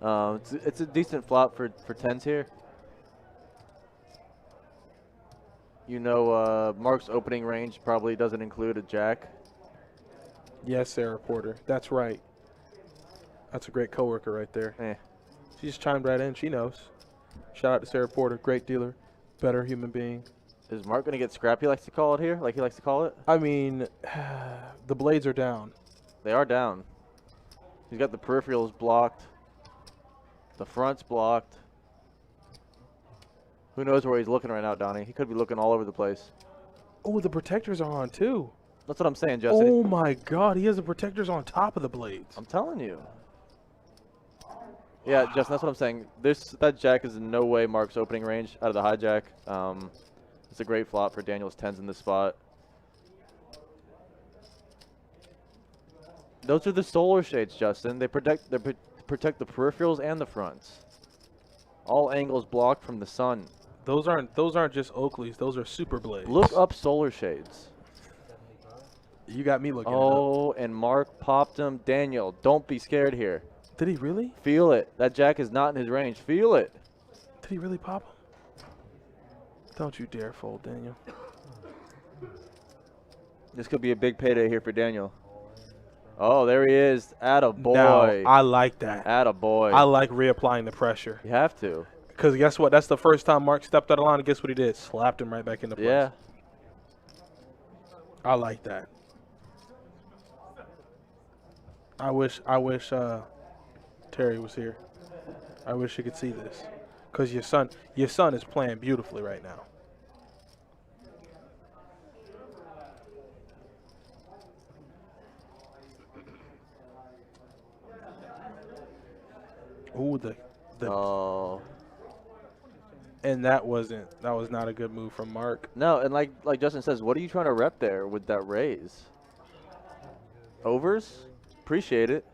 [SPEAKER 2] It's a decent flop for 10s here. You know, Mark's opening range probably doesn't include a jack.
[SPEAKER 3] Yes, Sarah Porter. That's right. That's a great coworker right there. She just chimed right in. She knows. Shout out to Sarah Porter. Great dealer. Better human being.
[SPEAKER 2] Is Mark going to get scrappy, like to call it here? Like he likes to call it?
[SPEAKER 3] I mean, the blades are down.
[SPEAKER 2] They are down. He's got the peripherals blocked. The front's blocked. Who knows where he's looking right now, Donnie? He could be looking all over the place.
[SPEAKER 3] Oh, the protectors are on too.
[SPEAKER 2] That's what I'm saying, Justin.
[SPEAKER 3] Oh my God, he has the protectors on top of the blades.
[SPEAKER 2] I'm telling you. Yeah, Justin, that's what I'm saying. That jack is in no way Mark's opening range out of the hijack. It's It's a great flop for Daniel's 10s in this spot. Those are the solar shades, Justin. They protect the peripherals and the fronts. All angles blocked from the sun.
[SPEAKER 3] Those aren't just Oakleys. Those are Super Blades.
[SPEAKER 2] Look up solar shades.
[SPEAKER 3] You got me looking.
[SPEAKER 2] Oh, and Mark popped him. Daniel, don't be scared here.
[SPEAKER 3] Did he really?
[SPEAKER 2] Feel it. That jack is not in his range. Feel it.
[SPEAKER 3] Did he really pop him? Don't you dare fold, Daniel.
[SPEAKER 2] This could be a big payday here for Daniel. Oh, there he is. Atta boy.
[SPEAKER 3] Now, I like that.
[SPEAKER 2] Atta boy.
[SPEAKER 3] I like reapplying the pressure.
[SPEAKER 2] You have to.
[SPEAKER 3] Because guess what? That's the first time Mark stepped out of line, and guess what he did? Slapped him right back into place.
[SPEAKER 2] Yeah.
[SPEAKER 3] I like that. I wish Terry was here. I wish he could see this. Because your son is playing beautifully right now. Ooh,
[SPEAKER 2] oh.
[SPEAKER 3] And that was not a good move from Mark.
[SPEAKER 2] No, and like Justin says, what are you trying to rep there with that raise? Overs? Appreciate it.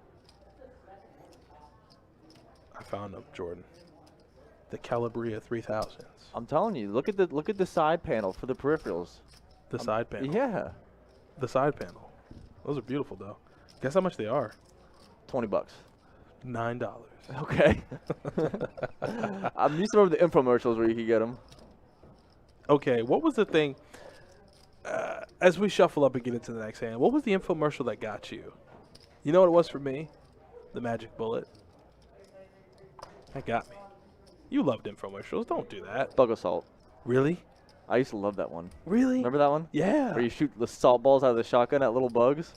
[SPEAKER 3] I found them, Jordan. The Calabria 3000s.
[SPEAKER 2] I'm telling you, look at the side panel for the peripherals.
[SPEAKER 3] The side panel.
[SPEAKER 2] Yeah.
[SPEAKER 3] The side panel. Those are beautiful though. Guess how much they are?
[SPEAKER 2] $20.
[SPEAKER 3] $9.
[SPEAKER 2] Okay. I'm used to remember the infomercials where you could get them.
[SPEAKER 3] Okay, what was the thing? As we shuffle up and get into the next hand, what was the infomercial that got you? You know what it was for me? The Magic Bullet. That got me. You loved infomercials. Don't do that.
[SPEAKER 2] Bug Assault.
[SPEAKER 3] Really?
[SPEAKER 2] I used to love that one.
[SPEAKER 3] Really?
[SPEAKER 2] Remember that one?
[SPEAKER 3] Yeah.
[SPEAKER 2] Where you shoot the salt balls out of the shotgun at little bugs?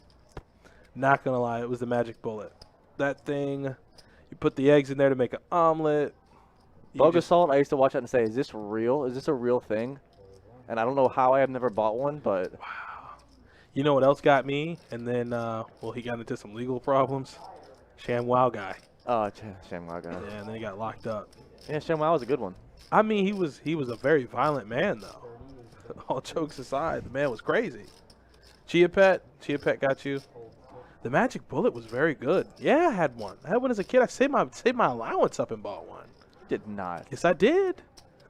[SPEAKER 3] Not going to lie, it was the Magic Bullet. That thing, you put the eggs in there to make an omelet.
[SPEAKER 2] Bug Assault, I used to watch that and say, is this real? Is this a real thing? And I don't know how I have never bought one, but...
[SPEAKER 3] Wow. You know what else got me? And then, well, he got into some legal problems. ShamWow guy.
[SPEAKER 2] Oh, ShamWow guy.
[SPEAKER 3] Yeah, and then he got locked up.
[SPEAKER 2] Yeah, ShamWow was a good one.
[SPEAKER 3] I mean, he was a very violent man, though. All jokes aside, the man was crazy. Chia Pet got you. The Magic Bullet was very good. Yeah, I had one. I had one as a kid. I saved my allowance up and bought one.
[SPEAKER 2] Did not.
[SPEAKER 3] Yes, I did.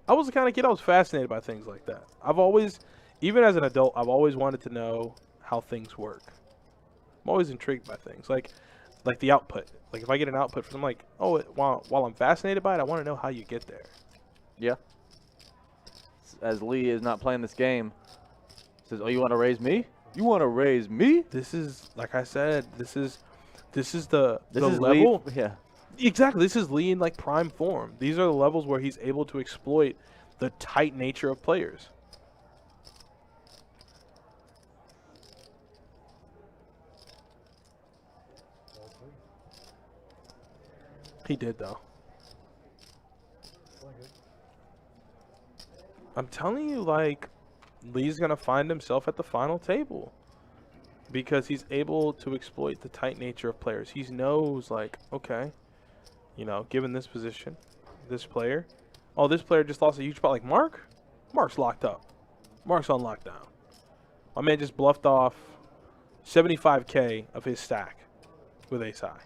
[SPEAKER 3] I was the kind of kid I was fascinated by things like that. I've always, even as an adult, I've always wanted to know how things work. I'm always intrigued by things like the output. Like if I get an output from, I'm like, oh, while I'm fascinated by it, I want to know how you get there.
[SPEAKER 2] Yeah. As Lee is not playing this game, says, "Oh, you want to raise me? You want to raise me?"
[SPEAKER 3] This is, like I said, this is the level.
[SPEAKER 2] Lee, yeah.
[SPEAKER 3] Exactly. This is Lee in like prime form. These are the levels where he's able to exploit the tight nature of players. He did, though. I'm telling you, like, Lee's going to find himself at the final table because he's able to exploit the tight nature of players. He knows, like, okay, you know, given this position, this player, oh, this player just lost a huge spot. Like, Mark's locked up. Mark's on lockdown. My man just bluffed off 75K of his stack with ace high.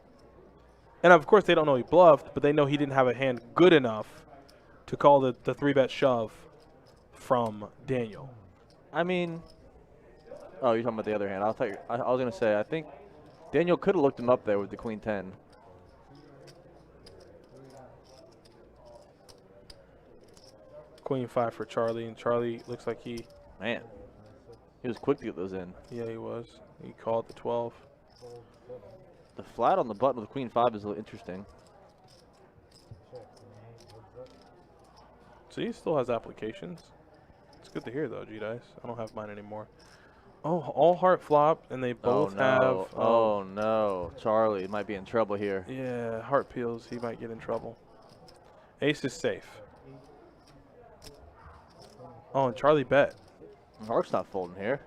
[SPEAKER 3] And, of course, they don't know he bluffed, but they know he didn't have a hand good enough to call the 3-bet shove from Daniel.
[SPEAKER 2] I mean, oh, you're talking about the other hand. I'll tell you. I was going to say, I think Daniel could have looked him up there with the queen 10.
[SPEAKER 3] Queen 5 for Charlie, and Charlie looks like he
[SPEAKER 2] was quick to get those in.
[SPEAKER 3] Yeah, he was. He called the 12.
[SPEAKER 2] The flat on the button with queen 5 is a little interesting.
[SPEAKER 3] So he still has applications. It's good to hear, though, G-Dice. I don't have mine anymore. Oh, all heart flop, and they both have...
[SPEAKER 2] Oh, no. Charlie might be in trouble here.
[SPEAKER 3] Yeah, heart peels. He might get in trouble. Ace is safe. Oh, and Charlie bet.
[SPEAKER 2] Mark's not folding here.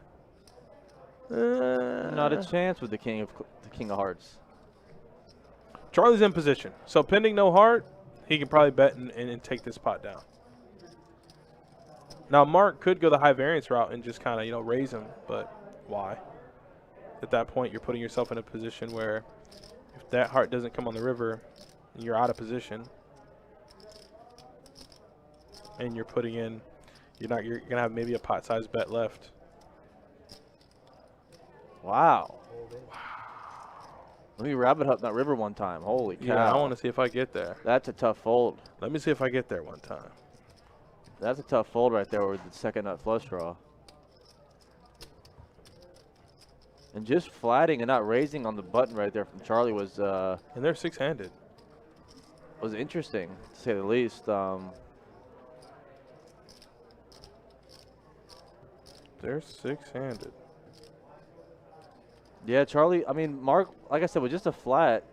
[SPEAKER 2] Not a chance with the king of hearts.
[SPEAKER 3] Charlie's in position. So pending no heart, he can probably bet and take this pot down. Now, Mark could go the high variance route and just kind of, you know, raise him, but why? At that point, you're putting yourself in a position where if that heart doesn't come on the river, you're out of position. And you're putting in, you're going to have maybe a pot-sized bet left.
[SPEAKER 2] Wow. Let me rabbit hunt that river one time. Holy cow.
[SPEAKER 3] Yeah, I want to see if I get there.
[SPEAKER 2] That's a tough fold.
[SPEAKER 3] Let me see if I get there one time.
[SPEAKER 2] That's a tough fold right there with the second nut flush draw. And just flatting and not raising on the button right there from Charlie was
[SPEAKER 3] and they're six-handed.
[SPEAKER 2] Was interesting, to say the least.
[SPEAKER 3] They're six-handed.
[SPEAKER 2] Yeah, Charlie, I mean, Mark, like I said, with just a flat,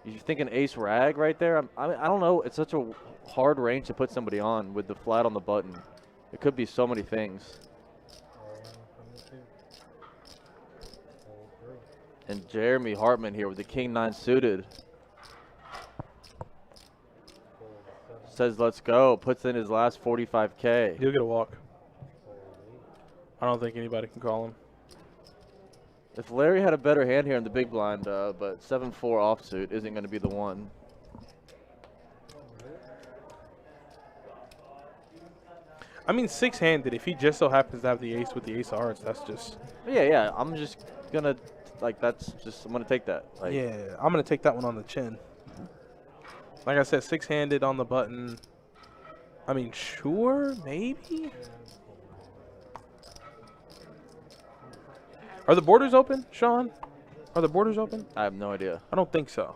[SPEAKER 2] you're thinking ace rag right there. I mean, I don't know. It's such a hard range to put somebody on with the flat on the button. It could be so many things. And Jeremy Hartman here with the king 9 suited. Says, let's go. Puts in his last 45K.
[SPEAKER 3] He'll get a walk. I don't think anybody can call him.
[SPEAKER 2] If Larry had a better hand here in the big blind, but 7-4 offsuit isn't going to be the one.
[SPEAKER 3] I mean, six-handed, if he just so happens to have the ace with the ace of hearts, that's just...
[SPEAKER 2] Yeah, I'm just going to, like, that's just, I'm going to take that. Like,
[SPEAKER 3] yeah, I'm going to take that one on the chin. Like I said, six-handed on the button. I mean, sure, maybe? Are the borders open, Sean? Are the borders open?
[SPEAKER 2] I have no idea.
[SPEAKER 3] I don't think so.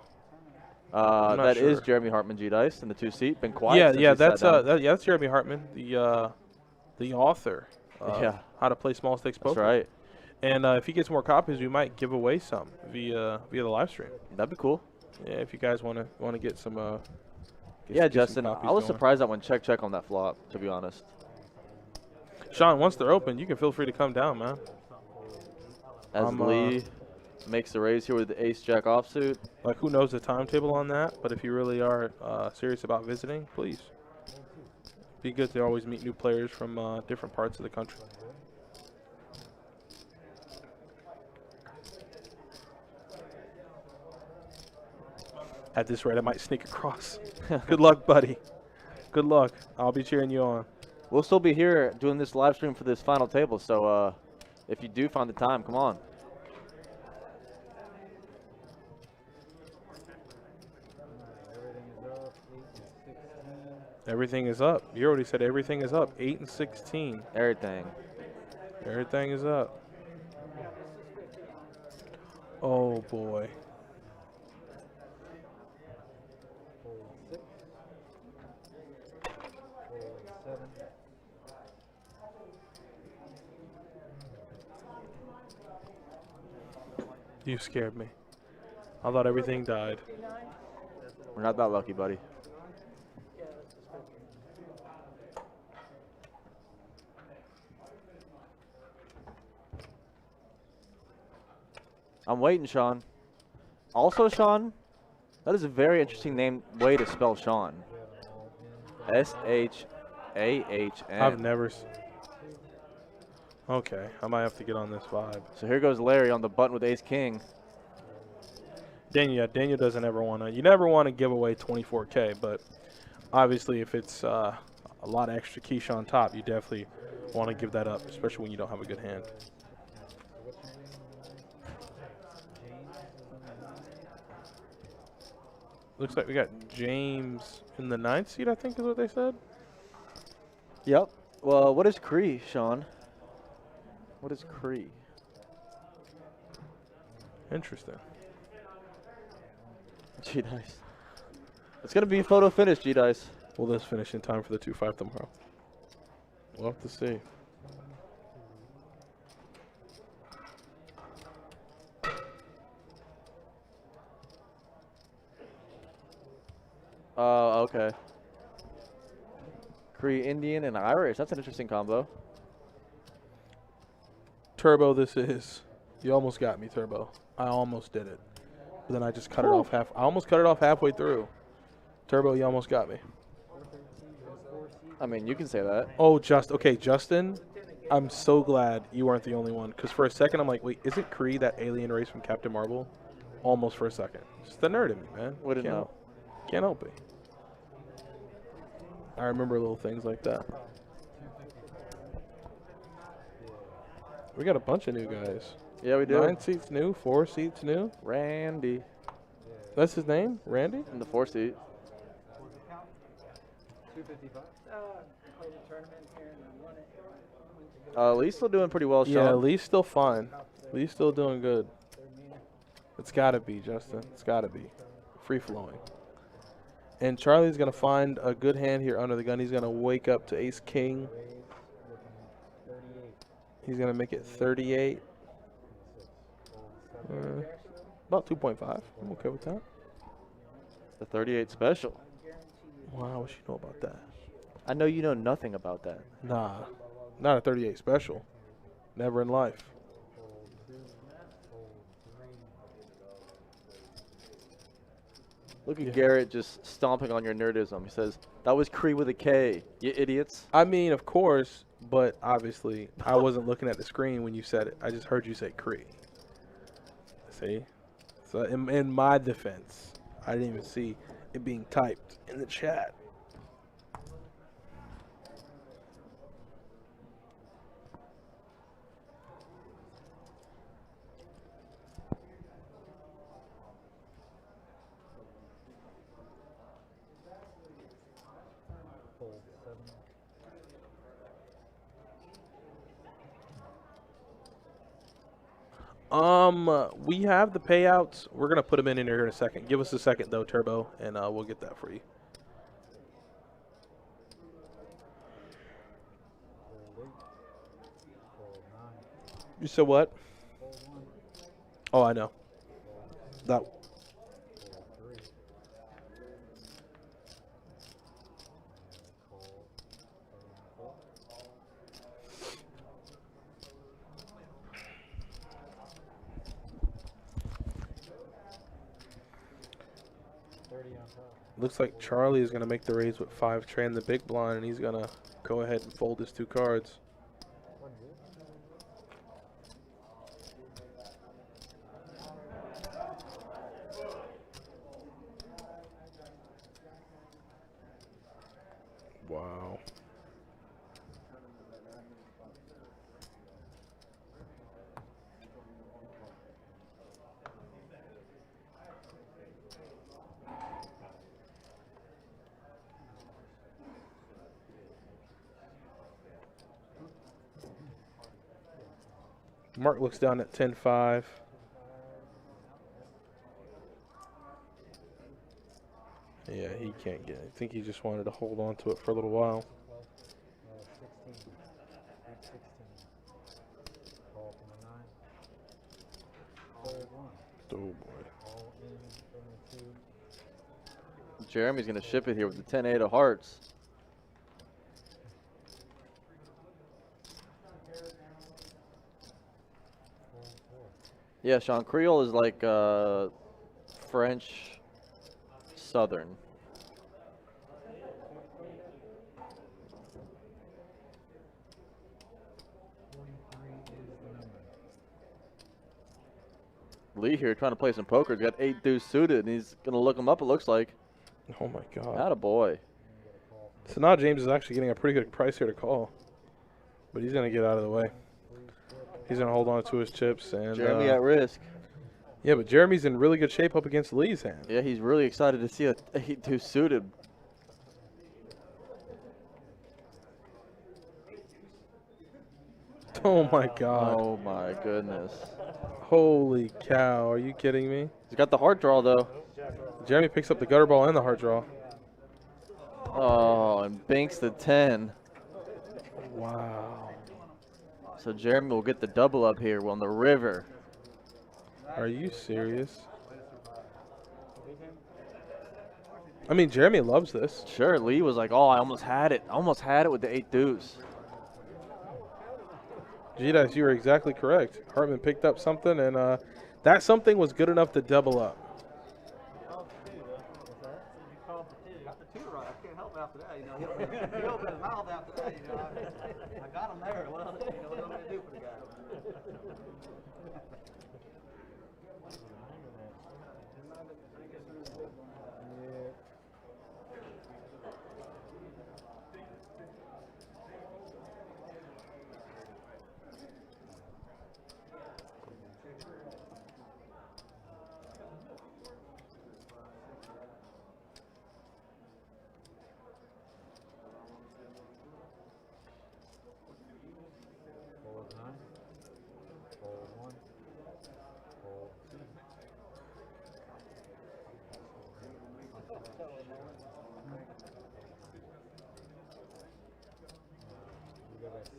[SPEAKER 2] That
[SPEAKER 3] sure.
[SPEAKER 2] is Jeremy Hartman G-Dice in the 2-seat. Been quiet.
[SPEAKER 3] Yeah, that's that's Jeremy Hartman, the author. How to play small stakes poker.
[SPEAKER 2] That's right.
[SPEAKER 3] And if he gets more copies, we might give away some via the live stream.
[SPEAKER 2] That'd be cool.
[SPEAKER 3] Yeah, if you guys want to get some.
[SPEAKER 2] Justin, I was surprised that went check on that flop, to be honest.
[SPEAKER 3] Sean, once they're open, you can feel free to come down, man.
[SPEAKER 2] As Lee makes the raise here with the ace-jack offsuit.
[SPEAKER 3] Like, who knows the timetable on that? But if you really are serious about visiting, please. Be good to always meet new players from different parts of the country. At this rate, I might sneak across. Good luck, buddy. Good luck. I'll be cheering you on.
[SPEAKER 2] We'll still be here doing this live stream for this final table, so if you do find the time, come on.
[SPEAKER 3] Everything is up. You already said everything is up. 8 and 16.
[SPEAKER 2] Everything.
[SPEAKER 3] Everything is up. Oh, boy. You scared me. I thought everything died.
[SPEAKER 2] We're not that lucky, buddy. I'm waiting, Sean. Also, Sean, that is a very interesting way to spell Sean. S-H-A-H-N.
[SPEAKER 3] I've never. Okay, I might have to get on this vibe.
[SPEAKER 2] So here goes Larry on the button with ace-king.
[SPEAKER 3] Daniel doesn't ever want to. You never want to give away 24K, but obviously if it's a lot of extra quiche on top, you definitely want to give that up, especially when you don't have a good hand. Looks like we got James in the 9th seat, I think is what they said.
[SPEAKER 2] Yep. Well, what is Cree, Sean? What is Cree?
[SPEAKER 3] Interesting.
[SPEAKER 2] G-Dice. It's going to be photo finish, G-Dice.
[SPEAKER 3] Will this finish in time for the 2-5 tomorrow? We'll have to see.
[SPEAKER 2] Okay. Cree Indian and Irish. That's an interesting combo.
[SPEAKER 3] Turbo, this is. You almost got me, Turbo. I almost did it. But then I just cut it off I almost cut it off halfway through. Turbo, you almost got me.
[SPEAKER 2] I mean, you can say that.
[SPEAKER 3] Oh, okay, Justin. I'm so glad you weren't the only one. Because for a second, I'm like, wait, isn't Kree that alien race from Captain Marvel? Almost for a second. Just the nerd in me, man.
[SPEAKER 2] Wouldn't know.
[SPEAKER 3] Can't help it. I remember little things like that. We got a bunch of new guys.
[SPEAKER 2] Yeah, we do.
[SPEAKER 3] 9 seats new, 4 seats new.
[SPEAKER 2] Randy.
[SPEAKER 3] That's his name? Randy?
[SPEAKER 2] In the 4 seat.
[SPEAKER 7] 255.
[SPEAKER 8] Played a tournament here and I won it.
[SPEAKER 2] Lee's still doing pretty well, Sean.
[SPEAKER 3] Yeah, Lee's still fine. Lee's still doing good. It's got to be, Justin. It's got to be. Free flowing. And Charlie's going to find a good hand here under the gun. He's going to wake up to ace king. He's going to make it 38. About 2.5. I'm okay with that.
[SPEAKER 2] The 38 special.
[SPEAKER 3] Wow, what you know about that?
[SPEAKER 2] I know you know nothing about that.
[SPEAKER 3] Nah, not a 38 special. Never in life.
[SPEAKER 2] Look at Garrett just stomping on your nerdism. He says, that was Kree with a K, you idiots.
[SPEAKER 3] I mean, of course, but obviously, I wasn't looking at the screen when you said it. I just heard you say Kree. See? So, in my defense, I didn't even see it being typed in the chat. We have the payouts. We're going to put them in here in a second. Give us a second, though, Turbo, and we'll get that for you. You said what? Oh, I know. That. Looks like Charlie is going to make the raise with 5 tray in the big blind, and he's going to go ahead and fold his 2 cards. Wow. Mark looks down at 10-5. Yeah, he can't get it. I think he just wanted to hold on to it for a little while. Oh, boy.
[SPEAKER 2] Jeremy's going to ship it here with the 10-8 of hearts. Yeah, Sean, Creole is like French Southern. Lee here trying to play some poker. He's got 8 deuce suited, and he's going to look him up, it looks like.
[SPEAKER 3] Oh, my God.
[SPEAKER 2] Attaboy.
[SPEAKER 3] So now James is actually getting a pretty good price here to call. But he's going to get out of the way. He's going to hold on to his chips. And
[SPEAKER 2] Jeremy at risk.
[SPEAKER 3] Yeah, but Jeremy's in really good shape up against Lee's hand.
[SPEAKER 2] Yeah, he's really excited to see a 8 deuce suited.
[SPEAKER 3] Oh, my God.
[SPEAKER 2] Oh, my goodness.
[SPEAKER 3] Holy cow. Are you kidding me?
[SPEAKER 2] He's got the heart draw, though.
[SPEAKER 3] Jeremy picks up the gutter ball and the heart draw.
[SPEAKER 2] Oh, and banks the 10.
[SPEAKER 3] Wow.
[SPEAKER 2] So Jeremy will get the double up here on the river.
[SPEAKER 3] Are you serious? I mean, Jeremy loves this.
[SPEAKER 2] Sure, Lee was like, oh, I almost had it. I almost had it with the 8 deuce.
[SPEAKER 3] G-Dice, you were exactly correct. Hartman picked up something, and that something was good enough to double up.
[SPEAKER 1] can't help after that. You know, he opened his mouth after that. You know, I got him there. Well, you know, what am I gonna do for the guy?
[SPEAKER 7] Hold 9. Hold 1. Hold 2. We go back to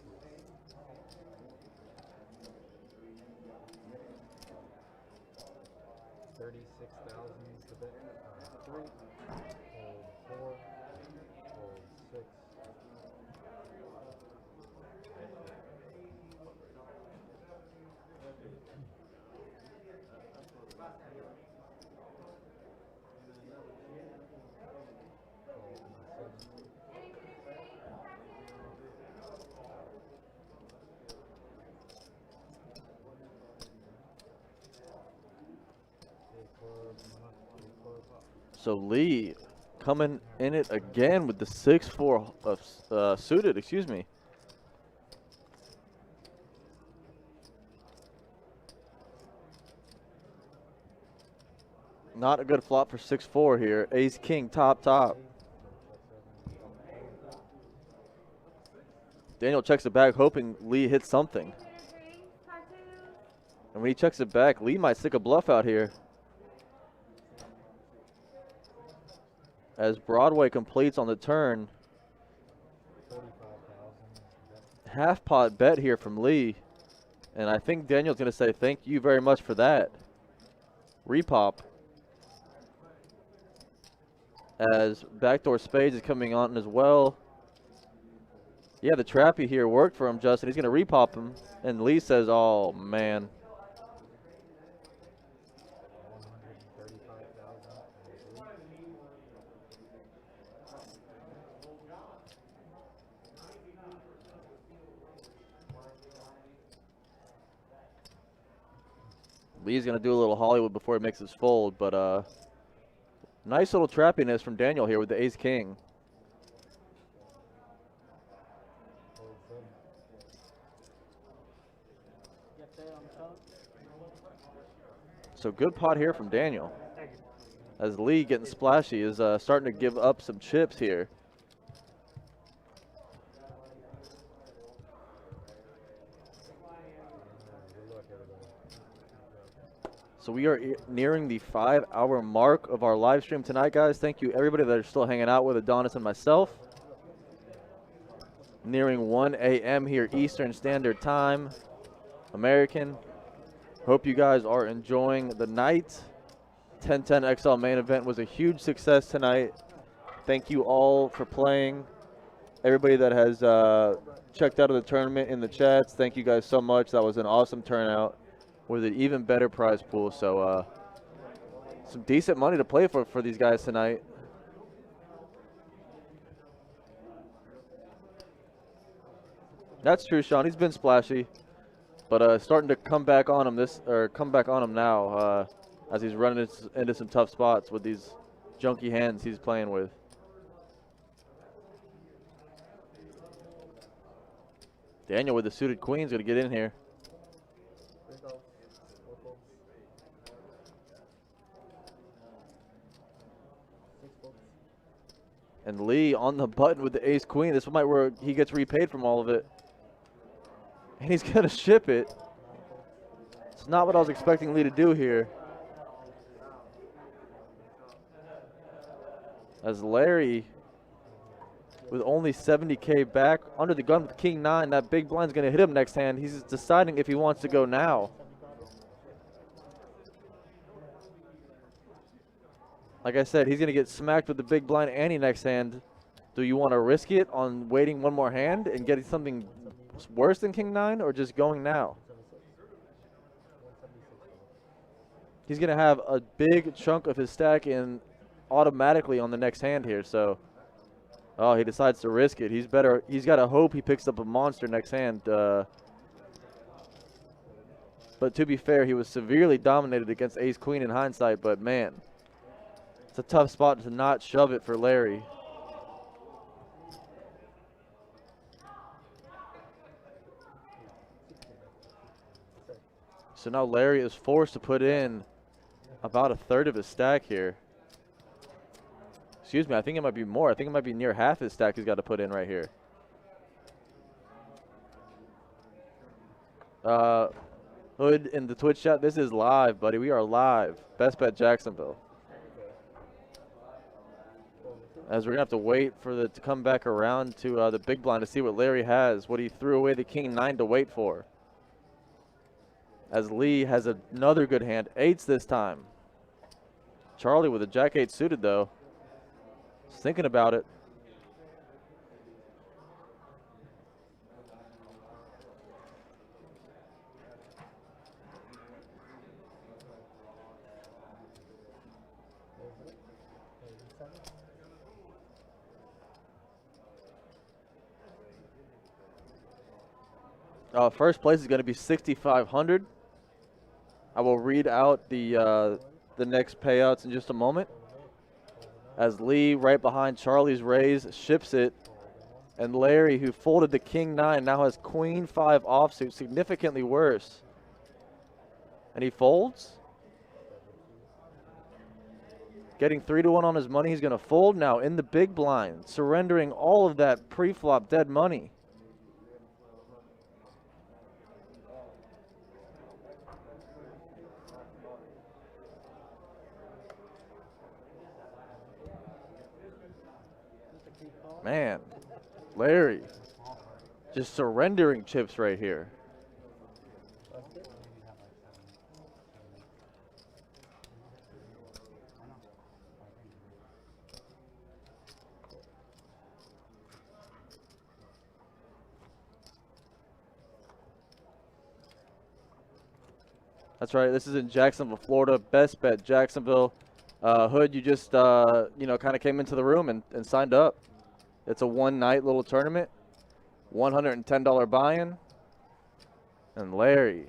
[SPEAKER 7] 36,000 to bet. 3. Hold 4. Hold 6.
[SPEAKER 2] So Lee coming in it again with the 6-4 of suited, excuse me. Not a good flop for 6-4 here. Ace King top. Daniel checks it back, hoping Lee hits something. And when he checks it back, Lee might stick a bluff out here. As Broadway completes on the turn. Half pot bet here from Lee. And I think Daniel's going to say thank you very much for that. Repop. As backdoor spades is coming on as well. Yeah, the trappy here worked for him, Justin. He's going to repop him. And Lee says, oh, man. Lee's going to do a little Hollywood before he makes his fold, but nice little trappiness from Daniel here with the ace king. So good pot here from Daniel. As Lee getting splashy is starting to give up some chips here. So we are nearing the 5-hour mark of our live stream tonight, guys. Thank you everybody that are still hanging out with Adonis and myself. Nearing 1 a.m. here Eastern Standard Time, American. Hope you guys are enjoying the night. 1010 XL main event was a huge success tonight. Thank you all for playing. Everybody that has checked out of the tournament in the chats, thank you guys so much. That was an awesome turnout with an even better prize pool. So some decent money to play for these guys tonight. That's true, Sean. He's been splashy, but starting to come back on him now as he's running into some tough spots with these junky hands he's playing with. Daniel with the suited queen's gonna get in here. And Lee on the button with the ace queen. This might where he gets repaid from all of it. And he's gonna ship it. It's not what I was expecting Lee to do here. As Larry, with only 70K back, under the gun with King 9, that big blind's gonna hit him next hand. He's deciding if he wants to go now. Like I said, he's going to get smacked with the big blind ante next hand. Do you want to risk it on waiting one more hand and getting something worse than King 9, or just going now? He's going to have a big chunk of his stack in automatically on the next hand here, so Oh, he decides to risk it. He's got to hope he picks up a monster next hand. But to be fair, he was severely dominated against ace-queen in hindsight. But, man, it's a tough spot to not shove it for Larry. So now Larry is forced to put in about a third of his stack here. Excuse me, I think it might be more. I think it might be near half his stack he's got to put in right here. Hood in the Twitch chat, this is live, buddy. We are live. Best Bet Jacksonville. As we're going to have to wait for it to come back around to the big blind to see what Larry has, what he threw away the king nine to wait for. As Lee has another good hand, eights this time. Charlie with a jack eight suited though. Just thinking about it. First place is going to be 6,500. I will read out the next payouts in just a moment. As Lee, right behind Charlie's raise, ships it. And Larry, who folded the king nine, now has queen five offsuit, significantly worse. And he folds. Getting 3-1 on his money. He's going to fold now in the big blind, surrendering all of that pre-flop dead money. Man, Larry just surrendering chips right here. That's right. This is in Jacksonville, Florida. Best Bet Jacksonville. Hood, you just kind of came into the room and signed up. It's a one-night little tournament, $110 buy-in. And Larry,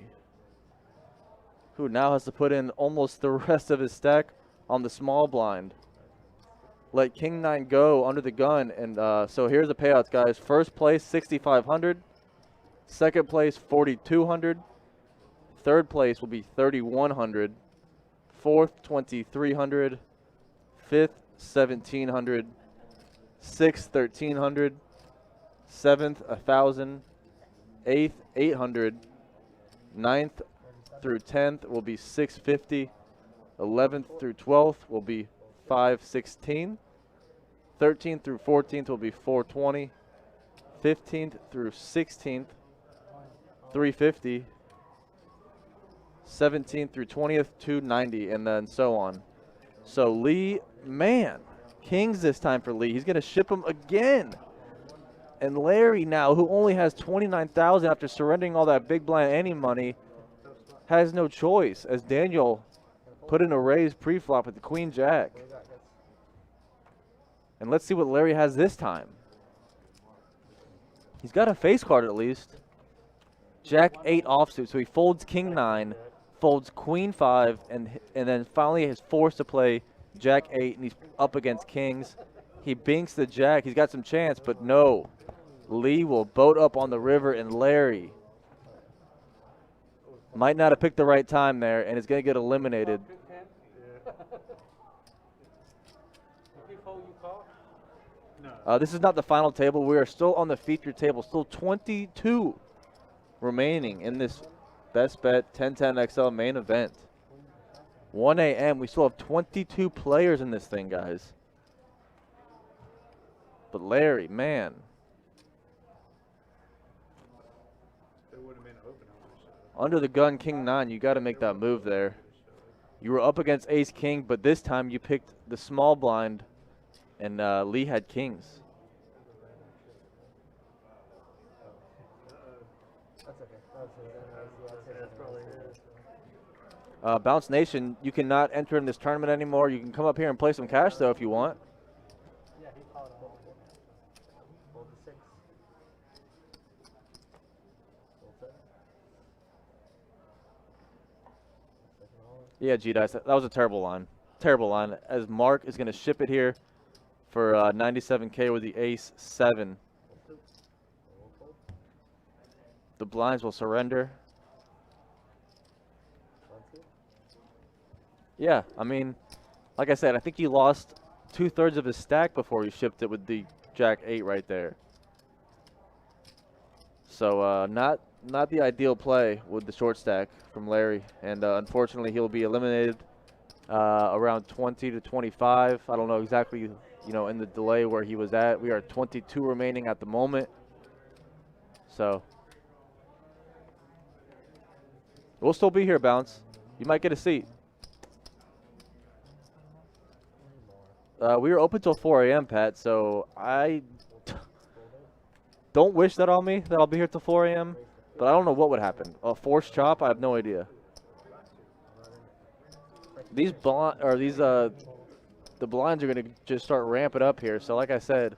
[SPEAKER 2] who now has to put in almost the rest of his stack on the small blind. Let king nine go under the gun. And so here's the payouts, guys. First place, 6,500. Second place, 4,200. Third place will be 3,100. Fourth, 2,300. Fifth, 1,700. Sixth, 1,300. Seventh, 1,000. Eighth, 800. Ninth through 10th will be 650. 11th through 12th will be 516. 13th through 14th will be 420. 15th through 16th, 350. 17th through 20th, 290, and then so on. So Lee, man, kings this time for Lee. He's going to ship them again. And Larry now, who only has 29,000 after surrendering all that big blind ante money, has no choice as Daniel put in a raise pre-flop with the queen jack. And let's see what Larry has this time. He's got a face card at least. Jack 8 offsuit, so he folds king 9, folds queen 5, and then finally is forced to play jack 8, and he's up against kings. He binks the jack. He's got some chance, but no. Lee will boat up on the river, and Larry might not have picked the right time there, and is going to get eliminated. This is not the final table. We are still on the feature table. Still 22 remaining in this Best Bet 1010 XL main event. 1 a.m. We still have 22 players in this thing, guys. But Larry, man. Under the gun, king 9, you got to make that move there. You were up against ace king, but this time you picked the small blind, and Lee had kings. Bounce Nation, you cannot enter in this tournament anymore. You can come up here and play some cash, though, if you want.
[SPEAKER 1] Fold to 6. Fold 7. Second roll.
[SPEAKER 2] Yeah, G-Dice, that was a terrible line. Terrible line. As Mark is going to ship it here for 97K with the ace 7.
[SPEAKER 1] Fold 2. Roll fold.
[SPEAKER 2] The blinds will surrender.
[SPEAKER 1] One, 2.
[SPEAKER 2] Yeah, I mean, like I said, I think he lost 2/3 of his stack before he shipped it with the Jack 8 right there. So not the ideal play with the short stack from Larry, and unfortunately he'll be eliminated around 20 to 25. I don't know exactly, you know, in the delay where he was at. We are 22 remaining at the moment. So we'll still be here, Bounce. You might get a seat. We were open till 4 a.m., Pat, so I don't wish that on me, that I'll be here till 4 a.m., but I don't know what would happen. A forced chop? I have no idea. These the blinds are going to just start ramping up here. So like I said,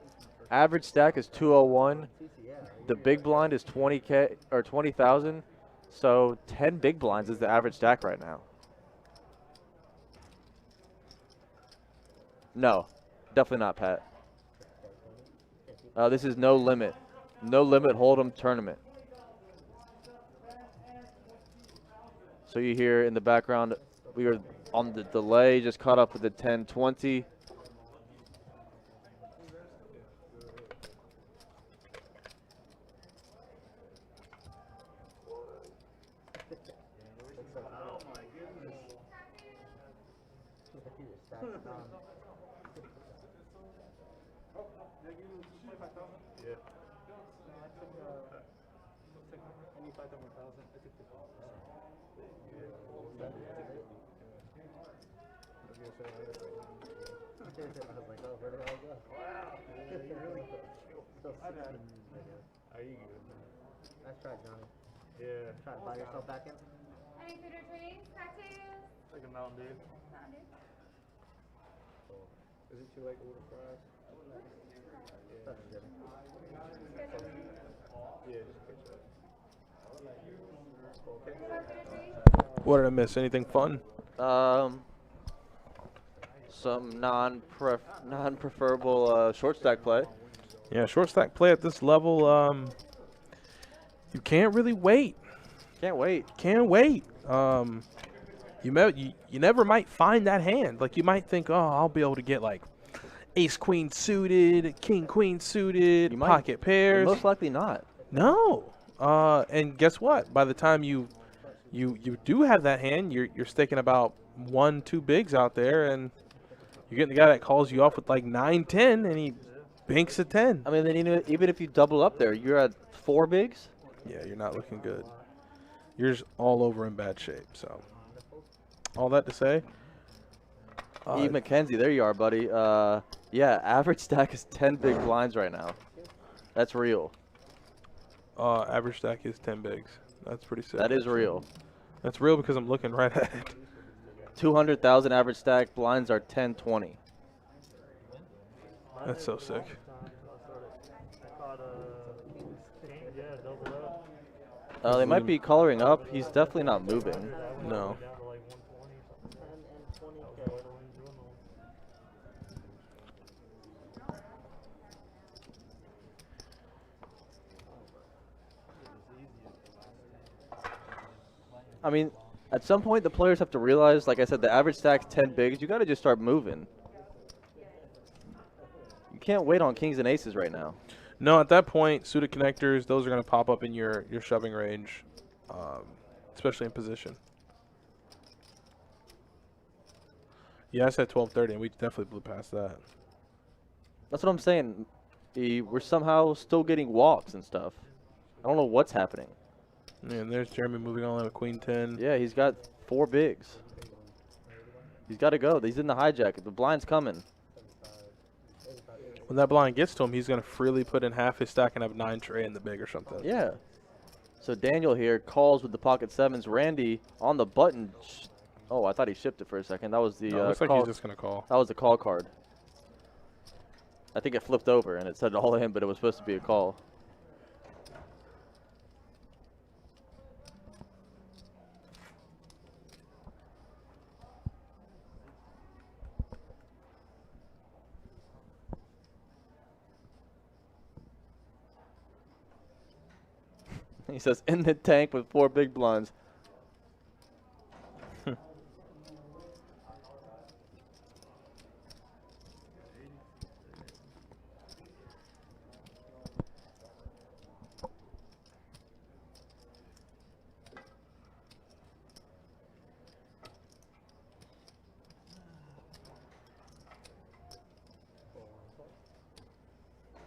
[SPEAKER 2] average stack is 201. The big blind is 20K or 20,000. So 10 big blinds is the average stack right now. No, definitely not, Pat. This is no limit. No limit hold'em tournament. So you hear in the background, we are on the delay, just caught up with the 10-20.
[SPEAKER 1] I was like, oh, where did I go? Wow. Still 16.
[SPEAKER 6] Are you good?
[SPEAKER 1] Nice try, Johnny.
[SPEAKER 6] Yeah.
[SPEAKER 1] Try to buy yourself back in.
[SPEAKER 9] Any food or drinks? Cocktails?
[SPEAKER 6] Like a Mountain Dew.
[SPEAKER 9] Mountain Dew?
[SPEAKER 6] Is it too late to order fries?
[SPEAKER 1] That's good.
[SPEAKER 6] Yeah, just ketchup.
[SPEAKER 3] What did I miss? Anything fun?
[SPEAKER 2] Some non-preferable short stack play.
[SPEAKER 3] Yeah, short stack play at this level, you can't really wait.
[SPEAKER 2] Can't wait.
[SPEAKER 3] Can't wait. You never might find that hand. Like, you might think, oh, I'll be able to get like ace queen suited, king queen suited,
[SPEAKER 2] You might.
[SPEAKER 3] pocket pairs.
[SPEAKER 2] Most likely not.
[SPEAKER 3] No. And guess what? By the time you do have that hand, you're sticking about 1-2 bigs out there, and you're getting the guy that calls you off with like 9-10, and he banks a 10.
[SPEAKER 2] I mean, then even if you double up there, you're at 4 bigs.
[SPEAKER 3] Yeah, you're not looking good. You're just all over in bad shape. So, all that to say,
[SPEAKER 2] E. McKenzie, there you are, buddy. Yeah, average stack is 10 big blinds right now. That's real.
[SPEAKER 3] average stack is 10 bigs. That's pretty sick.
[SPEAKER 2] That is real.
[SPEAKER 3] That's real because I'm looking right at it.
[SPEAKER 2] 200,000 average stack. Blinds are 10-20.
[SPEAKER 3] That's so sick.
[SPEAKER 2] They might be coloring up. He's definitely not moving.
[SPEAKER 3] No.
[SPEAKER 2] I mean, at some point, the players have to realize, like I said, the average stack's 10 bigs. You got to just start moving. You can't wait on kings and aces right now.
[SPEAKER 3] No, at that point, suited connectors, those are going to pop up in your shoving range, especially in position. Yeah, I said 12:30, and we definitely blew past that.
[SPEAKER 2] That's what I'm saying. We're somehow still getting walks and stuff. I don't know what's happening.
[SPEAKER 3] And there's Jeremy moving on with queen 10.
[SPEAKER 2] Yeah, he's got 4 bigs. He's got to go. He's in the hijack. The blind's coming.
[SPEAKER 3] When that blind gets to him, he's going to freely put in half his stack and have 9 tray in the big or something.
[SPEAKER 2] Yeah. So Daniel here calls with the pocket sevens. Randy on the button. Oh, I thought he shipped it for a second. That was the
[SPEAKER 3] No, looks like
[SPEAKER 2] call.
[SPEAKER 3] he's just going to call.
[SPEAKER 2] That was the call card. I think it flipped over and it said all in, but it was supposed to be a call. He says, in the tank with 4 big blinds.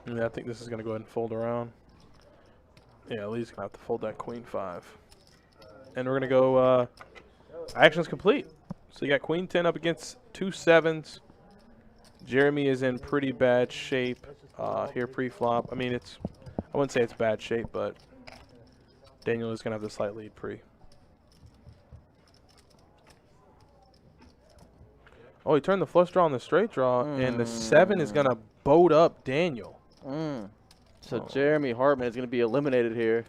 [SPEAKER 3] Yeah, I think this is going to go ahead and fold around. Yeah, Lee's going to have to fold that queen 5. And we're going to go, action's complete. So you got queen 10 up against 2 7s. Jeremy is in pretty bad shape here pre-flop. I mean, I wouldn't say it's bad shape, but Daniel is going to have the slight lead pre. Oh, he turned the flush draw on the straight draw, and the 7 is going to boat up Daniel.
[SPEAKER 2] So Jeremy Hartman is going to be eliminated here.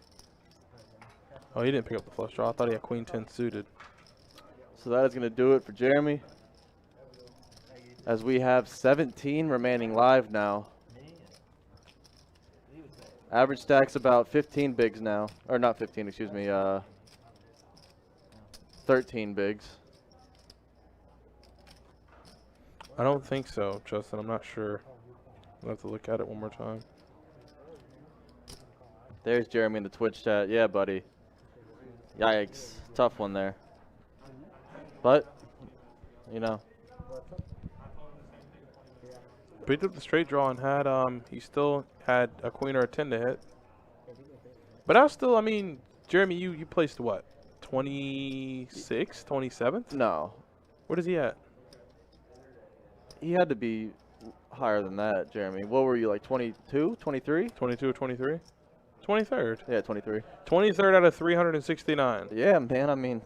[SPEAKER 3] Oh, he didn't pick up the flush draw. I thought he had queen 10 suited.
[SPEAKER 2] So that is going to do it for Jeremy. As we have 17 remaining live now. Average stack's about 15 bigs now. Or not 15, excuse me. 13 bigs.
[SPEAKER 3] I don't think so, Justin. I'm not sure. I'll have to look at it one more time.
[SPEAKER 2] There's Jeremy in the Twitch chat. Yeah, buddy. Yikes. Tough one there. But, you know.
[SPEAKER 3] Picked up the straight draw and had, he still had a queen or a 10 to hit. But I was still, I mean, Jeremy, you placed what? 26th, 27th?
[SPEAKER 2] No.
[SPEAKER 3] What is he at?
[SPEAKER 2] He had to be higher than that, Jeremy. What were you, like 22, 23?
[SPEAKER 3] 22 or 23? 23rd.
[SPEAKER 2] Yeah, 23.
[SPEAKER 3] 23rd out of 369.
[SPEAKER 2] Yeah, man, I mean.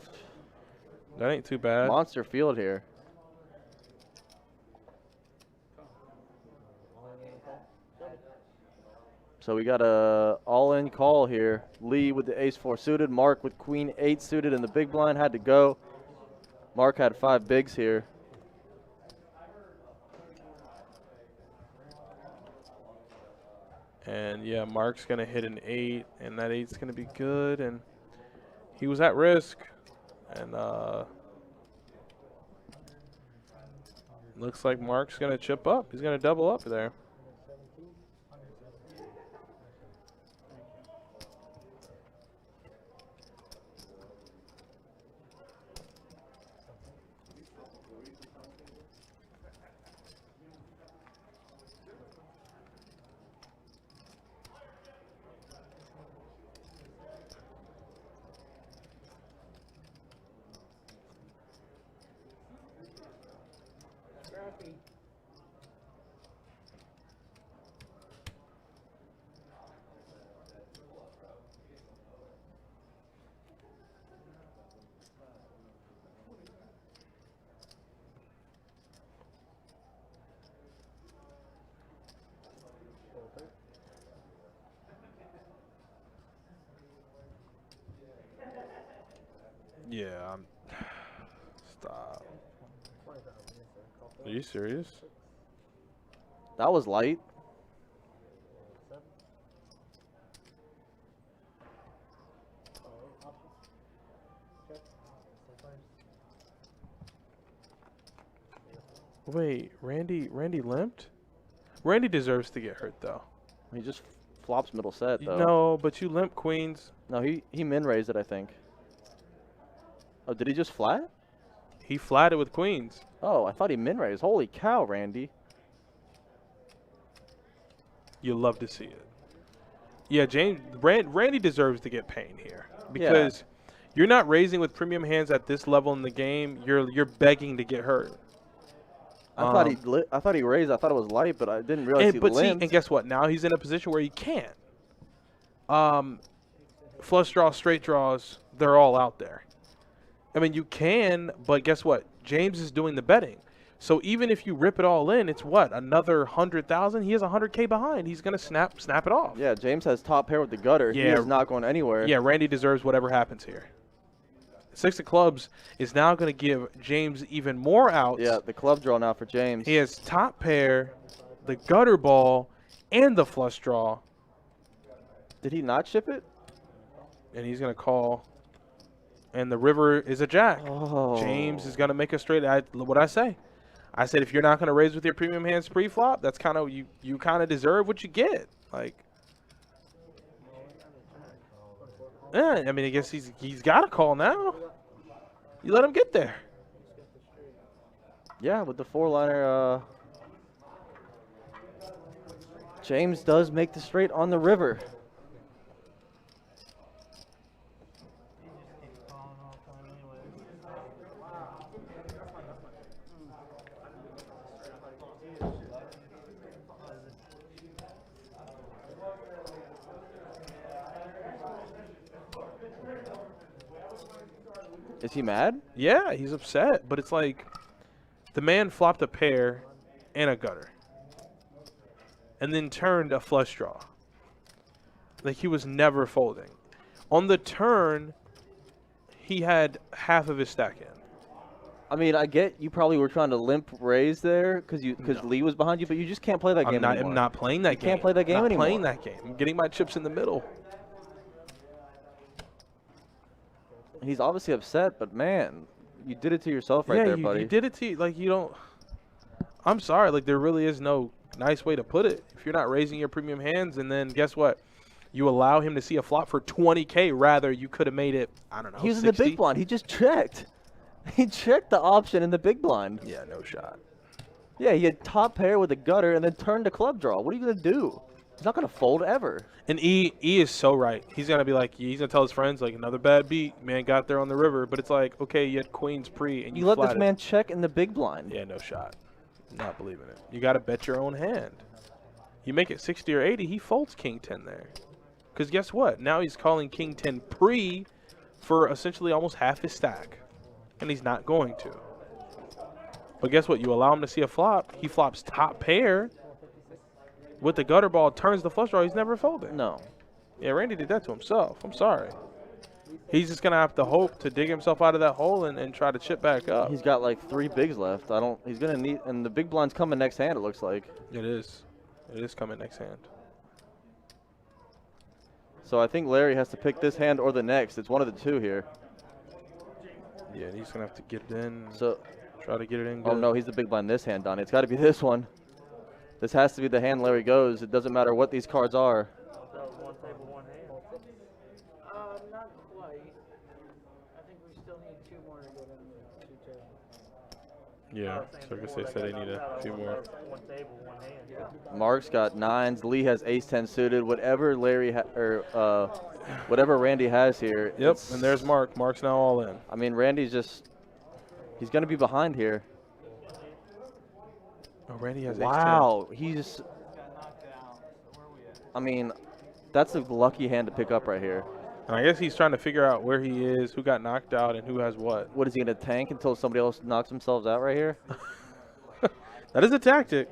[SPEAKER 3] That ain't too bad.
[SPEAKER 2] Monster field here. So we got a all-in call here. Lee with the ace-4 suited. Mark with queen 8 suited in the big blind had to go. Mark had 5 bigs here.
[SPEAKER 3] And yeah, Mark's gonna hit an 8, and that 8's gonna be good. And he was at risk, and looks like Mark's gonna chip up. He's gonna double up there. Yeah, stop. Are you serious?
[SPEAKER 2] That was light.
[SPEAKER 3] Wait, Randy limped? Randy deserves to get hurt though.
[SPEAKER 2] He just flops middle set though.
[SPEAKER 3] No, but you limp queens.
[SPEAKER 2] No, he min raised it, I think. Oh, did he just flat?
[SPEAKER 3] He flatted with queens.
[SPEAKER 2] Oh, I thought he min raised. Holy cow, Randy.
[SPEAKER 3] You love to see it. Yeah, Randy deserves to get pain here because you're not raising with premium hands at this level in the game. You're begging to get hurt.
[SPEAKER 2] I thought he raised. I thought it was light, but I didn't realize he limped.
[SPEAKER 3] And guess what? Now he's in a position where he can't. Flush draws, straight draws, they're all out there. I mean, you can, but guess what? James is doing the betting. So even if you rip it all in, it's what, another 100,000? He has 100K behind. He's gonna snap it off.
[SPEAKER 2] Yeah, James has top pair with the gutter.
[SPEAKER 3] Yeah.
[SPEAKER 2] He is not going anywhere.
[SPEAKER 3] Yeah, Randy deserves whatever happens here. 6 of clubs is now gonna give James even more outs.
[SPEAKER 2] Yeah, the club draw now for James.
[SPEAKER 3] He has top pair, the gutter ball, and the flush draw.
[SPEAKER 2] Did he not ship it?
[SPEAKER 3] And he's gonna call. And the river is a jack.
[SPEAKER 2] Oh.
[SPEAKER 3] James is gonna make a straight. What I say? I said if you're not gonna raise with your premium hands pre-flop, that's kind of you kind of deserve what you get. Like, yeah, I mean, I guess he's got a call now. You let him get there.
[SPEAKER 2] Yeah, with the 4-liner, James does make the straight on the river. Is he mad?
[SPEAKER 3] Yeah, he's upset, but it's like the man flopped a pair and a gutter and then turned a flush draw. Like, he was never folding. On the turn, he had half of his stack in.
[SPEAKER 2] I mean, I get you probably were trying to limp raise there because Lee was behind you, but you just can't play that game anymore.
[SPEAKER 3] I'm not playing that game.
[SPEAKER 2] You can't play that game anymore.
[SPEAKER 3] I'm playing that game. I'm getting my chips in the middle.
[SPEAKER 2] He's obviously upset, but man, you did it to yourself right there, buddy.
[SPEAKER 3] You did it to you. Like, you don't. I'm sorry. Like, there really is no nice way to put it. If you're not raising your premium hands, and then guess what? You allow him to see a flop for 20K. Rather, you could have made it, I don't know,
[SPEAKER 2] He was
[SPEAKER 3] 60?
[SPEAKER 2] in the big blind. He just checked. He checked the option in the big blind.
[SPEAKER 3] Yeah, no shot.
[SPEAKER 2] Yeah, he had top pair with a gutter and then turned a club draw. What are you going to do? He's not going to fold ever.
[SPEAKER 3] And E is so right. He's going to be like, he's going to tell his friends, like, another bad beat. Man got there on the river. But it's like, okay, you had queens pre and you
[SPEAKER 2] let this
[SPEAKER 3] flatted.
[SPEAKER 2] man check in the big blind.
[SPEAKER 3] Yeah, no shot. Not believing it. You got to bet your own hand. You make it 60 or 80, he folds king 10 there. Because guess what? Now he's calling king 10 pre for essentially almost half his stack. And he's not going to. But guess what? You allow him to see a flop. He flops top pair with the gutter ball, turns the flush draw. He's never folding.
[SPEAKER 2] No.
[SPEAKER 3] Yeah, Randy did that to himself. I'm sorry. He's just going to have to hope to dig himself out of that hole and try to chip back up.
[SPEAKER 2] He's got like 3 bigs left. He's going to need, and the big blind's coming next hand, it looks like.
[SPEAKER 3] It is. It is coming next hand.
[SPEAKER 2] So I think Larry has to pick this hand or the next. It's one of the two here.
[SPEAKER 3] Yeah, he's going to have to get it in.
[SPEAKER 2] So,
[SPEAKER 3] try to get it in
[SPEAKER 2] oh,
[SPEAKER 3] good.
[SPEAKER 2] no, he's the big blind this hand, Donnie. It's got to be this one. This has to be the hand Larry goes. It doesn't matter what these cards are.
[SPEAKER 8] One table, one hand. Not quite. I think we still need 2 more to go down to 2 tables.
[SPEAKER 3] Yeah, so I guess they said they need a few more.
[SPEAKER 8] One table, one hand.
[SPEAKER 2] Mark's got 9s. Lee has ace-10 suited. Whatever Larry whatever Randy has here.
[SPEAKER 3] Yep, and there's Mark. Mark's now all in.
[SPEAKER 2] I mean, Randy's just, he's going to be behind here.
[SPEAKER 3] Oh, Randy has
[SPEAKER 2] wow, he's, I mean, that's a lucky hand to pick up right here.
[SPEAKER 3] And I guess he's trying to figure out where he is, who got knocked out, and who has what.
[SPEAKER 2] What, is he going to tank until somebody else knocks themselves out right here?
[SPEAKER 3] That is a tactic.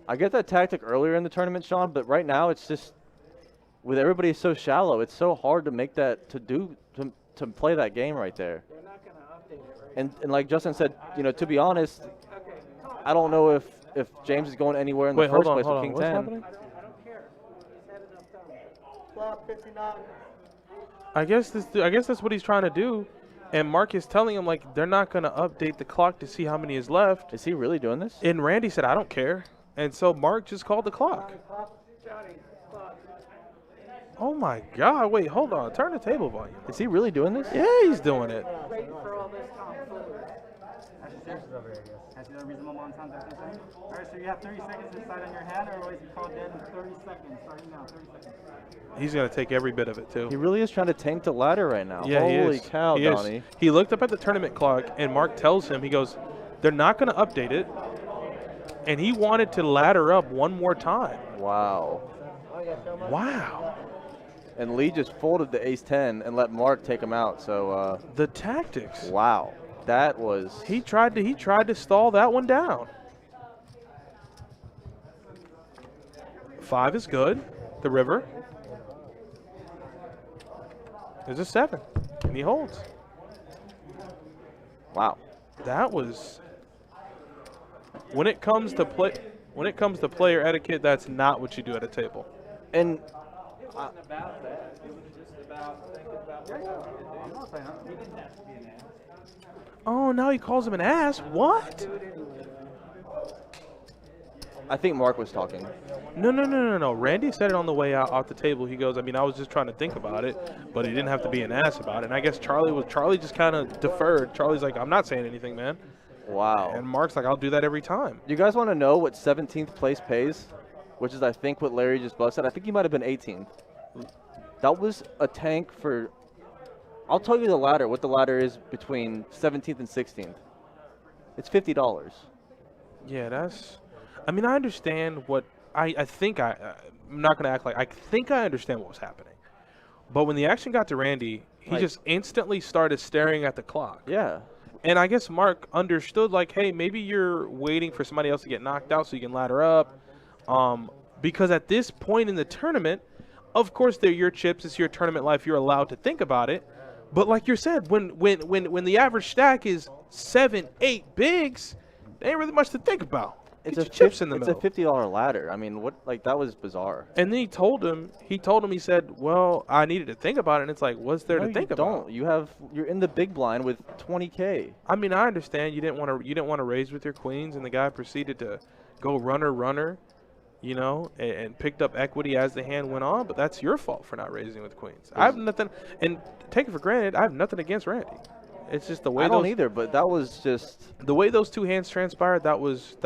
[SPEAKER 2] I get that tactic earlier in the tournament, Sean, but right now it's just, with everybody so shallow, it's so hard to make that, to play that game right there.
[SPEAKER 8] They're not going to update it, right?
[SPEAKER 2] And like Justin said, you know, to be honest, I don't know if James is going anywhere in the first place with King 10.
[SPEAKER 8] I don't care. He's had enough time.
[SPEAKER 1] Flop 59.
[SPEAKER 3] I guess that's what he's trying to do. And Mark is telling him, like, they're not going to update the clock to see how many is left.
[SPEAKER 2] Is he really doing this?
[SPEAKER 3] And Randy said, I don't care. And so Mark just called the clock. Oh, my God. Wait, hold on. Turn the table volume.
[SPEAKER 2] Is he really doing this?
[SPEAKER 3] Yeah, he's doing it.
[SPEAKER 8] Waiting for all this tomfoolery.
[SPEAKER 5] That's the reasonable amount of time that they're saying. All right, so you have 30 seconds to decide on your hand, or otherwise you call dead in 30 seconds. Starting now, 30 seconds.
[SPEAKER 3] He's going to take every bit of it, too.
[SPEAKER 2] He really is trying to tank the ladder right now.
[SPEAKER 3] Yeah,
[SPEAKER 2] Holy cow, Donnie.
[SPEAKER 3] He looked up at the tournament clock, and Mark tells him, he goes, they're not going to update it. And he wanted to ladder up one more time.
[SPEAKER 2] Wow.
[SPEAKER 3] Wow.
[SPEAKER 2] And Lee just folded the ace-10 and let Mark take him out. So
[SPEAKER 3] the tactics.
[SPEAKER 2] Wow, that was.
[SPEAKER 3] He tried to stall that one down. 5 is good. The river. There's a 7, and he holds.
[SPEAKER 2] Wow.
[SPEAKER 3] That was. When it comes to player etiquette, that's not what you do at a table.
[SPEAKER 2] And
[SPEAKER 8] It wasn't about that. It was just about thinking about what he wanted to do. He didn't have to be an ass.
[SPEAKER 3] Oh, now he calls him an ass. What?
[SPEAKER 2] I think Mark was talking.
[SPEAKER 3] No. Randy said it on the way out off the table. He goes, I mean, I was just trying to think about it, but he didn't have to be an ass about it. And I guess Charlie just kind of deferred. Charlie's like, I'm not saying anything, man.
[SPEAKER 2] Wow.
[SPEAKER 3] And Mark's like, I'll do that every time.
[SPEAKER 2] You guys want to know what 17th place pays? Which is, I think, what Larry just busted. I think he might have been 18th. That was a tank for. I'll tell you the ladder. What the ladder is between 17th and 16th. It's $50.
[SPEAKER 3] Yeah, that's. I mean, I understand what I think. I'm not gonna act like I think I understand what was happening. But when the action got to Randy, he just instantly started staring at the clock.
[SPEAKER 2] Yeah.
[SPEAKER 3] And I guess Mark understood, like, hey, maybe you're waiting for somebody else to get knocked out so you can ladder up. Because at this point in the tournament, of course, they're your chips. It's your tournament life. You're allowed to think about it. But like you said, when the average stack is 7, 8 bigs, there ain't really much to think about. Get your chips in the middle.
[SPEAKER 2] It's a $50 ladder. I mean, what? Like, that was bizarre.
[SPEAKER 3] And then he told him, he said, well, I needed to think about it. And it's like, what's there to think about?
[SPEAKER 2] You're in the big blind with 20K.
[SPEAKER 3] I mean, I understand you didn't want to raise with your queens, and the guy proceeded to go runner, you know, and picked up equity as the hand went on. But that's your fault for not raising with queens. I have nothing, and take it for granted, I have nothing against Randy. It's just the way
[SPEAKER 2] I don't either, but that was just
[SPEAKER 3] the way those two hands transpired. That was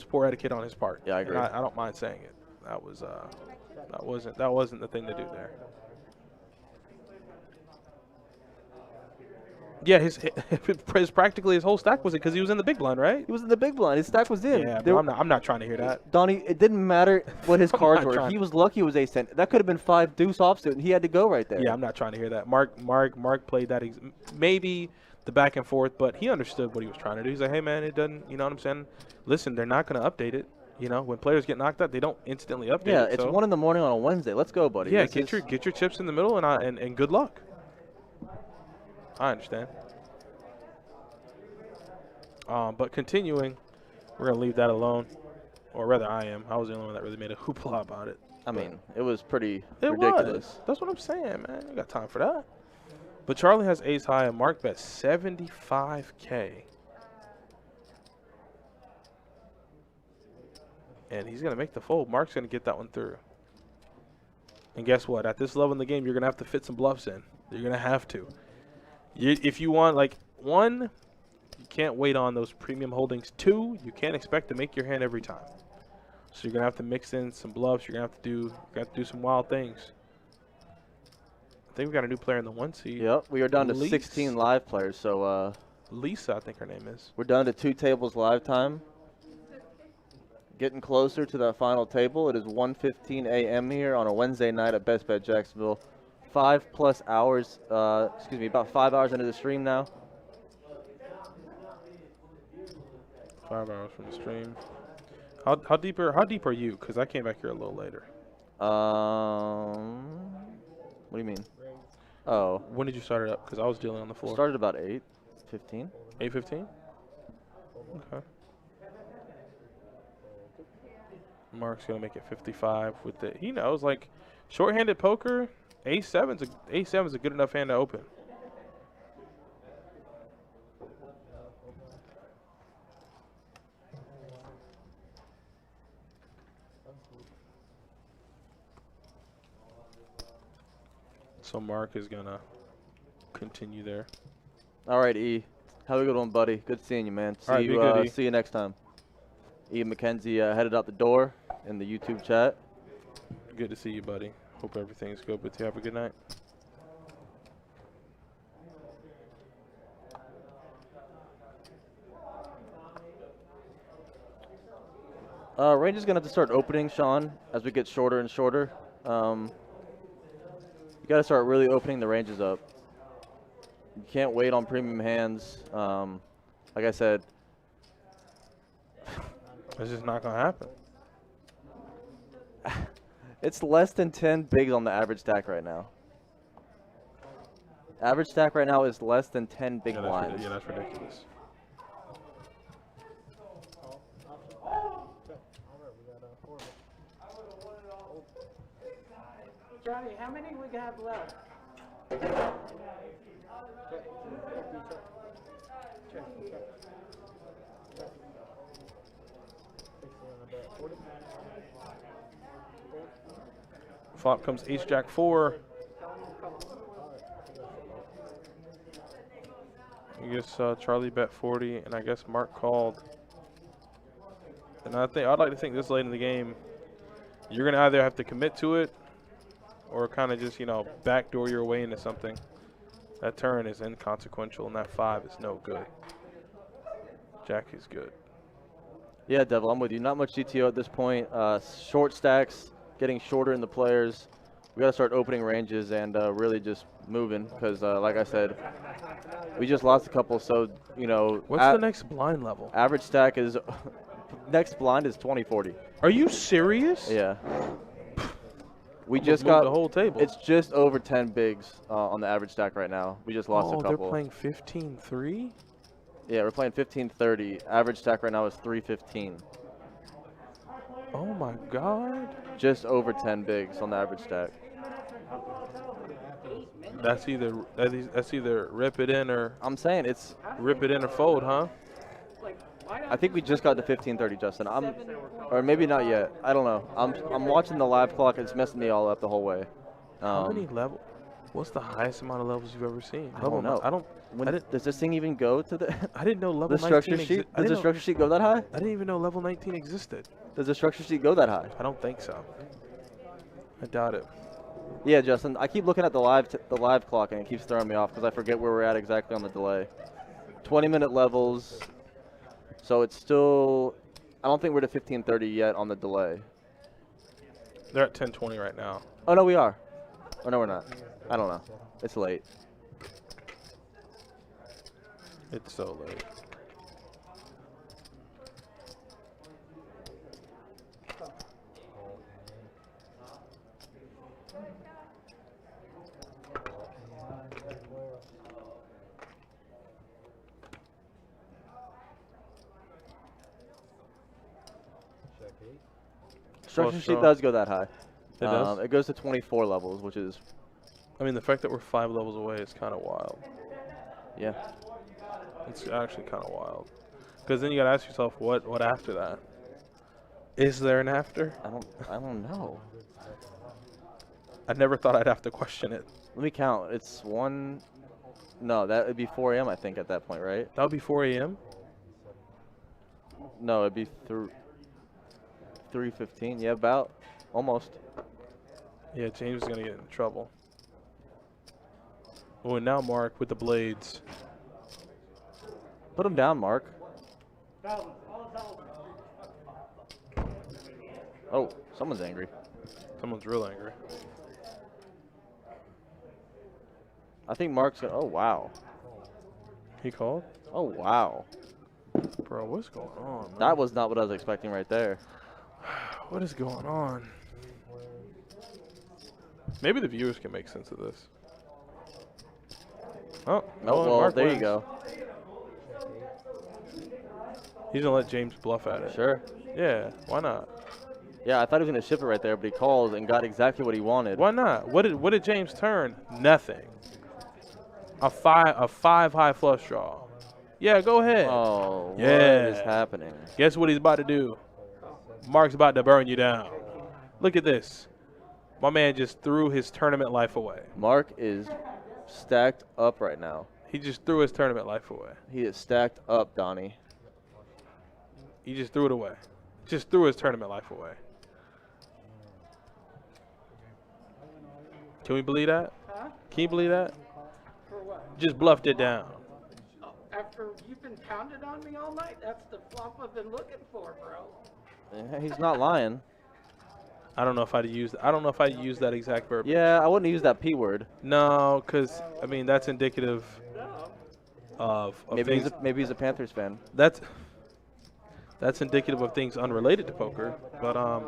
[SPEAKER 3] poor etiquette on his part.
[SPEAKER 2] Yeah, I agree.
[SPEAKER 3] And I don't mind saying it. That wasn't the thing to do there. Yeah, his practically his whole stack was it because he was in the big blind, right?
[SPEAKER 2] He was in the big blind. His stack was in.
[SPEAKER 3] Yeah, I'm not trying to hear that.
[SPEAKER 2] Donnie, it didn't matter what his cards were. He was lucky it was ace-10. That could have been 5 deuce offsuit, and he had to go right there.
[SPEAKER 3] Yeah, I'm not trying to hear that. Mark played that maybe the back and forth, but he understood what he was trying to do. He's like, hey man, it doesn't. You know what I'm saying? Listen, they're not going to update it. You know, when players get knocked out, they don't instantly update it.
[SPEAKER 2] Yeah, it's 1 in the morning on a Wednesday. Let's go, buddy.
[SPEAKER 3] Yeah, get your chips in the middle and good luck. I understand. But continuing, we're going to leave that alone. Or rather, I am. I was the only one that really made a hoopla about it.
[SPEAKER 2] I mean, it was pretty ridiculous.
[SPEAKER 3] That's what I'm saying, man. You got time for that. But Charlie has ace high and Mark bet 75K. And he's going to make the fold. Mark's going to get that one through. And guess what? At this level in the game, you're going to have to fit some bluffs in. You're going to have to. If you want, like, 1, you can't wait on those premium holdings. 2, you can't expect to make your hand every time. So you're going to have to mix in some bluffs. You're going to have to do some wild things. I think we got a new player in the 1 seed.
[SPEAKER 2] Yep, we are down to 16 live players. So
[SPEAKER 3] Lisa, I think her name is.
[SPEAKER 2] We're down to 2 tables live time. Getting closer to that final table. It is 1:15 a.m. here on a Wednesday night at Best Bet Jacksonville. 5+ hours, about 5 hours into the stream now.
[SPEAKER 3] 5 hours from the stream. How deep are you? Because I came back here a little later.
[SPEAKER 2] What do you mean? Oh.
[SPEAKER 3] When did you start it up? Because I was dealing on the floor.
[SPEAKER 2] Started about 8:15.
[SPEAKER 3] 8:15? Okay. Mark's going to make it 55 with the. He knows, like, short-handed poker, A7's a good enough hand to open. So Mark is going to continue there.
[SPEAKER 2] All right, E. How we doing, buddy? Good seeing you, man. See you next time. E. McKenzie headed out the door in the YouTube chat.
[SPEAKER 3] Good to see you, buddy. Hope everything's good with you. Have a good night.
[SPEAKER 2] Range is going to have to start opening, Sean, as we get shorter and shorter. You got to start really opening the ranges up. You can't wait on premium hands. Like I said,
[SPEAKER 3] It's just not going to happen.
[SPEAKER 2] it's less than 10 bigs on the average stack right now. Average stack right now is less than 10 big blinds.
[SPEAKER 3] Yeah, that's ridiculous.
[SPEAKER 8] Johnny, how many we have left?
[SPEAKER 3] Flop comes ace jack 4. I guess Charlie bet 40, and I guess Mark called. And I'd like to think this late in the game, you're gonna either have to commit to it, or kind of just backdoor your way into something. That turn is inconsequential, and that 5 is no good. Jack is good.
[SPEAKER 2] Yeah, Devil, I'm with you. Not much GTO at this point. Short stacks, getting shorter in the players. We got to start opening ranges and really just moving because, like I said, we just lost a couple. So,
[SPEAKER 3] What's the next blind level?
[SPEAKER 2] Average stack is next blind is 2040.
[SPEAKER 3] Are you serious?
[SPEAKER 2] Yeah. We just got
[SPEAKER 3] the whole table.
[SPEAKER 2] It's just over 10 bigs on the average stack right now. We just lost a couple.
[SPEAKER 3] Oh, they're playing 15-3?
[SPEAKER 2] Yeah, we're playing 1530. Average stack right now is 315.
[SPEAKER 3] Oh my God.
[SPEAKER 2] Just over 10 bigs on the average stack.
[SPEAKER 3] That's either rip it in or
[SPEAKER 2] I'm saying it's
[SPEAKER 3] rip it in or fold, huh?
[SPEAKER 2] I think we just got to 1530, Justin. Or maybe not yet. I don't know. I'm watching the live clock. It's messing me all up the whole way.
[SPEAKER 3] How many levels? What's the highest amount of levels you've ever seen?
[SPEAKER 2] I don't know. Does this thing even go to the?
[SPEAKER 3] I didn't know level
[SPEAKER 2] the structure
[SPEAKER 3] 19
[SPEAKER 2] sheet. Does the structure sheet go that high?
[SPEAKER 3] I didn't even know level 19 existed.
[SPEAKER 2] Does the structure sheet go that high?
[SPEAKER 3] I don't think so. I doubt it.
[SPEAKER 2] Yeah, Justin. I keep looking at the live clock and it keeps throwing me off because I forget where we're at exactly on the delay. 20-minute levels. So it's still. I don't think we're to 1530 yet on the delay.
[SPEAKER 3] They're at 1020 right now.
[SPEAKER 2] Oh no, we are. Oh no, we're not. I don't know. It's late.
[SPEAKER 3] It's so late.
[SPEAKER 2] Structure sheet does go that high.
[SPEAKER 3] It does?
[SPEAKER 2] It goes to 24 levels, which is.
[SPEAKER 3] I mean, the fact that we're 5 levels away is kind of wild.
[SPEAKER 2] Yeah.
[SPEAKER 3] It's actually kind of wild. Because then you got to ask yourself, what after that? Is there an after?
[SPEAKER 2] I don't know.
[SPEAKER 3] I never thought I'd have to question it.
[SPEAKER 2] Let me count. It's 1. No, that would be 4 a.m. I think at that point, right?
[SPEAKER 3] That would be 4 a.m.
[SPEAKER 2] No, it'd be 3:15. Yeah, about almost.
[SPEAKER 3] Yeah, James is gonna get in trouble. Oh, and now Mark with the blades.
[SPEAKER 2] Put him down, Mark. Oh, someone's angry.
[SPEAKER 3] Someone's real angry.
[SPEAKER 2] I think Mark's gonna. Oh wow.
[SPEAKER 3] He called?
[SPEAKER 2] Oh wow.
[SPEAKER 3] Bro, what's going on, man?
[SPEAKER 2] That was not what I was expecting right there.
[SPEAKER 3] What is going on? Maybe the viewers can make sense of this. Oh,
[SPEAKER 2] no, well,
[SPEAKER 3] Mark
[SPEAKER 2] there
[SPEAKER 3] wins.
[SPEAKER 2] you go.
[SPEAKER 3] He's gonna let James bluff at it.
[SPEAKER 2] Sure.
[SPEAKER 3] Yeah, why not?
[SPEAKER 2] Yeah, I thought he was gonna ship it right there, but he called and got exactly what he wanted.
[SPEAKER 3] Why not? What did James turn? Nothing. A five high flush draw. Yeah, go ahead.
[SPEAKER 2] Oh,
[SPEAKER 3] yeah.
[SPEAKER 2] What is happening?
[SPEAKER 3] Guess what he's about to do? Mark's about to burn you down. Look at this. My man just threw his tournament life away.
[SPEAKER 2] Mark is stacked up right now.
[SPEAKER 3] He just threw his tournament life away.
[SPEAKER 2] He is stacked up, Donnie.
[SPEAKER 3] He just threw it away. Just threw his tournament life away. Can we believe that?
[SPEAKER 8] Huh?
[SPEAKER 3] Can you believe that?
[SPEAKER 8] For what?
[SPEAKER 3] Just bluffed it down.
[SPEAKER 8] Oh, after you've been pounded on me all night, that's the flop I've been looking for, bro.
[SPEAKER 2] Yeah, he's not lying.
[SPEAKER 3] I don't know if I'd use that exact verb.
[SPEAKER 2] Yeah, I wouldn't use that P word.
[SPEAKER 3] No, because I mean that's indicative of things.
[SPEAKER 2] Maybe he's a Panthers fan.
[SPEAKER 3] That's indicative of things unrelated to poker. But I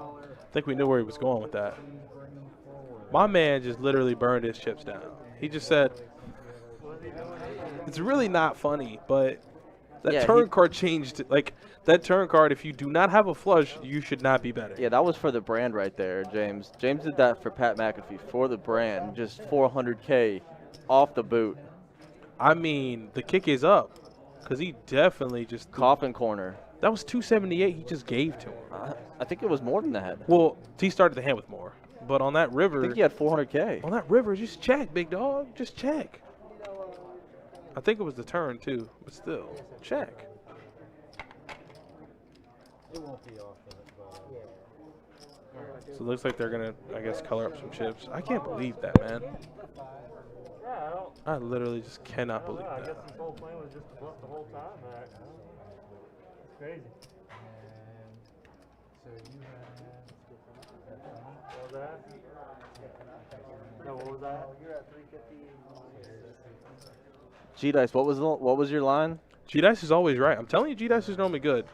[SPEAKER 3] think we knew where he was going with that. My man just literally burned his chips down. He just said, "It's really not funny, but that turn card changed. Like that turn card, if you do not have a flush, you should not be betting."
[SPEAKER 2] Yeah, that was for the brand right there, James. James did that for Pat McAfee for the brand, just 400K off the boot.
[SPEAKER 3] I mean, the kick is up because he definitely just
[SPEAKER 2] coffin corner.
[SPEAKER 3] That was 278 he just gave to him.
[SPEAKER 2] I think it was more than that.
[SPEAKER 3] Well, he started the hand with more. But on that river.
[SPEAKER 2] I think he had 400K.
[SPEAKER 3] On that river, just check, big dog. Just check. I think it was the turn, too. But still, check.
[SPEAKER 7] It won't be off of it, but
[SPEAKER 3] So it looks like they're going to, I guess, color up some chips. I can't believe that, man. I literally just cannot believe that.
[SPEAKER 5] I guess this whole plan was just to bluff the whole time. It's crazy.
[SPEAKER 7] so you had.
[SPEAKER 5] What was that? No, what was that?
[SPEAKER 1] You're at 350.
[SPEAKER 2] G-Dice, what was your line?
[SPEAKER 3] G-Dice is always right. I'm telling you, G-Dice is normally good.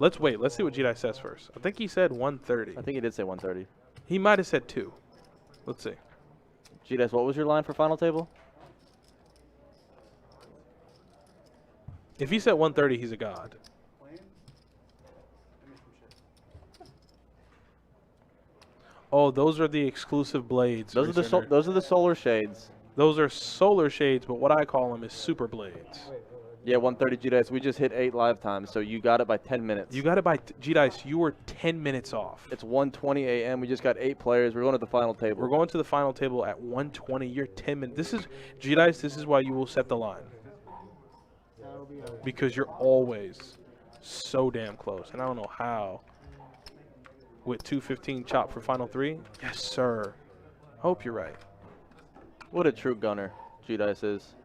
[SPEAKER 3] Let's wait. Let's see what G-Dice says first. I think he said 130.
[SPEAKER 2] I think he did say 130.
[SPEAKER 3] He might have said 2. Let's see.
[SPEAKER 2] G-Dice, what was your line for final table?
[SPEAKER 3] If he said 130, he's a god. Oh, those are the exclusive blades.
[SPEAKER 2] Those are the solar shades.
[SPEAKER 3] Those are solar shades, but what I call them is super blades.
[SPEAKER 2] Yeah, 130 G-Dice. We just hit 8 live times, so you got it by 10 minutes.
[SPEAKER 3] You got it by G-Dice. You were 10 minutes off.
[SPEAKER 2] It's 1:20 a.m. We just got 8 players. We're going to the final table.
[SPEAKER 3] We're going to the final table at 1:20. You're 10 minutes. This is G-Dice. This is why you will set the line. Because you're always so damn close, and I don't know how. With 215 chop for final 3? Yes, sir. Hope you're right.
[SPEAKER 2] What a true gunner G-Dice is.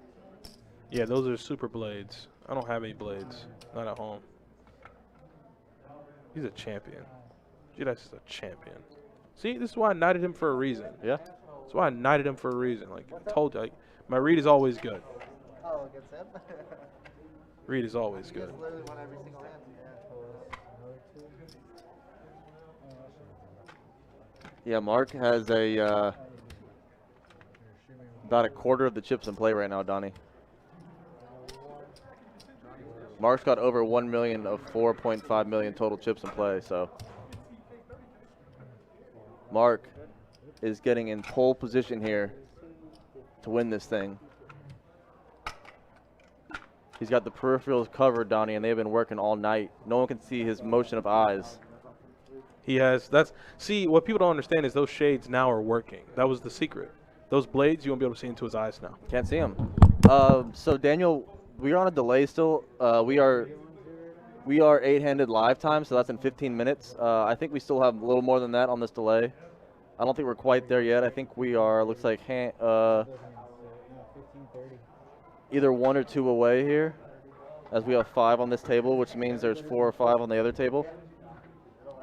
[SPEAKER 3] Yeah, those are super blades. I don't have any blades. Not at home. He's a champion. G-Dice is a champion. See, this is why I knighted him for a reason.
[SPEAKER 2] Yeah?
[SPEAKER 3] That's why I knighted him for a reason. Like, I told you, like, my read is always good.
[SPEAKER 1] Oh, against him?
[SPEAKER 3] Read is always good.
[SPEAKER 1] Just literally won every single hand.
[SPEAKER 2] Yeah, Mark has a about a quarter of the chips in play right now, Donnie. Mark's got over 1 million of 4.5 million total chips in play, so Mark is getting in pole position here to win this thing. He's got the peripherals covered, Donnie, and they've been working all night. No one can see his motion of eyes.
[SPEAKER 3] He has. See, what people don't understand is those shades now are working. That was the secret. Those blades, you won't be able to see into his eyes now.
[SPEAKER 2] Can't see him. So Daniel, we are on a delay still. We are 8-handed live time, so that's in 15 minutes. I think we still have a little more than that on this delay. I don't think we're quite there yet. I think we are. Looks like either 1 or 2 away here, as we have 5 on this table, which means there's 4 or 5 on the other table.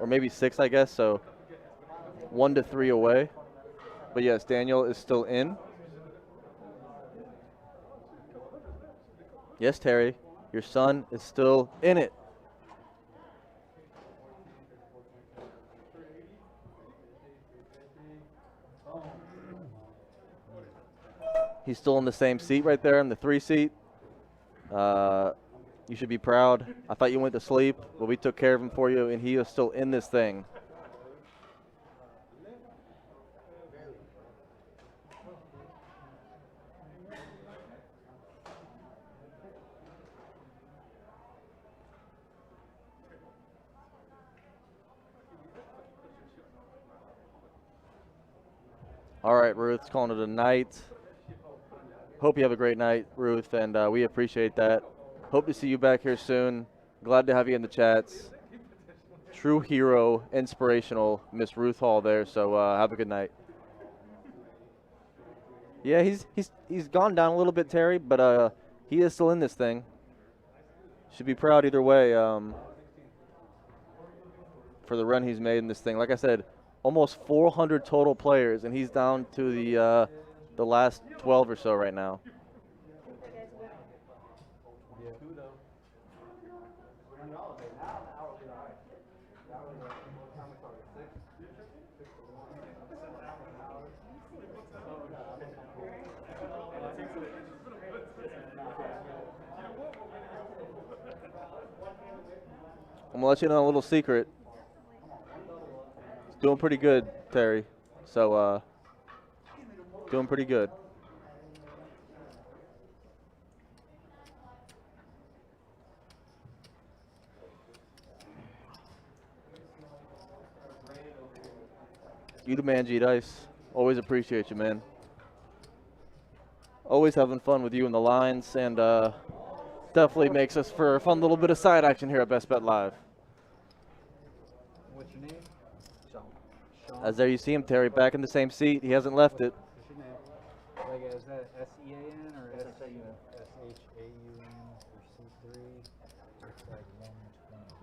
[SPEAKER 2] Or maybe 6, I guess, so 1 to 3 away. But yes, Daniel is still in. Yes, Terry, your son is still in it. He's still in the same seat right there, in the 3 seat. You should be proud. I thought you went to sleep, but we took care of him for you, and he is still in this thing. All right, Ruth, calling it a night. Hope you have a great night, Ruth, and we appreciate that. Hope to see you back here soon. Glad to have you in the chats. True hero, inspirational, Miss Ruth Hall there. So have a good night. Yeah, he's gone down a little bit, Terry, but he is still in this thing. Should be proud either way for the run he's made in this thing. Like I said, almost 400 total players, and he's down to the last 12 or so right now. I'm gonna let you know a little secret. It's doing pretty good, Terry. So, doing pretty good. You the man, G Dice. Always appreciate you, man. Always having fun with you in the lines, and definitely makes us for a fun little bit of side action here at Best Bet Live.
[SPEAKER 7] What's your name? Sean.
[SPEAKER 2] As there you see him, Terry, back in the same seat. He hasn't left it.
[SPEAKER 7] What's your name? Like, is that S-E-A-N or S-H-A-U-N? S-H-A-U-N for C3. Looks like 120.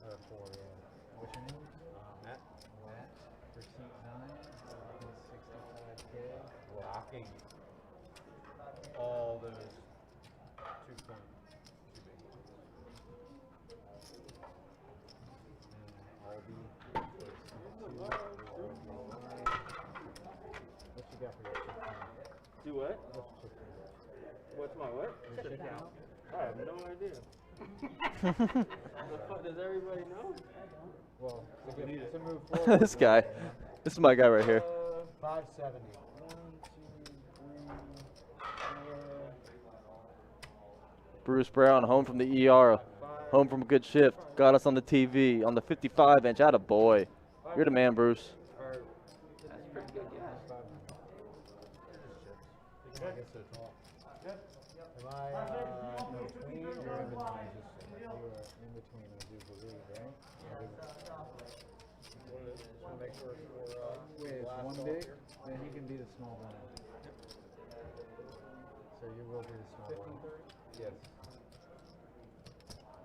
[SPEAKER 7] Or 4, yeah. What's your name? Matt. Matt for C9. 65K.
[SPEAKER 5] Locking all those 2 points.
[SPEAKER 7] What you got for your chip count?
[SPEAKER 5] Do what?
[SPEAKER 7] What's your chip count?
[SPEAKER 5] What's my what?
[SPEAKER 7] Your chip count?
[SPEAKER 5] I have no idea. The fuck does everybody know?
[SPEAKER 7] Well, to move forward.
[SPEAKER 2] This guy. This is my guy right here.
[SPEAKER 7] 570. 1, 2, 3, 4.
[SPEAKER 2] Bruce Brown, home from the ER. Home from a good shift. Got us on the TV on the 55-inch. Atta boy. You're the man, Bruce.
[SPEAKER 8] That's pretty good, yeah.
[SPEAKER 7] I guess so tall. Am I in between or in between? You are in between, as you believe, right? Just want to make sure wait, it's one big? Then he can be the small one. So you will be the small one. Yes.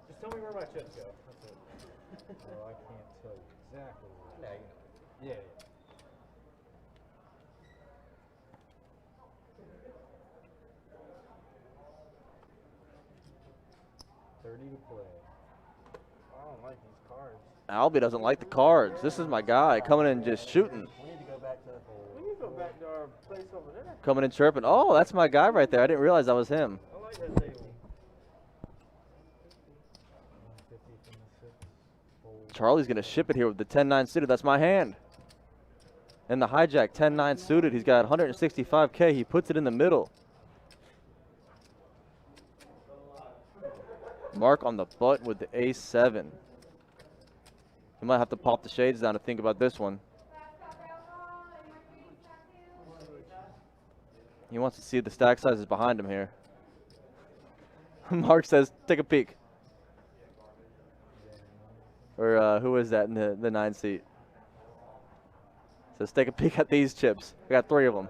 [SPEAKER 5] Just tell me where my chips go. That's it.
[SPEAKER 7] Well, I can't tell you exactly where.
[SPEAKER 5] Yeah, you know.
[SPEAKER 7] Yeah. 30 to play.
[SPEAKER 5] I don't like these cards.
[SPEAKER 2] Albie doesn't like the cards. This is my guy coming in just shooting.
[SPEAKER 5] We need to go back to our place over there.
[SPEAKER 2] Coming in chirping. Oh, that's my guy right there. I didn't realize that was him.
[SPEAKER 5] I like that table.
[SPEAKER 7] 150 from the 6. Fold.
[SPEAKER 2] Charlie's going to ship it here with the 10-9 suited. That's my hand. And the hijack 10-9 suited. He's got 165K. He puts it in the middle. Mark on the button with the ace-7. You might have to pop the shades down to think about this one. He wants to see the stack sizes behind him here. Mark says, take a peek. Or who is that in the 9 seat? Says, take a peek at these chips. I got 3 of them.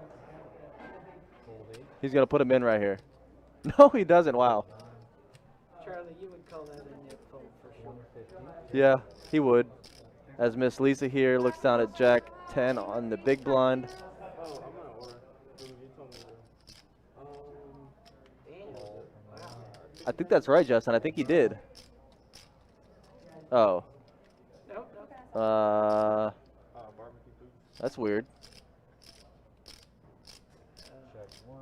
[SPEAKER 2] He's going to put them in right here. No, he doesn't. Wow.
[SPEAKER 8] Charlie, you would call that a nip fold for sure.
[SPEAKER 2] Yeah, he would. As Miss Lisa here looks down at Jack 10 on the big blind.
[SPEAKER 5] Oh, I'm gonna order. You told me to.
[SPEAKER 8] Damn. Wow.
[SPEAKER 2] I think that's right, Justin. I think he did. Oh.
[SPEAKER 8] Nope, nope.
[SPEAKER 5] Barbecue food.
[SPEAKER 2] That's weird.
[SPEAKER 7] Check 1.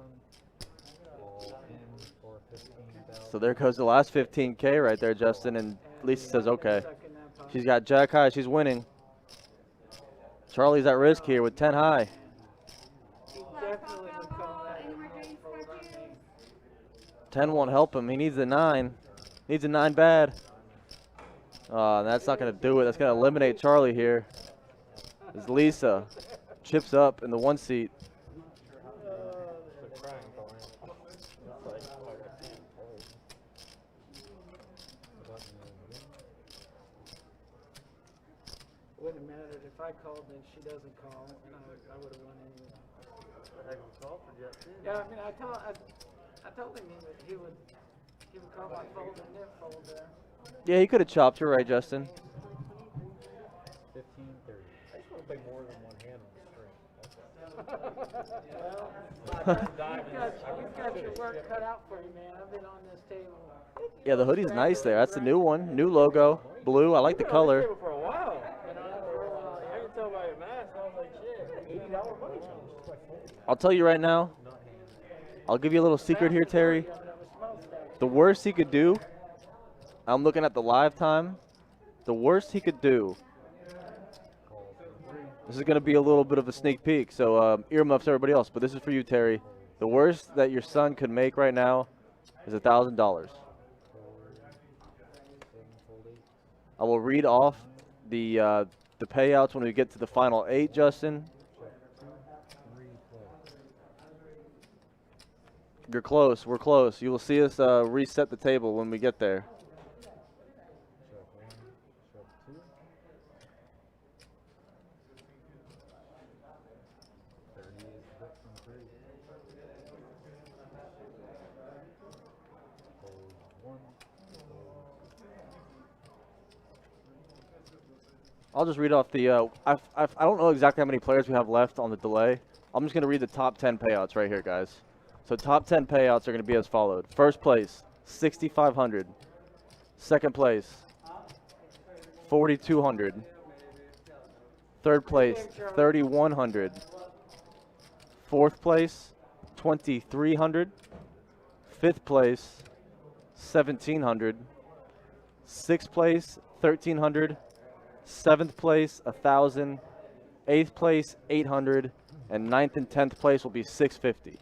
[SPEAKER 7] Roll in for 15,000.
[SPEAKER 2] So there goes the last 15K right there, Justin. And Lisa says, okay. She's got Jack high. She's winning. Charlie's at risk here with 10 high.
[SPEAKER 8] He definitely would call that a nip fold on me.
[SPEAKER 2] 10 won't help him. He needs a 9. Needs a 9 bad. That's not going to do it. That's going to eliminate Charlie here. As Lisa chips up in the 1 seat.
[SPEAKER 8] Wouldn't have mattered if I called and she doesn't call, and I would have won anyway. Yeah, I mean, I told him he would call my fold and nip fold there.
[SPEAKER 2] Yeah, he could have chopped. You're right, Justin.
[SPEAKER 7] 15, 30.
[SPEAKER 8] You've got your work cut out for you, man. I've been on this table.
[SPEAKER 2] Yeah, the hoodie's nice there. That's the new one. New logo. Blue. I like the color.
[SPEAKER 5] For a while. Been on it for a while. I can tell by your mask. I was like, shit. $80 money.
[SPEAKER 2] I'll tell you right now. I'll give you a little secret here, Terry. The worst he could do, I'm looking at the live time. The worst he could do. This is going to be a little bit of a sneak peek, so earmuffs everybody else. But this is for you, Terry. The worst that your son could make right now is $1,000. I will read off the payouts when we get to the final 8, Justin. You're close. We're close. You will see us reset the table when we get there. I'll just read off the, I don't know exactly how many players we have left on the delay. I'm just going to read the top 10 payouts right here, guys. So top 10 payouts are going to be as followed. First place, $6,500. Second place, $4,200. Third place, $3,100. Fourth place, $2,300. Fifth place, $1,700. Sixth place, $1,300. Seventh place, $1,000. Eighth place, $800. And ninth and 10th place will be $650.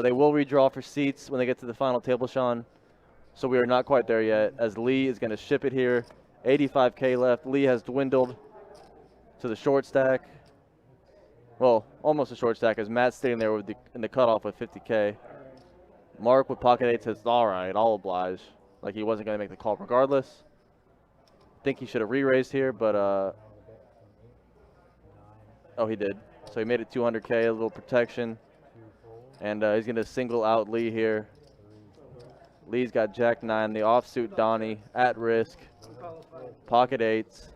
[SPEAKER 2] They will redraw for seats when they get to the final table, Sean. So we are not quite there yet, as Lee is going to ship it here. 85K left. Lee has dwindled to the short stack. Well, almost a short stack, as Matt's sitting there with in the cutoff with 50K. Mark with pocket 8 says, all right, I'll oblige. Like he wasn't going to make the call regardless. Think he should have re-raised here, but oh, he did. So he made it 200K, a little protection. And he's going to single out Lee here. Lee's got Jack 9, the offsuit Donnie, at risk, pocket 8s.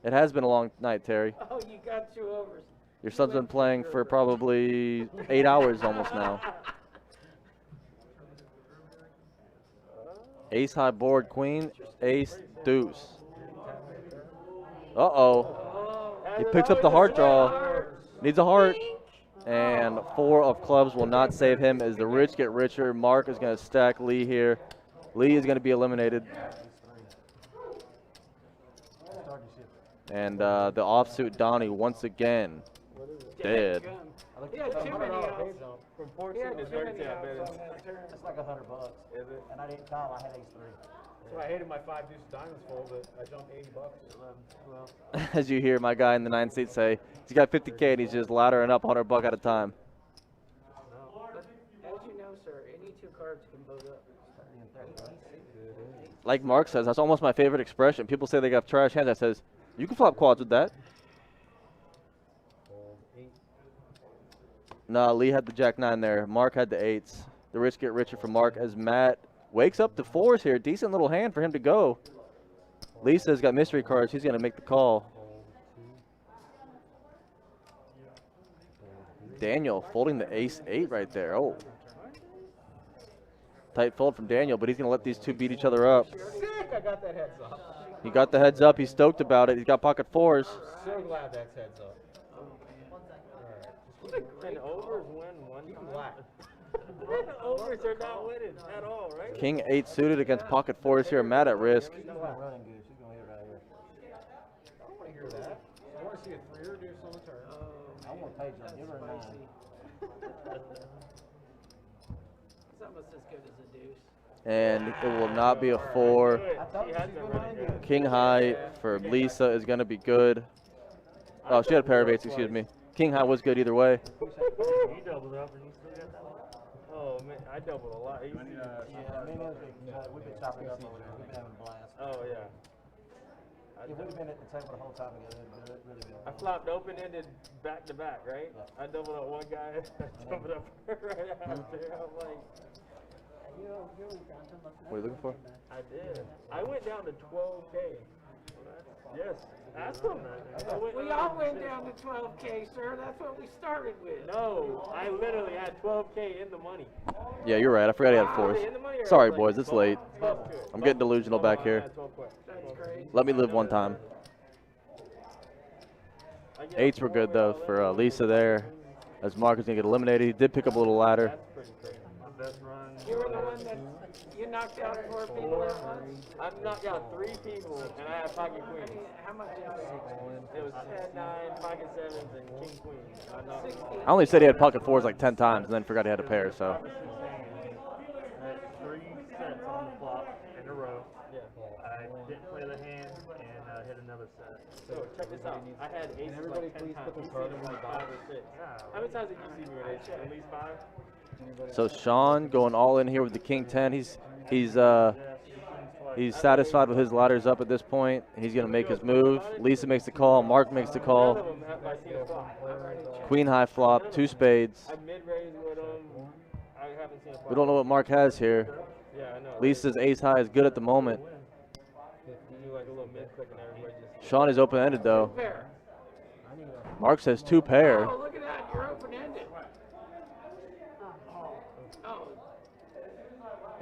[SPEAKER 2] It has been a long night, Terry.
[SPEAKER 8] Oh, you got 2 overs.
[SPEAKER 2] Your son's been playing for probably 8 hours almost now. Ace high board, queen, ace, deuce. Uh-oh. He picks up the heart draw. Needs a heart. And 4 of clubs will not save him as the rich get richer. Mark is going to stack Lee here. Lee is going to be eliminated. And the offsuit Donnie once again dead.
[SPEAKER 8] He had too many outs.
[SPEAKER 5] From 14 to 30, I bet
[SPEAKER 1] It's like $100.
[SPEAKER 5] Is it?
[SPEAKER 1] And I didn't call. I had ace 3.
[SPEAKER 5] So I hated my 5 deuce diamonds full, but I jumped $80 to 11. Well,
[SPEAKER 2] As you hear my guy in the 9th seat say, he's got 50K and he's just laddering up $100 at a time.
[SPEAKER 8] But as you know, sir, any 2 cards can load up.
[SPEAKER 2] Like Mark says, that's almost my favorite expression. People say they got trash hands. That says, you can flop quads with that. No, Lee had the Jack 9 there. Mark had the 8s. The rich get richer for Mark as Matt wakes up to 4s here. Decent little hand for him to go. Lisa's got mystery cards. He's going to make the call. Daniel folding the ace 8 right there. Oh. Tight fold from Daniel, but he's going to let these two beat each other up.
[SPEAKER 5] sick! I got that heads up.
[SPEAKER 2] He got the heads up. He's stoked about it. He's got pocket 4s.
[SPEAKER 5] So glad that's heads up. And overs win one black. Overs are not winning at all, right?
[SPEAKER 2] King 8 suited against pocket 4s here. Matt at risk.
[SPEAKER 1] She's running good. She's going to hit right here.
[SPEAKER 5] I don't want to hear that. I want to see a 3 or deuce on the turn.
[SPEAKER 1] I want to pay John. Give her a 9.
[SPEAKER 8] It's almost as good as a deuce.
[SPEAKER 2] And it will not be a 4.
[SPEAKER 1] I told you she's going to run good.
[SPEAKER 2] King high for Lisa is going to be good. Oh, she had a pair of 8s, excuse me. King high was good either way.
[SPEAKER 5] You doubled up and you still got that one? Oh, man, I doubled a lot.
[SPEAKER 1] Yeah, me and we've been chopping up over there. We've been having a blast.
[SPEAKER 5] Oh, yeah.
[SPEAKER 1] If we'd have been at the table the whole time together, it'd been really good.
[SPEAKER 5] I flopped open-ended back-to-back, right? Yeah. I doubled up one guy, I doubled up right after. I'm like,
[SPEAKER 2] What are you looking for?
[SPEAKER 5] I did. I went down to 12K. Yes. Ask them.
[SPEAKER 8] We all went down to 12K, sir. That's what we started with.
[SPEAKER 5] No, I literally had 12K in the money.
[SPEAKER 2] Yeah, you're right. I forgot he had fours. Sorry, boys. It's late. I'm getting delusional back here.
[SPEAKER 8] That's crazy.
[SPEAKER 2] Let me live one time. Eights were good, though, for Lisa there. As Mark is going to get eliminated. He did pick up a little ladder.
[SPEAKER 8] You were the one that you knocked out 4 people at once?
[SPEAKER 5] I've knocked out 3 people, and I had pocket queens.
[SPEAKER 8] How much is it?
[SPEAKER 5] It was 10, 9, pocket 7s, and king queen.
[SPEAKER 2] I only said he had pocket fours like 10 times and then forgot he had a pair, so.
[SPEAKER 6] I had 3 sets on the flop in a row.
[SPEAKER 5] Yeah.
[SPEAKER 6] I didn't play the hand and hit another set.
[SPEAKER 5] So check this out. I had aces
[SPEAKER 7] everybody
[SPEAKER 5] like 10
[SPEAKER 7] please
[SPEAKER 5] times.
[SPEAKER 7] put their
[SPEAKER 5] You
[SPEAKER 7] card
[SPEAKER 5] seen
[SPEAKER 7] in
[SPEAKER 5] them
[SPEAKER 7] the
[SPEAKER 5] like
[SPEAKER 7] box?
[SPEAKER 5] 5 or 6. How many times did you see me with aces? At least 5?
[SPEAKER 2] So Sean going all in here with the king 10. He's satisfied with his ladders up at this point. He's going to make his move. Lisa makes the call. Mark makes the
[SPEAKER 5] None
[SPEAKER 2] call.
[SPEAKER 5] of them have I seen a flop.
[SPEAKER 2] Queen high flop, 2 spades.
[SPEAKER 5] I mid-raised with them. I haven't seen a flop.
[SPEAKER 2] We don't know what Mark has here.
[SPEAKER 5] Yeah, I know.
[SPEAKER 2] Lisa's ace high is good at the moment.
[SPEAKER 5] You do like a little mid-click and everybody just...
[SPEAKER 2] Sean is open-ended though.
[SPEAKER 8] Pair.
[SPEAKER 2] Mark says 2 pair.
[SPEAKER 8] Oh, look at that. You're open-ended. Oh,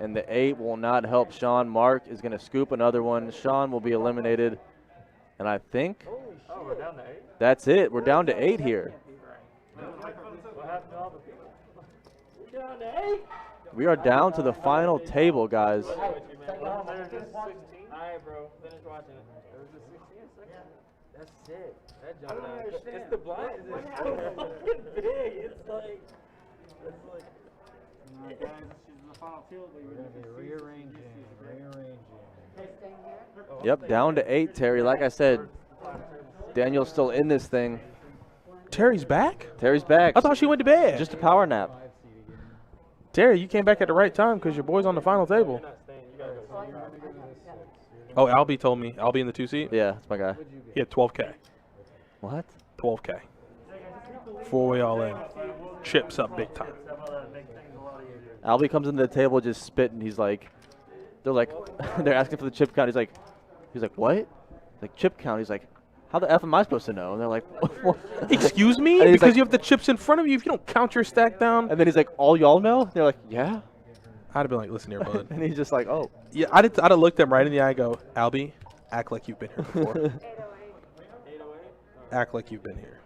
[SPEAKER 2] And the 8 will not help Sean. Mark is going to scoop another one. Sean will be eliminated. And I think
[SPEAKER 6] Oh, we're down to 8?
[SPEAKER 2] that's it. We're down to 8 here.
[SPEAKER 6] What happened to all the people?
[SPEAKER 5] We're down to 8.
[SPEAKER 2] We are down to the final table, guys.
[SPEAKER 6] Wasn't there just 16?
[SPEAKER 5] Alright, bro. Finish watching it. There was a 16 second. That's sick. That
[SPEAKER 8] I
[SPEAKER 5] jumped
[SPEAKER 8] don't
[SPEAKER 5] out.
[SPEAKER 8] understand.
[SPEAKER 5] It's the blind.
[SPEAKER 8] What
[SPEAKER 5] It's so fucking big. It's like...
[SPEAKER 6] Guys, this is the final field.
[SPEAKER 7] We're going to be rearranging.
[SPEAKER 2] Yep, down to 8, Terry. Like I said, Daniel's still in this thing.
[SPEAKER 3] Terry's back?
[SPEAKER 2] Terry's back.
[SPEAKER 3] I thought she went to bed.
[SPEAKER 2] Just a power nap.
[SPEAKER 3] Terry, you came back at the right time because your boy's on the final table. Oh, Albie told me. Albie in the 2 seat?
[SPEAKER 2] Yeah, that's my guy.
[SPEAKER 3] He had 12K.
[SPEAKER 2] What?
[SPEAKER 3] 12K. 4-way all in. Chips up big time.
[SPEAKER 2] Albie comes into the table just spitting. He's like, they're asking for the chip count. He's like, what? Like, chip count. He's like, how the F am I supposed to know? And they're like, what?
[SPEAKER 3] Excuse me?
[SPEAKER 2] And he's
[SPEAKER 3] Because
[SPEAKER 2] like-
[SPEAKER 3] you have the chips in front of you. If you don't count your stack down.
[SPEAKER 2] And then he's like, all y'all know? They're like, yeah.
[SPEAKER 3] I'd have been like, listen here, bud.
[SPEAKER 2] And he's just like, oh.
[SPEAKER 3] Yeah, I'd have looked him right in the eye and go, Albie, act like you've been here before.
[SPEAKER 4] 808.
[SPEAKER 3] Act like you've been here.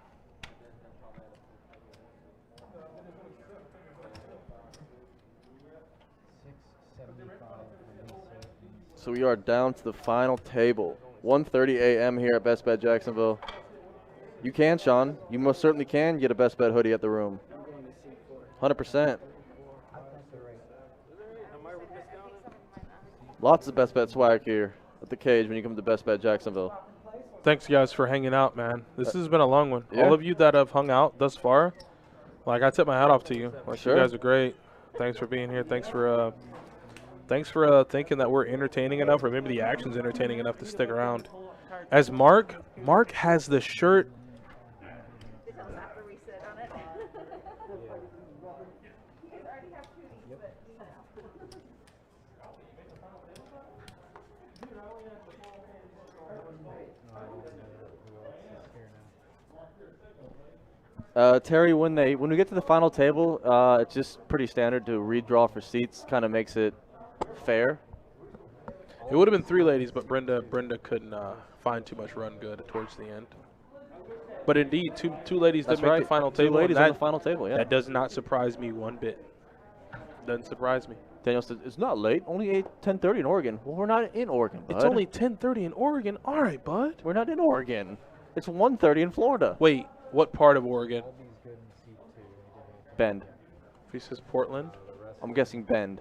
[SPEAKER 2] So we are down to the final table. 1:30 a.m. here at Best Bet Jacksonville. You can, Sean. You most certainly can get a Best Bet hoodie at the room. 100%. Lots of Best Bet swag here at the cage when you come to Best Bet Jacksonville.
[SPEAKER 3] Thanks, guys, for hanging out, man. This has been a long one.
[SPEAKER 2] Yeah.
[SPEAKER 3] All of you that have hung out thus far, like, I tip my hat off to you. Like,
[SPEAKER 2] Sure.
[SPEAKER 3] you guys are great. Thanks for being here. Thanks for thinking that we're entertaining enough, or maybe the action's entertaining enough to stick around. As Mark has the shirt.
[SPEAKER 4] It doesn't have to reset on it. You already have cooties, but
[SPEAKER 2] Terry, when we get to the final table, it's just pretty standard to redraw for seats. Kind of makes it fair.
[SPEAKER 3] It would have been 3 ladies, but Brenda couldn't find too much run good towards the end. But indeed, two ladies
[SPEAKER 2] That's
[SPEAKER 3] did make
[SPEAKER 2] right.
[SPEAKER 3] the final
[SPEAKER 2] 2
[SPEAKER 3] table.
[SPEAKER 2] ladies
[SPEAKER 3] and
[SPEAKER 2] on the final table. Yeah.
[SPEAKER 3] That does not surprise me one bit. Doesn't surprise me.
[SPEAKER 2] Daniel said it's not late. Only 10:30 in Oregon. Well, we're not in Oregon, bud.
[SPEAKER 3] It's only 10:30 in Oregon. All right, bud.
[SPEAKER 2] We're not in Oregon. It's 1:30 in Florida.
[SPEAKER 3] Wait, what part of Oregon?
[SPEAKER 2] Bend.
[SPEAKER 3] If he says Portland,
[SPEAKER 2] I'm guessing Bend.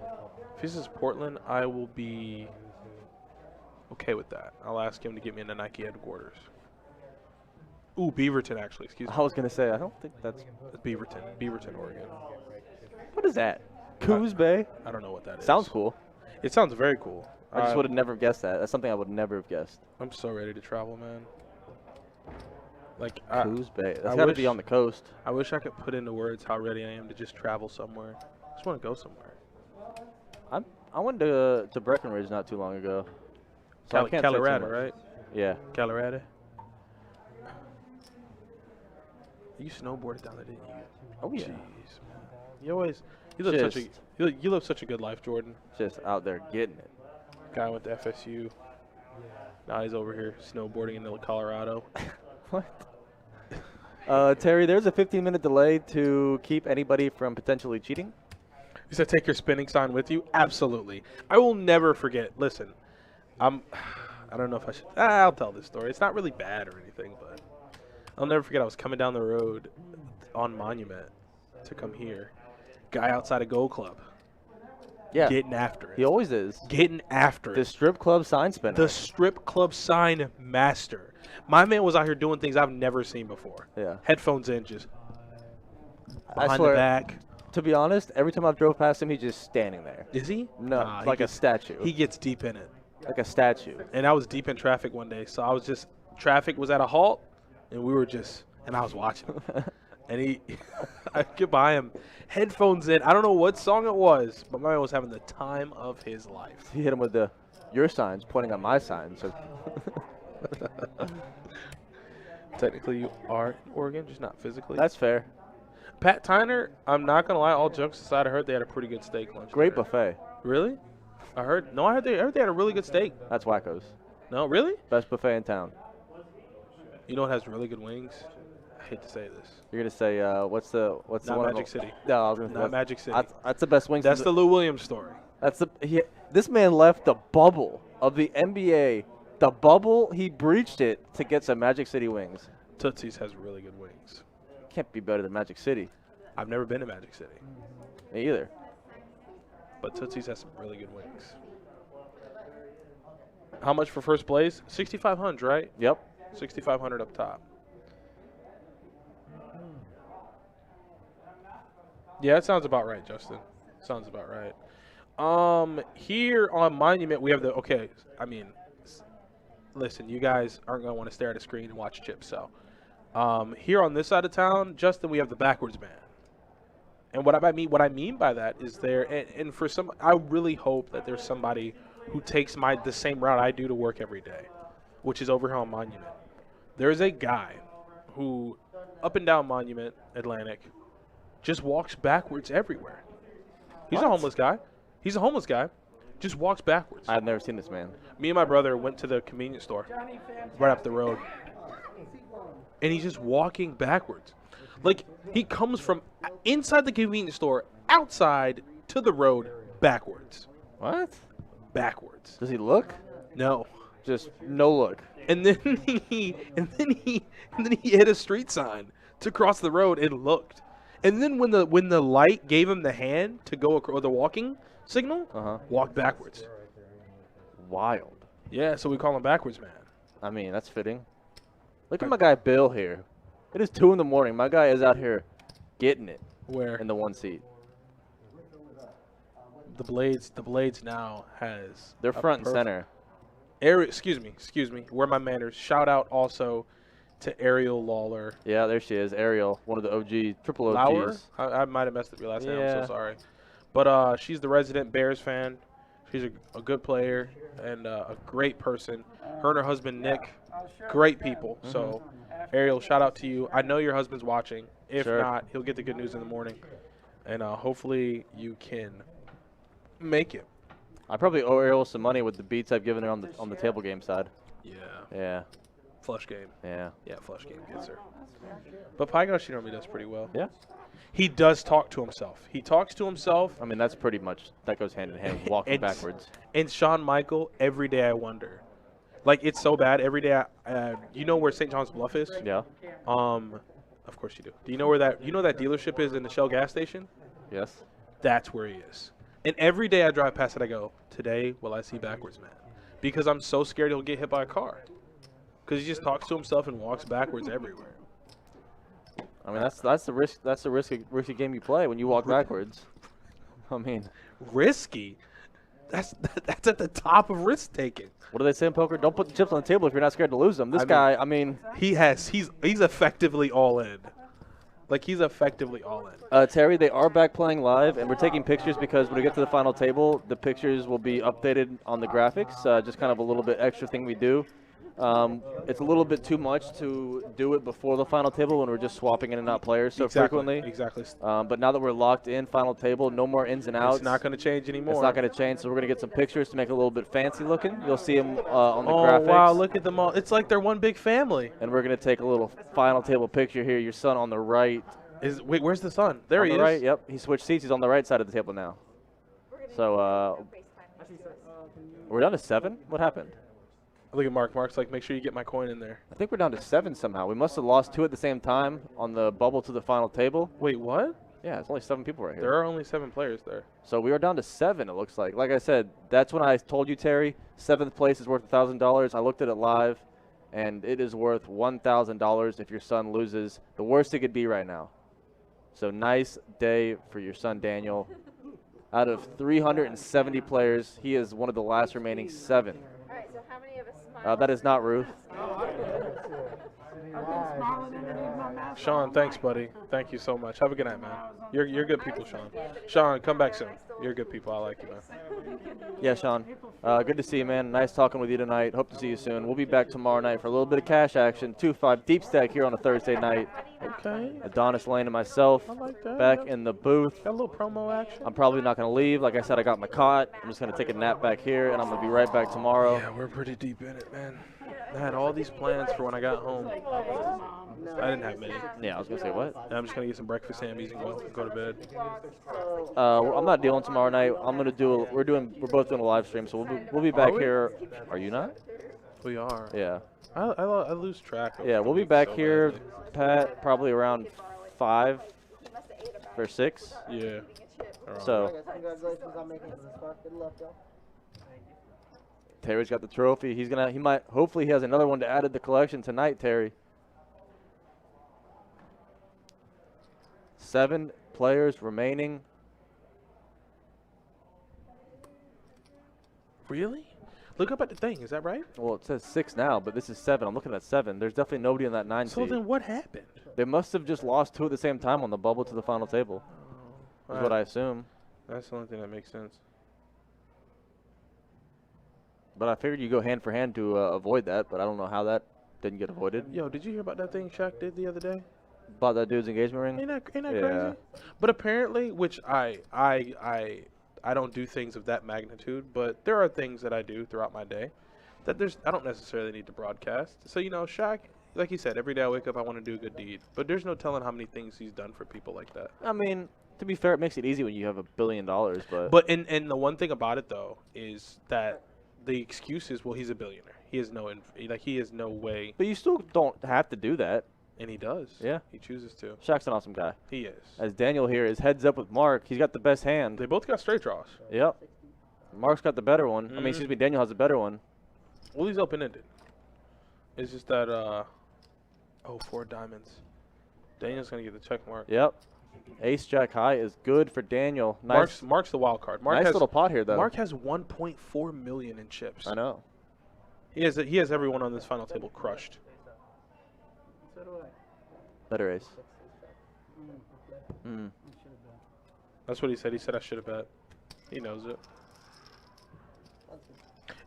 [SPEAKER 3] if he says Portland, I will be okay with that. I'll ask him to get me in the Nike headquarters. Ooh, Beaverton, actually. Excuse me.
[SPEAKER 2] I was gonna say I don't think that's.
[SPEAKER 3] Beaverton, Oregon.
[SPEAKER 2] What is that? Coos Bay.
[SPEAKER 3] I don't know what that is.
[SPEAKER 2] Sounds cool.
[SPEAKER 3] It sounds very cool.
[SPEAKER 2] I just would have never guessed that. That's something I would never have guessed.
[SPEAKER 3] I'm so ready to travel, man. Like,
[SPEAKER 2] Coos Bay. That's
[SPEAKER 3] I
[SPEAKER 2] got to
[SPEAKER 3] wish-
[SPEAKER 2] be on the coast.
[SPEAKER 3] I wish I could put into words how ready I am to just travel somewhere. I just want to go somewhere.
[SPEAKER 2] I went to Breckenridge not too long ago. So I can't say too
[SPEAKER 3] Colorado,
[SPEAKER 2] much.
[SPEAKER 3] right?
[SPEAKER 2] Yeah.
[SPEAKER 3] Colorado. You snowboarded down there, didn't you?
[SPEAKER 2] Oh yeah.
[SPEAKER 3] Jeez, man. You live such a good life, Jordan.
[SPEAKER 2] Just out there getting it.
[SPEAKER 3] Guy went to FSU. Now he's over here snowboarding in Colorado.
[SPEAKER 2] What? Terry, there's a 15-minute delay to keep anybody from potentially cheating.
[SPEAKER 3] You said take your spinning sign with you? Absolutely. I will never forget. Listen, I don't know if I should. I'll tell this story. It's not really bad or anything, but I'll never forget. I was coming down the road on Monument to come here. Guy outside a Gold Club.
[SPEAKER 2] Yeah.
[SPEAKER 3] Getting after it.
[SPEAKER 2] He always is.
[SPEAKER 3] Getting after it.
[SPEAKER 2] The strip club sign spinner.
[SPEAKER 3] The strip club sign master. My man was out here doing things I've never seen before.
[SPEAKER 2] Yeah.
[SPEAKER 3] Headphones in, just
[SPEAKER 2] I
[SPEAKER 3] behind
[SPEAKER 2] swear,
[SPEAKER 3] the back.
[SPEAKER 2] To be honest, every time I've drove past him, he's just standing there.
[SPEAKER 3] Is he?
[SPEAKER 2] No,
[SPEAKER 3] Nah,
[SPEAKER 2] like a statue.
[SPEAKER 3] He gets deep in it.
[SPEAKER 2] Like a statue.
[SPEAKER 3] And I was deep in traffic one day, so I was just traffic was at a halt, and I was watching. And I get by him, headphones in. I don't know what song it was, but my man was having the time of his life.
[SPEAKER 2] He hit him with your signs, pointing at my signs. So.
[SPEAKER 3] Technically, you are in Oregon, just not physically.
[SPEAKER 2] That's fair.
[SPEAKER 3] Pat Tyner, I'm not gonna lie. All jokes aside, I heard they had a pretty good steak lunch.
[SPEAKER 2] Great
[SPEAKER 3] there.
[SPEAKER 2] buffet.
[SPEAKER 3] Really? I heard they had a really good steak.
[SPEAKER 2] That's Wacko's.
[SPEAKER 3] No, really?
[SPEAKER 2] Best buffet in town.
[SPEAKER 3] You know what has really good wings? I hate to say this.
[SPEAKER 2] You're gonna say what's the
[SPEAKER 3] Not
[SPEAKER 2] one?
[SPEAKER 3] Magic City.
[SPEAKER 2] No, I was gonna
[SPEAKER 3] Not Magic City.
[SPEAKER 2] That's the best wings.
[SPEAKER 3] That's the Lou Williams story.
[SPEAKER 2] This man left the bubble of the NBA. The bubble, he breached it to get some Magic City wings.
[SPEAKER 3] Tootsie's has really good wings.
[SPEAKER 2] Can't be better than Magic City.
[SPEAKER 3] I've never been to Magic City.
[SPEAKER 2] Me either.
[SPEAKER 3] But Tootsie's has some really good wings. How much for first place? 6,500, right?
[SPEAKER 2] Yep.
[SPEAKER 3] 6,500 up top. Yeah, that sounds about right, Justin. Sounds about right. Here on Monument, we have listen, you guys aren't going to want to stare at a screen and watch chips, so. Here on this side of town, Justin, we have the backwards man. And what I mean by that is and for some, I really hope that there's somebody who takes the same route I do to work every day, which is over here on Monument. There's a guy who, up and down Monument, Atlantic, just walks backwards everywhere. He's a homeless guy. Just walks backwards.
[SPEAKER 2] I've never seen this man.
[SPEAKER 3] Me and my brother went to the convenience store right up the road. And he's just walking backwards. Like, he comes from inside the convenience store, outside, to the road, backwards.
[SPEAKER 2] What?
[SPEAKER 3] Backwards.
[SPEAKER 2] Does he look?
[SPEAKER 3] No.
[SPEAKER 2] Just no look.
[SPEAKER 3] And then he hit a street sign to cross the road and looked. And then when the light gave him the hand to go across the walking signal, walked backwards.
[SPEAKER 2] Wild.
[SPEAKER 3] Yeah, so we call him backwards man.
[SPEAKER 2] I mean, that's fitting. Look at my guy Bill here. It is 2 in the morning. My guy is out here getting it.
[SPEAKER 3] Where?
[SPEAKER 2] In the one seat.
[SPEAKER 3] The Blades now has.
[SPEAKER 2] They're front and center.
[SPEAKER 3] Excuse me. Where my manners. Shout out also to Ariel Lawler.
[SPEAKER 2] Yeah, there she is. Ariel, one of the triple OGs.
[SPEAKER 3] Lauer? I might have messed up your last name. I'm so sorry. But she's the resident Bears fan. She's a good player and a great person. Her and her husband, Nick, great people. So, Ariel, shout out to you. I know your husband's watching. If not, he'll get the good news in the morning. And hopefully you can make it.
[SPEAKER 2] I probably owe Ariel some money with the beats I've given her on the table game side.
[SPEAKER 3] Yeah.
[SPEAKER 2] Yeah.
[SPEAKER 3] Flush game.
[SPEAKER 2] Yeah.
[SPEAKER 3] Yeah, flush game gets her. But Pygo, she normally does pretty well.
[SPEAKER 2] Yeah.
[SPEAKER 3] He does talk to himself. He talks to himself.
[SPEAKER 2] I mean, that's pretty much, that goes hand in hand, walking backwards.
[SPEAKER 3] And Shawn Michael, every day I wonder. Like, it's so bad. Every day, you know where St. John's Bluff is?
[SPEAKER 2] Yeah.
[SPEAKER 3] Of course you do. Do you know where that dealership is in the Shell gas station?
[SPEAKER 2] Yes.
[SPEAKER 3] That's where he is. And every day I drive past it, I go, today will I see backwards man? Because I'm so scared he'll get hit by a car. Because he just talks to himself and walks backwards everywhere.
[SPEAKER 2] I mean, that's the risk. That's the risky game you play when you walk backwards. I mean,
[SPEAKER 3] risky. That's at the top of risk taking.
[SPEAKER 2] What do they say in poker? Don't put the chips on the table if you're not scared to lose them. This guy, I mean,
[SPEAKER 3] he's effectively all in. Like, he's effectively all in.
[SPEAKER 2] Terry, they are back playing live, and we're taking pictures because when we get to the final table, the pictures will be updated on the graphics. Just kind of a little bit extra thing we do. It's a little bit too much to do it before the final table when we're just swapping in and out players so frequently.
[SPEAKER 3] Exactly.
[SPEAKER 2] But now that we're locked in, final table, no more ins and outs.
[SPEAKER 3] It's not going to change anymore.
[SPEAKER 2] It's not going to change, so we're going to get some pictures to make it a little bit fancy looking. You'll see them on the graphics.
[SPEAKER 3] Oh, wow, look at them all. It's like they're one big family.
[SPEAKER 2] And we're going to take a little final table picture here. Your son on the right.
[SPEAKER 3] Wait, where's the son? There he is.
[SPEAKER 2] Right, yep. He switched seats. He's on the right side of the table now. So we're down to 7? What happened?
[SPEAKER 3] Look at Mark. Mark's like, make sure you get my coin in there.
[SPEAKER 2] I think we're down to 7 somehow. We must have lost 2 at the same time on the bubble to the final table.
[SPEAKER 3] Wait, what?
[SPEAKER 2] Yeah, it's only 7 people right here.
[SPEAKER 3] There are only 7 players there.
[SPEAKER 2] So we are down to 7, it looks like. Like I said, that's when I told you, Terry, 7th place is worth $1,000. I looked at it live, and it is worth $1,000 if your son loses. The worst it could be right now. So nice day for your son, Daniel. Out of 370 players, he is one of the last remaining 7.
[SPEAKER 9] All right, so how many of us smile?
[SPEAKER 2] That is not Ruth.
[SPEAKER 3] Sean, thanks, buddy. Thank you so much. Have a good night, man. You're good people, Sean. Sean, come back soon. You're good people. I like you, man.
[SPEAKER 2] Yeah, Sean. Good to see you, man. Nice talking with you tonight. Hope to see you soon. We'll be back tomorrow night for a little bit of cash action. 2-5 deep stack here on a Thursday night.
[SPEAKER 3] Okay.
[SPEAKER 2] Adonis Lane and myself back in the booth.
[SPEAKER 3] Got a little promo action.
[SPEAKER 2] I'm probably not going to leave. Like I said, I got my cot. I'm just going to take a nap back here, and I'm going to be right back tomorrow.
[SPEAKER 3] Yeah, we're pretty deep in it, man. I had all these plans for when I got home. I didn't have many.
[SPEAKER 2] Yeah, I was going to say, what?
[SPEAKER 3] I'm just going to get some breakfast Sammys and go to bed.
[SPEAKER 2] I'm not dealing tomorrow night. I'm going to do we're both doing a live stream, so we'll be back here. Are you not?
[SPEAKER 3] We are.
[SPEAKER 2] Yeah.
[SPEAKER 3] I lose track of
[SPEAKER 2] we'll be back
[SPEAKER 3] so
[SPEAKER 2] here,
[SPEAKER 3] badly.
[SPEAKER 2] Pat, probably around 5 or 6.
[SPEAKER 3] Yeah.
[SPEAKER 2] So
[SPEAKER 1] Congratulations on making it to this far. Good luck, y'all.
[SPEAKER 2] Terry's got the trophy. Hopefully he has another one to add to the collection tonight, Terry. 7 players remaining.
[SPEAKER 3] Really? Look up at the thing. Is that right?
[SPEAKER 2] Well, it says 6 now, but this is 7. I'm looking at 7. There's definitely nobody in that 9
[SPEAKER 3] So
[SPEAKER 2] seed.
[SPEAKER 3] then what happened?
[SPEAKER 2] They must have just lost 2 at the same time on the bubble to the final table. Is what I assume.
[SPEAKER 3] That's the only thing that makes sense.
[SPEAKER 2] But I figured you go hand for hand to avoid that, but I don't know how that didn't get avoided.
[SPEAKER 3] Yo, did you hear about that thing Shaq did the other day?
[SPEAKER 2] About that dude's engagement ring?
[SPEAKER 3] Ain't that
[SPEAKER 2] Yeah.
[SPEAKER 3] crazy? But apparently, which I don't do things of that magnitude, but there are things that I do throughout my day that I don't necessarily need to broadcast. So, Shaq, like he said, every day I wake up, I want to do a good deed. But there's no telling how many things he's done for people like that.
[SPEAKER 2] I mean, to be fair, it makes it easy when you have $1 billion, but...
[SPEAKER 3] But and the one thing about it, though, is that the excuse is, well, he's a billionaire. He has no way.
[SPEAKER 2] But you still don't have to do that.
[SPEAKER 3] And he does.
[SPEAKER 2] Yeah.
[SPEAKER 3] He chooses to.
[SPEAKER 2] Shaq's an awesome guy.
[SPEAKER 3] He is.
[SPEAKER 2] As Daniel here is heads up with Mark. He's got the best hand.
[SPEAKER 3] They both got straight draws.
[SPEAKER 2] Yep. Mark's got the better one. I mean, excuse me, Daniel has the better one.
[SPEAKER 3] Well, he's open-ended. It's just that, 4 diamonds. Daniel's going to get the check mark.
[SPEAKER 2] Yep. Ace Jack high is good for Daniel. Nice.
[SPEAKER 3] Mark's the wild card.
[SPEAKER 2] Nice little pot here, though.
[SPEAKER 3] Mark has 1.4 million in chips.
[SPEAKER 2] I know.
[SPEAKER 3] He has everyone on this final table crushed.
[SPEAKER 8] So do I.
[SPEAKER 2] Better ace.
[SPEAKER 3] That's what he said. He said I should have bet. He knows it.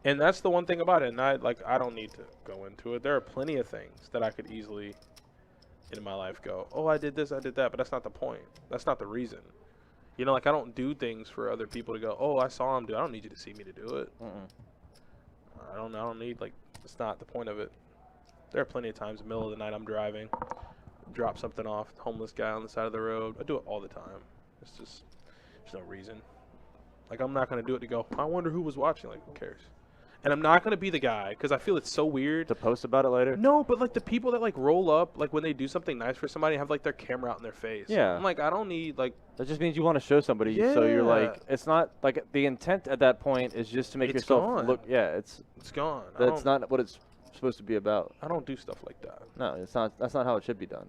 [SPEAKER 3] And that's the one thing about it. And I don't need to go into it. There are plenty of things that I could easily in my life go, oh, I did this, I did that, but that's not the point. That's not the reason. I don't do things for other people to go, oh, I saw him do it. I don't need you to see me to do it. I don't need, it's not the point of it. There are plenty of times, middle of the night, I'm driving, drop something off, homeless guy on the side of the road. I do it all the time. It's just, there's no reason. I'm not going to do it to go, I wonder who was watching. Who cares? And I'm not going to be the guy, because I feel it's so weird.
[SPEAKER 2] To post about it later?
[SPEAKER 3] No, but, the people that, roll up, when they do something nice for somebody, have, their camera out in their face.
[SPEAKER 2] Yeah.
[SPEAKER 3] I'm I don't need,
[SPEAKER 2] That just means you want to show somebody.
[SPEAKER 3] Yeah.
[SPEAKER 2] So you're it's not, the intent at that point is just to make yourself
[SPEAKER 3] gone.
[SPEAKER 2] look, it's
[SPEAKER 3] gone.
[SPEAKER 2] That's not what it's supposed to be about.
[SPEAKER 3] I don't do stuff like that.
[SPEAKER 2] No, it's not. That's not how it should be done.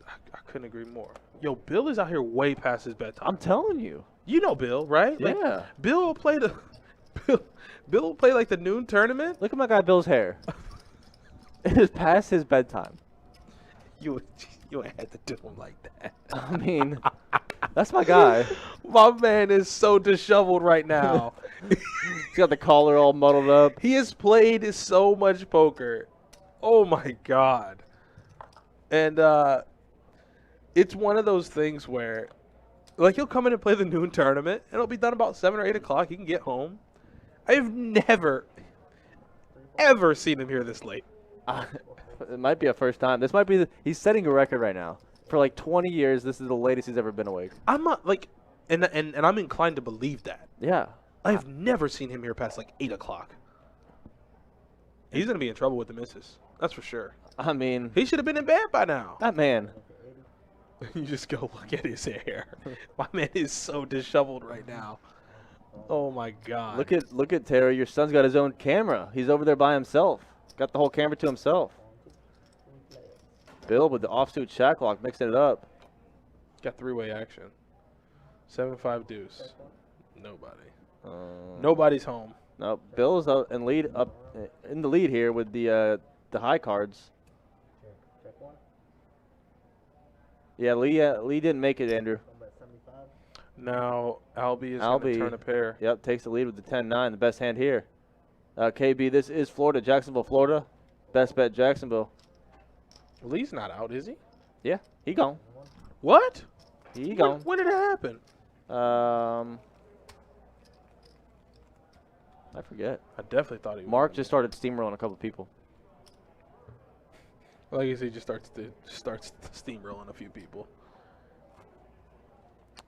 [SPEAKER 3] I couldn't agree more. Yo, Bill is out here way past his bedtime.
[SPEAKER 2] I'm telling you.
[SPEAKER 3] You know Bill, right?
[SPEAKER 2] Yeah.
[SPEAKER 3] Bill will play Bill will play the noon tournament.
[SPEAKER 2] Look at my guy Bill's hair. It is past his bedtime.
[SPEAKER 3] You had to do him like that.
[SPEAKER 2] I mean, That's my guy.
[SPEAKER 3] My man is so disheveled right now.
[SPEAKER 2] He's got the collar all muddled up.
[SPEAKER 3] He has played so much poker. Oh, my God. And it's one of those things where, like, he'll come in and play the noon tournament, and it'll be done about 7 or 8 o'clock. He can get home. I've never, ever seen him here this late.
[SPEAKER 2] It might be a first time. This might be he's setting a record right now. For like 20 years, this is the latest he's ever been awake.
[SPEAKER 3] I'm not, like, and I'm inclined to believe that.
[SPEAKER 2] Yeah.
[SPEAKER 3] I've never seen him here past, like, 8 o'clock. He's going to be in trouble with the missus. That's for sure.
[SPEAKER 2] I mean,
[SPEAKER 3] He should have been in bed by now.
[SPEAKER 2] that man.
[SPEAKER 3] You just go look at his hair. My man is so disheveled right now. Oh my God!
[SPEAKER 2] Look at Terry. Your son's got his own camera. He's over there by himself. Got the whole camera to himself. Bill with the offsuit shacklock, mixing it up.
[SPEAKER 3] Got 3-way action. 7-5 deuce. Nobody. Nobody's home.
[SPEAKER 2] No, Bill's up in the lead here with the high cards. Yeah, Lee didn't make it, Andrew.
[SPEAKER 3] Now Albie is going to turn a pair.
[SPEAKER 2] Yep, takes the lead with the 10-9, the best hand here. KB, this is Florida, Jacksonville, Florida. Best bet, Jacksonville.
[SPEAKER 3] Lee's not out, is he?
[SPEAKER 2] Yeah, he gone.
[SPEAKER 3] What?
[SPEAKER 2] He gone.
[SPEAKER 3] When did it happen?
[SPEAKER 2] I forget.
[SPEAKER 3] I definitely thought he was.
[SPEAKER 2] Mark just started steamrolling a couple people.
[SPEAKER 3] Like I said, he just starts steamrolling a few people.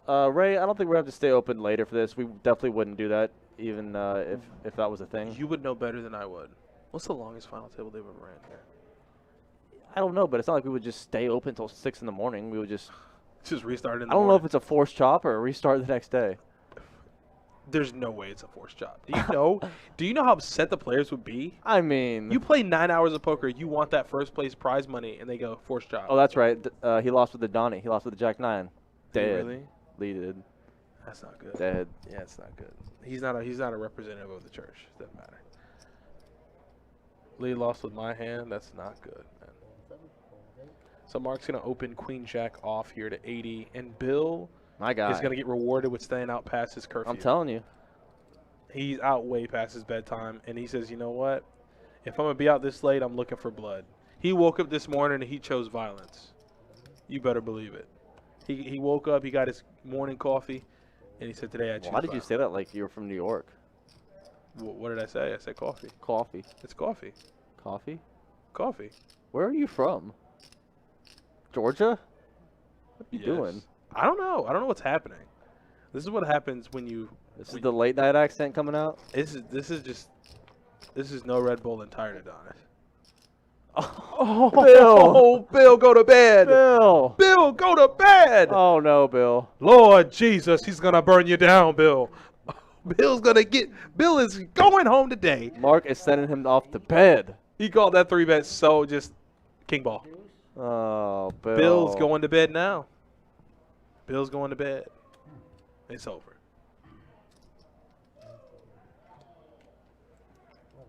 [SPEAKER 2] Ray, I don't think we're going to have to stay open later for this. We definitely wouldn't do that, even if that was a thing.
[SPEAKER 3] You would know better than I would. What's the longest final table they've ever ran here?
[SPEAKER 2] I don't know, but it's not like we would just stay open until 6 in the morning. We would just
[SPEAKER 3] Restart in the
[SPEAKER 2] I don't know
[SPEAKER 3] morning.
[SPEAKER 2] if it's a forced chop or a restart the next day.
[SPEAKER 3] There's no way it's a forced chop. Do you know? Do you know how upset the players would be?
[SPEAKER 2] I mean,
[SPEAKER 3] You play 9 hours of poker. You want that first place prize money, and they go forced chop.
[SPEAKER 2] oh, that's right. He lost with the Donnie. He lost with the Jack 9.
[SPEAKER 3] Did he
[SPEAKER 2] Dead.
[SPEAKER 3] really?
[SPEAKER 2] Lee did.
[SPEAKER 3] That's not good.
[SPEAKER 2] Dead.
[SPEAKER 3] Yeah, it's not good. He's not a representative of the church. Doesn't matter. Lee lost with my hand. That's not good, man. So Mark's gonna open Queen Jack off here to 80, and Bill
[SPEAKER 2] My guy.
[SPEAKER 3] is gonna get rewarded with staying out past his curfew.
[SPEAKER 2] I'm telling you.
[SPEAKER 3] He's out way past his bedtime, and he says, you know what? If I'm going to be out this late, I'm looking for blood. He woke up this morning, and he chose violence. You better believe it. He woke up, he got his morning coffee, and he said, today I choose
[SPEAKER 2] Why did you
[SPEAKER 3] violence.
[SPEAKER 2] say that like you were from New York?
[SPEAKER 3] What did I say? I said coffee.
[SPEAKER 2] Coffee.
[SPEAKER 3] It's coffee.
[SPEAKER 2] Coffee?
[SPEAKER 3] Coffee.
[SPEAKER 2] Where are you from? Georgia? What are you doing?
[SPEAKER 3] I don't know. I don't know what's happening. This is what happens when you...
[SPEAKER 2] This is the late night accent coming out?
[SPEAKER 3] This is no Red Bull and tired Adonis.
[SPEAKER 2] Oh, Bill!
[SPEAKER 3] Bill, go to bed!
[SPEAKER 2] Bill!
[SPEAKER 3] Bill, go to bed!
[SPEAKER 2] Oh, no, Bill.
[SPEAKER 3] Lord Jesus, he's going to burn you down, Bill. Bill is going home today.
[SPEAKER 2] Mark is sending him off to bed.
[SPEAKER 3] He called that 3-bet so just king ball.
[SPEAKER 2] Oh, Bill.
[SPEAKER 3] Bill's going to bed now. Bill's going to bed. It's over.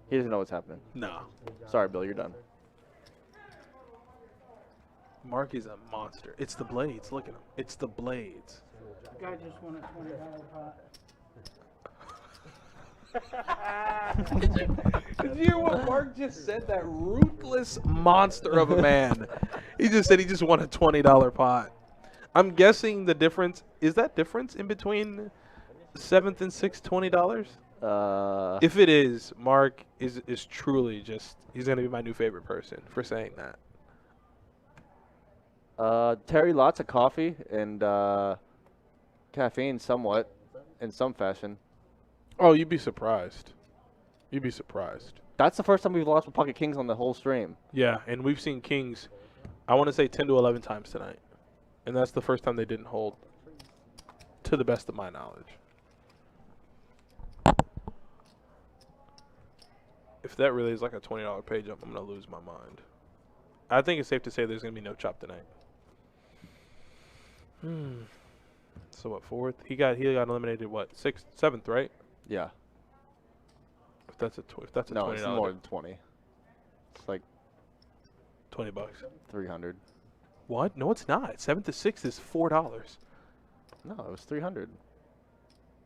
[SPEAKER 2] He doesn't know what's happening.
[SPEAKER 3] No.
[SPEAKER 2] Sorry, Bill, you're done.
[SPEAKER 3] Mark is a monster. It's the blades. Look at him. It's the blades.
[SPEAKER 8] The guy just won a $20 pot.
[SPEAKER 3] Did you hear what Mark just said? That ruthless monster of a man. He just said he just won a $20 pot. I'm guessing the difference is that difference in between 7th and 6th $20. If it is, Mark is truly just he's gonna be my new favorite person for saying that.
[SPEAKER 2] Terry, lots of coffee and caffeine, somewhat, in some fashion.
[SPEAKER 3] Oh, you'd be surprised. You'd be surprised.
[SPEAKER 2] That's the first time we've lost with Pocket Kings on the whole stream.
[SPEAKER 3] Yeah, and we've seen Kings, I want to say 10 to 11 times tonight. And that's the first time they didn't hold, to the best of my knowledge. If that really is like a $20 pay jump, I'm going to lose my mind. I think it's safe to say there's going to be no chop tonight. So what, 4th? He got eliminated, what, 6th, 7th, right?
[SPEAKER 2] Yeah.
[SPEAKER 3] If that's a
[SPEAKER 2] no,
[SPEAKER 3] $20.
[SPEAKER 2] it's more than 20. It's like
[SPEAKER 3] $20.
[SPEAKER 2] 300.
[SPEAKER 3] What? No, it's not. 7th to 6th is $4.
[SPEAKER 2] No, it was 300.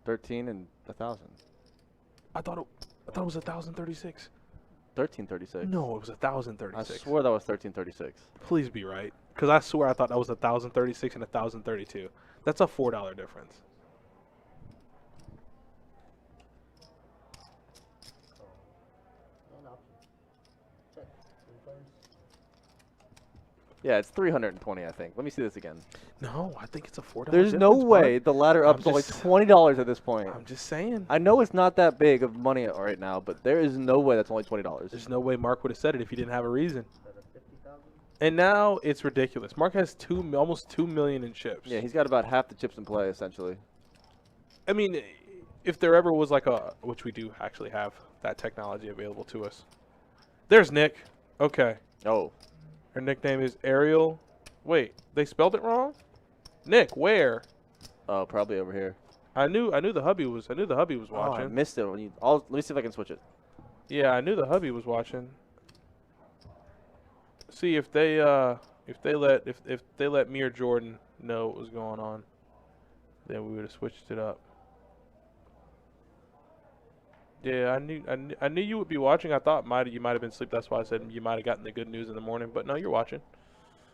[SPEAKER 2] 13 and 1,000.
[SPEAKER 3] I thought it was 1,036.
[SPEAKER 2] 1336.
[SPEAKER 3] No, it was
[SPEAKER 2] I
[SPEAKER 3] 1,036.
[SPEAKER 2] swear that was 1336.
[SPEAKER 3] Please be right, because I swear I thought that was 1,036 and 1,032. That's a $4 difference.
[SPEAKER 2] Yeah, it's 320, I think. Let me see this again.
[SPEAKER 3] No, I think it's a $4
[SPEAKER 2] There's
[SPEAKER 3] difference.
[SPEAKER 2] no way
[SPEAKER 3] bud.
[SPEAKER 2] the ladder
[SPEAKER 3] I'm
[SPEAKER 2] up is only
[SPEAKER 3] just-
[SPEAKER 2] $20 at this point.
[SPEAKER 3] I'm just saying.
[SPEAKER 2] I know it's not that big of money right now, but there is no way that's only $20.
[SPEAKER 3] There's no way Mark would have said it if he didn't have a reason. And now it's ridiculous. Mark has almost 2 million in chips.
[SPEAKER 2] Yeah, he's got about half the chips in play, essentially.
[SPEAKER 3] I mean, if there ever was like which we do actually have that technology available to us. There's Nick. Okay.
[SPEAKER 2] Oh.
[SPEAKER 3] Her nickname is Ariel. Wait, they spelled it wrong? Nick, where?
[SPEAKER 2] Oh, probably over here.
[SPEAKER 3] I knew the hubby was
[SPEAKER 2] Oh, I
[SPEAKER 3] watching.
[SPEAKER 2] missed it. Let me see if I can switch it.
[SPEAKER 3] Yeah, I knew the hubby was watching. See if they let me or Jordan know what was going on, then we would have switched it up. Yeah, I knew you would be watching. I thought you might have been asleep. That's why I said you might have gotten the good news in the morning. But no, you're watching.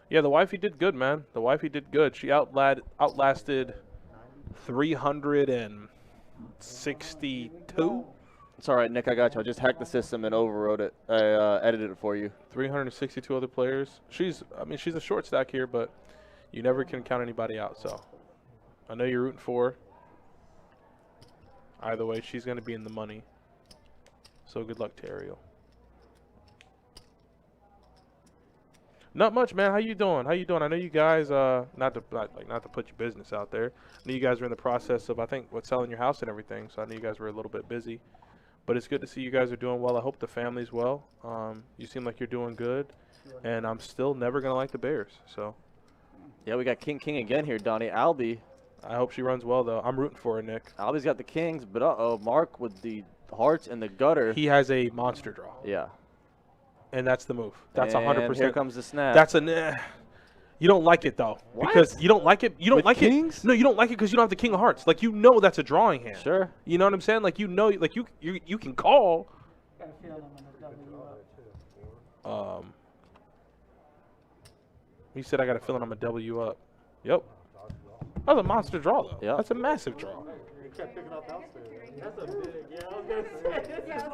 [SPEAKER 3] Yeah, the wifey did good, man. The wifey did good. She outlasted 362.
[SPEAKER 2] It's all right, Nick. I got you. I just hacked the system and overrode it. I edited it for you.
[SPEAKER 3] 362 other players. She's a short stack here, but you never can count anybody out. So I know you're rooting for her. Either way, she's going to be in the money. So good luck to Ariel. Not much, man. How you doing? I know you guys. Not to put your business out there. I know you guys are in the process of selling your house and everything. So I know you guys were a little bit busy. But it's good to see you guys are doing well. I hope the family's well. You seem like you're doing good. And I'm still never going to like the Bears. So.
[SPEAKER 2] Yeah, we got King again here, Donnie. Albie.
[SPEAKER 3] I hope she runs well, though. I'm rooting for her, Nick.
[SPEAKER 2] Albie's got the Kings, but Mark with the hearts and the gutter.
[SPEAKER 3] He has a monster draw.
[SPEAKER 2] Yeah.
[SPEAKER 3] And that's the move. That's
[SPEAKER 2] and
[SPEAKER 3] 100%.
[SPEAKER 2] Here comes the snap.
[SPEAKER 3] That's you don't like it, though.
[SPEAKER 2] What?
[SPEAKER 3] Because you don't like it. You don't
[SPEAKER 2] With
[SPEAKER 3] like
[SPEAKER 2] Kings?
[SPEAKER 3] it. No, you don't like it because you don't have the King of Hearts. Like, that's a drawing hand.
[SPEAKER 2] Sure.
[SPEAKER 3] You know what I'm saying? Like, you can call.
[SPEAKER 8] Got a feeling I'm gonna double you up.
[SPEAKER 3] He said, I got a feeling I'm going to double you up. Yep. That was a monster draw, though.
[SPEAKER 2] Yeah.
[SPEAKER 3] That's a massive draw.
[SPEAKER 6] kept picking up downstairs. That's a big, yeah, I was
[SPEAKER 4] Yeah, I looked and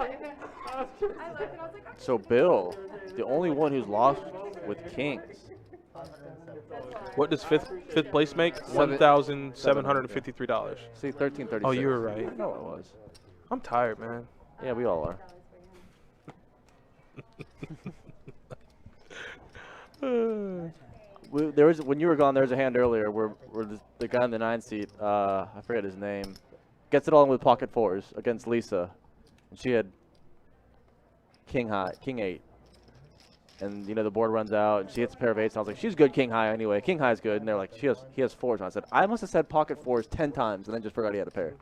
[SPEAKER 4] I was like,
[SPEAKER 2] So Bill, the only one who's lost with Kings.
[SPEAKER 3] What does fifth place make? $1,753.
[SPEAKER 2] See, 1336.
[SPEAKER 3] Oh, you were right.
[SPEAKER 2] I know it was.
[SPEAKER 3] I'm tired, man.
[SPEAKER 2] Yeah, we all are. There was when you were gone. There was a hand earlier where the guy in the 9 seat, I forget his name, gets it all in with pocket fours against Lisa, and she had King 8, and the board runs out and she hits a pair of 8s. And I was like, she's good King high anyway. King high is good, and they're like, he has 4s. And I said, I must have said pocket 4s 10 times, and then just forgot he had a pair.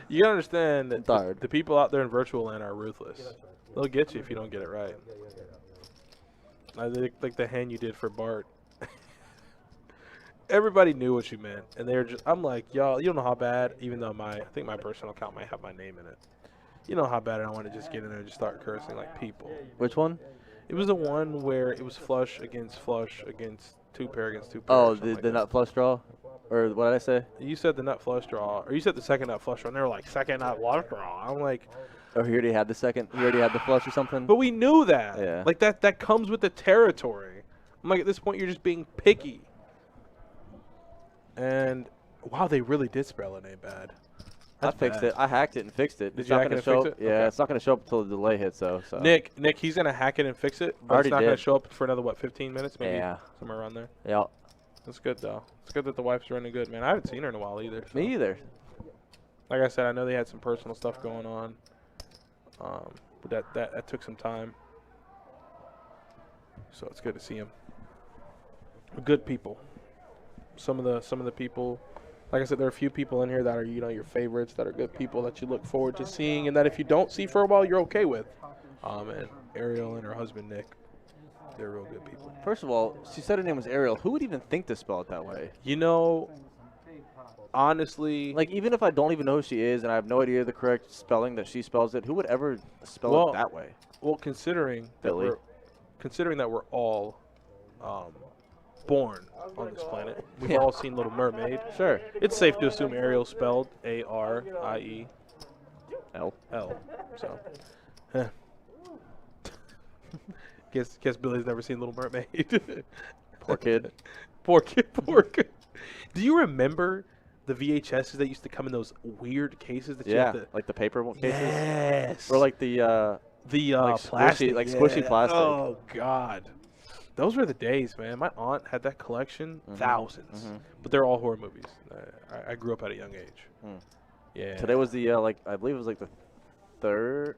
[SPEAKER 3] You gotta understand that
[SPEAKER 2] tired.
[SPEAKER 3] The people out there in virtual land are ruthless. They'll get you if you don't get it right. I think like the hand you did for Bart. Everybody knew what you meant, and they were just. I'm like, y'all, you don't know how bad. Even though I think my personal account might have my name in it. You know how bad I want to just get in there and just start cursing like people.
[SPEAKER 2] Which one?
[SPEAKER 3] It was the one where it was flush against 2 pair against 2 pair.
[SPEAKER 2] Oh, the nut flush draw, or what did I say?
[SPEAKER 3] You said the nut flush draw, or you said the second nut flush draw, and they were like second nut flush draw. I'm like.
[SPEAKER 2] Oh, he already had the second. He already had the flush or something.
[SPEAKER 3] But we knew that.
[SPEAKER 2] Yeah.
[SPEAKER 3] Like that comes with the territory. I'm like, at this point, you're just being picky. And wow, they really did spell it ain't bad.
[SPEAKER 2] I fixed it. I hacked it and fixed it.
[SPEAKER 3] Did
[SPEAKER 2] It's
[SPEAKER 3] you
[SPEAKER 2] not
[SPEAKER 3] hack it
[SPEAKER 2] gonna
[SPEAKER 3] and
[SPEAKER 2] show
[SPEAKER 3] fix
[SPEAKER 2] up.
[SPEAKER 3] it?
[SPEAKER 2] Yeah,
[SPEAKER 3] Okay.
[SPEAKER 2] it's not going to show up until the delay hits, though. So.
[SPEAKER 3] Nick, he's gonna hack it and fix it, but it's not gonna
[SPEAKER 2] did.
[SPEAKER 3] show up for another 15 minutes, maybe
[SPEAKER 2] Yeah.
[SPEAKER 3] somewhere around there.
[SPEAKER 2] Yeah.
[SPEAKER 3] That's good though. It's good that the wife's running good, man. I haven't seen her in a while either. So.
[SPEAKER 2] Me either.
[SPEAKER 3] Like I said, I know they had some personal stuff going on, but that took some time. So it's good to see them. Good people. Some of the people. Like I said, there are a few people in here that are, your favorites, that are good people that you look forward to seeing, and that if you don't see for a while, you're okay with. And Ariel and her husband, Nick, they're real good people.
[SPEAKER 2] First of all, she said her name was Ariel. Who would even think to spell it that way?
[SPEAKER 3] honestly,
[SPEAKER 2] Like, even if I don't even know who she is and I have no idea the correct spelling that she spells it, who would ever spell it that way?
[SPEAKER 3] well, considering that
[SPEAKER 2] Billy.
[SPEAKER 3] we're all born on this planet, we've
[SPEAKER 2] Yeah.
[SPEAKER 3] all seen Little Mermaid.
[SPEAKER 2] Sure.
[SPEAKER 3] It's safe to assume Ariel spelled Ariel.
[SPEAKER 2] L.
[SPEAKER 3] So, guess Billy's never seen Little Mermaid.
[SPEAKER 2] Poor kid.
[SPEAKER 3] Poor kid. Do you remember the VHSs that used to come in those weird cases that you
[SPEAKER 2] Yeah,
[SPEAKER 3] had to?
[SPEAKER 2] like the paper cases.
[SPEAKER 3] Yes.
[SPEAKER 2] Or like the like
[SPEAKER 3] plastic,
[SPEAKER 2] squishy, like squishy plastic.
[SPEAKER 3] Oh God, those were the days, man. My aunt had that collection, thousands, but they're all horror movies. I grew up at a young age. Yeah.
[SPEAKER 2] Today was the I believe it was like the third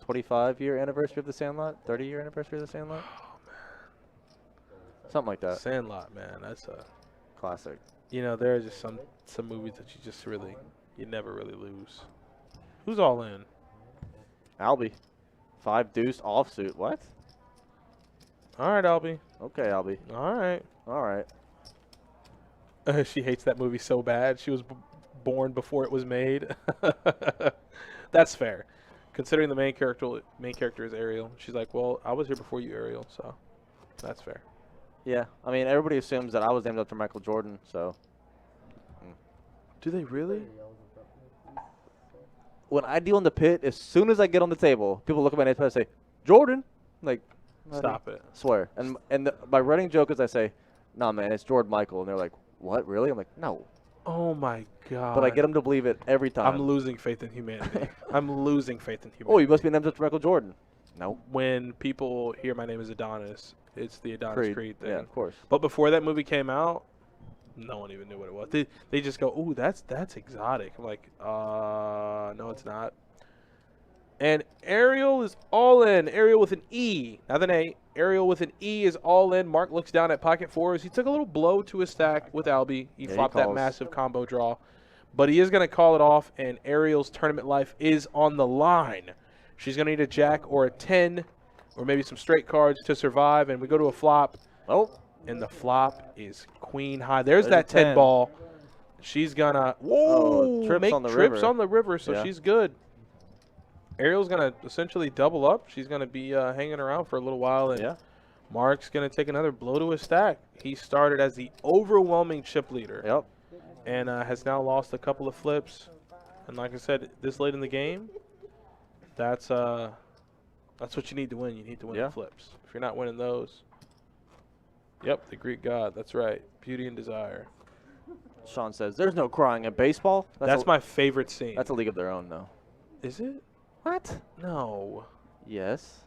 [SPEAKER 2] 25-year anniversary of The Sandlot, 30-year anniversary of The Sandlot.
[SPEAKER 3] Oh man.
[SPEAKER 2] Something like that.
[SPEAKER 3] Sandlot, man. That's a
[SPEAKER 2] Classic.
[SPEAKER 3] You know, there are just some movies that you never really lose. Who's all in?
[SPEAKER 2] Albie. 5 deuce offsuit. What?
[SPEAKER 3] All right, Albie.
[SPEAKER 2] Okay, Albie.
[SPEAKER 3] All right.
[SPEAKER 2] All right.
[SPEAKER 3] She hates that movie so bad. She was born before it was made. That's fair. Considering the main character is Ariel, she's like, well, I was here before you, Ariel, so that's fair.
[SPEAKER 2] Yeah. I mean, everybody assumes that I was named after Michael Jordan, so.
[SPEAKER 3] Do they really?
[SPEAKER 2] When I deal in the pit, as soon as I get on the table, people look at my name and say, Jordan. Like,
[SPEAKER 3] Stop it.
[SPEAKER 2] Swear. And my running joke is I say, nah, man, it's Jordan Michael. And they're like, what, really? I'm like, no.
[SPEAKER 3] Oh, my God.
[SPEAKER 2] But I get them to believe it every time.
[SPEAKER 3] I'm losing faith in humanity. I'm losing faith in humanity.
[SPEAKER 2] Oh, you must be named after Michael Jordan. No.
[SPEAKER 3] When people hear my name is Adonis, it's the Adonis Creed thing.
[SPEAKER 2] Yeah, of course.
[SPEAKER 3] But before that movie came out, no one even knew what it was. They just go, ooh, that's exotic. I'm like, no, it's not. And Ariel is all in. Ariel with an E, not an A. Ariel with an E is all in. Mark looks down at pocket fours. He took a little blow to his stack with Albie. He flopped that massive combo draw. But he is going to call it off, and Ariel's tournament life is on the line. She's going to need a jack or a 10 or maybe some straight cards to survive, and we go to a flop.
[SPEAKER 2] Oh.
[SPEAKER 3] And the flop is queen high. There's that 10 ball. She's going to make trips on the river, so she's good. Ariel's going to essentially double up. She's going to be hanging around for a little while, and Mark's going to take another blow to his stack. He started as the overwhelming chip leader.
[SPEAKER 2] Yep.
[SPEAKER 3] And has now lost a couple of flips. And like I said, this late in the game, that's what you need to win. You need to win the flips. If you're not winning those. Yep, the Greek god. That's right. Beauty and desire.
[SPEAKER 2] Sean says, there's no crying in baseball.
[SPEAKER 3] That's my favorite scene.
[SPEAKER 2] That's a league of their own, though.
[SPEAKER 3] Is it?
[SPEAKER 2] What?
[SPEAKER 3] No.
[SPEAKER 2] Yes.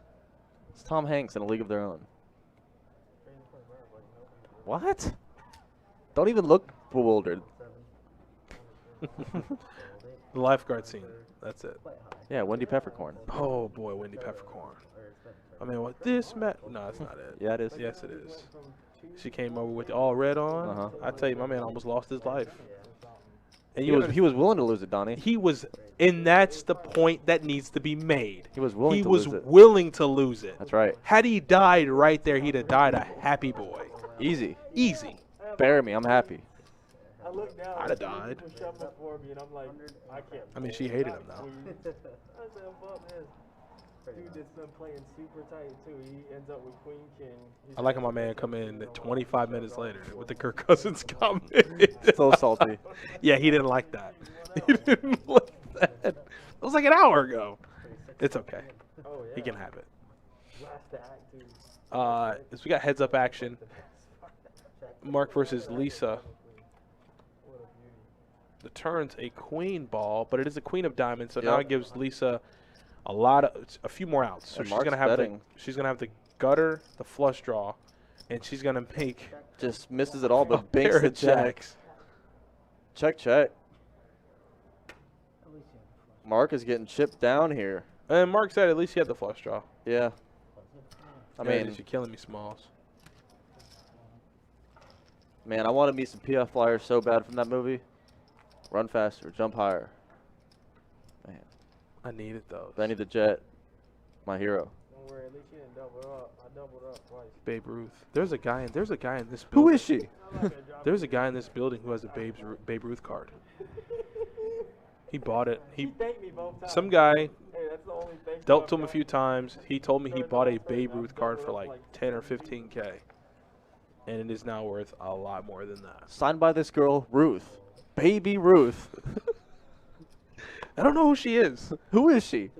[SPEAKER 2] It's Tom Hanks in a league of their own. What? Don't even look bewildered.
[SPEAKER 3] The lifeguard scene. That's it.
[SPEAKER 2] Yeah, Wendy Peppercorn.
[SPEAKER 3] Oh, boy, Wendy Peppercorn. I mean, what this No, that's not it.
[SPEAKER 2] Yeah, it is.
[SPEAKER 3] Yes, it is. She came over with all red on. I tell you, my man almost lost his life. And
[SPEAKER 2] he was willing to lose it, Donnie.
[SPEAKER 3] He was, and that's the point that needs to be made.
[SPEAKER 2] He was willing to lose it.
[SPEAKER 3] He was willing to lose it.
[SPEAKER 2] That's right.
[SPEAKER 3] Had he died right there, he'd have died a happy boy.
[SPEAKER 2] Easy.
[SPEAKER 3] Easy.
[SPEAKER 2] Bury me. I'm happy.
[SPEAKER 5] I look down.
[SPEAKER 3] I'd have died.
[SPEAKER 5] Before me and I'm like, I can't.
[SPEAKER 3] I mean, she hated him though.
[SPEAKER 5] I said, fuck this. Dude that's been playing super tight too. He ends up with Queen King.
[SPEAKER 3] I like how my man come in 25 minutes later with the Kirk Cousins comment.
[SPEAKER 2] So salty.
[SPEAKER 3] Yeah, he didn't like that. He didn't like that. It was like an hour ago. It's okay.
[SPEAKER 5] Oh, yeah.
[SPEAKER 3] He can have it.
[SPEAKER 5] Last act, dude.
[SPEAKER 3] So we got heads up action. Mark versus Lisa. The turn's a queen ball, but it is a queen of diamonds, so now it gives Lisa a few more outs. So she's gonna have the gutter, the flush draw, and she's gonna make
[SPEAKER 2] just misses it all, but
[SPEAKER 3] a
[SPEAKER 2] banks
[SPEAKER 3] pair
[SPEAKER 2] the
[SPEAKER 3] of jacks.
[SPEAKER 2] Check. Mark is getting chipped down here.
[SPEAKER 3] And Mark said at least he had the flush draw.
[SPEAKER 2] Yeah. I mean,
[SPEAKER 3] you're killing me, Smalls.
[SPEAKER 2] Man, I want to meet some PF flyers so bad from that movie. Run faster, jump higher. Man.
[SPEAKER 3] I needed those.
[SPEAKER 2] Benny the Jet, my hero.
[SPEAKER 8] worry. At least you didn't double up. I doubled up twice.
[SPEAKER 3] Babe Ruth. There's a guy in this building.
[SPEAKER 2] Who is she?
[SPEAKER 3] There's a guy in this building who has a Babe Ruth card. He bought it.
[SPEAKER 8] He thanked me both times.
[SPEAKER 3] Some guy
[SPEAKER 8] Hey, that's the only thank you
[SPEAKER 3] dealt to
[SPEAKER 8] I've
[SPEAKER 3] him a
[SPEAKER 8] got.
[SPEAKER 3] few times. He told me he bought a Babe Ruth card for like 10 or 15K. And it is now worth a lot more than that.
[SPEAKER 2] Signed by this girl, Ruth. Baby Ruth.
[SPEAKER 3] I don't know who she is.
[SPEAKER 2] Who is she?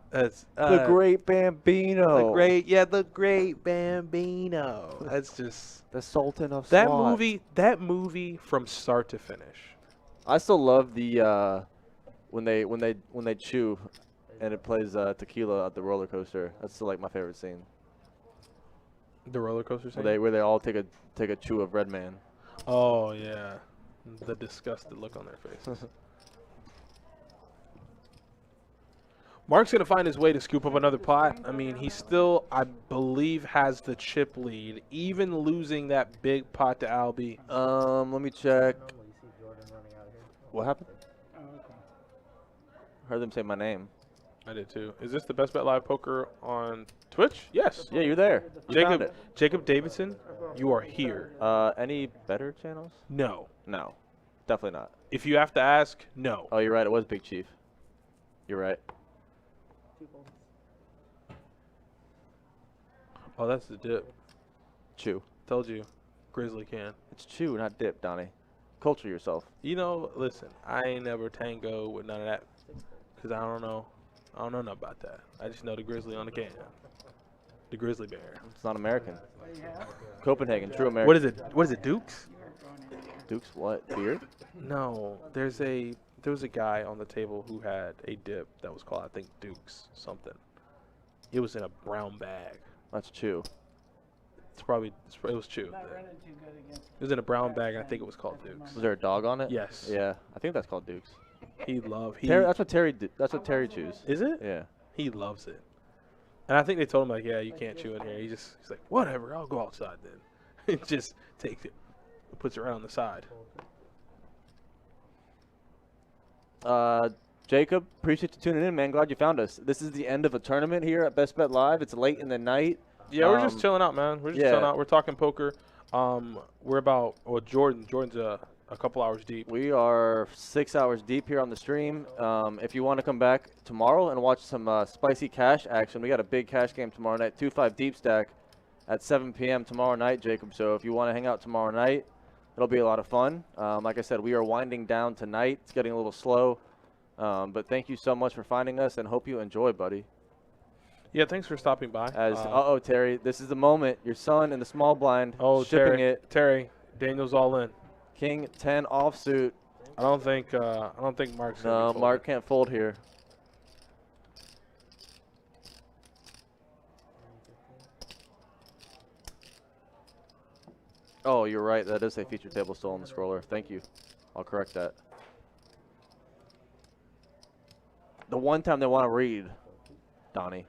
[SPEAKER 3] That's
[SPEAKER 2] The Great Bambino.
[SPEAKER 3] the great Bambino. That's just
[SPEAKER 2] The Sultan of
[SPEAKER 3] that
[SPEAKER 2] SWAT.
[SPEAKER 3] movie from start to finish.
[SPEAKER 2] I still love the when they chew, and it plays tequila at the roller coaster. That's still like my favorite scene.
[SPEAKER 3] The roller coaster scene.
[SPEAKER 2] Where they all take a chew of Red Man.
[SPEAKER 3] Oh yeah, the disgusted look on their faces. Mark's going to find his way to scoop up another pot. I mean, he still, I believe, has the chip lead, even losing that big pot to Albie.
[SPEAKER 2] Let me check.
[SPEAKER 1] Normally you see Jordan running out of here.
[SPEAKER 2] What happened?
[SPEAKER 8] Oh, okay.
[SPEAKER 2] Heard them say my name.
[SPEAKER 3] I did too. Is this the Best Bet Live Poker on Twitch? Yes.
[SPEAKER 2] Yeah, you're there. You found
[SPEAKER 3] Jacob Davidson, you are here.
[SPEAKER 2] it. Any better channels?
[SPEAKER 3] No.
[SPEAKER 2] No, definitely not.
[SPEAKER 3] If you have to ask, no.
[SPEAKER 2] Oh, you're right. It was Big Chief. You're right.
[SPEAKER 3] Oh, that's the dip.
[SPEAKER 2] Chew.
[SPEAKER 3] Told you. Grizzly can.
[SPEAKER 2] It's chew, not dip, Donnie. Culture yourself.
[SPEAKER 3] You know, listen, I ain't never tango with none of that because I don't know nothing about that. I just know the grizzly on the can. The grizzly bear.
[SPEAKER 2] It's not American. Copenhagen, true American.
[SPEAKER 3] What is it, Dukes?
[SPEAKER 2] Duke's what? Beer?
[SPEAKER 3] No, there was a guy on the table who had a dip that was called, I think, Dukes something. It was in a brown bag.
[SPEAKER 2] That's chew.
[SPEAKER 3] It was chew.
[SPEAKER 8] Not running too good against.
[SPEAKER 3] It was in a brown bag, and I think it was called Dukes.
[SPEAKER 2] Was there a dog on it?
[SPEAKER 3] Yes.
[SPEAKER 2] Yeah, I think that's called Duke's.
[SPEAKER 3] Terry,
[SPEAKER 2] That's what Terry chews.
[SPEAKER 3] Is it?
[SPEAKER 2] Yeah.
[SPEAKER 3] He loves it. And I think they told him, like, yeah, you can't chew in here. He's like, whatever, I'll go outside then. It just takes it, puts it right on the side.
[SPEAKER 2] Jacob, appreciate you tuning in, man. Glad you found us. This is the end of a tournament here at Best Bet Live. It's late in the night.
[SPEAKER 3] Yeah, we're just chilling out, man. We're just chilling out. We're talking poker. Jordan's a couple hours deep.
[SPEAKER 2] We are 6 hours deep here on the stream. If you want to come back tomorrow and watch some spicy cash action, we got a big cash game tomorrow night, 2-5 deep stack at 7 p.m. tomorrow night, Jacob. So if you want to hang out tomorrow night, it'll be a lot of fun. Like I said, we are winding down tonight. It's getting a little slow. But thank you so much for finding us, and hope you enjoy, buddy.
[SPEAKER 3] Yeah, thanks for stopping by.
[SPEAKER 2] Terry, this is the moment. Your son in the small blind, shipping
[SPEAKER 3] Terry, Daniel's all in.
[SPEAKER 2] King 10 offsuit.
[SPEAKER 3] I don't think Mark's gonna be
[SPEAKER 2] Mark can't fold here. Oh, you're right. That does say feature table still on the scroller. Thank you. I'll correct that. The one time they want to read, Donnie.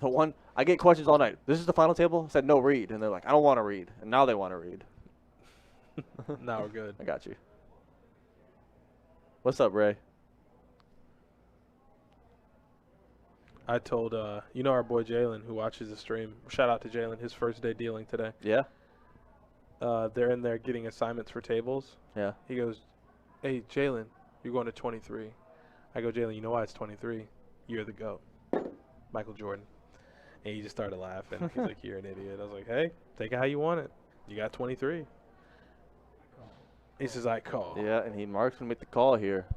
[SPEAKER 2] The one I get questions all night. This is the final table? I said no read, and they're like, I don't want to read, and now they want to read.
[SPEAKER 3] Now we're good.
[SPEAKER 2] I got you. What's up, Ray?
[SPEAKER 3] I told our boy Jalen who watches the stream. Shout out to Jalen. His first day dealing today.
[SPEAKER 2] Yeah.
[SPEAKER 3] They're in there getting assignments for tables.
[SPEAKER 2] Yeah.
[SPEAKER 3] He goes, "Hey, Jalen, you're going to 23." I go, "Jalen, you know why it's 23? You're the GOAT, Michael Jordan." And he just started laughing. He's like, "You're an idiot." I was like, "Hey, take it how you want it. You got 23." He says, "I call."
[SPEAKER 2] Yeah, and Mark's gonna make the call here.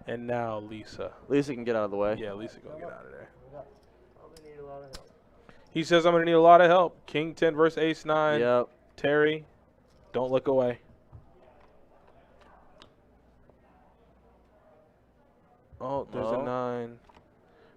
[SPEAKER 3] And now Lisa.
[SPEAKER 2] Lisa can get out of the way.
[SPEAKER 3] Yeah, Lisa gonna get out of there.
[SPEAKER 1] Probably need a lot of help.
[SPEAKER 3] He says, "I'm gonna need a lot of help." King 10 versus Ace 9.
[SPEAKER 2] Yep.
[SPEAKER 3] Terry, don't look away. Oh, there's a 9.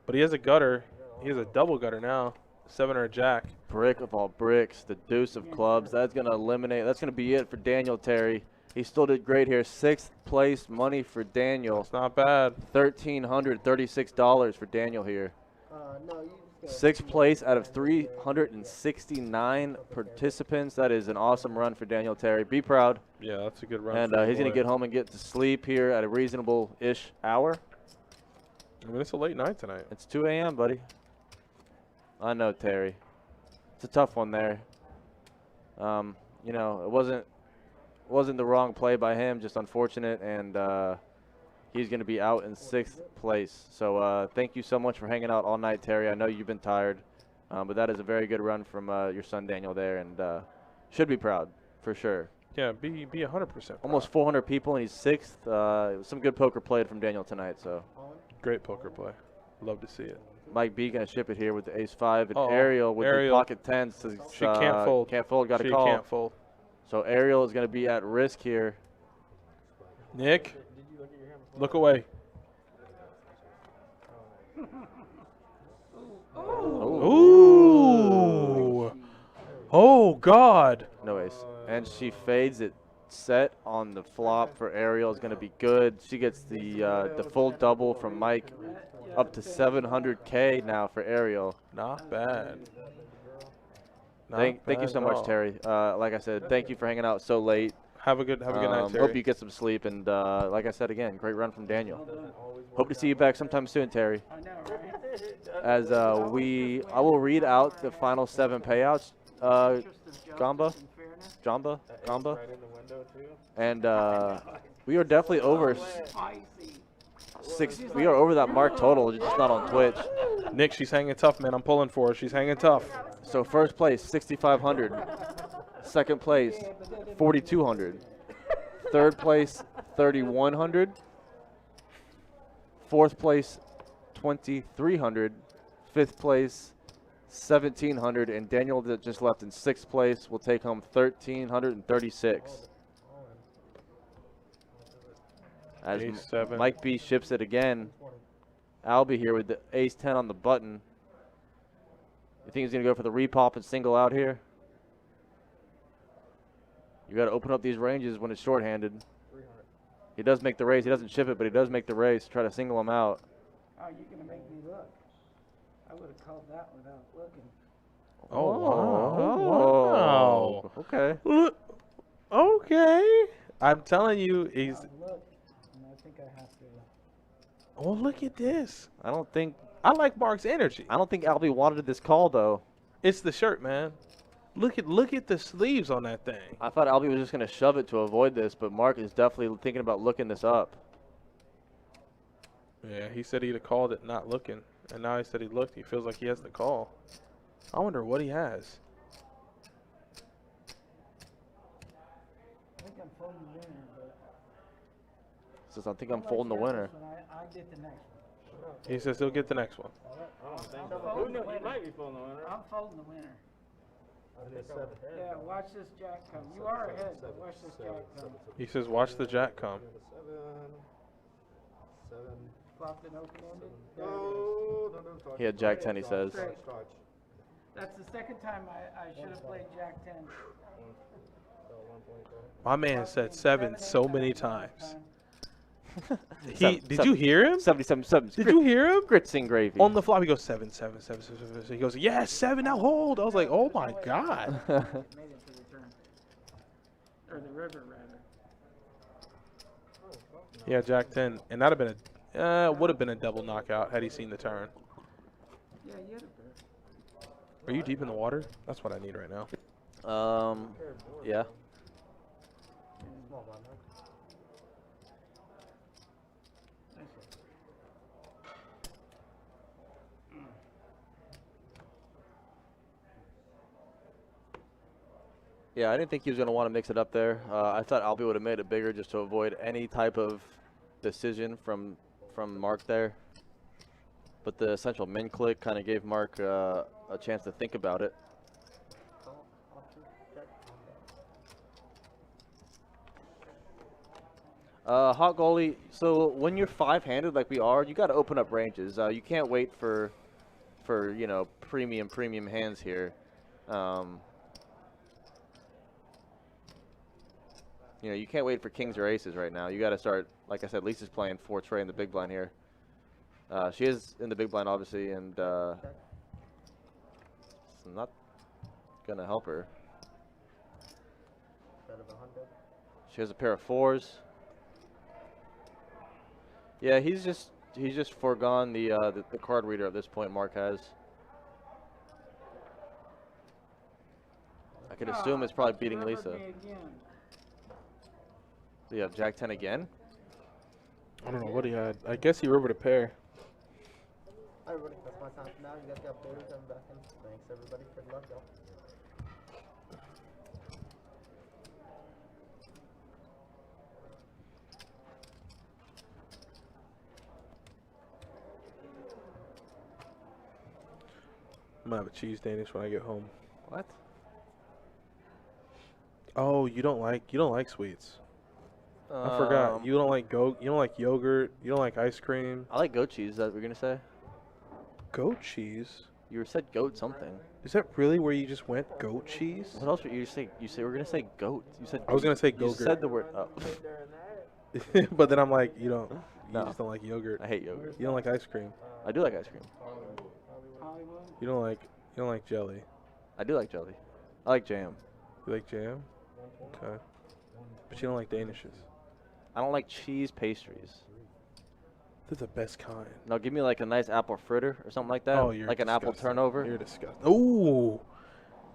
[SPEAKER 3] But he has a gutter. He has a double gutter now. 7 or a jack.
[SPEAKER 2] Brick of all bricks. The deuce of clubs. That's going to eliminate. That's going to be it for Daniel Terry. He still did great here. 6th place money for Daniel.
[SPEAKER 3] It's not bad.
[SPEAKER 2] $1,336 for Daniel here.
[SPEAKER 1] No, you just
[SPEAKER 2] 6th place out of 369 participants. That is an awesome run for Daniel Terry. Be proud.
[SPEAKER 3] Yeah, that's a good run.
[SPEAKER 2] And he's going to get home and get to sleep here at a reasonable-ish hour.
[SPEAKER 3] I mean, it's a late night tonight.
[SPEAKER 2] It's 2 a.m., buddy. I know, Terry. It's a tough one there. You know, it wasn't the wrong play by him, just unfortunate, and he's going to be out in 6th place. So thank you so much for hanging out all night, Terry. I know you've been tired, but that is a very good run from your son Daniel there, and should be proud for sure.
[SPEAKER 3] Yeah, be 100%.
[SPEAKER 2] Almost 400 people, and he's 6th. Some good poker played from Daniel tonight. So
[SPEAKER 3] great poker play. Love to see it.
[SPEAKER 2] Mike B gonna ship it here with the ace-5, and
[SPEAKER 3] Uh-oh.
[SPEAKER 2] Ariel with the pocket 10. So
[SPEAKER 3] she can't fold.
[SPEAKER 2] Can't fold. Got to
[SPEAKER 3] she
[SPEAKER 2] call.
[SPEAKER 3] Can't fold.
[SPEAKER 2] So Ariel is gonna be at risk here.
[SPEAKER 3] Nick, look away. Ooh. Oh God.
[SPEAKER 2] No ace, and she fades it. Set on the flop for Ariel is gonna be good. She gets the full double from Mike. Up to 700K now for Ariel.
[SPEAKER 3] Not bad.
[SPEAKER 2] Thank you so much, Terry. Like I said, thank you for hanging out so late.
[SPEAKER 3] Have a good night, Terry.
[SPEAKER 2] Hope you get some sleep, and like I said again, great run from Daniel. Hope to see you back sometime soon, Terry.
[SPEAKER 8] I know, right?
[SPEAKER 2] As I will read out the final 7 payouts. Gamba, and we are definitely over. We are over that mark total, just not on Twitch.
[SPEAKER 3] Nick, she's hanging tough, man. I'm pulling for her. She's hanging tough.
[SPEAKER 2] So first place, 6,500. Second place, 4,200. Third place, 3,100. Fourth place, 2,300. Fifth place, 1,700. And Daniel that just left in 6th place will take home 1,336. As
[SPEAKER 3] Ace-7.
[SPEAKER 2] Mike B ships it again. Albie here with the ace-10 on the button. You think he's going to go for the repop and single out here? You got to open up these ranges when it's shorthanded. He does make the raise. He doesn't ship it, but he does make the raise. Try to single him out.
[SPEAKER 8] Oh, you're going to make me look. I would have called that without looking.
[SPEAKER 3] Oh, wow.
[SPEAKER 2] Okay.
[SPEAKER 3] Okay. I'm telling you, he's.
[SPEAKER 8] Look, and I think I have to.
[SPEAKER 3] Oh, look at this.
[SPEAKER 2] I don't think
[SPEAKER 3] Mark's energy.
[SPEAKER 2] I don't think Albie wanted this call though.
[SPEAKER 3] It's the shirt, man. Look at the sleeves on that thing.
[SPEAKER 2] I thought Albie was just going to shove it to avoid this, but Mark is definitely thinking about looking this up.
[SPEAKER 3] Yeah, he said he'd have called it not looking, and now he said he looked. He feels like he has the call. I wonder what he has.
[SPEAKER 8] I think I'm folding the winner, but.
[SPEAKER 2] Says I think I'm folding the winner.
[SPEAKER 8] I get the next one.
[SPEAKER 3] He says he'll get the next one.
[SPEAKER 8] I'm folding the winner. Yeah, watch this jack come. You are ahead, but watch this jack come.
[SPEAKER 3] He says watch the jack come.
[SPEAKER 8] Flopped and open-ended.
[SPEAKER 2] He had jack 10, he says.
[SPEAKER 8] That's the second time I should have played jack 10.
[SPEAKER 3] My man said 7 so many times. Did
[SPEAKER 2] Seven.
[SPEAKER 3] you hear him?
[SPEAKER 2] 77.
[SPEAKER 3] Did you hear him?
[SPEAKER 2] Grits and gravy.
[SPEAKER 3] On the flop, he goes 7, 7, 7, 7, 7, 7. He goes, yes, 7, now hold. I was like, oh my God.
[SPEAKER 8] Made it to the turn. Or the river, rather.
[SPEAKER 3] Yeah, jack 10. And that'd have been would have been a double knockout had he seen the turn.
[SPEAKER 8] Yeah, you had a pair.
[SPEAKER 3] Are you deep in the water? That's what I need right now.
[SPEAKER 2] Yeah. Yeah, I didn't think he was going to want to mix it up there. I thought Albie would have made it bigger just to avoid any type of decision from Mark there. But the essential min click kind of gave Mark a chance to think about it. Hot goalie, so when you're 5-handed like we are, you got to open up ranges. You can't wait for you know, premium hands here. You know, you can't wait for kings or aces right now. You got to start, like I said, Lisa's playing 4 tray in the big blind here. She is in the big blind, obviously, and it's not going to help her. She has a pair of 4s. Yeah, he's just foregone the card reader at this point. Mark has. I could assume it's probably beating
[SPEAKER 8] Remember
[SPEAKER 2] Lisa.
[SPEAKER 8] me again.
[SPEAKER 2] Do you have Jack 10 again?
[SPEAKER 3] I don't know what he had. I guess he rivered a pair.
[SPEAKER 1] Alright, everybody, that's my time for now. You guys got updated. I'm back in. Thanks, everybody, for the luck, y'all.
[SPEAKER 3] I'm gonna have a cheese Danish when I get home.
[SPEAKER 2] What?
[SPEAKER 3] Oh, you don't like sweets. I forgot. You don't like yogurt. You don't like ice cream.
[SPEAKER 2] I like goat cheese. Is that what you're gonna say?
[SPEAKER 3] Goat cheese?
[SPEAKER 2] You said goat something.
[SPEAKER 3] Is that really where you just went? Goat cheese?
[SPEAKER 2] What else were you say? You say we're gonna say goat. You said.
[SPEAKER 3] I was gonna say
[SPEAKER 2] You
[SPEAKER 3] Go-Gurt.
[SPEAKER 2] said the word. Oh.
[SPEAKER 3] But then I'm like, you
[SPEAKER 2] No.
[SPEAKER 3] just don't like yogurt.
[SPEAKER 2] I hate yogurt.
[SPEAKER 3] You don't like ice cream.
[SPEAKER 2] I do like ice cream.
[SPEAKER 8] Hollywood.
[SPEAKER 3] You don't like jelly.
[SPEAKER 2] I do like jelly. I like jam.
[SPEAKER 3] You like jam? Okay. But you don't like Danishes.
[SPEAKER 2] I don't like cheese pastries.
[SPEAKER 3] They're the best kind.
[SPEAKER 2] No, give me like a nice apple fritter or something like that.
[SPEAKER 3] Oh, you're
[SPEAKER 2] like an apple
[SPEAKER 3] disgusting.
[SPEAKER 2] turnover.
[SPEAKER 3] You're disgusting. Ooh,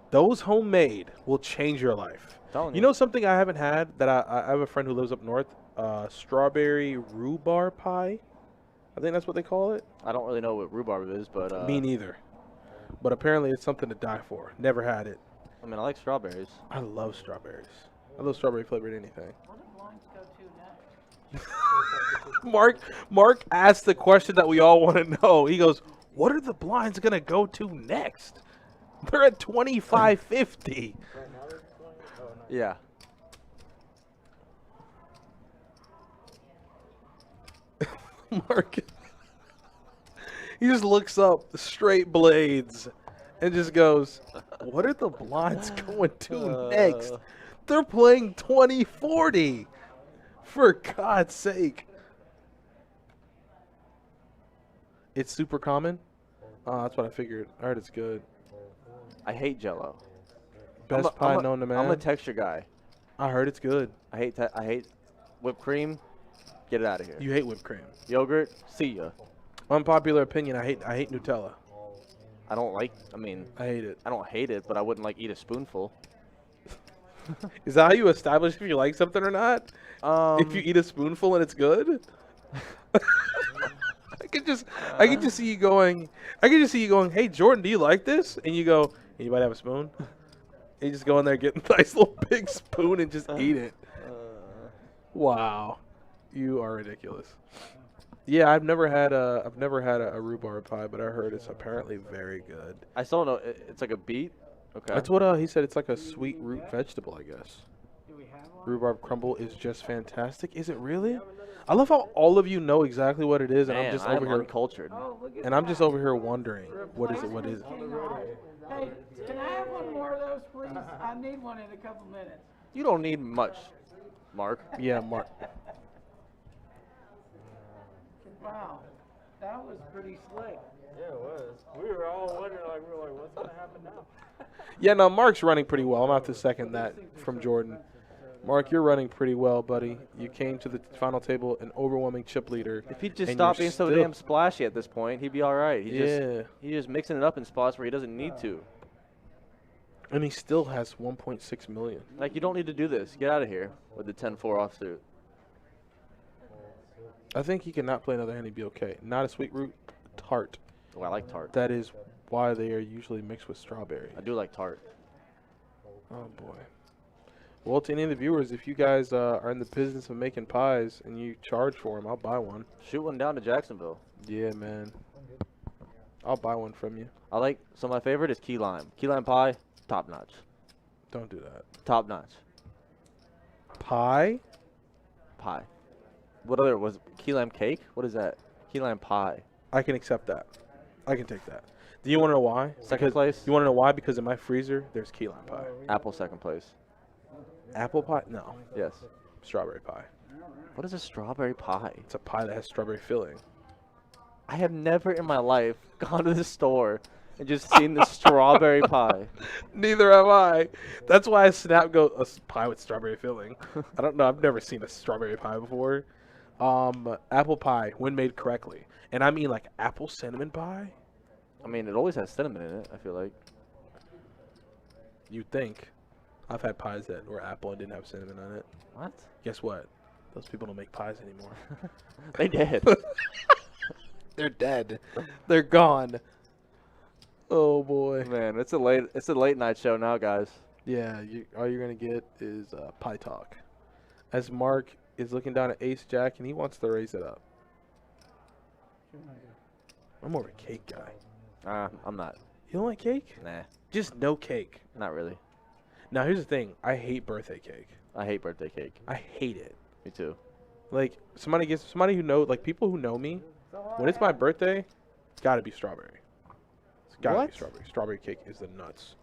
[SPEAKER 3] those homemade will change your life.
[SPEAKER 2] Telling
[SPEAKER 3] You know something I haven't had that I have a friend who lives up north. Strawberry rhubarb pie. I think that's what they call it.
[SPEAKER 2] I don't really know what rhubarb is, but
[SPEAKER 3] Me neither. But apparently it's something to die for. Never had it.
[SPEAKER 2] I mean, I like strawberries.
[SPEAKER 3] I love strawberries. I love strawberry flavored anything.
[SPEAKER 8] What do blinds go to next?
[SPEAKER 3] Mark asked the question that we all want to know. He goes, "What are the blinds gonna go to next?" They're at 25.50.
[SPEAKER 2] Yeah.
[SPEAKER 3] Mark, he just looks up straight blades and just goes, "What are the blinds going to next?" They're playing 2040. For God's sake. It's super common? Oh, that's what I figured. I heard it's good.
[SPEAKER 2] I hate Jello.
[SPEAKER 3] Best pie known to man.
[SPEAKER 2] I'm a texture guy.
[SPEAKER 3] I heard it's good.
[SPEAKER 2] I hate whipped cream. Get it out of here.
[SPEAKER 3] You hate whipped cream.
[SPEAKER 2] Yogurt. See ya.
[SPEAKER 3] Unpopular opinion. I hate Nutella.
[SPEAKER 2] I don't like. I mean,
[SPEAKER 3] I hate it.
[SPEAKER 2] I don't hate it, but I wouldn't like eat a spoonful.
[SPEAKER 3] Is that how you establish if you like something or not?
[SPEAKER 2] Um,
[SPEAKER 3] If you eat a spoonful and it's good? I can just see you going. Hey Jordan, do you like this? And you go, anybody have a spoon? And you just go in there, get a nice little big spoon, and just eat it. Wow, you are ridiculous. Yeah, I've never had a rhubarb pie, but I heard it's apparently very good.
[SPEAKER 2] I still don't know. It's like a beet. Okay.
[SPEAKER 3] That's what he said. It's like a sweet root vegetable, I guess.
[SPEAKER 8] Do we have one?
[SPEAKER 3] Rhubarb crumble is just fantastic. Is it really? I love how all of you know exactly what it is, and
[SPEAKER 2] Man,
[SPEAKER 3] I'm just
[SPEAKER 2] I'm
[SPEAKER 3] over here,
[SPEAKER 2] uncultured.
[SPEAKER 8] Oh, look at
[SPEAKER 3] and I'm
[SPEAKER 8] that.
[SPEAKER 3] just over here wondering what is it? What is it?
[SPEAKER 8] King Arthur. Hey, can I have one more of those, please? I need one in a couple minutes.
[SPEAKER 2] You don't need much, Mark.
[SPEAKER 3] Yeah, Mark.
[SPEAKER 8] Wow, that was pretty slick.
[SPEAKER 5] Yeah, it was. We were all wondering, what's gonna happen now?
[SPEAKER 3] Yeah, no, Mark's running pretty well. I'm out to second that from Jordan. Mark, you're running pretty well, buddy. You came to the final table an overwhelming chip leader.
[SPEAKER 2] If he'd just
[SPEAKER 3] and
[SPEAKER 2] stop
[SPEAKER 3] you're
[SPEAKER 2] being so
[SPEAKER 3] still-
[SPEAKER 2] damn splashy at this point, he'd be all right.
[SPEAKER 3] Yeah.
[SPEAKER 2] He's just mixing it up in spots where he doesn't need to.
[SPEAKER 3] And he still has 1.6 million.
[SPEAKER 2] Like, you don't need to do this. Get out of here with the 10-4 offsuit.
[SPEAKER 3] I think he cannot play another hand. He'd be okay. Not a sweet root, tart.
[SPEAKER 2] Oh, I like tart.
[SPEAKER 3] That is why they are usually mixed with strawberry.
[SPEAKER 2] I do like tart.
[SPEAKER 3] Oh boy. Well, to any of the viewers, if you guys are in the business of making pies and you charge for them, I'll buy one.
[SPEAKER 2] Shoot one down to Jacksonville.
[SPEAKER 3] Yeah, man. I'll buy one from you.
[SPEAKER 2] I like, so my favorite is key lime. Key lime pie, top notch.
[SPEAKER 3] Don't do that.
[SPEAKER 2] Top notch.
[SPEAKER 3] Pie?
[SPEAKER 2] Pie. What other was key lime cake? What is that? Key lime pie.
[SPEAKER 3] I can accept that. I can take that. Do you want to know why?
[SPEAKER 2] Second place?
[SPEAKER 3] You want to know why? Because in my freezer, there's key lime pie.
[SPEAKER 2] Apple second place.
[SPEAKER 3] Apple pie? No.
[SPEAKER 2] Yes.
[SPEAKER 3] Strawberry pie.
[SPEAKER 2] What is a strawberry pie?
[SPEAKER 3] It's a pie that has strawberry filling.
[SPEAKER 2] I have never in my life gone to the store and just seen the strawberry pie.
[SPEAKER 3] Neither have I. That's why I snap go a pie with strawberry filling. I don't know. I've never seen a strawberry pie before. Apple pie when made correctly, and I mean like apple cinnamon pie.
[SPEAKER 2] I mean, it always has cinnamon in it, I feel like.
[SPEAKER 3] You'd think. I've had pies that were apple and didn't have cinnamon on it.
[SPEAKER 2] What?
[SPEAKER 3] Guess what? Those people don't make pies anymore.
[SPEAKER 2] They did.
[SPEAKER 3] They're dead. They're gone. Oh boy.
[SPEAKER 2] Man, it's a late night show now, guys.
[SPEAKER 3] Yeah, all you're gonna get is pie talk. As Mark is looking down at Ace Jack and he wants to raise it up. I'm more of a cake guy.
[SPEAKER 2] I'm not.
[SPEAKER 3] You don't like cake?
[SPEAKER 2] Nah,
[SPEAKER 3] Just no cake.
[SPEAKER 2] not really.
[SPEAKER 3] Now here's the thing. I hate birthday cake.
[SPEAKER 2] I hate birthday cake.
[SPEAKER 3] I hate it.
[SPEAKER 2] Me too.
[SPEAKER 3] Like somebody who know, like people who know me, when it's my birthday, it's gotta be strawberry. It's gotta
[SPEAKER 2] What?
[SPEAKER 3] be strawberry. Strawberry cake is the nuts.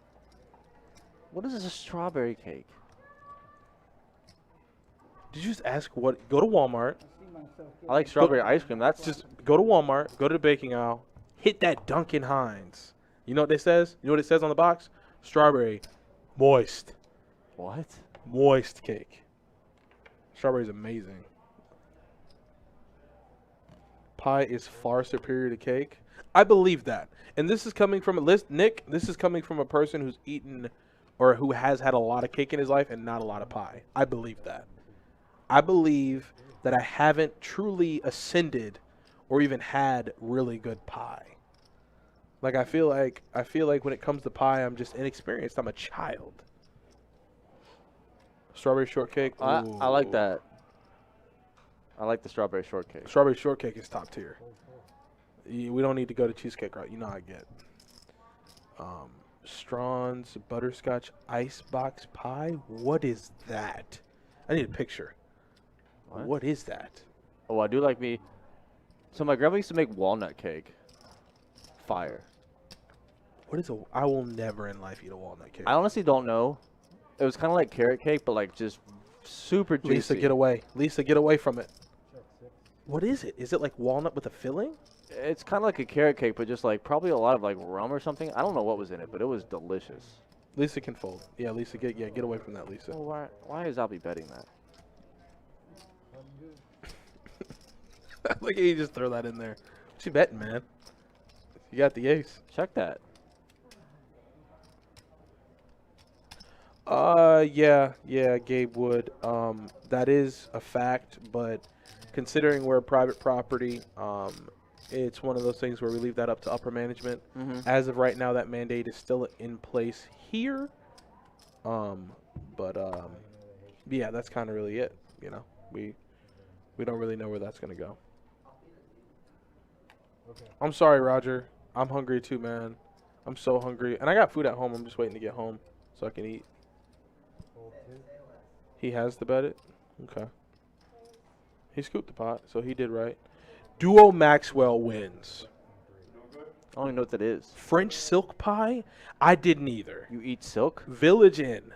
[SPEAKER 2] What is a strawberry cake?
[SPEAKER 3] Did you just ask what? Go to Walmart.
[SPEAKER 2] I like strawberry ice cream. That's
[SPEAKER 3] Just go to Walmart. Go to the baking aisle. Hit that Dunkin' Hines. You know what it says? You know what it says on the box? Strawberry, moist,
[SPEAKER 2] what?
[SPEAKER 3] moist cake. Strawberry is amazing. Pie is far superior to cake. I believe that, and this is coming from Nick. This is coming from a person who's eaten or who has had a lot of cake in his life and not a lot of pie. I believe that. I believe that I haven't truly ascended or even had really good pie. Like I feel like when it comes to pie, I'm just inexperienced. I'm a child. Strawberry shortcake.
[SPEAKER 2] I like
[SPEAKER 3] ooh.
[SPEAKER 2] that. I like the strawberry shortcake.
[SPEAKER 3] Strawberry shortcake is top tier. We don't need to go to cheesecake, right? You know how I get. Strawn's butterscotch icebox pie. What is that? I need a picture. What is that?
[SPEAKER 2] Oh, I do like me. So my grandma used to make walnut cake. Fire.
[SPEAKER 3] What is a? I will never in life eat a walnut cake.
[SPEAKER 2] I honestly don't know. It was kind of like carrot cake, but like just super juicy.
[SPEAKER 3] Lisa, get away. Lisa, get away from it. What is it? Is it like walnut with a filling?
[SPEAKER 2] It's kind of like a carrot cake, but just like probably a lot of like rum or something. I don't know what was in it, but it was delicious.
[SPEAKER 3] Lisa can fold. Yeah, Lisa, get away from that, Lisa.
[SPEAKER 2] Well, why is Albie betting that?
[SPEAKER 3] Look at you just throw that in there. What you betting, man? You got the ace.
[SPEAKER 2] Check that.
[SPEAKER 3] Yeah, Gabe would. That is a fact, but considering we're a private property, it's one of those things where we leave that up to upper management. As of right now, that mandate is still in place here. Yeah, that's kind of really it. You know, we don't really know where that's gonna go. I'm sorry, Roger. I'm hungry too, man. I'm so hungry, and I got food at home. I'm just waiting to get home so I can eat. He has to bet it? Okay. He scooped the pot, so he did right. Duo Maxwell wins.
[SPEAKER 2] I don't even know what that is.
[SPEAKER 3] French silk pie? I didn't either.
[SPEAKER 2] You eat silk?
[SPEAKER 3] Village Inn.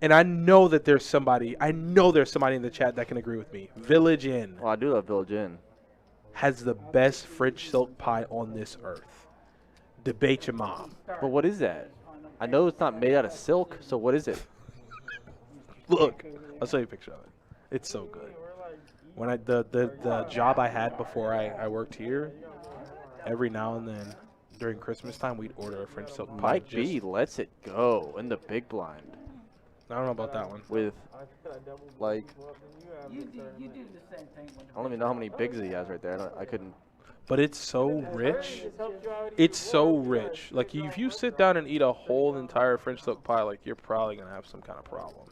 [SPEAKER 3] And I know that there's somebody in the chat that can agree with me. Village Inn
[SPEAKER 2] Well, I do love Village Inn.
[SPEAKER 3] has the best French silk pie on this earth. Debate your mom.
[SPEAKER 2] But what is that? I know it's not made out of silk, so what is it?
[SPEAKER 3] Look, I'll show you a picture of it. It's so good. When the job I had before I worked here, every now and then during Christmas time we'd order a French silk pie.
[SPEAKER 2] Mike B lets it go in the big blind
[SPEAKER 3] I don't know about that one.
[SPEAKER 2] with like
[SPEAKER 8] You do the same thing.
[SPEAKER 2] I don't even know how many bigs he has right there. I couldn't.
[SPEAKER 3] But it's so rich. It's so rich. Like if you sit down and eat a whole entire French silk pie, like you're probably gonna have some kind of problem.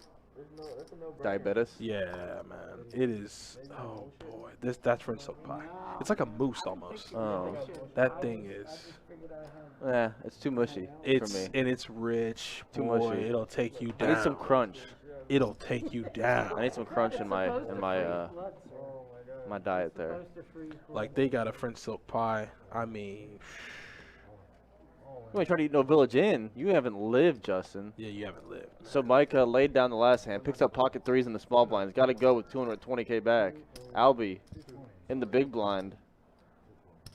[SPEAKER 2] Diabetes?
[SPEAKER 3] Yeah, man. It is. Oh boy, that's French silk pie. It's like a mousse almost.
[SPEAKER 2] Oh,
[SPEAKER 3] That thing is.
[SPEAKER 2] yeah, it's too mushy for me.
[SPEAKER 3] And it's rich.
[SPEAKER 2] Too
[SPEAKER 3] Boy,
[SPEAKER 2] mushy.
[SPEAKER 3] it'll take you
[SPEAKER 2] I
[SPEAKER 3] down.
[SPEAKER 2] need some crunch.
[SPEAKER 3] It'll take you down.
[SPEAKER 2] I need some crunch in my my diet there.
[SPEAKER 3] Like they got a French silk pie. I mean,
[SPEAKER 2] You ain't trying to eat no Village Inn. You haven't lived, Justin.
[SPEAKER 3] yeah, you haven't lived.
[SPEAKER 2] So Mike laid down the last hand, picks up pocket threes in the small blinds. Got to go with 220K back. Albie in the big blind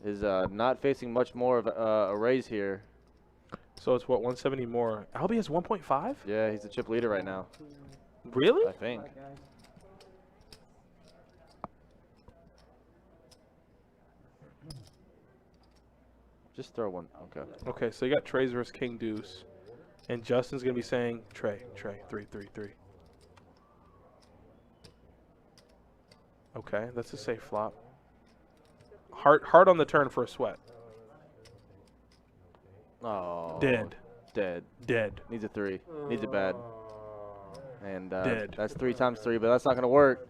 [SPEAKER 2] is not facing much more of a raise here.
[SPEAKER 3] So it's what, 170 more. Albie has 1.5?
[SPEAKER 2] Yeah, he's the chip leader right now,
[SPEAKER 3] Really?
[SPEAKER 2] I think. Just throw one. Okay.
[SPEAKER 3] Okay, so you got Trey's versus King Deuce. And Justin's going to be saying, Trey, 3-3-3. Okay, that's a safe flop. Hard on the turn for a sweat.
[SPEAKER 2] Oh.
[SPEAKER 3] Dead.
[SPEAKER 2] Dead. Needs a 3. Needs it bad. And
[SPEAKER 3] Dead.
[SPEAKER 2] that's 3 times 3, but that's not going to work.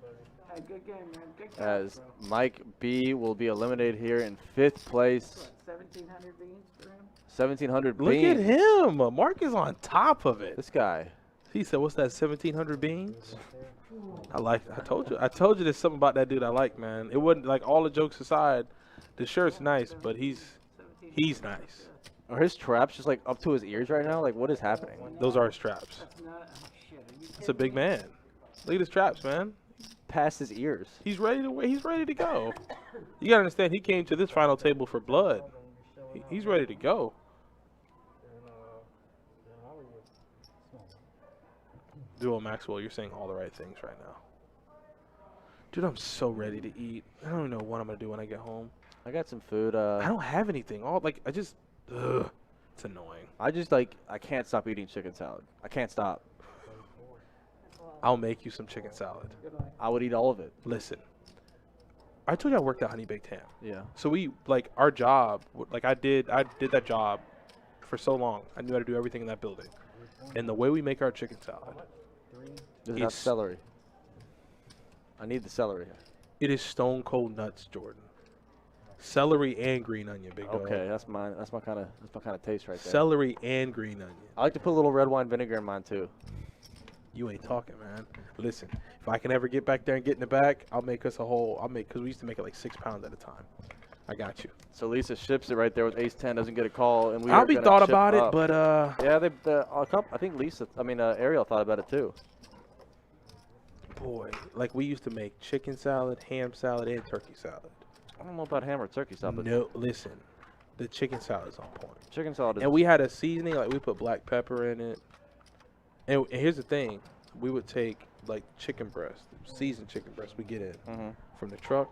[SPEAKER 8] Hey, good game, man. Good game,
[SPEAKER 2] As
[SPEAKER 8] bro.
[SPEAKER 2] Mike B will be eliminated here in 5th place.
[SPEAKER 8] What, 1,700 beans for him?
[SPEAKER 2] 1,700
[SPEAKER 3] Look
[SPEAKER 2] beans.
[SPEAKER 3] at him. Mark is on top of it.
[SPEAKER 2] This guy.
[SPEAKER 3] He said, what's that, 1,700 beans? I like that. I told you there's something about that dude I like, man. It wasn't, like, all the jokes aside, the shirt's nice, but he's nice.
[SPEAKER 2] Are his traps just like up to his ears right now? Like, what is happening?
[SPEAKER 3] Those are his traps.
[SPEAKER 8] That's not, oh, shit. Are you
[SPEAKER 3] It's a big man. Look at his traps, man.
[SPEAKER 2] Past his ears.
[SPEAKER 3] He's ready to go. You gotta understand, he came to this final table for blood. He's ready to go. Duo Maxwell, you're saying all the right things right now. Dude, I'm so ready to eat. I don't even know what I'm gonna do when I get home.
[SPEAKER 2] I got some food.
[SPEAKER 3] I don't have anything. It's annoying.
[SPEAKER 2] I can't stop eating chicken salad. I can't stop.
[SPEAKER 3] I'll make you some chicken salad.
[SPEAKER 2] I would eat all of it.
[SPEAKER 3] Listen, I told you I worked at Honey Baked Ham.
[SPEAKER 2] Yeah.
[SPEAKER 3] So our job, I did that job for so long. I knew how to do everything in that building. And the way we make our chicken salad,
[SPEAKER 2] Does it have celery? I need the celery.
[SPEAKER 3] it is stone cold nuts, Jordan. Celery and green onion, big dog.
[SPEAKER 2] Okay, that's mine. That's my kind of taste right there.
[SPEAKER 3] Celery and green onion.
[SPEAKER 2] I like to put a little red wine vinegar in mine too.
[SPEAKER 3] You ain't talking, man. Listen, if I can ever get back there and get in the back, because we used to make it like 6 pounds at a time. I got you.
[SPEAKER 2] So Lisa ships it right there with Ace 10, doesn't get a call, and we.
[SPEAKER 3] I'll
[SPEAKER 2] are
[SPEAKER 3] be
[SPEAKER 2] gonna
[SPEAKER 3] thought
[SPEAKER 2] ship
[SPEAKER 3] about it,
[SPEAKER 2] up.
[SPEAKER 3] but
[SPEAKER 2] yeah, I think Ariel thought about it too.
[SPEAKER 3] boy, like we used to make chicken salad, ham salad, and turkey salad.
[SPEAKER 2] I don't know about ham or turkey salad. But
[SPEAKER 3] No, listen, the chicken salad is on point.
[SPEAKER 2] chicken salad is.
[SPEAKER 3] And we had a seasoning, like we put black pepper in it. And here's the thing, we would take like chicken breast, seasoned chicken breast we get in from the truck.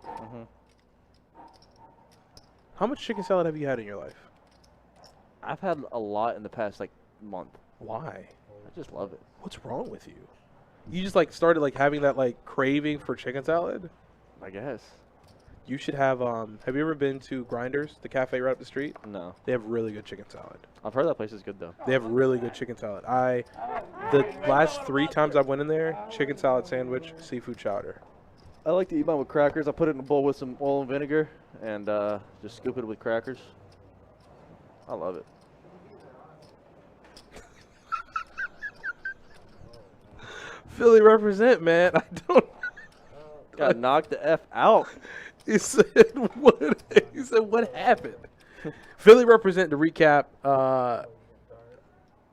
[SPEAKER 3] How much chicken salad have you had in your life?
[SPEAKER 2] I've had a lot in the past month.
[SPEAKER 3] Why?
[SPEAKER 2] I just love it.
[SPEAKER 3] What's wrong with you? You just started having that craving for chicken salad?
[SPEAKER 2] I guess.
[SPEAKER 3] You should have you ever been to Grinders, the cafe right up the street?
[SPEAKER 2] No.
[SPEAKER 3] They have really good chicken salad.
[SPEAKER 2] I've heard that place is good though.
[SPEAKER 3] They have really good chicken salad. The last 3 times I went in there, chicken salad sandwich, seafood chowder.
[SPEAKER 2] I like to eat mine with crackers. I put it in a bowl with some oil and vinegar and just scoop it with crackers. I love it.
[SPEAKER 3] Philly represent, man. I don't.
[SPEAKER 2] Got knocked the F out.
[SPEAKER 3] He said what? He said what happened? Philly represent. To recap,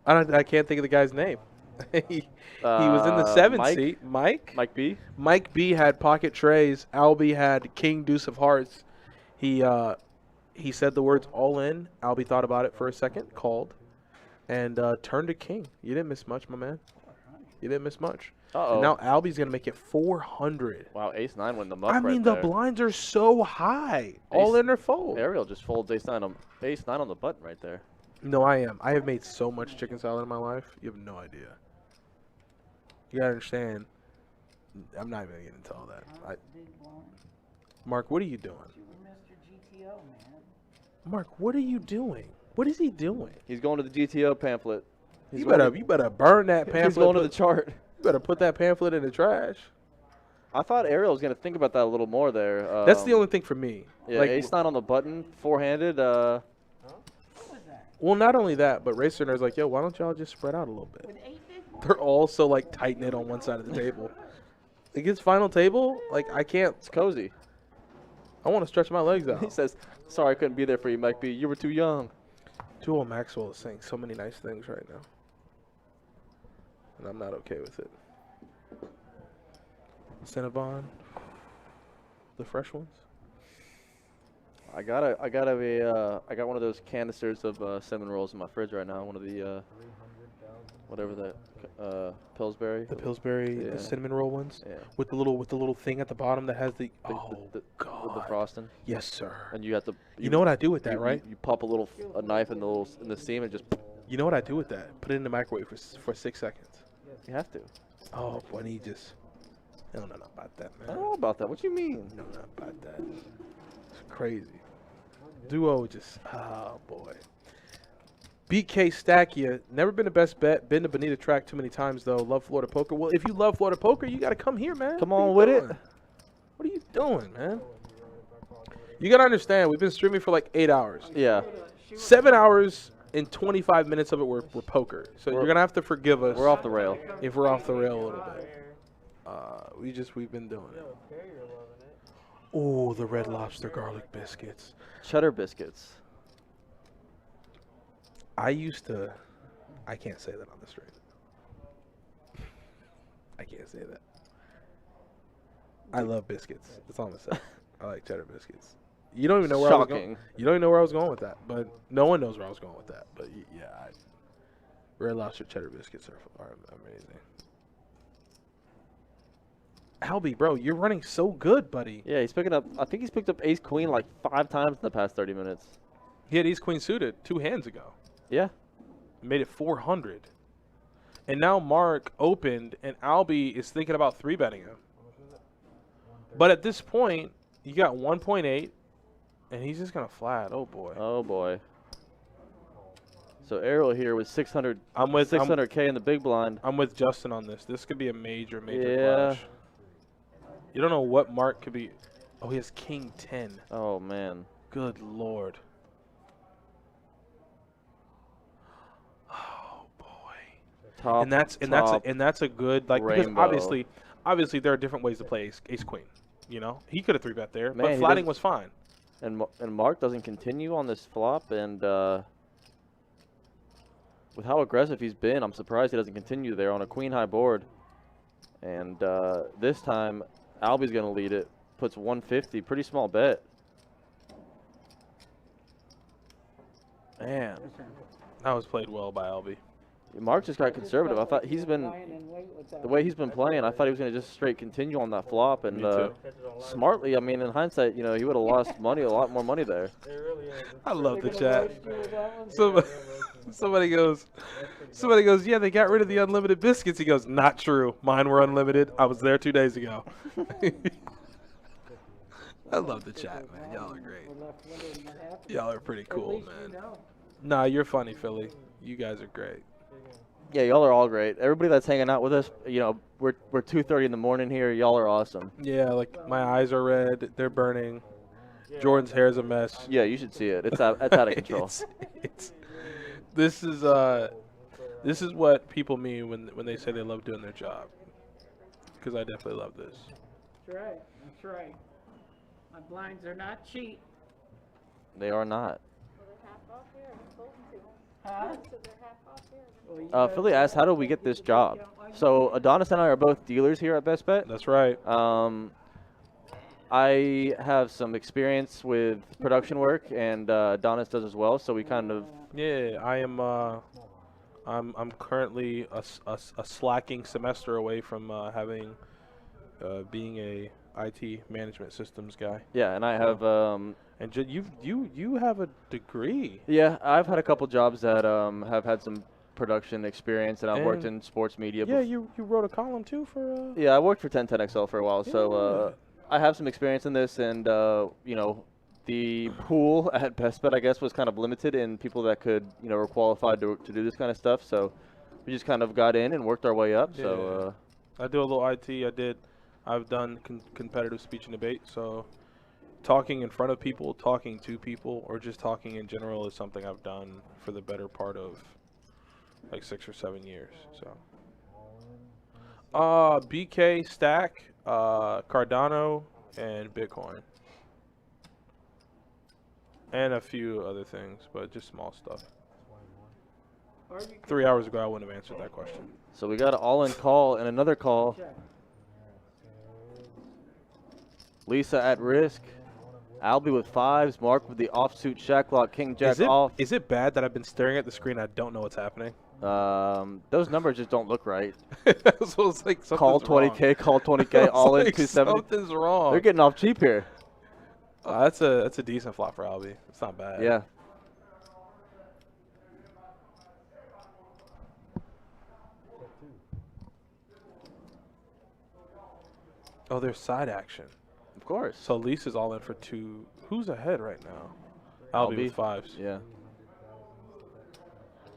[SPEAKER 3] I can't think of the guy's name. he was in the 7th seat.
[SPEAKER 2] Mike B.
[SPEAKER 3] Mike B had pocket trays. Albie had king deuce of hearts. He said the words all in. Albie thought about it for a second, called, and turned to king. You didn't miss much, my man. You didn't miss much.
[SPEAKER 2] Uh-oh.
[SPEAKER 3] And now Albie's going to make it 400.
[SPEAKER 2] Wow, Ace 9 went the muck
[SPEAKER 3] I mean, the
[SPEAKER 2] there.
[SPEAKER 3] blinds are so high. All in their fold.
[SPEAKER 2] Ariel just folds Ace 9 on the button right there.
[SPEAKER 3] No, I am. I have made so much chicken salad in my life. You have no idea. You got to understand. I'm not even going to get into all that. Mark, what are you doing?
[SPEAKER 8] Mr. GTO, man.
[SPEAKER 3] Mark, what are you doing? What is he doing?
[SPEAKER 2] He's going to the GTO pamphlet.
[SPEAKER 3] You better burn that pamphlet.
[SPEAKER 2] He's going to the chart.
[SPEAKER 3] You better put that pamphlet in the trash.
[SPEAKER 2] I thought Ariel was going to think about that a little more there.
[SPEAKER 3] That's the only thing for me.
[SPEAKER 2] Yeah, Ace 9 on the button, four-handed.
[SPEAKER 3] Well, not only that, but Racer Nerd's like, yo, why don't y'all just spread out a little bit? They're all so tight-knit on one side of the table. Against final table, I can't.
[SPEAKER 2] It's cozy.
[SPEAKER 3] I want to stretch my legs out.
[SPEAKER 2] He says, sorry I couldn't be there for you, Mike B. You were too young.
[SPEAKER 3] Duo Maxwell is saying so many nice things right now. And I'm not okay with it. Cinnabon, the fresh ones.
[SPEAKER 2] I got one of those canisters of cinnamon rolls in my fridge right now. One of the whatever that Pillsbury.
[SPEAKER 3] The Pillsbury,
[SPEAKER 2] Yeah.
[SPEAKER 3] the cinnamon roll ones.
[SPEAKER 2] Yeah.
[SPEAKER 3] With the little thing at the bottom that has the
[SPEAKER 2] God. With the frosting.
[SPEAKER 3] Yes, sir.
[SPEAKER 2] And you have to.
[SPEAKER 3] You know what I do with that, right?
[SPEAKER 2] You pop a knife in the seam and just.
[SPEAKER 3] You know what I do with that? Put it in the microwave for 6 seconds.
[SPEAKER 2] You have to.
[SPEAKER 3] Oh, boy, he just. I don't know about that, man.
[SPEAKER 2] I don't know about that. What you mean?
[SPEAKER 3] No, not about that. It's crazy. Duo just. Oh, boy. BK Stackia, never been the best bet. Been to Bonita Track too many times, though. Love Florida Poker. Well, if you love Florida Poker, you got to come here, man.
[SPEAKER 2] Come on with it.
[SPEAKER 3] What are you doing, man? You got to understand, we've been streaming for like 8 hours.
[SPEAKER 2] Yeah.
[SPEAKER 3] 7 hours and 25 minutes of it were poker. So you're going to have to forgive us.
[SPEAKER 2] We're off the rail.
[SPEAKER 3] If we're off the rail a little bit. We've been doing it. Oh, the Red Lobster garlic biscuits.
[SPEAKER 2] Cheddar biscuits.
[SPEAKER 3] I can't say that on the stream. I can't say that. I love biscuits. That's all I'm gonna say. I like cheddar biscuits. You don't even know where I was going. You don't even know where I was going with that, but no one knows where I was going with that. But yeah, Red Lobster cheddar biscuits are amazing. Albie, bro, you're running so good, buddy.
[SPEAKER 2] Yeah, he's picking up. I think he's picked up ace queen like 5 times in the past 30 minutes.
[SPEAKER 3] He had ace queen suited 2 hands ago.
[SPEAKER 2] Yeah.
[SPEAKER 3] Made it 400. And now Mark opened, and Albie is thinking about 3-betting him. But at this point, you got 1.8, and he's just going to flat. Oh, boy.
[SPEAKER 2] Oh, boy. So Errol here with 600.
[SPEAKER 3] I'm with
[SPEAKER 2] 600K in the big blind.
[SPEAKER 3] I'm with Justin on this. This could be a major clash. You don't know what Mark could be. Oh, he has king 10.
[SPEAKER 2] Oh, man.
[SPEAKER 3] Good Lord. Oh, boy.
[SPEAKER 2] Top,
[SPEAKER 3] and that's a good, like,
[SPEAKER 2] rainbow.
[SPEAKER 3] Because obviously there are different ways to play ace queen. You know, he could have 3-bet there,
[SPEAKER 2] Man,
[SPEAKER 3] but flatting was fine.
[SPEAKER 2] And Mark doesn't continue on this flop, and with how aggressive he's been, I'm surprised he doesn't continue there on a queen high board. And this time, Albie's going to lead it. Puts 150, pretty small bet. Man.
[SPEAKER 3] That was played well by Albie.
[SPEAKER 2] Mark just got conservative. I thought the way he's been playing, I thought he was going to just straight continue on that flop. And smartly, I mean, in hindsight, you know, he would have lost money, a lot more money there.
[SPEAKER 3] I love the chat. Somebody goes, yeah, they got rid of the unlimited biscuits. He goes, not true. Mine were unlimited. I was there 2 days ago. I love the chat, man. Y'all are great. Y'all are pretty cool, man. Nah, you're funny, Philly. You guys are great.
[SPEAKER 2] Yeah, y'all are all great. Everybody that's hanging out with us, you know, we're 2:30 in the morning here. Y'all are awesome.
[SPEAKER 3] Yeah, like my eyes are red. They're burning. Jordan's hair is a mess.
[SPEAKER 2] Yeah, you should see it. It's out of control.
[SPEAKER 3] This is what people mean when they say they love doing their job. Because I definitely love this.
[SPEAKER 8] That's right. That's right. My blinds are not cheap.
[SPEAKER 2] They are not.
[SPEAKER 8] Huh?
[SPEAKER 2] Philly asked, how do we get this job? So Adonis and I are both dealers here at Best Bet.
[SPEAKER 3] That's right.
[SPEAKER 2] I have some experience with production work, and Adonis does as well. So we kind of.
[SPEAKER 3] Yeah, I am. I'm currently a slacking semester away from being a IT management systems guy.
[SPEAKER 2] Yeah, and I have.
[SPEAKER 3] And you have a degree.
[SPEAKER 2] Yeah, I've had a couple jobs that have had some production experience, and I've worked in sports media.
[SPEAKER 3] Yeah, you wrote a column too for.
[SPEAKER 2] Yeah, I worked for 1010XL for a while, so I have some experience in this, and you know, the pool at Best Bet, I guess, was kind of limited in people that could, you know, were qualified to do this kind of stuff. So we just kind of got in and worked our way up. Yeah. So
[SPEAKER 3] I do a little IT. I've done competitive speech and debate. So talking in front of people, talking to people, or just talking in general is something I've done for the better part of like 6 or 7 years. So BK, Stack, Cardano, and Bitcoin. And a few other things, but just small stuff. 3 hours ago, I wouldn't have answered that question.
[SPEAKER 2] So we got an all-in call and another call. Lisa at risk. Albie with 5s. Mark with the offsuit shack lock. King Jack off.
[SPEAKER 3] Is it bad that I've been staring at the screen? I don't know what's happening.
[SPEAKER 2] Those numbers just don't look right.
[SPEAKER 3] So it's like
[SPEAKER 2] call 20K, wrong. Call 20K, all in 270.
[SPEAKER 3] Something's wrong.
[SPEAKER 2] They're getting off cheap here.
[SPEAKER 3] That's a decent flop for Albie. It's not bad.
[SPEAKER 2] Yeah.
[SPEAKER 3] Oh, there's side action.
[SPEAKER 2] Of course.
[SPEAKER 3] So Lisa's all in for 2. Who's ahead right now? Albie with 5s.
[SPEAKER 2] Yeah.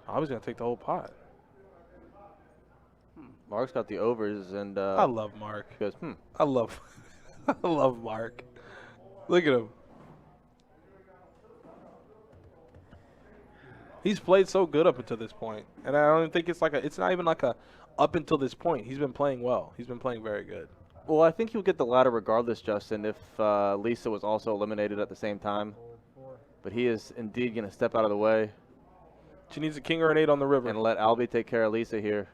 [SPEAKER 3] I was going to take the whole pot.
[SPEAKER 2] Mark's got the overs, and
[SPEAKER 3] I love Mark.
[SPEAKER 2] He goes,
[SPEAKER 3] I love I love Mark. Look at him. He's played so good up until this point, and I don't even think it's not even like a up until this point. He's been playing well. He's been playing very good.
[SPEAKER 2] Well, I think he'll get the ladder regardless, Justin, if Lisa was also eliminated at the same time. But he is indeed going to step out of the way.
[SPEAKER 3] She needs a king or an 8 on the river.
[SPEAKER 2] And let Albie take care of Lisa here.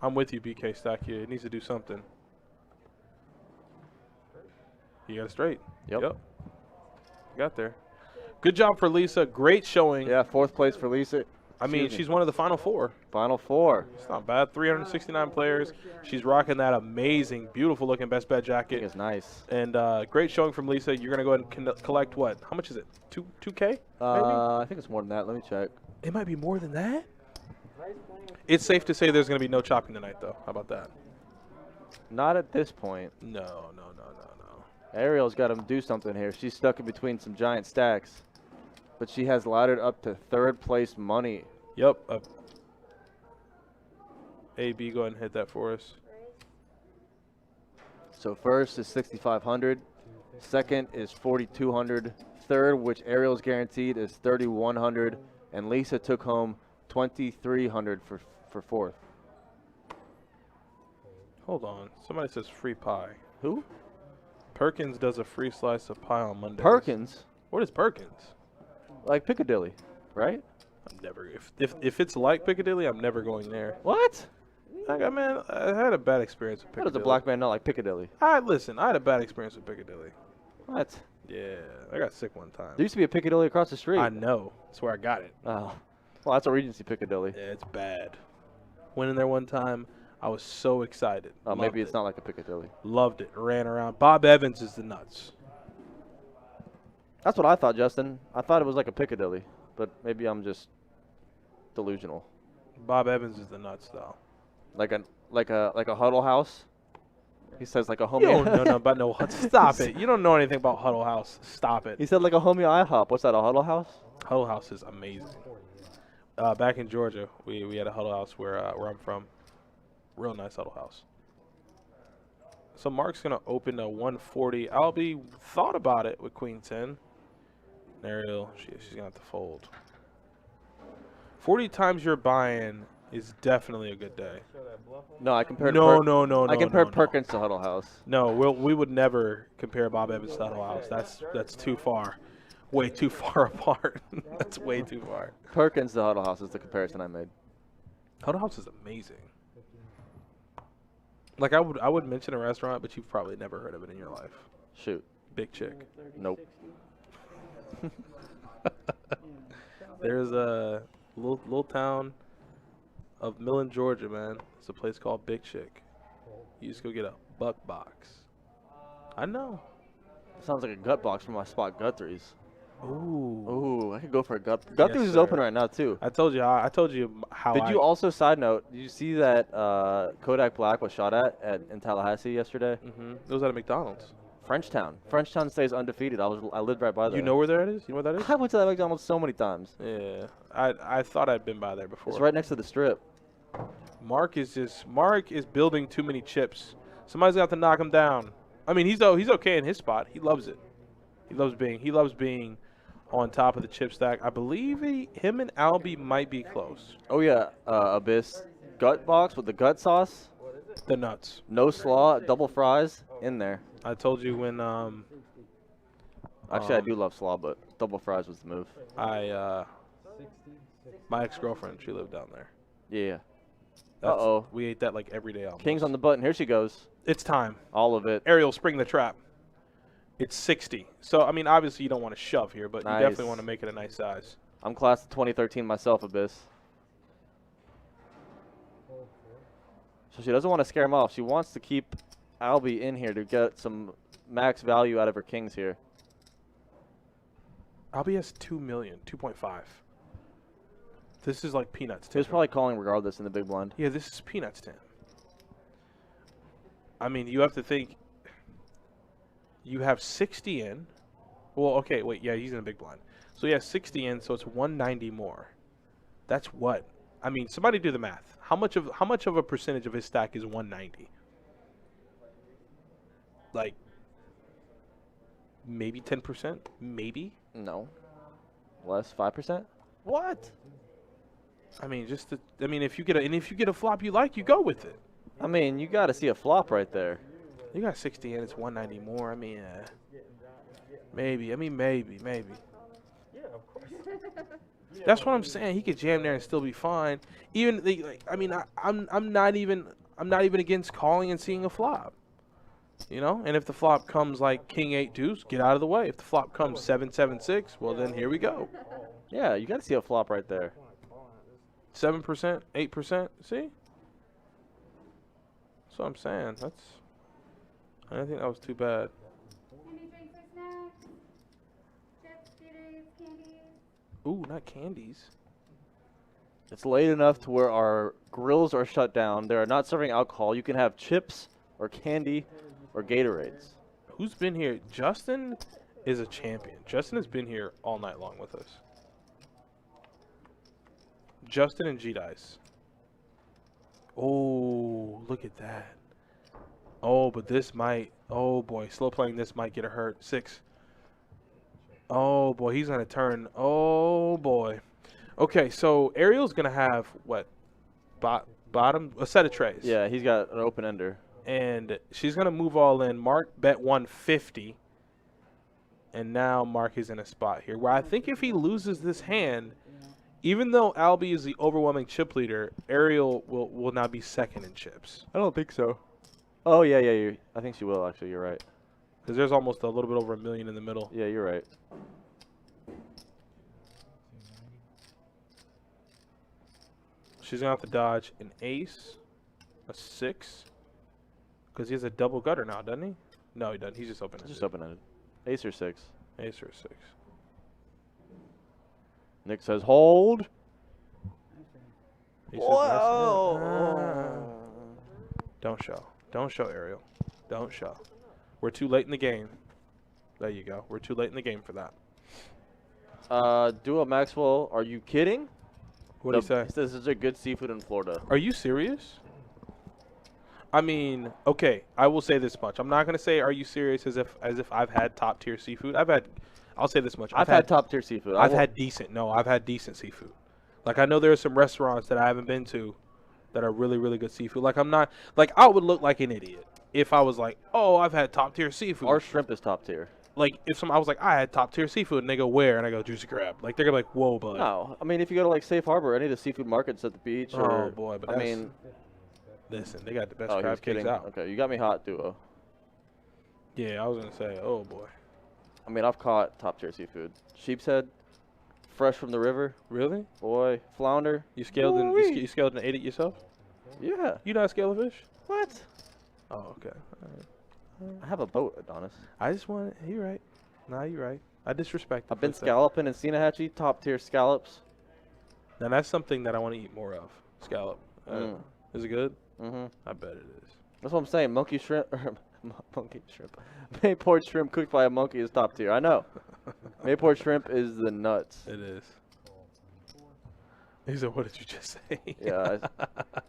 [SPEAKER 3] I'm with you, BK Stack here. It needs to do something. You got it straight.
[SPEAKER 2] Yep.
[SPEAKER 3] Got there. Good job for Lisa. Great showing.
[SPEAKER 2] Yeah, 4th place for Lisa.
[SPEAKER 3] I mean, she's one of the final 4.
[SPEAKER 2] Final 4.
[SPEAKER 3] It's not bad. 369 players. She's rocking that amazing, beautiful looking best bet jacket.
[SPEAKER 2] It's nice.
[SPEAKER 3] And great showing from Lisa. You're going to go ahead and collect what? How much is it? 2K?
[SPEAKER 2] I think it's more than that. Let me check.
[SPEAKER 3] It might be more than that. It's safe to say there's going to be no chopping tonight, though. How about that?
[SPEAKER 2] Not at this point.
[SPEAKER 3] No.
[SPEAKER 2] Ariel's got to do something here. She's stuck in between some giant stacks. But she has laddered up to 3rd place money.
[SPEAKER 3] Yep. AB, go ahead and hit that for us.
[SPEAKER 2] So first is 6,500. Second is 4,200. Third, which Ariel's guaranteed, is 3,100. And Lisa took home 2,300 for 4th.
[SPEAKER 3] Hold on. Somebody says free pie.
[SPEAKER 2] Who?
[SPEAKER 3] Perkins does a free slice of pie on Monday.
[SPEAKER 2] Perkins?
[SPEAKER 3] What is Perkins?
[SPEAKER 2] Like Piccadilly, right?
[SPEAKER 3] I'm never. If it's like Piccadilly, I'm never going there.
[SPEAKER 2] What?
[SPEAKER 3] I had a bad experience with Piccadilly.
[SPEAKER 2] How does a black man not like Piccadilly?
[SPEAKER 3] I had a bad experience with Piccadilly.
[SPEAKER 2] What?
[SPEAKER 3] Yeah, I got sick one time.
[SPEAKER 2] There used to be a Piccadilly across the street.
[SPEAKER 3] I know. That's where I got it.
[SPEAKER 2] Oh. Well, that's a Regency Piccadilly.
[SPEAKER 3] Yeah, it's bad. Went in there one time. I was so excited.
[SPEAKER 2] Oh, maybe it's not like a Piccadilly.
[SPEAKER 3] Loved it. Ran around. Bob Evans is the nuts.
[SPEAKER 2] That's what I thought, Justin. I thought it was like a Piccadilly, but maybe I'm just delusional.
[SPEAKER 3] Bob Evans is the nuts, though.
[SPEAKER 2] Like a Huddle House. He says like a homie.
[SPEAKER 3] You don't know about no. Stop it. You don't know anything about Huddle House. Stop it.
[SPEAKER 2] He said like a homie IHOP. What's that? A Huddle House?
[SPEAKER 3] Huddle House is amazing. Back in Georgia, we had a Huddle House where I'm from. Real nice Huddle House. So Mark's gonna open a 140. Albie thought about it with Queen 10. Ariel, she's gonna have to fold. 40 times you're buying is definitely a good day.
[SPEAKER 2] No, I compared.
[SPEAKER 3] No.
[SPEAKER 2] I compared Perkins to Huddle House.
[SPEAKER 3] No, we would never compare Bob Evans to Huddle House. That's too far, way too far apart. That's way too far.
[SPEAKER 2] Perkins to Huddle House is the comparison I made.
[SPEAKER 3] Huddle House is amazing. Like I would mention a restaurant, but you've probably never heard of it in your life.
[SPEAKER 2] Shoot.
[SPEAKER 3] Big Chick.
[SPEAKER 2] Nope.
[SPEAKER 3] There's a little town of Millen, Georgia, man. It's a place called Big Chick. You just go get a buck box. I know.
[SPEAKER 2] Sounds like a gut box from my spot Guthrie's.
[SPEAKER 3] Ooh.
[SPEAKER 2] I could go for a Guthrie's is open right now too.
[SPEAKER 3] I told you how.
[SPEAKER 2] Did you also, side note, did you see that Kodak Black was shot at in Tallahassee yesterday?
[SPEAKER 3] Mm-hmm. It was at a McDonald's.
[SPEAKER 2] Frenchtown. Frenchtown stays undefeated. I lived right by there.
[SPEAKER 3] You know where that is? You know where that is?
[SPEAKER 2] I went to that McDonald's so many times.
[SPEAKER 3] Yeah. I thought I'd been by there before.
[SPEAKER 2] It's right next to the Strip.
[SPEAKER 3] Mark is building too many chips. Somebody's got to knock him down. I mean, he's okay in his spot. He loves it. He loves being on top of the chip stack. I believe him and Albie might be close.
[SPEAKER 2] Oh yeah, Abyss gut box with the gut sauce.
[SPEAKER 3] The nuts.
[SPEAKER 2] No slaw, double fries in there.
[SPEAKER 3] I told you when.
[SPEAKER 2] Actually, I do love slaw, but double fries was the move.
[SPEAKER 3] My ex-girlfriend, she lived down there.
[SPEAKER 2] Yeah.
[SPEAKER 3] Uh-oh. We ate that like every day almost.
[SPEAKER 2] King's on the button. Here she goes.
[SPEAKER 3] It's time.
[SPEAKER 2] All of it.
[SPEAKER 3] Ariel, spring the trap. It's 60. So, I mean, obviously you don't want to shove here, but
[SPEAKER 2] nice.
[SPEAKER 3] You definitely want to make it a nice size.
[SPEAKER 2] I'm class of 2013 myself, Abyss. So she doesn't want to scare him off. She wants to keep Albie in here to get some max value out of her kings here.
[SPEAKER 3] Albie has 2 million, 2.5. This is like peanuts to
[SPEAKER 2] He was
[SPEAKER 3] him.
[SPEAKER 2] probably calling regardless in the big blind.
[SPEAKER 3] Yeah, this is peanuts to him. I mean, you have to think. You have 60 in. Well, okay, wait, yeah, he's in a big blind. So he has 60 in, so it's 190 more. That's what? I mean, somebody do the math. How much of a percentage of his stack is 190? Like maybe 10%? Maybe?
[SPEAKER 2] No. Less, 5%?
[SPEAKER 3] What? I mean, if you get a flop you like, you go with it.
[SPEAKER 2] I mean, you got to see a flop right there.
[SPEAKER 3] You got 60 in, it's 190 more. I mean, maybe. I mean, maybe.
[SPEAKER 5] Yeah, of course.
[SPEAKER 3] That's what I'm saying. He could jam there and still be fine. Even I'm not even against calling and seeing a flop. You know, and if the flop comes like King 8 deuce, get out of the way. If the flop comes 7-7-6, well then here we go.
[SPEAKER 2] Yeah, you got to see a flop right there.
[SPEAKER 3] 7%, 8%. See? That's what I'm saying. I don't think that was too bad.
[SPEAKER 10] Any drinks or snacks? Chips, Gatorades, candies?
[SPEAKER 3] Ooh, not candies.
[SPEAKER 2] It's late enough to where our grills are shut down. They are not serving alcohol. You can have chips or candy or Gatorades.
[SPEAKER 3] Who's been here? Justin is a champion. Justin has been here all night long with us. Justin and G-Dice. Oh, look at that. Oh, but this might. Oh, boy. Slow playing this might get a hurt. 6. Oh, boy. He's going to turn. Oh, boy. Okay, so Ariel's going to have, what? Bottom? A set of trays.
[SPEAKER 2] Yeah, he's got an open ender.
[SPEAKER 3] And she's going to move all in. Mark bet 150. And now Mark is in a spot here where I think if he loses this hand, even though Albie is the overwhelming chip leader, Ariel will now be second in chips.
[SPEAKER 2] I don't think so. Oh, yeah. I think she will, actually. You're right.
[SPEAKER 3] Because there's almost a little bit over $1 million in the middle.
[SPEAKER 2] Yeah, you're right.
[SPEAKER 3] She's going to have to dodge an ace, a 6. Because he has a double gutter now, doesn't he? No, he doesn't. He's just open-ended.
[SPEAKER 2] Just open-ended. Ace or 6.
[SPEAKER 3] Ace or 6.
[SPEAKER 2] Nick says hold.
[SPEAKER 3] He says whoa. Don't show. Don't show, Ariel. Don't show. We're too late in the game. There you go. We're too late in the game for that.
[SPEAKER 2] Duo Maxwell, are you kidding?
[SPEAKER 3] What do you say?
[SPEAKER 2] He says this is a good seafood in Florida.
[SPEAKER 3] Are you serious? I mean, okay, I will say this much. I'm not going to say are you serious as if I've had top tier seafood. I'll say this much.
[SPEAKER 2] I've had top tier seafood.
[SPEAKER 3] I've had decent seafood. Like I know there are some restaurants that I haven't been to that are really, really good seafood. Like I would look like an idiot if I was like, oh, I've had top tier seafood.
[SPEAKER 2] Our shrimp is top tier.
[SPEAKER 3] Like if I was like, I had top tier seafood, and they go where, and I go Juicy Crab. Like they're gonna be like, whoa, bud.
[SPEAKER 2] No, I mean if you go to like Safe Harbor, any of the seafood markets at the beach.
[SPEAKER 3] Oh boy, but
[SPEAKER 2] I mean,
[SPEAKER 3] listen, they got the best
[SPEAKER 2] crab
[SPEAKER 3] crab cakes out.
[SPEAKER 2] Okay, you got me hot, Duo.
[SPEAKER 3] Yeah, I was gonna say, oh boy.
[SPEAKER 2] I mean, I've caught top tier seafood. Sheep's head, fresh from the river.
[SPEAKER 3] Really?
[SPEAKER 2] Boy, flounder.
[SPEAKER 3] You scaled and you scaled and ate it yourself?
[SPEAKER 2] Yeah.
[SPEAKER 3] You know how to scale a fish?
[SPEAKER 2] What?
[SPEAKER 3] Oh, okay. All right.
[SPEAKER 2] I have a boat, Adonis.
[SPEAKER 3] I just want. You're right. Nah, you're right. I disrespect.
[SPEAKER 2] I've been scalloping in Sinahatchee, top tier scallops.
[SPEAKER 3] Now that's something that I want to eat more of. Scallop. Is it good?
[SPEAKER 2] Mm-hmm.
[SPEAKER 3] I bet it is.
[SPEAKER 2] That's what I'm saying. Monkey shrimp. Monkey shrimp. Mayport shrimp cooked by a monkey is top tier. I know. Mayport shrimp is the nuts.
[SPEAKER 3] It is. He said, "What did you just say?"
[SPEAKER 2] Yeah,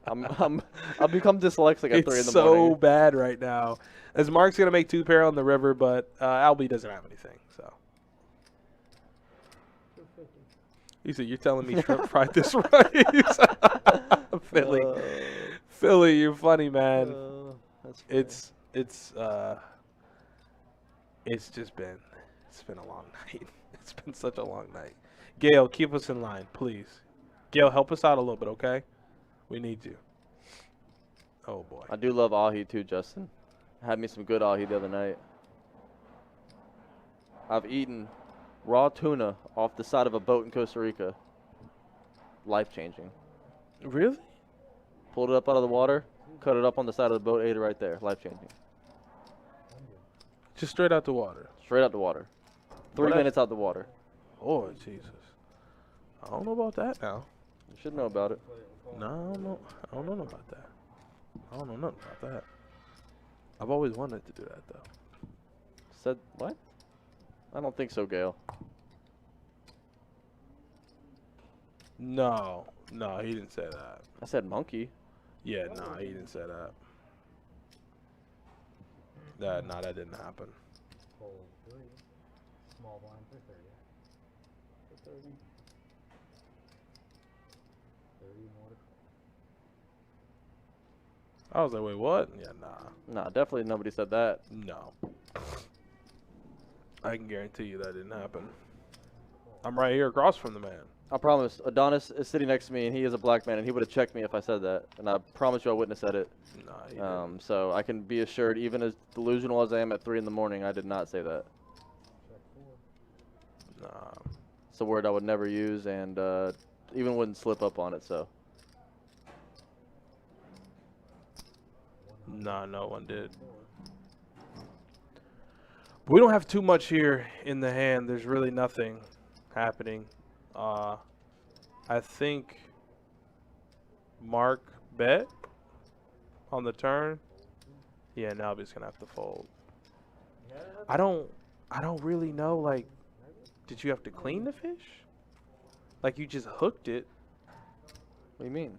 [SPEAKER 2] I've become dyslexic at 3 in the morning.
[SPEAKER 3] It's so bad right now. As Mark's gonna make 2 pair on the river, but Albie doesn't have anything. So he said, "You're telling me shrimp fried this rice?" Philly, you're funny, man. It's been a long night. It's been such a long night. Gail, keep us in line, please. Gail, help us out a little bit, okay? We need you. Oh, boy.
[SPEAKER 2] I do love ahi, too, Justin. I had me some good ahi the other night. I've eaten raw tuna off the side of a boat in Costa Rica. Life-changing.
[SPEAKER 3] Really?
[SPEAKER 2] Pulled it up out of the water, cut it up on the side of the boat, ate it right there. Life-changing.
[SPEAKER 3] Just straight out the water?
[SPEAKER 2] Straight out the water. 3 minutes out the water.
[SPEAKER 3] Oh, Jesus. I don't know about that now.
[SPEAKER 2] You should know about it.
[SPEAKER 3] No, I don't know about that. I don't know nothing about that. I've always wanted to do that though.
[SPEAKER 2] Said what? I don't think so, Gail.
[SPEAKER 3] No, no, he didn't say that.
[SPEAKER 2] I said monkey.
[SPEAKER 3] Yeah, no, he didn't say that. That didn't happen.
[SPEAKER 7] Hole 3. Small blind for 30. For 30. 30 more to call.
[SPEAKER 3] I was like, wait, what? Yeah, nah.
[SPEAKER 2] Nah, definitely nobody said that.
[SPEAKER 3] No. I can guarantee you that didn't happen. I'm right here across from the man.
[SPEAKER 2] I promise. Adonis is sitting next to me, and he is a black man, and he would have checked me if I said that. And I promise you I wouldn't have said it.
[SPEAKER 3] Nah, he didn't.
[SPEAKER 2] So I can be assured, even as delusional as I am at 3 in the morning, I did not say that.
[SPEAKER 7] Check 4.
[SPEAKER 3] Nah.
[SPEAKER 2] It's a word I would never use, and even wouldn't slip up on it, so.
[SPEAKER 3] Nah, no one did. We don't have too much here in the hand. There's really nothing happening. I think Mark bet on the turn. Yeah, now he's gonna have to fold. I don't really know. Like, did you have to clean the fish? Like, you just hooked it.
[SPEAKER 2] What do you mean?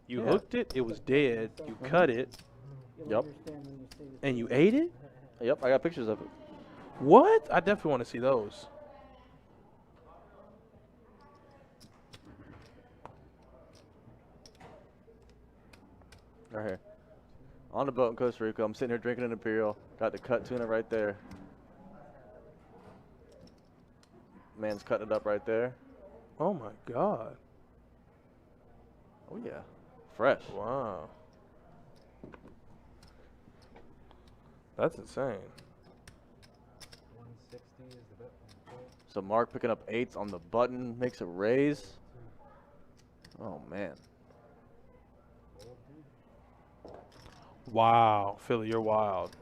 [SPEAKER 3] You hooked it. It was dead. You cut it.
[SPEAKER 2] Yep.
[SPEAKER 3] And you ate it.
[SPEAKER 2] Yep, I got pictures of it.
[SPEAKER 3] What? I definitely want to see those.
[SPEAKER 2] Right here. On the boat in Costa Rica. I'm sitting here drinking an Imperial. Got the cut tuna right there. Man's cutting it up right there.
[SPEAKER 3] Oh my God.
[SPEAKER 2] Oh yeah. Fresh.
[SPEAKER 3] Wow. That's insane.
[SPEAKER 7] 160 is the bet from the pole.
[SPEAKER 2] So Mark picking up 8s on the button makes a raise. Oh man.
[SPEAKER 3] Wow, Philly, you're wild.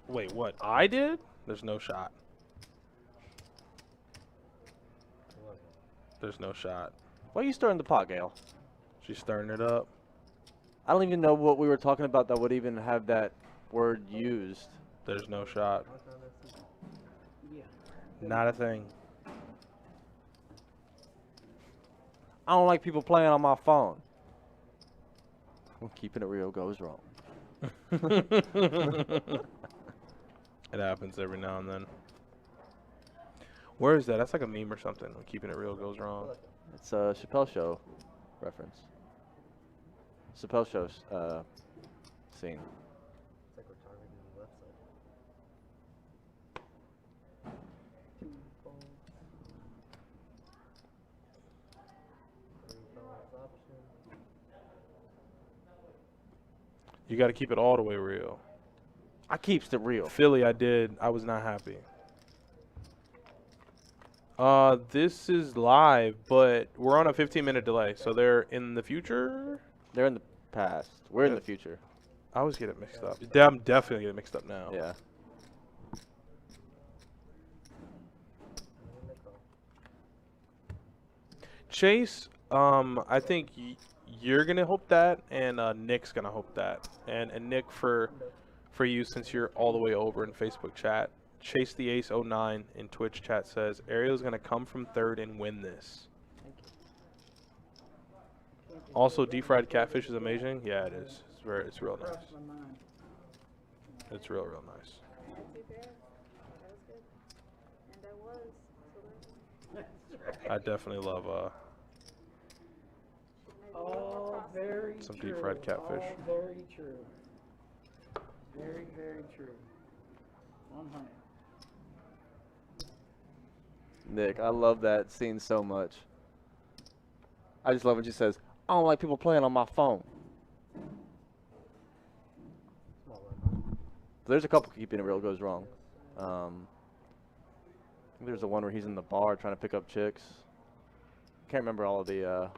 [SPEAKER 3] Wait, what? I did? There's no shot. There's no shot.
[SPEAKER 2] Why are you stirring the pot, Gail?
[SPEAKER 3] She's stirring it up.
[SPEAKER 2] I don't even know what we were talking about that would even have that word used.
[SPEAKER 3] There's no shot. Not a thing.
[SPEAKER 2] I don't like people playing on my phone. Well, keeping it real goes wrong.
[SPEAKER 3] It happens every now and then. Where is that? That's like a meme or something. When keeping it real goes wrong.
[SPEAKER 2] It's a Chappelle Show reference. Chappelle Show's scene.
[SPEAKER 1] It's like we're targeting the left side. 2 calls. 3 calls option.
[SPEAKER 3] You got to keep it all the way real.
[SPEAKER 2] I keeps it real.
[SPEAKER 3] Philly, I did. I was not happy. This is live, but we're on a 15-minute delay, so they're in the future.
[SPEAKER 2] They're in the past. We're in the future.
[SPEAKER 3] I always get it mixed up. I'm definitely getting mixed up now.
[SPEAKER 2] Yeah.
[SPEAKER 3] Chase, I think you're gonna hope that, and Nick's gonna hope that, and Nick for you, since you're all the way over in Facebook chat. Chase the Ace 09 in Twitch chat says Ariel's gonna come from third and win this. Also, deep fried catfish is amazing. Yeah, it is. It's real nice. It's real nice. I definitely love
[SPEAKER 8] All very
[SPEAKER 3] some
[SPEAKER 8] true.
[SPEAKER 3] deep fried catfish.
[SPEAKER 8] All very true. Very, very true. 100.
[SPEAKER 2] Nick, I love that scene so much. I just love when she says, I don't like people playing on my phone. There's a couple keeping it real goes wrong. I think there's the one where he's in the bar trying to pick up chicks. Can't remember all of the.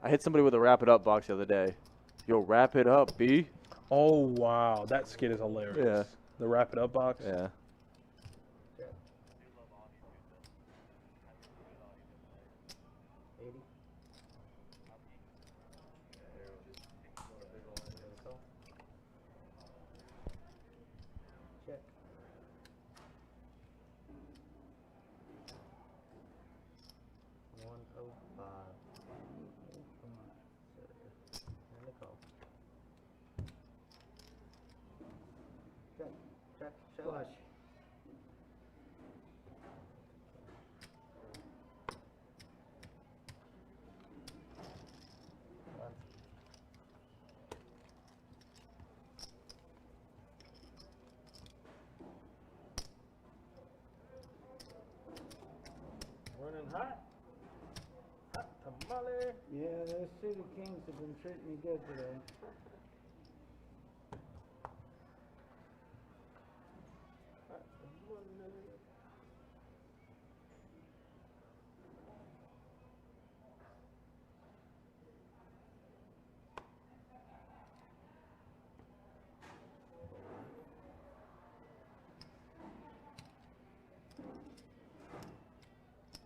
[SPEAKER 2] I hit somebody with a wrap it up box the other day. Yo, wrap it up, B.
[SPEAKER 3] Oh wow, that skit is hilarious.
[SPEAKER 2] Yeah.
[SPEAKER 3] The wrap it up box.
[SPEAKER 2] Yeah.
[SPEAKER 8] Flush.
[SPEAKER 5] Running hot. Hot tamale.
[SPEAKER 8] Yeah, those City Kings have been treating me good today.
[SPEAKER 5] Hot tamale.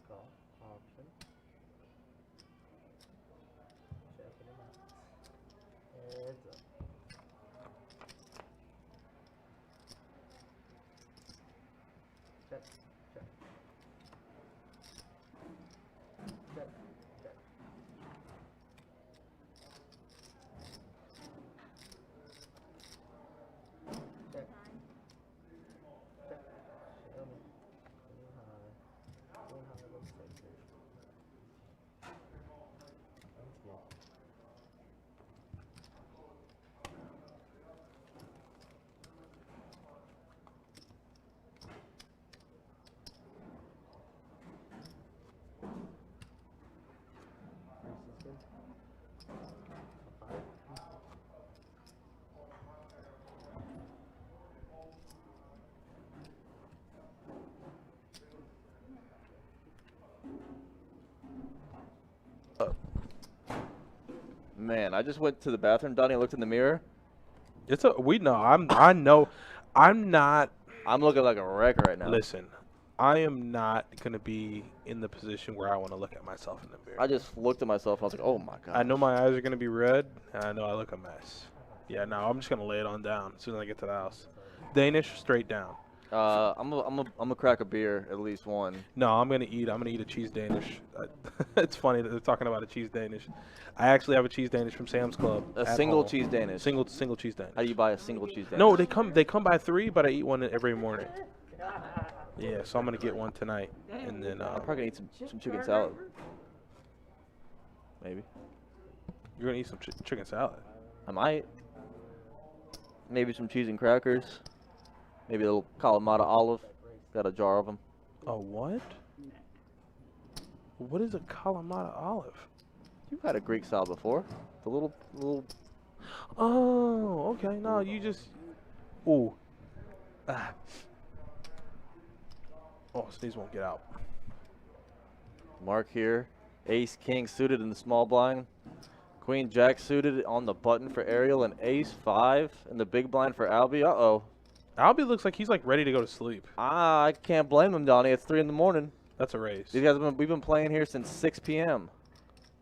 [SPEAKER 5] Call option. Checking him out. Heads up. Check, check. Check, check. Check. Check. Show me. Too high. Too high, looks like this. That's good. This is good. Five.
[SPEAKER 2] Man, I just went to the bathroom, Donnie, and looked in the mirror.
[SPEAKER 3] It's a we know. I know. I'm not.
[SPEAKER 2] I'm looking like a wreck right now.
[SPEAKER 3] Listen, I am not gonna be in the position where I want to look at myself in the mirror.
[SPEAKER 2] I just looked at myself and I was like, oh my god.
[SPEAKER 3] I know my eyes are gonna be red, and I know I look a mess. Yeah, no, I'm just gonna lay it on down as soon as I get to the house. Danish, straight down.
[SPEAKER 2] I'm gonna crack a beer, at least one.
[SPEAKER 3] No, I'm gonna eat a cheese Danish. It's funny that they're talking about a cheese Danish. I actually have a cheese Danish from Sam's Club.
[SPEAKER 2] A
[SPEAKER 3] at
[SPEAKER 2] single
[SPEAKER 3] home.
[SPEAKER 2] cheese Danish.
[SPEAKER 3] Single cheese Danish.
[SPEAKER 2] How do you buy a single cheese Danish?
[SPEAKER 3] No, they come by 3, but I eat one every morning. Yeah, so I'm gonna get one tonight, and then
[SPEAKER 2] I'm probably gonna eat some chicken salad. Maybe.
[SPEAKER 3] you're gonna eat some chicken salad.
[SPEAKER 2] I might. Maybe some cheese and crackers. Maybe a little Kalamata olive. Got a jar of them.
[SPEAKER 3] A what? What is a Kalamata olive?
[SPEAKER 2] You've had a Greek salad before. The little.
[SPEAKER 3] Oh, okay. No, you just. Ooh. Ah. Oh, these won't get out.
[SPEAKER 2] Mark here. Ace King suited in the small blind. Queen Jack suited on the button for Ariel, and Ace 5 in the big blind for Albie. Uh-oh.
[SPEAKER 3] Albie looks like he's like ready to go to sleep.
[SPEAKER 2] I can't blame him, Donnie. It's 3 in the morning.
[SPEAKER 3] That's a race.
[SPEAKER 2] These guys we've been playing here since 6 p.m.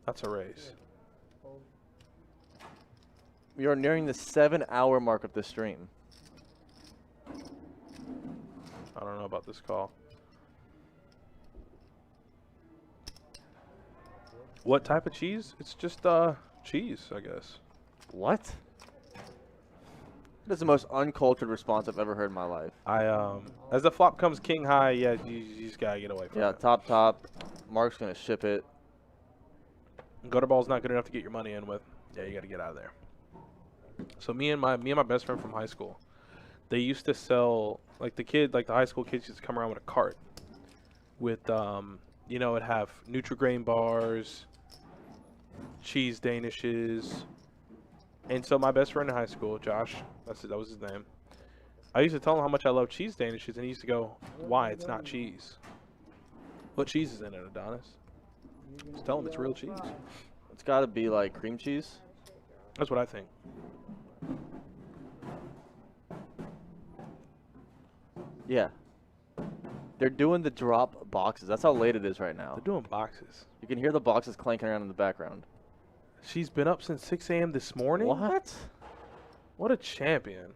[SPEAKER 3] That's a race.
[SPEAKER 2] We are nearing the 7-hour mark of the stream.
[SPEAKER 3] I don't know about this call. What type of cheese? It's just cheese, I guess.
[SPEAKER 2] What? That's the most uncultured response I've ever heard in my life.
[SPEAKER 3] As the flop comes king high, yeah, you just gotta get away from it.
[SPEAKER 2] Yeah, top. Mark's gonna ship it.
[SPEAKER 3] Gutter ball's not good enough to get your money in with. Yeah, you gotta get out of there. So me and my best friend from high school, they used to sell like the high school kids used to come around with a cart with it'd have Nutri-Grain bars, cheese Danishes. And so my best friend in high school, Josh, that was his name. I used to tell him how much I love cheese Danishes, and he used to go, "Why? It's not cheese. What cheese is in it, Adonis?" Just tell him it's real cheese.
[SPEAKER 2] It's got to be like cream cheese.
[SPEAKER 3] That's what I think.
[SPEAKER 2] Yeah. They're doing the drop boxes. That's how late it is right now.
[SPEAKER 3] They're doing boxes.
[SPEAKER 2] You can hear the boxes clanking around in the background.
[SPEAKER 3] She's been up since 6 a.m. this morning?
[SPEAKER 2] What?
[SPEAKER 3] What a champion.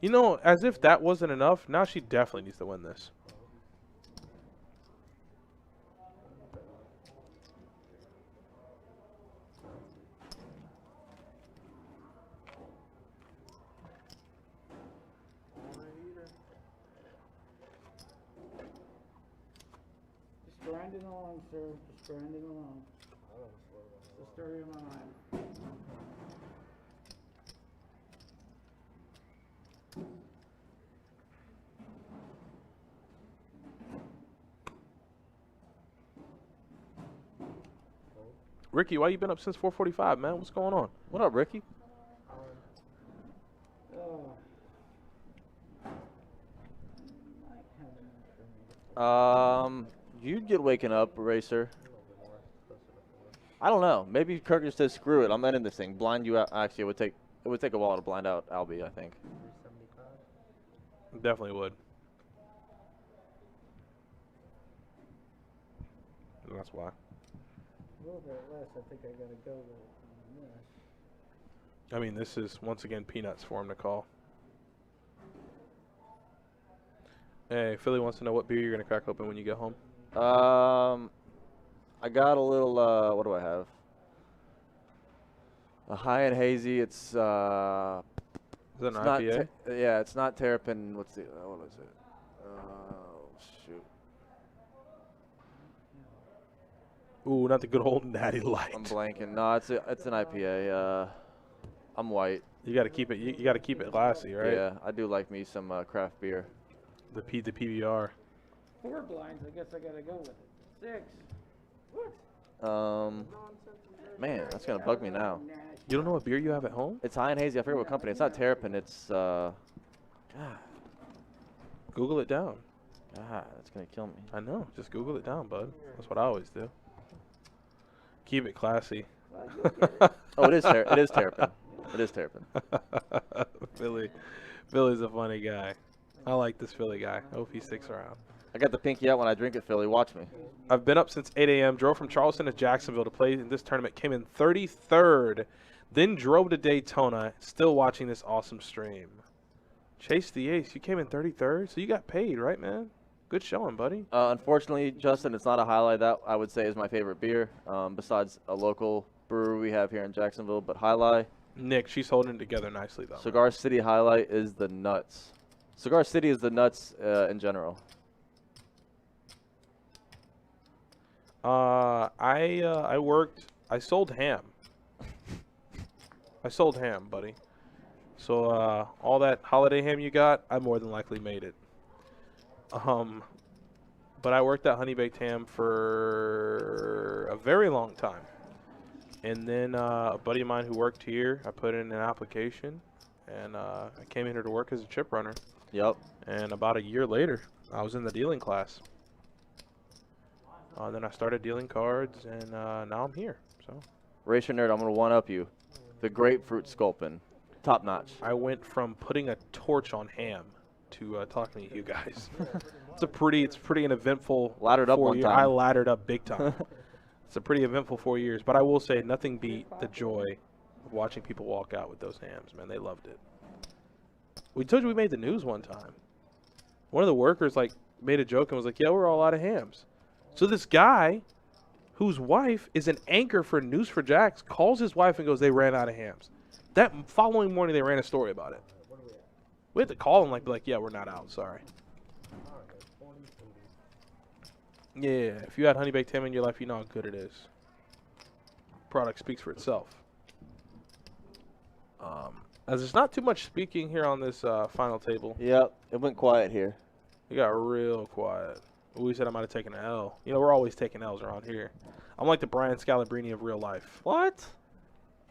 [SPEAKER 3] You know, as if that wasn't enough, now she definitely needs to win this.
[SPEAKER 8] grinding along, sir. Just grinding along. It's the story of my life.
[SPEAKER 3] Ricky, why you been up since 4:45, man? What's going on?
[SPEAKER 2] What up, Ricky? You'd get waken up, Racer. I don't know. Maybe Kirk just says screw it. I'm ending this thing. Blind you out. Actually, it would take a while to blind out Albie, I think.
[SPEAKER 3] Definitely would. That's why.
[SPEAKER 8] A little bit less. I think I gotta go with this.
[SPEAKER 3] I mean, this is once again peanuts for him to call. Hey, Philly wants to know what beer you're gonna crack open when you get home.
[SPEAKER 2] I got a little. What do I have? A high and hazy. It's
[SPEAKER 3] Is that an IPA?
[SPEAKER 2] Yeah, it's not Terrapin. What's the? What is it? Oh shoot.
[SPEAKER 3] Ooh, not the good old Natty Light.
[SPEAKER 2] I'm blanking. No, it's an IPA. I'm white.
[SPEAKER 3] You got to keep it. You got to keep it classy, right?
[SPEAKER 2] Yeah, I do like me some craft beer.
[SPEAKER 3] The PBR.
[SPEAKER 8] 4 blinds. I guess I gotta go with it. 6.
[SPEAKER 2] What? Man, that's gonna bug me now.
[SPEAKER 3] You don't know what beer you have at home?
[SPEAKER 2] It's high and hazy. I forget what company. It's not Terrapin. It's God.
[SPEAKER 3] Google it down.
[SPEAKER 2] God, that's gonna kill me.
[SPEAKER 3] I know. Just Google it down, bud. That's what I always do. Keep it classy.
[SPEAKER 2] Oh, it is Terrapin. It is Terrapin.
[SPEAKER 3] Philly's a funny guy. I like this Philly guy. I hope he sticks around.
[SPEAKER 2] I got the pinky out when I drink it, Philly. Watch me.
[SPEAKER 3] I've been up since 8 a.m., drove from Charleston to Jacksonville to play in this tournament, came in 33rd, then drove to Daytona, still watching this awesome stream. Chase the ace. You came in 33rd, so you got paid, right, man? Good showing, buddy.
[SPEAKER 2] Unfortunately, Justin, it's not a highlight. That I would say is my favorite beer, besides a local brewery we have here in Jacksonville. But highlight.
[SPEAKER 3] Nick, she's holding it together nicely, though.
[SPEAKER 2] Cigar City highlight is the nuts. Cigar City is the nuts in general.
[SPEAKER 3] I sold ham. I sold ham, buddy. So all that holiday ham you got, I more than likely made it. But I worked at Honey Baked Ham for a very long time. And then a buddy of mine who worked here, I put in an application, and I came in here to work as a chip runner.
[SPEAKER 2] Yep.
[SPEAKER 3] And about a year later, I was in the dealing class. Then I started dealing cards, and now I'm here. So,
[SPEAKER 2] Racer Nerd, I'm gonna one up you. The grapefruit sculpin, top notch.
[SPEAKER 3] I went from putting a torch on ham to talking to you guys. It's pretty an eventful.
[SPEAKER 2] Laddered up
[SPEAKER 3] 4
[SPEAKER 2] one
[SPEAKER 3] years.
[SPEAKER 2] time.
[SPEAKER 3] I laddered up big time. It's a pretty eventful 4 years, but I will say nothing beat the joy of watching people walk out with those hams. Man, they loved it. We told you we made the news one time. One of the workers made a joke and was like, "Yeah, we're all out of hams." So this guy, whose wife is an anchor for News for Jacks, calls his wife and goes, "They ran out of hams." That following morning, they ran a story about it. We had to call and be like, "Yeah, we're not out. Sorry." Yeah, if you had Honey Baked Ham in your life, you know how good it is. Product speaks for itself. As there's not too much speaking here on this final table.
[SPEAKER 2] Yep, it went quiet here.
[SPEAKER 3] It got real quiet. We said I might have taken an L. You know, we're always taking L's around here. I'm like the Brian Scalabrine of real life.
[SPEAKER 2] What?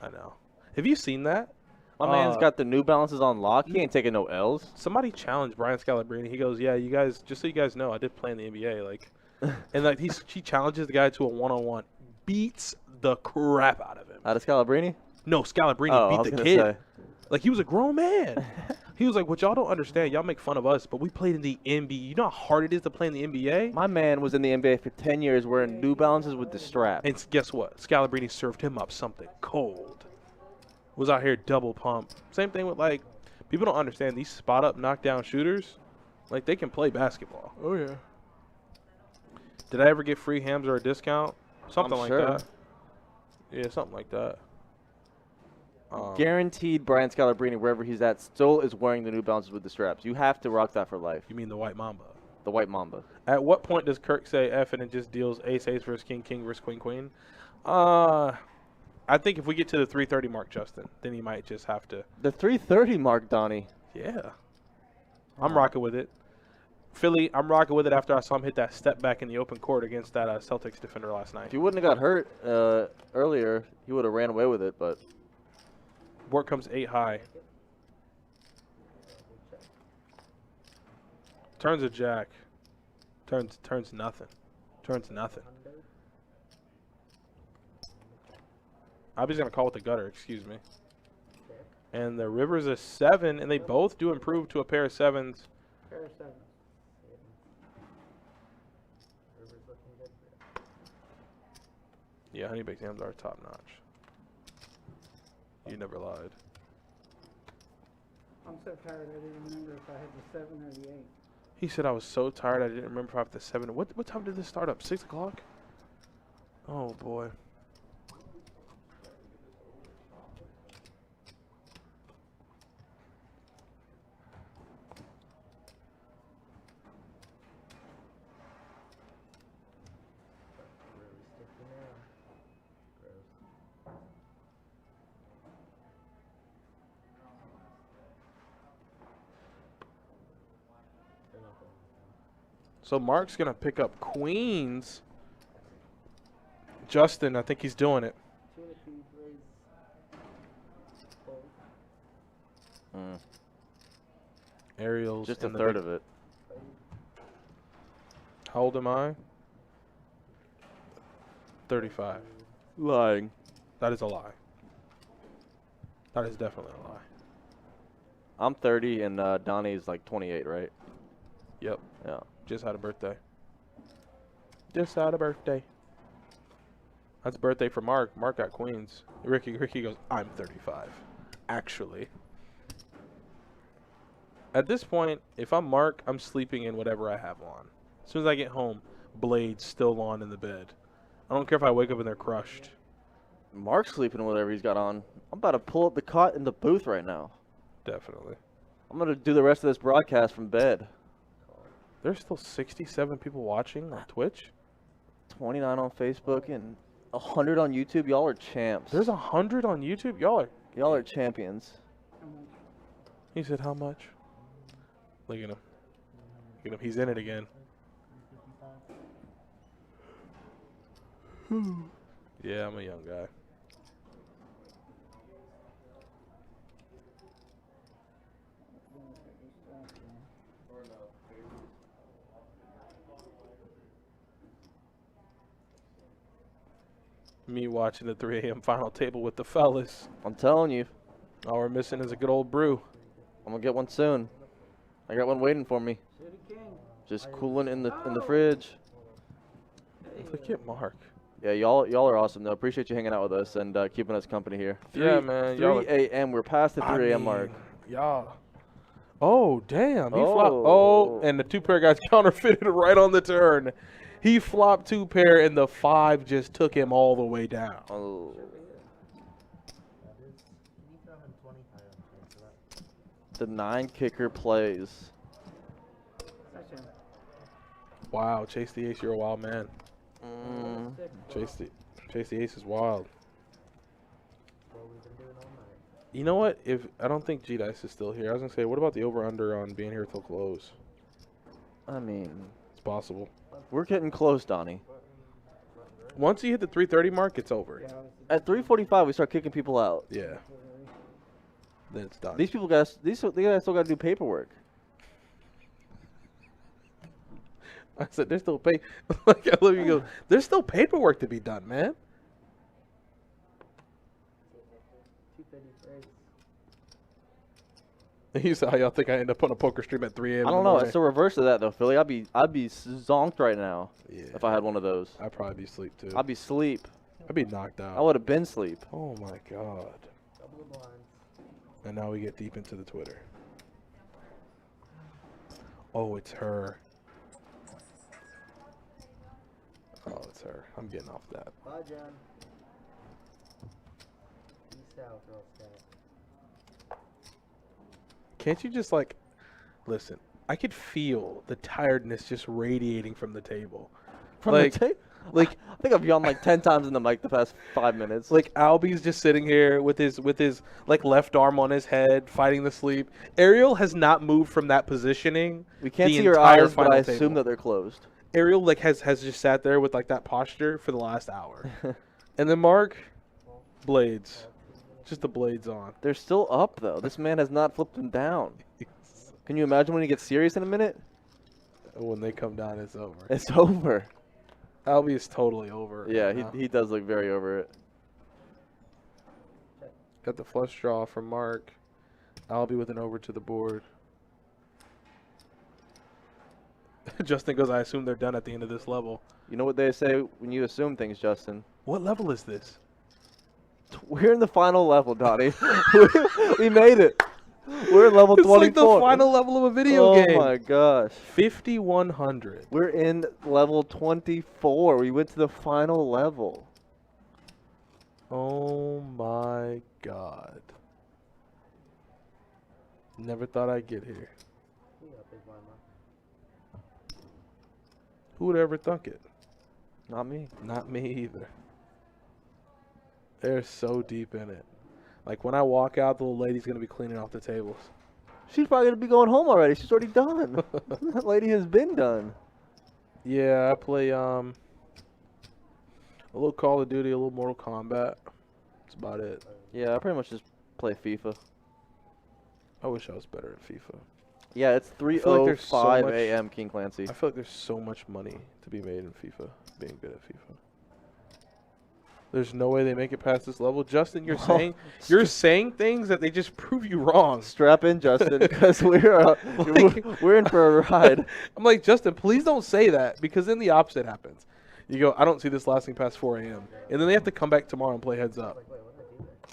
[SPEAKER 3] I know. Have you seen that?
[SPEAKER 2] My man's got the New Balances on lock. He ain't taking no L's.
[SPEAKER 3] Somebody challenged Brian Scalabrine. He goes, "Yeah, you guys, just so you guys know, I did play in the NBA." And he challenges the guy to a one-on-one, beats the crap out of him.
[SPEAKER 2] Out of Scalabrine?
[SPEAKER 3] No, Scalabrine beat the kid.
[SPEAKER 2] Say.
[SPEAKER 3] He was a grown man. He was like, "What y'all don't understand, y'all make fun of us, but we played in the NBA. You know how hard it is to play in the NBA?"
[SPEAKER 2] My man was in the NBA for 10 years wearing New Balances with the strap.
[SPEAKER 3] And guess what? Scalabrine served him up something cold. Was out here double pump. Same thing with people don't understand these spot up knockdown shooters. They can play basketball.
[SPEAKER 2] Oh yeah.
[SPEAKER 3] Did I ever get free hams or a discount? Something like
[SPEAKER 2] sure.
[SPEAKER 3] that. Yeah, something like that.
[SPEAKER 2] Guaranteed Brian Scalabrine, wherever he's at, still is wearing the New Balances with the straps. You have to rock that for life.
[SPEAKER 3] You mean the White Mamba?
[SPEAKER 2] The White Mamba.
[SPEAKER 3] At what point does Kirk say F and it just deals ace versus king versus queen? I think if we get to the 330 mark, Justin, then he might just have to.
[SPEAKER 2] The 330 mark, Donnie.
[SPEAKER 3] Yeah. I'm rocking with it. Philly, I'm rocking with it after I saw him hit that step back in the open court against that Celtics defender last night.
[SPEAKER 2] If he wouldn't have got hurt earlier, he would have ran away with it, but.
[SPEAKER 3] Board comes 8 high. Turns a jack. Turns nothing. Turns nothing. Abby's going to call with the gutter, excuse me. And the river's a 7, and they both do improve to a pair of 7s.
[SPEAKER 8] Pair of 7s.
[SPEAKER 3] Yeah, honey baked hams are top notch. You never lied.
[SPEAKER 8] I'm so tired I didn't remember if I had the 7 or the 8.
[SPEAKER 3] He said I was so tired I didn't remember if I have the 7. What time did this start up? 6 o'clock? Oh boy. So Mark's going to pick up queens. Justin, I think he's doing it. Ariel's
[SPEAKER 2] just a third of it.
[SPEAKER 3] How old am I? 35.
[SPEAKER 2] Lying.
[SPEAKER 3] That is a lie. That is definitely a lie.
[SPEAKER 2] I'm 30 and Donnie's like 28, right?
[SPEAKER 3] Yep.
[SPEAKER 2] Yeah.
[SPEAKER 3] Just had a birthday. Just had a birthday. That's a birthday for Mark. Mark got queens. Ricky goes, I'm 35. Actually. At this point, if I'm Mark, I'm sleeping in whatever I have on. As soon as I get home, blades still on in the bed. I don't care if I wake up and they're crushed.
[SPEAKER 2] Mark's sleeping in whatever he's got on. I'm about to pull up the cot in the booth right now.
[SPEAKER 3] Definitely.
[SPEAKER 2] I'm going to do the rest of this broadcast from bed.
[SPEAKER 3] There's still 67 people watching on Twitch.
[SPEAKER 2] 29 on Facebook and 100 on YouTube. Y'all are champs.
[SPEAKER 3] There's 100 on YouTube? Y'all
[SPEAKER 2] are champions.
[SPEAKER 3] He said how much? Look at him. Look at him. He's in it again. Yeah, I'm a young guy. Me watching the 3 a.m. final table with the fellas.
[SPEAKER 2] I'm telling you.
[SPEAKER 3] All we're missing is a good old brew.
[SPEAKER 2] I'm going to get one soon. I got one waiting for me. Just cooling in the fridge.
[SPEAKER 3] Look at Mark.
[SPEAKER 2] Yeah, y'all are awesome though. Appreciate you hanging out with us and keeping us company here.
[SPEAKER 3] Yeah, man.
[SPEAKER 2] 3 a.m. We're past the 3 a.m. mark.
[SPEAKER 3] Y'all. Oh, damn. He flopped. Oh, and the 2 pair guys counterfeited right on the turn. He flopped 2 pair, and the 5 just took him all the way down.
[SPEAKER 2] Oh. The 9 kicker plays.
[SPEAKER 3] Wow, chase the ace. You're a wild man. Chase the ace is wild. You know what? If I don't think G-Dice is still here. I was gonna say, what about the over/under on being here till close?
[SPEAKER 2] I mean,
[SPEAKER 3] it's possible.
[SPEAKER 2] We're getting close, Donnie.
[SPEAKER 3] Once you hit the 330 mark, it's over.
[SPEAKER 2] At 3:45, we start kicking people out.
[SPEAKER 3] Yeah. Then it's done.
[SPEAKER 2] These guys still got to do paperwork.
[SPEAKER 3] I said, there's still like I love you. Go. There's still paperwork to be done, man. You saw how y'all think I end up on a poker stream at 3 a.m.
[SPEAKER 2] I don't know. It's the reverse of that though, Philly. I'd be zonked right now if I had one of those.
[SPEAKER 3] I'd probably be asleep too.
[SPEAKER 2] I'd be sleep.
[SPEAKER 3] I'd be knocked out.
[SPEAKER 2] I would have been sleep.
[SPEAKER 3] Oh my god. And now we get deep into the Twitter. Oh, it's her. Oh, it's her. I'm getting off that.
[SPEAKER 1] Bye, John. Peace out, Girl Scout.
[SPEAKER 3] Can't you just, like, listen, I could feel the tiredness just radiating from the table.
[SPEAKER 2] From the tape? Like, I think I've yawned like 10 times in the mic the past 5 minutes.
[SPEAKER 3] Like Albie's just sitting here with his like left arm on his head, fighting the sleep. Ariel has not moved from that positioning.
[SPEAKER 2] We can't see your eyes, but I assume that they're closed.
[SPEAKER 3] Ariel like has just sat there with like that posture for the last hour. And then Mark, blades. Just the blades on.
[SPEAKER 2] They're still up though. This man has not flipped them down. Can you imagine when he gets serious in a minute?
[SPEAKER 3] When they come down, it's over.
[SPEAKER 2] It's over.
[SPEAKER 3] Albie is totally over.
[SPEAKER 2] Yeah, he does look very over it.
[SPEAKER 3] Got the flush draw from Mark. Albie with an over to the board. Justin goes, I assume they're done at the end of this level.
[SPEAKER 2] You know what they say when you assume things, Justin?
[SPEAKER 3] What level is this?
[SPEAKER 2] We're in the final level, Donnie. We made it. We're in level 24.
[SPEAKER 3] It's like the final level of a video game.
[SPEAKER 2] Oh my gosh.
[SPEAKER 3] 5100.
[SPEAKER 2] We're in level 24. We went to the final level.
[SPEAKER 3] Oh my god. Never thought I'd get here. Who would ever thunk it?
[SPEAKER 2] Not me.
[SPEAKER 3] Not me either. They're so deep in it. Like when I walk out, the little lady's going to be cleaning off the tables.
[SPEAKER 2] She's probably going to be going home already. She's already done. That lady has been done.
[SPEAKER 3] Yeah, I play a little Call of Duty, a little Mortal Kombat. That's about it.
[SPEAKER 2] Yeah, I pretty much just play FIFA.
[SPEAKER 3] I wish I was better at FIFA.
[SPEAKER 2] Yeah, it's 3:05 a.m. King Clancy.
[SPEAKER 3] I feel like there's so much money to be made in FIFA, being good at FIFA. There's no way they make it past this level. Justin, you're saying things that they just prove you wrong.
[SPEAKER 2] Strap in, Justin, because we're in for a ride.
[SPEAKER 3] I'm like, Justin, please don't say that, because then the opposite happens. You go, I don't see this lasting past 4 a.m. And then they have to come back tomorrow and play heads up.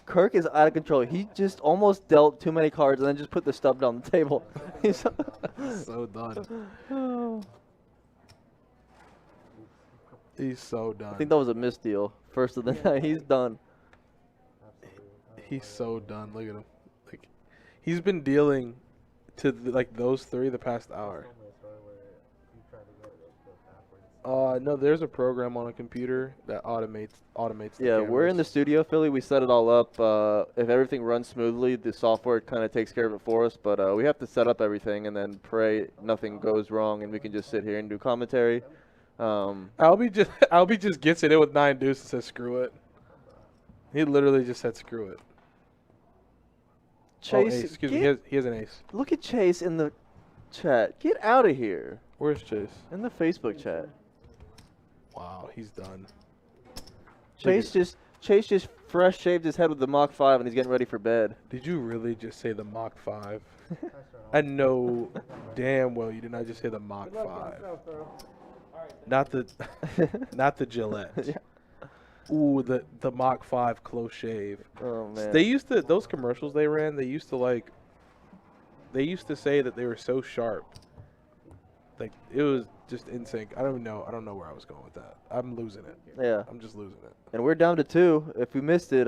[SPEAKER 2] Kirk is out of control. He just almost dealt too many cards and then just put the stub down the table. He's
[SPEAKER 3] so done. He's so done.
[SPEAKER 2] I think that was a misdeal. First of the night, he's done.
[SPEAKER 3] He's so done. Look at him. Like, he's been dealing to like those three the past hour. No, there's a program on a computer that automates the
[SPEAKER 2] Yeah,
[SPEAKER 3] cameras.
[SPEAKER 2] we're in the studio, Philly. We set it all up. If everything runs smoothly, the software kind of takes care of it for us. But we have to set up everything and then pray nothing goes wrong, and we can just sit here and do commentary.
[SPEAKER 3] Albie just gets it in with 9 deuce and says screw it. He literally just said screw it.
[SPEAKER 2] Chase,
[SPEAKER 3] excuse me, he has an ace.
[SPEAKER 2] Look at Chase in the chat. Get out of here.
[SPEAKER 3] Where's Chase?
[SPEAKER 2] In the Facebook chat.
[SPEAKER 3] Wow, he's done.
[SPEAKER 2] Chase just fresh shaved his head with the Mach 5 and he's getting ready for bed.
[SPEAKER 3] Did you really just say the Mach 5? I know damn well you did not just say the Mach 5. Not the Gillette. Yeah. Ooh, the Mach 5 close shave.
[SPEAKER 2] Oh man.
[SPEAKER 3] They used to, those commercials they ran, they used to say that they were so sharp. Like, it was just in sync. I don't know where I was going with that. I'm losing it.
[SPEAKER 2] Yeah.
[SPEAKER 3] I'm just losing it.
[SPEAKER 2] And we're down to 2. If we missed it,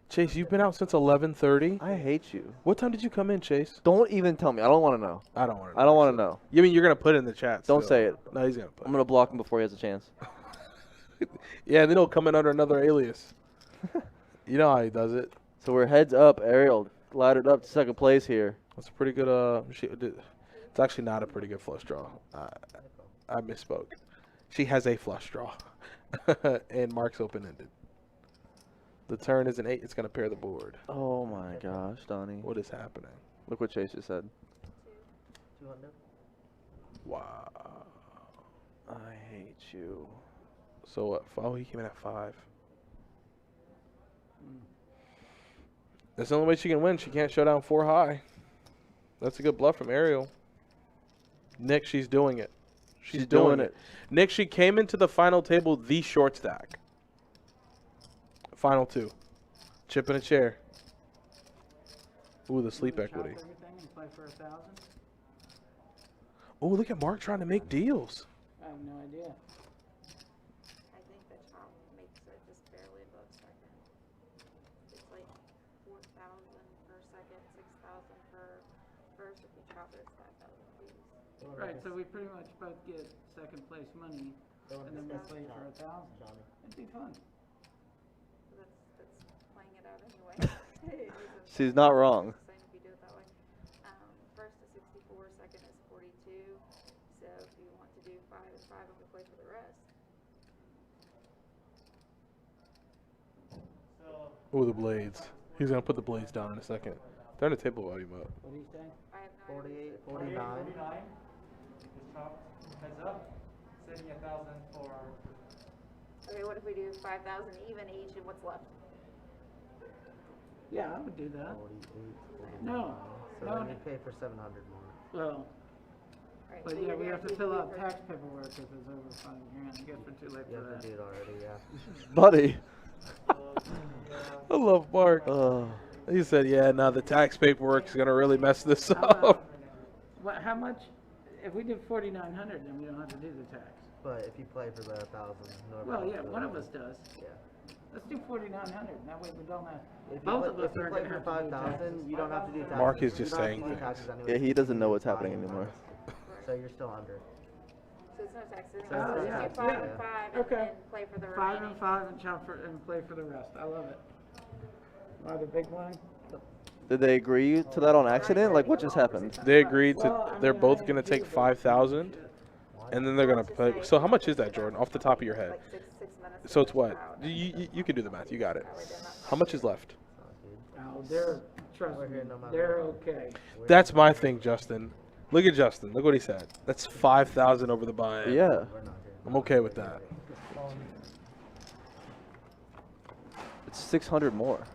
[SPEAKER 3] Chase, you've been out since 11:30.
[SPEAKER 2] I hate you.
[SPEAKER 3] What time did you come in, Chase?
[SPEAKER 2] Don't even tell me. I don't want to know.
[SPEAKER 3] I don't want to know.
[SPEAKER 2] I don't want to know.
[SPEAKER 3] You mean you're going to put it in the chat?
[SPEAKER 2] Don't say it.
[SPEAKER 3] No, he's going to put it.
[SPEAKER 2] I'm going to block him before he has a chance.
[SPEAKER 3] Yeah, then he'll come in under another alias. You know how he does it.
[SPEAKER 2] So we're heads up. Ariel laddered up to second place here.
[SPEAKER 3] That's a pretty good, it's actually not a pretty good flush draw. I misspoke. She has a flush draw. And Mark's open-ended. The turn is an 8. It's going to pair the board.
[SPEAKER 2] Oh, my gosh, Donnie.
[SPEAKER 3] What is happening?
[SPEAKER 2] Look what Chase just said.
[SPEAKER 3] Wow.
[SPEAKER 2] I hate you.
[SPEAKER 3] So what? Oh, he came in at 5. That's the only way she can win. She can't show down 4 high. That's a good bluff from Ariel. Nick, she's doing it. She's doing it. Nick, she came into the final table the short stack. Final 2. Chip in a chair. Ooh, the sleep equity. Oh, look at Mark trying to make deals.
[SPEAKER 8] I have no idea.
[SPEAKER 9] I think the chop makes it just barely above second. It's like 4,000 per second, 6,000 per first if you chop chop it, it's 5,000 fees.
[SPEAKER 8] Right, so we pretty much both get second place money, and then we play for 1,000. It'd be fun.
[SPEAKER 9] So that's playing it out anyway.
[SPEAKER 2] She's not wrong.
[SPEAKER 9] If you do it that way. First is 64, second is 42. So if you want to do 5 and 5, and we play for the rest.
[SPEAKER 3] Oh, the blades. He's gonna put the blades down in a second. Turn the table volume up.
[SPEAKER 8] What do you say?
[SPEAKER 9] I have no idea.
[SPEAKER 1] 48, 49.
[SPEAKER 6] 49. Just chop. Heads up. Saving 1,000 for.
[SPEAKER 9] Okay, what if we do 5,000 even each, and what's left?
[SPEAKER 8] Yeah, I would do that.
[SPEAKER 1] 48,
[SPEAKER 8] No,
[SPEAKER 1] So
[SPEAKER 8] no.
[SPEAKER 1] then you pay for 700 more.
[SPEAKER 8] Well,
[SPEAKER 9] Right,
[SPEAKER 8] but
[SPEAKER 9] so
[SPEAKER 8] yeah,
[SPEAKER 9] you're
[SPEAKER 8] we have to
[SPEAKER 9] guaranteed
[SPEAKER 8] fill
[SPEAKER 9] be
[SPEAKER 8] out
[SPEAKER 9] for-
[SPEAKER 8] tax paperwork if it's over $5,000. I guess we're too late
[SPEAKER 1] You
[SPEAKER 8] for
[SPEAKER 1] have to do
[SPEAKER 8] that.
[SPEAKER 1] it already, yeah.
[SPEAKER 2] Buddy.
[SPEAKER 3] I love Mark. He said, "Yeah, now the tax paperwork is gonna really mess this up."
[SPEAKER 8] What? How much? If we did 4,900, then we don't have to do the tax.
[SPEAKER 1] But if you play for the 1,000,
[SPEAKER 8] Well, yeah, one of us does.
[SPEAKER 1] Yeah.
[SPEAKER 8] Let's do 4,900. That way we don't have.
[SPEAKER 1] If
[SPEAKER 8] Both
[SPEAKER 1] you
[SPEAKER 8] of
[SPEAKER 1] play,
[SPEAKER 8] us
[SPEAKER 1] if you
[SPEAKER 8] aren't
[SPEAKER 1] play
[SPEAKER 8] gonna
[SPEAKER 1] for
[SPEAKER 8] have to do
[SPEAKER 1] 5,000,
[SPEAKER 8] taxes.
[SPEAKER 1] you don't have to do taxes.
[SPEAKER 3] Mark is
[SPEAKER 1] You
[SPEAKER 3] just
[SPEAKER 1] don't have to
[SPEAKER 3] saying
[SPEAKER 1] do
[SPEAKER 3] things.
[SPEAKER 1] taxes anyway,
[SPEAKER 2] Yeah, he
[SPEAKER 1] you
[SPEAKER 2] doesn't
[SPEAKER 1] can
[SPEAKER 2] know
[SPEAKER 1] do
[SPEAKER 2] what's
[SPEAKER 1] buy
[SPEAKER 2] happening
[SPEAKER 1] and
[SPEAKER 2] anymore.
[SPEAKER 1] So you're still under.
[SPEAKER 9] So it's no taxes.
[SPEAKER 1] So
[SPEAKER 9] anymore.
[SPEAKER 1] it's
[SPEAKER 9] So
[SPEAKER 1] no
[SPEAKER 9] just do
[SPEAKER 1] tax,
[SPEAKER 9] 5 and
[SPEAKER 1] yeah.
[SPEAKER 9] 5 and,
[SPEAKER 8] Okay.
[SPEAKER 9] and play for the
[SPEAKER 8] 5
[SPEAKER 9] remaining.
[SPEAKER 8] and 5 and chop for and play for the rest. I love it. The big one.
[SPEAKER 2] Did they agree to that on accident? Like, what just happened?
[SPEAKER 3] They agreed to.
[SPEAKER 8] Well, I
[SPEAKER 3] They're
[SPEAKER 8] mean,
[SPEAKER 3] both
[SPEAKER 8] I
[SPEAKER 3] gonna
[SPEAKER 8] ain't
[SPEAKER 3] take
[SPEAKER 8] too, but
[SPEAKER 3] 5,000, and then they're gonna pay. So how much is that, Jordan? Off the top of your head.
[SPEAKER 9] Like 6 minutes.
[SPEAKER 3] So
[SPEAKER 9] to
[SPEAKER 3] it's
[SPEAKER 9] finish
[SPEAKER 3] what?
[SPEAKER 9] out.
[SPEAKER 3] You can do the math. You got it. How much is left?
[SPEAKER 8] Oh, they're trust
[SPEAKER 1] We're
[SPEAKER 8] me,
[SPEAKER 1] here no matter
[SPEAKER 8] they're
[SPEAKER 1] what.
[SPEAKER 8] okay.
[SPEAKER 3] That's my thing, Justin. Look at Justin. Look what he said. That's 5,000 over the buy-in.
[SPEAKER 2] Yeah.
[SPEAKER 1] We're not here.
[SPEAKER 3] I'm okay with that.
[SPEAKER 2] It's 600 more.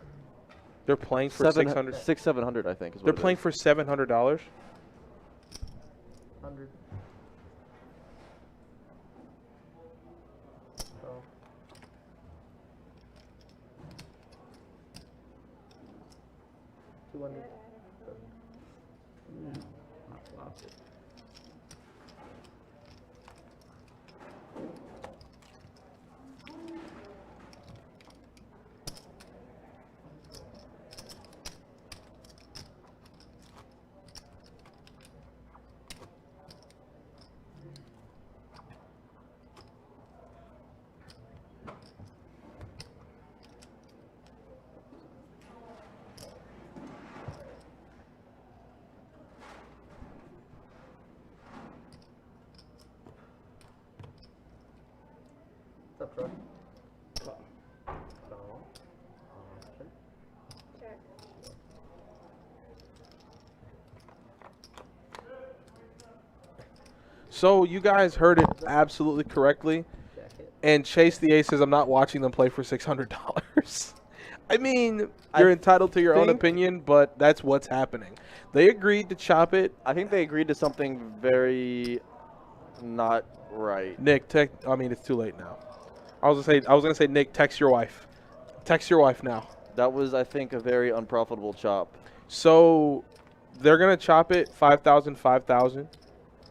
[SPEAKER 3] They're playing for 600.
[SPEAKER 2] 700, I think. Is what
[SPEAKER 3] They're
[SPEAKER 2] it
[SPEAKER 3] playing
[SPEAKER 2] is.
[SPEAKER 3] for $700.
[SPEAKER 1] 100. So. $200.
[SPEAKER 8] Yeah, I flopped it.
[SPEAKER 1] What's up, Troy?
[SPEAKER 8] Call.
[SPEAKER 1] Call. Option.
[SPEAKER 9] Check.
[SPEAKER 3] So you guys heard it absolutely correctly.
[SPEAKER 1] Check it.
[SPEAKER 3] And Chase the Ace says, I'm not watching them play for $600. I mean, you're entitled to your own
[SPEAKER 2] think-
[SPEAKER 3] opinion, but that's what's happening. They agreed to chop it.
[SPEAKER 2] I think they agreed to something very not right.
[SPEAKER 3] Nick, it's too late now. I was gonna say, Nick, text your wife. Text your wife now.
[SPEAKER 2] That was, I think, a very unprofitable chop.
[SPEAKER 3] So they're gonna chop it 5,000,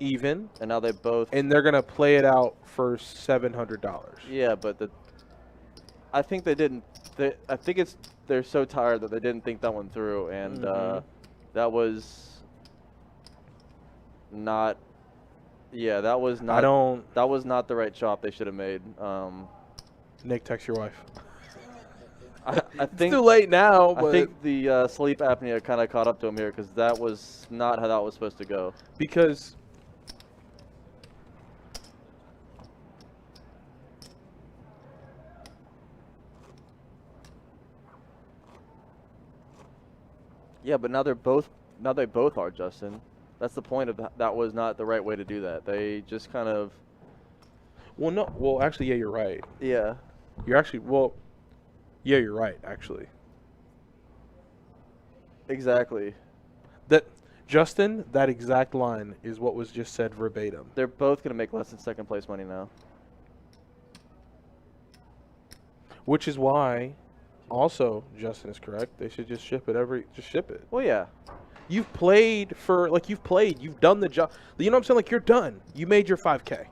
[SPEAKER 3] even,
[SPEAKER 2] And now they both.
[SPEAKER 3] and they're gonna play it out for $700.
[SPEAKER 2] Yeah, but I think they didn't. I think they're so tired that they didn't think that one through, and that was not. Yeah, that was not. That was not the right chop they should have made.
[SPEAKER 3] Nick, text your wife.
[SPEAKER 2] I
[SPEAKER 3] It's
[SPEAKER 2] think
[SPEAKER 3] too late now, but
[SPEAKER 2] I think the sleep apnea kind of caught up to him here because that was not how that was supposed to go.
[SPEAKER 3] because
[SPEAKER 2] Yeah, but now they both are, Justin. That's the point of that was not the right way to do that. They just kind of.
[SPEAKER 3] well, actually, yeah, you're right.
[SPEAKER 2] Yeah.
[SPEAKER 3] Yeah, you're right, actually.
[SPEAKER 2] Exactly.
[SPEAKER 3] Justin, that exact line is what was just said verbatim.
[SPEAKER 2] They're both gonna make less than second place money now.
[SPEAKER 3] Which is why, also, Justin is correct. They should just ship it just ship it.
[SPEAKER 2] Well, yeah.
[SPEAKER 3] You've played, you've done the job. You know what I'm saying? Like, you're done. You made your 5K. At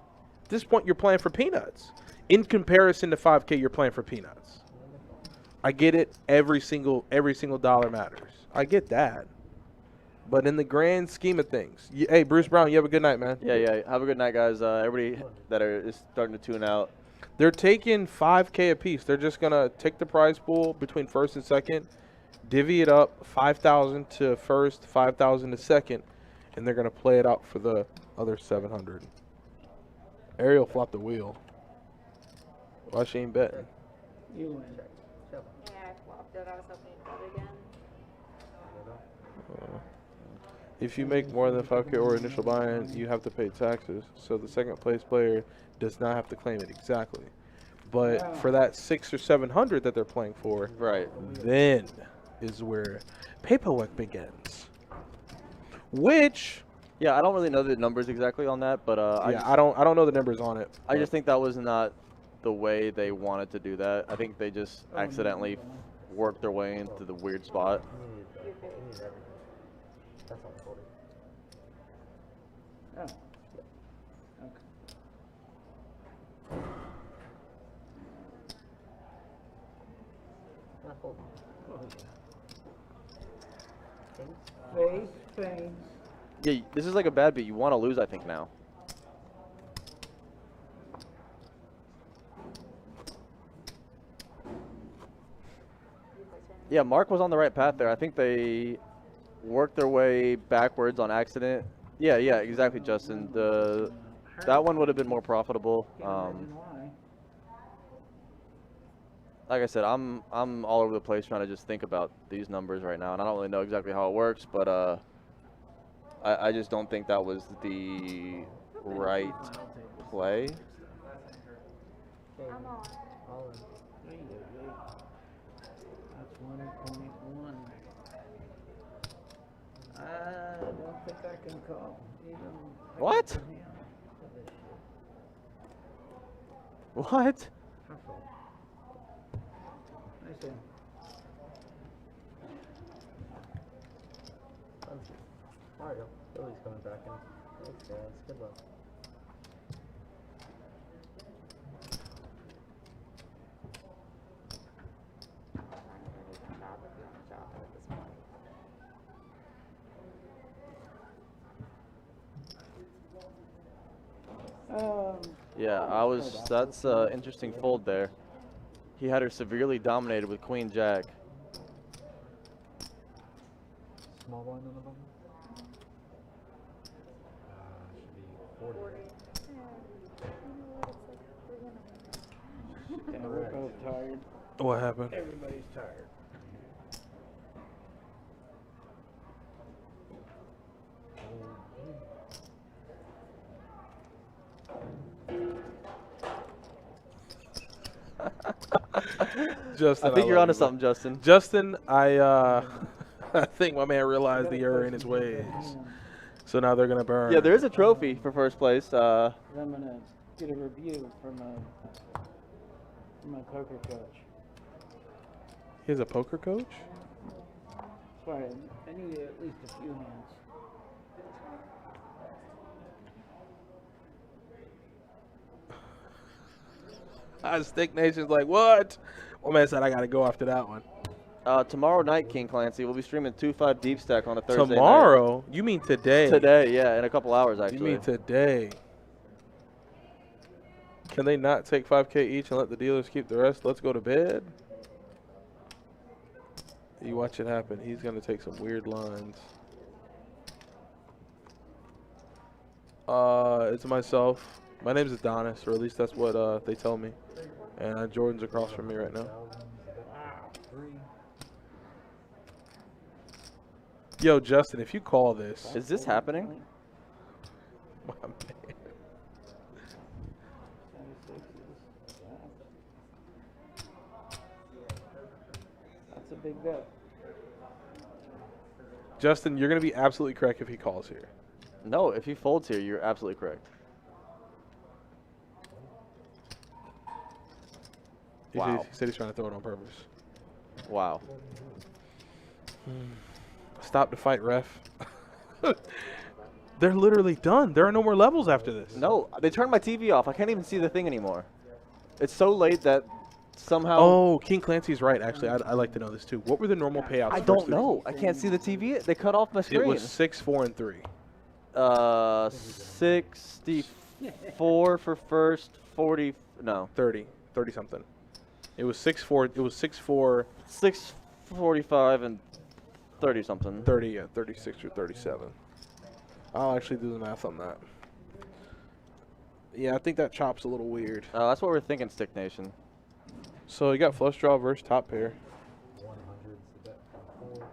[SPEAKER 3] this point, you're playing for peanuts. In comparison to 5K, you're playing for peanuts. I get it. Every single dollar matters. I get that. But in the grand scheme of things, hey, Bruce Brown, you have a good night, man.
[SPEAKER 2] Yeah. Have a good night, guys. Everybody that is starting to tune out.
[SPEAKER 3] They're taking $5K apiece. They're just going to take the prize pool between first and second, divvy it up, $5,000 to first, $5,000 to second, and they're going to play it out for the other $700. Ariel flopped the wheel. Why she ain't betting?
[SPEAKER 8] You win.
[SPEAKER 9] Yeah, I flopped it. I was hoping you'd bet again.
[SPEAKER 3] If you make more than 5K or initial buy-in, you have to pay taxes. So the second place player does not have to claim it exactly. But for that $600 or $700 that they're playing for,
[SPEAKER 2] right,
[SPEAKER 3] then is where paperwork begins. Which,
[SPEAKER 2] yeah, I don't really know the numbers exactly on that, but
[SPEAKER 3] I don't know the numbers on it.
[SPEAKER 2] I just think that was not the way they wanted to do that. I think they just accidentally worked their way into the weird spot.
[SPEAKER 1] That's all I told you.
[SPEAKER 8] Oh. Okay. Face.
[SPEAKER 2] Yeah, this is like a bad beat. You want to lose, I think, now. Yeah, Mark was on the right path there. I think they worked their way backwards on accident. Yeah, exactly, Justin. That one would have been more profitable. Like I said, I'm all over the place trying to just think about these numbers right now, and I don't really know exactly how it works, but I just don't think that was the right play.
[SPEAKER 9] I'm on.
[SPEAKER 8] That's 1.1. I don't think I can call.
[SPEAKER 2] What? What?
[SPEAKER 8] I see.
[SPEAKER 1] Mario, Billy's coming back in. Thanks, guys. Good luck.
[SPEAKER 2] Yeah, that's an interesting fold there. He had her severely dominated with Queen Jack.
[SPEAKER 7] Small blind on the button? Should be 40.
[SPEAKER 8] Yeah, we're both tired.
[SPEAKER 3] What happened?
[SPEAKER 8] Everybody's tired.
[SPEAKER 3] Justin,
[SPEAKER 2] I think you're onto something, Justin.
[SPEAKER 3] Justin, I think my man realized the error in his ways. So now they're gonna burn.
[SPEAKER 2] Yeah, there is a trophy for first place.
[SPEAKER 8] I'm gonna get a review from my poker coach.
[SPEAKER 3] He has a poker coach?
[SPEAKER 8] Sorry, I need at least a few hands.
[SPEAKER 3] Stick Nation's like, what? One man said I gotta go after that one.
[SPEAKER 2] Tomorrow night, King Clancy, we'll be streaming 2-5 Deep Stack on a Thursday
[SPEAKER 3] Tomorrow?
[SPEAKER 2] night.
[SPEAKER 3] You mean today?
[SPEAKER 2] Today, yeah, in a couple hours, actually.
[SPEAKER 3] You mean today? Can they not take 5K each and let the dealers keep the rest? Let's go to bed. You watch it happen. He's gonna take some weird lines. It's myself. My name's Adonis, or at least that's what they tell me. And Jordan's across from me right now. Yo, Justin, if you call this.
[SPEAKER 2] Is this happening?
[SPEAKER 3] My man.
[SPEAKER 8] That's a big bet.
[SPEAKER 3] Justin, you're going to be absolutely correct if he calls here.
[SPEAKER 2] No, if he folds here, you're absolutely correct. Wow.
[SPEAKER 3] He said he's trying to throw it on purpose.
[SPEAKER 2] Wow.
[SPEAKER 3] Stop the fight, ref. They're literally done. There are no more levels after this.
[SPEAKER 2] No, they turned my TV off. I can't even see the thing anymore. It's so late that somehow.
[SPEAKER 3] Oh, King Clancy's right. Actually, I'd like to know this too. What were the normal payouts?
[SPEAKER 2] I
[SPEAKER 3] first
[SPEAKER 2] don't
[SPEAKER 3] week?
[SPEAKER 2] know. I can't see the TV. They cut off my screen.
[SPEAKER 3] It was 6, 4, and 3.
[SPEAKER 2] 64 for first, 40. No,
[SPEAKER 3] 30 something. It was 6, 4. It was 6, 4.
[SPEAKER 2] 645 and 30 something.
[SPEAKER 3] 30, yeah, 36 or 37. I'll actually do the math on that. Yeah, I think that chop's a little weird.
[SPEAKER 2] Oh, that's what we're thinking, Stick Nation.
[SPEAKER 3] So you got flush draw versus top pair.
[SPEAKER 7] 100's the bet for 4.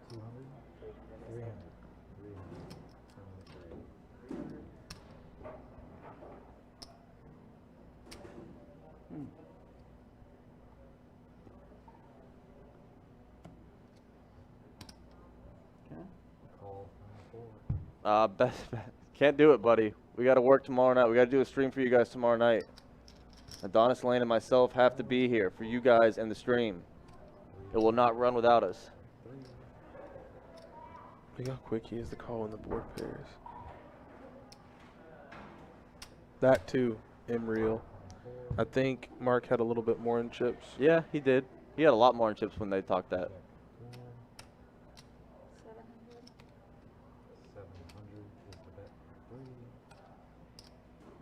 [SPEAKER 7] 200? 300. 300. Call from 4.
[SPEAKER 2] Can't do it, buddy. We got to work tomorrow night. We got to do a stream for you guys tomorrow night. Adonis Lane and myself have to be here for you guys and the stream. It will not run without us.
[SPEAKER 3] Look how quick he is to call in the board pairs. That too, in real. I think Mark had a little bit more in chips.
[SPEAKER 2] Yeah, he did. He had a lot more in chips when they talked that.
[SPEAKER 7] 700 is the bet for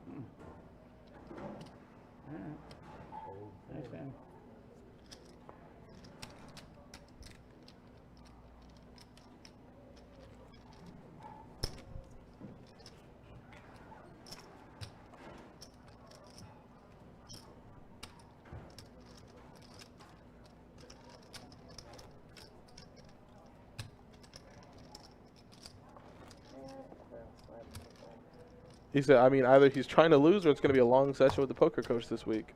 [SPEAKER 7] 3.
[SPEAKER 8] Thanks, man.
[SPEAKER 3] He said, I mean, either he's trying to lose or it's going to be a long session with the poker coach this week.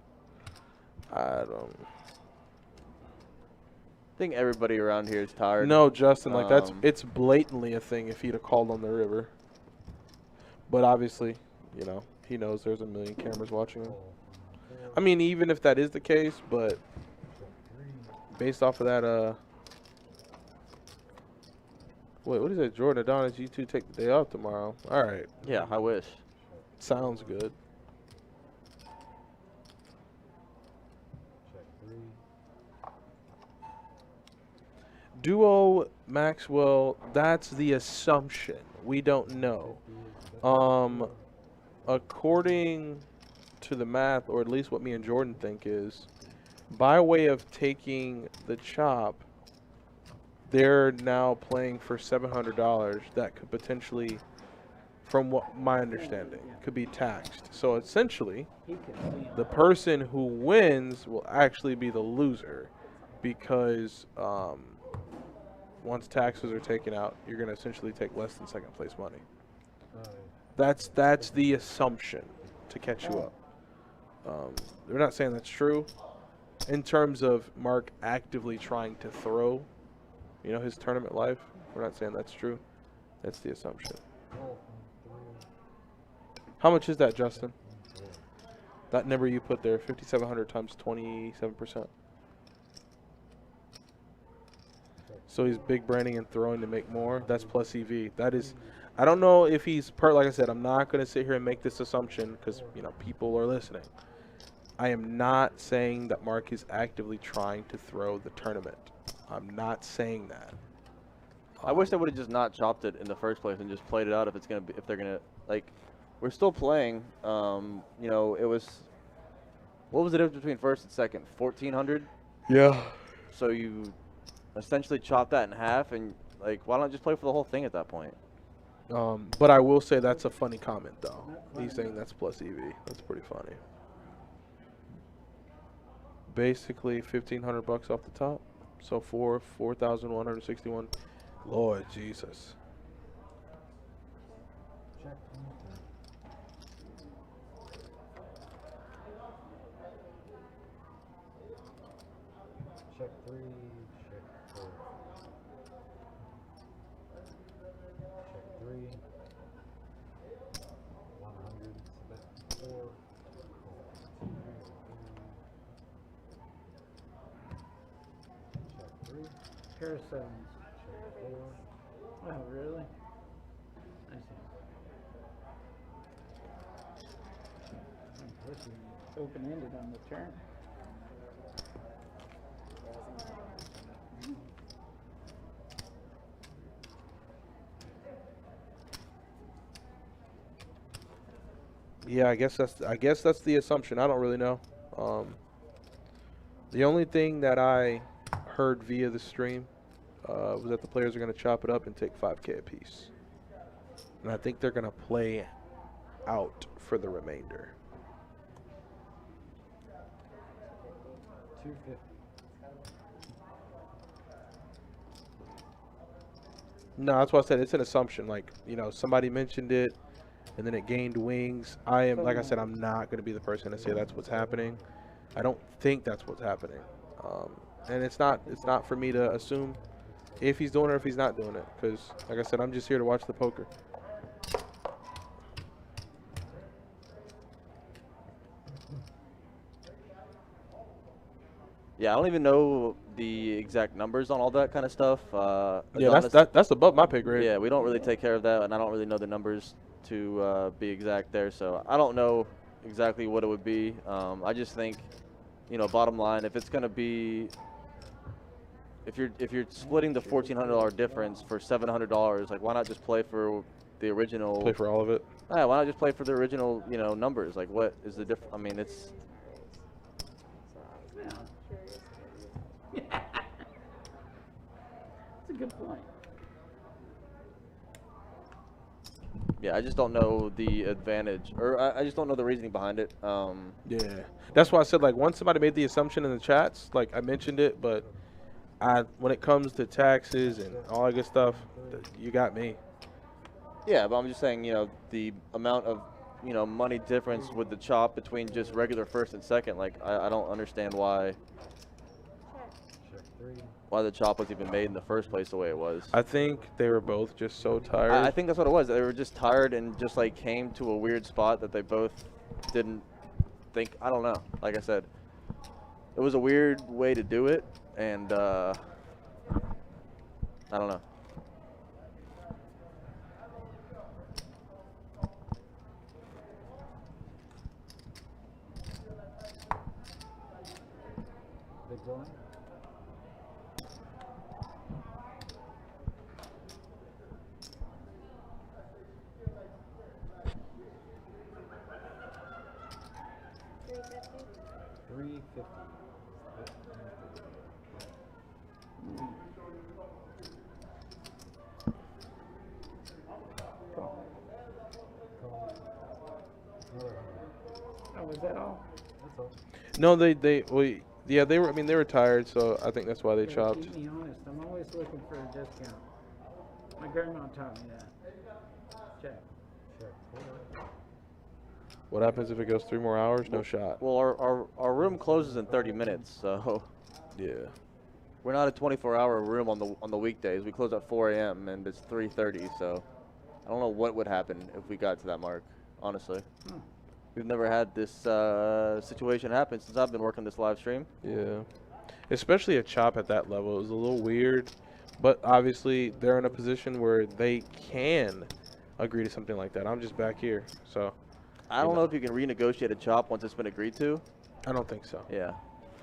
[SPEAKER 3] I don't.
[SPEAKER 2] I think everybody around here is tired.
[SPEAKER 3] No, Justin, like it's blatantly a thing if he'd have called on the river. But obviously, you know, he knows there's a million cameras watching him. I mean, even if that is the case, but based off of that, wait, what is it? Jordan Adonis, you two take the day off tomorrow. All right.
[SPEAKER 2] Yeah, I wish.
[SPEAKER 3] Sounds good.
[SPEAKER 7] Check 3.
[SPEAKER 3] Duo Maxwell, that's the assumption. We don't know. According to the math, or at least what me and Jordan think is, by way of taking the chop, they're now playing for $700 that could potentially, from what my understanding, could be taxed. So essentially, the person who wins will actually be the loser, because once taxes are taken out, you're going to essentially take less than second place money. That's the assumption to catch you up. They're not saying that's true. In terms of Mark actively trying to throw, you know, his tournament life, we're not saying that's true. That's the assumption. How much is that, Justin? That number you put there, 5,700 times 27%. So he's big branding and throwing to make more. That's plus EV. That is, I don't know if he's like I said, I'm not going to sit here and make this assumption because, you know, people are listening. I am not saying that Mark is actively trying to throw the tournament. I'm not saying that.
[SPEAKER 2] I wish they would have just not chopped it in the first place and just played it out if it's gonna be, if they're gonna, like, we're still playing. You know, it was, what was the difference between first and second? 1,400.
[SPEAKER 3] Yeah.
[SPEAKER 2] So you essentially chop that in half, and like, why not just play for the whole thing at that point?
[SPEAKER 3] But I will say that's a funny comment though. He's saying that's plus EV. That's pretty funny. Basically 1,500 bucks off the top. So 4,161. Lord Jesus.
[SPEAKER 7] Check 3. Check 3. Check 4. Check 3. 100. Bet 4. Check 3.
[SPEAKER 8] Pair of sevens.
[SPEAKER 7] Check 4.
[SPEAKER 8] Oh, really? I see. I'm pushing. open-ended on the turn.
[SPEAKER 3] Yeah, I guess that's the assumption. I don't really know. The only thing that I heard via the stream was that the players are going to chop it up and take 5K apiece, and I think they're going to play out for the remainder.
[SPEAKER 7] 250.
[SPEAKER 3] No, that's what I said. It's an assumption. Like, you know, somebody mentioned it, and then it gained wings. Like I said, I'm not going to be the person to say that's what's happening. I don't think that's what's happening. And it's not for me to assume if he's doing it or if he's not doing it. Because, like I said, I'm just here to watch the poker.
[SPEAKER 2] Yeah, I don't even know the exact numbers on all that kind of stuff.
[SPEAKER 3] Yeah, that's above my pay grade.
[SPEAKER 2] Yeah, we don't really take care of that, and I don't really know the numbers to be exact there. So I don't know exactly what it would be. I just think, you know, bottom line, if it's going to be, if you're splitting the $1,400 difference for $700, like, why not just play for the original?
[SPEAKER 3] Play for all of it.
[SPEAKER 2] Yeah, why not just play for the original, you know, numbers? Like, what is the difference? I mean, it's.
[SPEAKER 8] That's a good point.
[SPEAKER 2] Yeah, I just don't know the advantage, or I just don't know the reasoning behind it.
[SPEAKER 3] Yeah, that's why I said, like, once somebody made the assumption in the chats, like, I mentioned it, but when it comes to taxes and all that good stuff, you got me.
[SPEAKER 2] Yeah, but I'm just saying, you know, the amount of, you know, money difference with the chop between just regular first and second, like, I don't understand why the chop was even made in the first place the way it was.
[SPEAKER 3] I think they were both just so tired.
[SPEAKER 2] I think that's what it was. They were just tired and just, like, came to a weird spot that they both didn't think. I don't know. Like I said, it was a weird way to do it, and I don't know.
[SPEAKER 7] Big blind?
[SPEAKER 8] Oh, was that all?
[SPEAKER 7] That's all.
[SPEAKER 3] No, yeah, they were. I mean, they were tired, so I think that's why they chopped.
[SPEAKER 8] Keep me honest. I'm always looking for a discount. My grandma taught me that. Check.
[SPEAKER 3] What happens if it goes 3 more hours? No shot.
[SPEAKER 2] Well, our room closes in 30 minutes, so
[SPEAKER 3] Yeah.
[SPEAKER 2] we're not a 24-hour room on the weekdays. We close at 4 a.m. and it's 3:30, so I don't know what would happen if we got to that mark, honestly. We've never had this situation happen since I've been working this live stream.
[SPEAKER 3] Yeah. Especially a chop at that level is a little weird, but obviously they're in a position where they can agree to something like that. I'm just back here, so.
[SPEAKER 2] I don't know if you can renegotiate a chop once it's been agreed to.
[SPEAKER 3] I don't think so.
[SPEAKER 2] Yeah.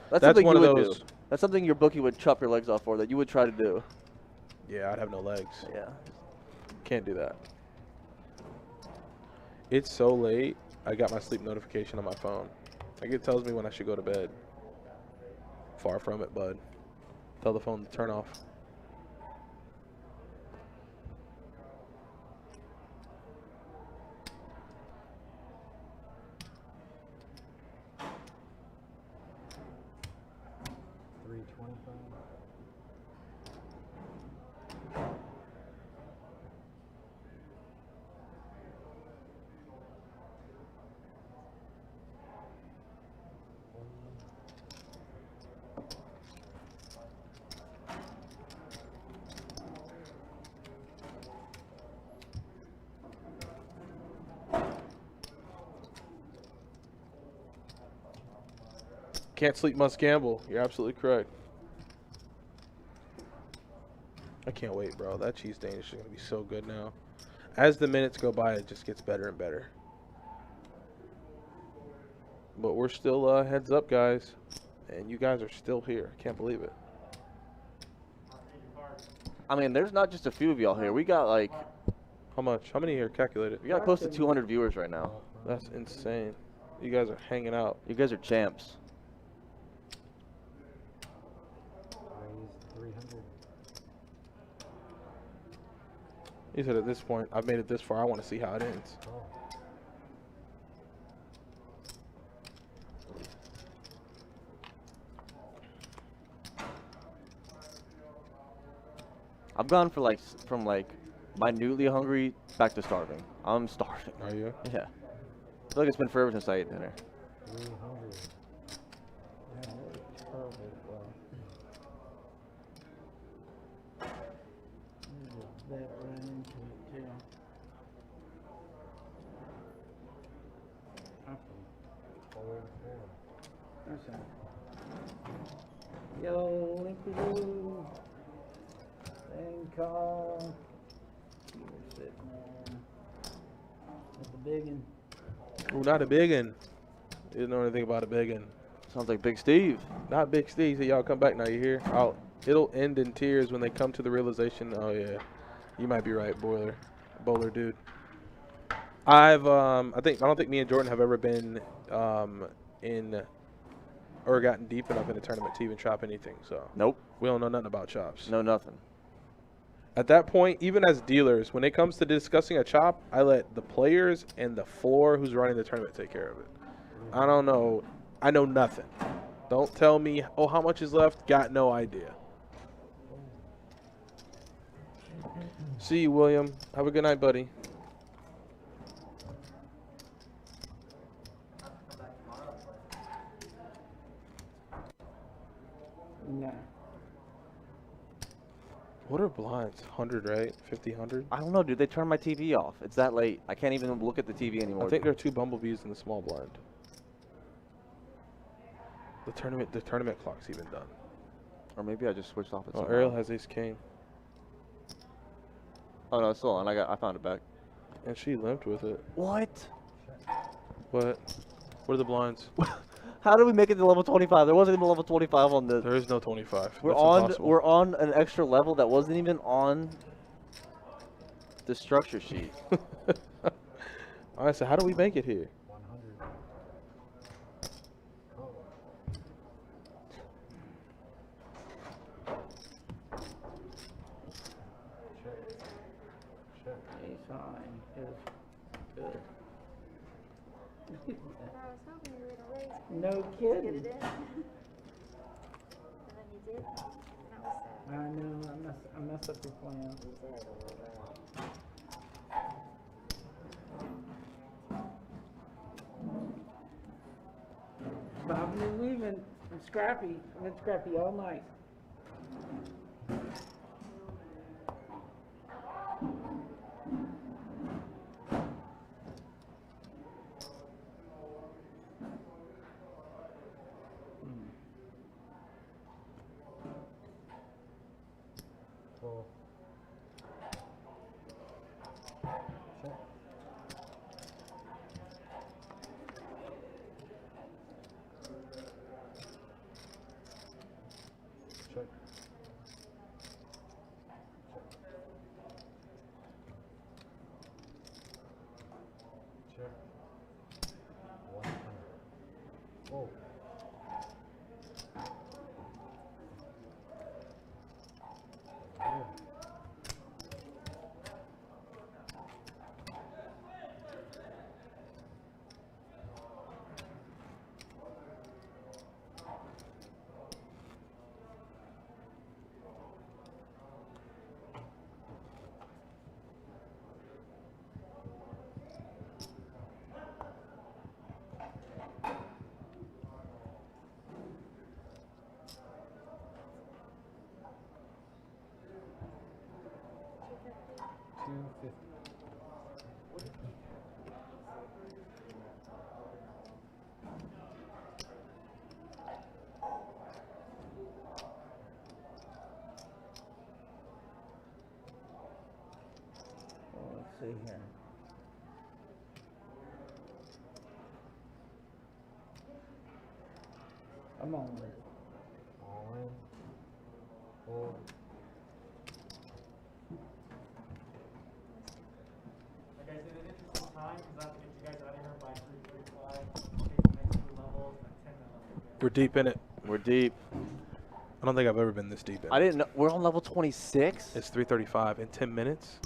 [SPEAKER 2] That's
[SPEAKER 3] That's
[SPEAKER 2] something
[SPEAKER 3] one
[SPEAKER 2] you
[SPEAKER 3] of
[SPEAKER 2] would
[SPEAKER 3] those.
[SPEAKER 2] do. That's something your bookie would chop your legs off for, that you would try to do.
[SPEAKER 3] Yeah, I'd have no legs.
[SPEAKER 2] Yeah.
[SPEAKER 3] Can't do that. It's so late. I got my sleep notification on my phone. Like, it tells me when I should go to bed. Far from it, bud. Tell the phone to turn off. Can't sleep, must gamble. You're absolutely correct. I can't wait, bro. That cheese Danish is going to be so good now. As the minutes go by, it just gets better and better. But we're still heads up, guys. And you guys are still here. Can't believe it.
[SPEAKER 2] I mean, there's not just a few of y'all here. We got like,
[SPEAKER 3] How much? How many here? Calculate it.
[SPEAKER 2] we got close to 200 viewers right now.
[SPEAKER 3] That's insane. You guys are hanging out.
[SPEAKER 2] You guys are champs.
[SPEAKER 7] Raised 300.
[SPEAKER 3] He said at this point, I've made it this far. I want to see how it ends.
[SPEAKER 7] Oh.
[SPEAKER 2] I've gone for like from like minutely hungry back to starving. I'm starving.
[SPEAKER 3] Are you?
[SPEAKER 2] Yeah. I feel like it's been forever since I ate dinner.
[SPEAKER 7] 300.
[SPEAKER 8] Yeah, that was terrible. Well, that ran into it too. That's it. Yo, Limpy-Loo. Thing call. You were sitting there. With the biggin.
[SPEAKER 3] Ooh, not a biggin. Didn't know anything about a biggin.
[SPEAKER 2] Sounds like Big Steve.
[SPEAKER 3] Not Big Steve. So y'all come back now. You hear? It'll end in tears when they come to the realization. Oh yeah, you might be right, bowler dude. I don't think me and Jordan have ever been in or gotten deep enough in a tournament to even chop anything. So
[SPEAKER 2] Nope.
[SPEAKER 3] we don't know nothing about chops.
[SPEAKER 2] No, nothing.
[SPEAKER 3] At that point, even as dealers, when it comes to discussing a chop, I let the players and the floor who's running the tournament take care of it. I don't know. I know nothing. Don't tell me, oh, how much is left? Got no idea. See you, William. Have a good night, buddy.
[SPEAKER 8] Nah.
[SPEAKER 3] What are blinds? 100, right? 50, 100?
[SPEAKER 2] I don't know, dude. They turned my TV off. It's that late. I can't even look at the TV anymore.
[SPEAKER 3] I think there are 2 bumblebees in the small blind. The tournament clock's even done.
[SPEAKER 2] Or maybe I just switched off.
[SPEAKER 3] Oh, Ariel has ace king.
[SPEAKER 2] Oh no, it's still on. I found it back.
[SPEAKER 3] And she limped with it.
[SPEAKER 2] What?
[SPEAKER 3] What? What are the blinds?
[SPEAKER 2] How did we make it to level 25? There wasn't even level 25 on this.
[SPEAKER 3] There is no 25.
[SPEAKER 2] We're
[SPEAKER 3] That's
[SPEAKER 2] on.
[SPEAKER 3] impossible.
[SPEAKER 2] We're on an extra level that wasn't even on the structure sheet.
[SPEAKER 3] Alright, so how do we make it here?
[SPEAKER 7] 100. Oh. Check.
[SPEAKER 8] Ace high is good.
[SPEAKER 9] I was hoping you were gonna raise.
[SPEAKER 8] No
[SPEAKER 9] Get
[SPEAKER 8] kidding.
[SPEAKER 9] it in. And then you did. And that was sad.
[SPEAKER 8] I know, I messed up your plan.
[SPEAKER 9] You did a little bit.
[SPEAKER 8] But I've been leaving. I'm scrappy. I've been scrappy all night.
[SPEAKER 7] Well. Check. Check. Check. 100. Whoa. Good.
[SPEAKER 8] Well, let's see here. I'm all in.
[SPEAKER 7] All in. Fold.
[SPEAKER 6] Like I said, in the interest of time, because I have to get you guys out of here by 3:45. Take the next 2 levels, and 10 levels.
[SPEAKER 3] We're deep in it.
[SPEAKER 2] We're deep.
[SPEAKER 3] I don't think I've ever been this deep in it.
[SPEAKER 2] I didn't know. We're on level 26?
[SPEAKER 3] It's 3:35 in 10 minutes.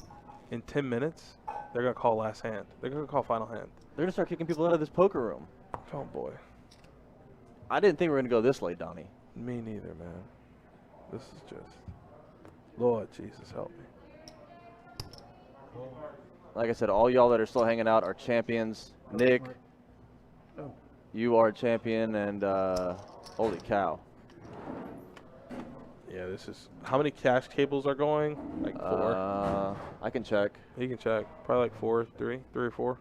[SPEAKER 3] In 10 minutes, they're going to call last hand. They're going to call final hand.
[SPEAKER 2] They're going to start kicking people out of this poker room.
[SPEAKER 3] Oh, boy.
[SPEAKER 2] I didn't think we were going to go this late, Donnie.
[SPEAKER 3] Me neither, man. This is just, Lord Jesus, help me.
[SPEAKER 2] Like I said, all y'all that are still hanging out are champions. Nick, you are a champion, and holy cow.
[SPEAKER 3] Yeah, this is, how many cash tables are going? Like 4?
[SPEAKER 2] I can check.
[SPEAKER 3] You can check. Probably like 4, 3 or 4.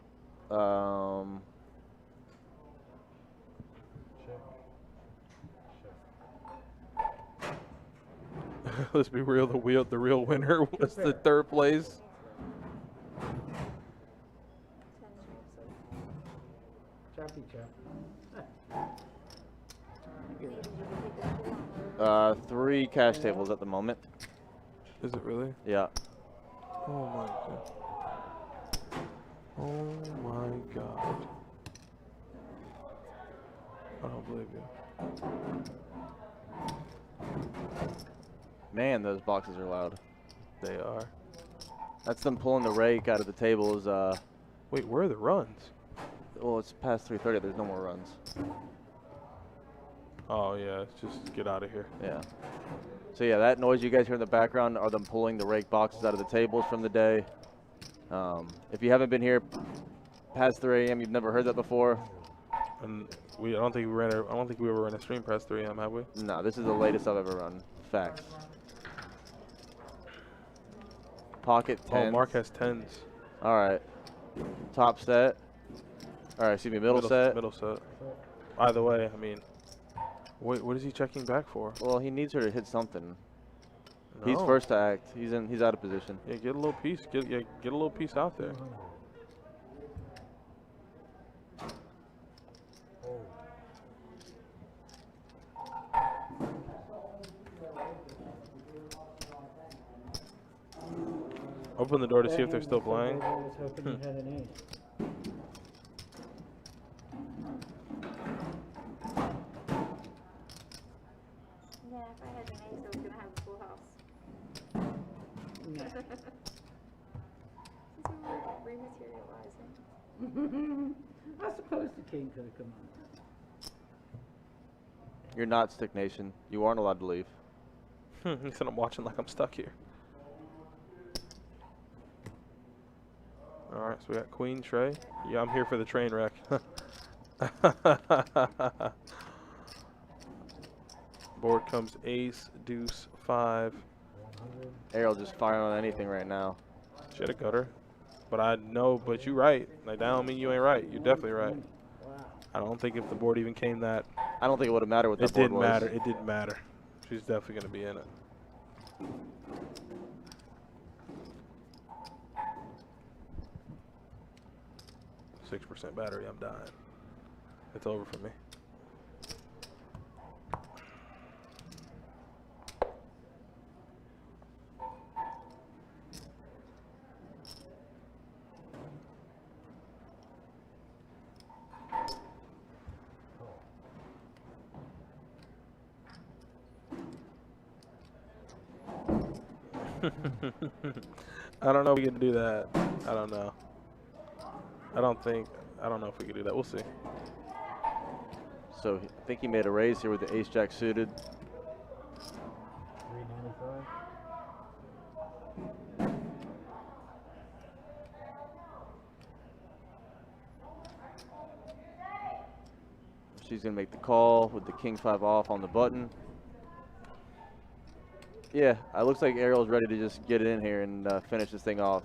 [SPEAKER 3] Let's be real. The real winner was the 3rd place.
[SPEAKER 8] Choppy chop.
[SPEAKER 2] 3 cash tables at the moment.
[SPEAKER 3] Is it really?
[SPEAKER 2] Yeah.
[SPEAKER 3] Oh my god. Oh my god. I don't believe you.
[SPEAKER 2] Man, those boxes are loud.
[SPEAKER 3] They are.
[SPEAKER 2] That's them pulling the rake out of the tables.
[SPEAKER 3] Wait, where are the runs?
[SPEAKER 2] Well, it's past 3:30. There's no more runs.
[SPEAKER 3] Oh yeah, just get out of here.
[SPEAKER 2] Yeah. So yeah, that noise you guys hear in the background are them pulling the rake boxes out of the tables from the day. If you haven't been here past 3 a.m., you've never heard that before.
[SPEAKER 3] And I don't think we ever ran a stream past 3 a.m. have we?
[SPEAKER 2] No, this is the latest I've ever run. Facts. Pocket 10s.
[SPEAKER 3] Oh, Mark has 10s.
[SPEAKER 2] All right. Top set. All right, excuse me, middle set.
[SPEAKER 3] Middle set. Either way, I mean, what is he checking back for?
[SPEAKER 2] Well, he needs her to hit something.
[SPEAKER 3] No.
[SPEAKER 2] He's first to act. He's out of position.
[SPEAKER 3] Yeah, get a little piece. Get a little piece out there. Open the door to see if they're still playing.
[SPEAKER 8] I was hoping you had an ace.
[SPEAKER 9] Yeah, if I had an ace, I was going to have a full house.
[SPEAKER 8] No.
[SPEAKER 9] Since we were rematerializing.
[SPEAKER 8] I suppose the king could have come on.
[SPEAKER 2] You're not Stick Nation. You aren't allowed to leave.
[SPEAKER 3] He said I'm watching like I'm stuck here. All right, so we got Queen Trey. Yeah, I'm here for the train wreck. Board comes ace, deuce, 5.
[SPEAKER 2] Ariel just firing on anything right now.
[SPEAKER 3] She had a gutter. But I know, but you're right. Like, that don't mean you ain't right. You're definitely right.
[SPEAKER 8] Wow.
[SPEAKER 3] I don't think if the board even came that.
[SPEAKER 2] I don't think it would have mattered what that board was.
[SPEAKER 3] It didn't matter. It didn't matter. She's definitely going to be in it. .6% battery. I'm dying. It's over for me. I don't know if we can do that. I don't know. I don't know if we can do that. We'll see.
[SPEAKER 2] So I think he made a raise here with the ace jack suited.
[SPEAKER 7] 395.
[SPEAKER 2] She's going to make the call with the king 5 off on the button. Yeah, it looks like Ariel's ready to just get it in here and finish this thing off.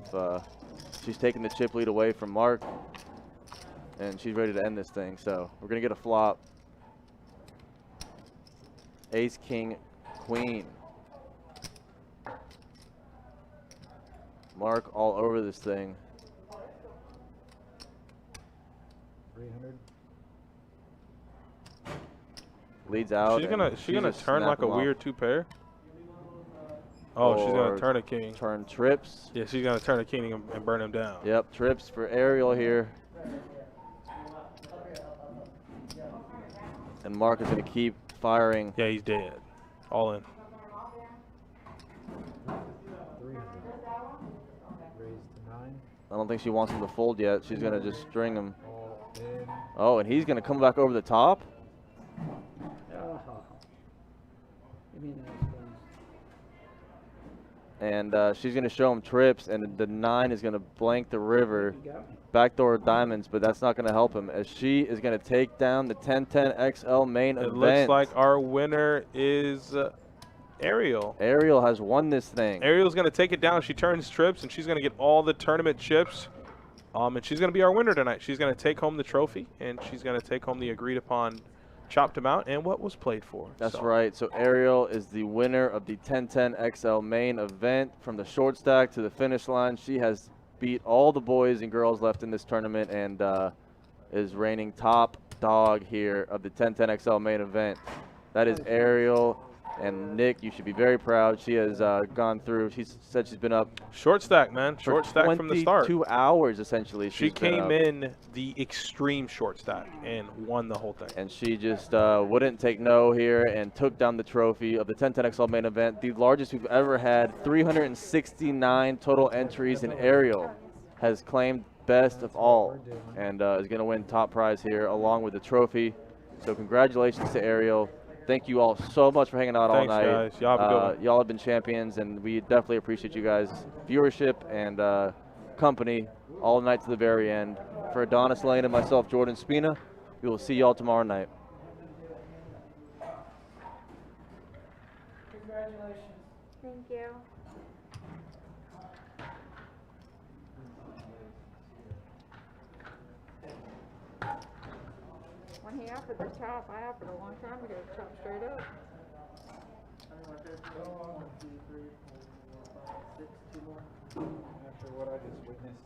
[SPEAKER 2] She's taking the chip lead away from Mark, and she's ready to end this thing. So we're going to get a flop. Ace, king, queen. Mark all over this thing.
[SPEAKER 7] 300.
[SPEAKER 2] leads out.
[SPEAKER 3] She's gonna turn like a weird 2-pair. Oh, she's gonna turn a king.
[SPEAKER 2] Turn trips.
[SPEAKER 3] Yeah, she's gonna turn a king and burn him down.
[SPEAKER 2] Yep, trips for Ariel here. And Mark is gonna keep firing.
[SPEAKER 3] Yeah, he's dead. All in.
[SPEAKER 7] 300. Raised to 9.
[SPEAKER 2] I don't think she wants him to fold yet. She's gonna just string him.
[SPEAKER 7] All in.
[SPEAKER 2] Oh, and he's gonna come back over the top.
[SPEAKER 8] Oh. You mean
[SPEAKER 2] And she's going to show him trips, and the 9 is going to blank the river,
[SPEAKER 8] you got me.
[SPEAKER 2] backdoor diamonds, but that's not going to help him as she is going to take down the 1010 XL main
[SPEAKER 3] It
[SPEAKER 2] event.
[SPEAKER 3] looks like our winner is Ariel.
[SPEAKER 2] Ariel has won this thing.
[SPEAKER 3] Ariel's going to take it down. She turns trips, and she's going to get all the tournament chips. And she's going to be our winner tonight. She's going to take home the trophy, and she's going to take home the agreed-upon chopped amount and what was played for.
[SPEAKER 2] That's right. So Ariel is the winner of the 1010 XL main event. From the short stack to the finish line, she has beat all the boys and girls left in this tournament and is reigning top dog here of the 1010 XL main event. That is Ariel. And Nick, you should be very proud. She has gone through. She said she's been up
[SPEAKER 3] short stack, man. Short stack from the start.
[SPEAKER 2] 2 hours essentially.
[SPEAKER 3] She came in the extreme short stack and won the whole thing.
[SPEAKER 2] And she just wouldn't take no here and took down the trophy of the 1010 XL main event, the largest we've ever had. 369 total entries, and Ariel has claimed best of all and is going to win top prize here along with the trophy. So congratulations to Ariel. Thank you all so much for hanging out all night.
[SPEAKER 3] Thanks, guys. Y'all have a good one.
[SPEAKER 2] Y'all have been champions, and we definitely appreciate you guys' viewership and company all night to the very end. For Adonis Lane and myself, Jordan Spina, we will see y'all tomorrow night.
[SPEAKER 10] Congratulations.
[SPEAKER 9] Thank you. When he offered the chop, I offered a long time ago to chop straight up.
[SPEAKER 7] After what I just witnessed, he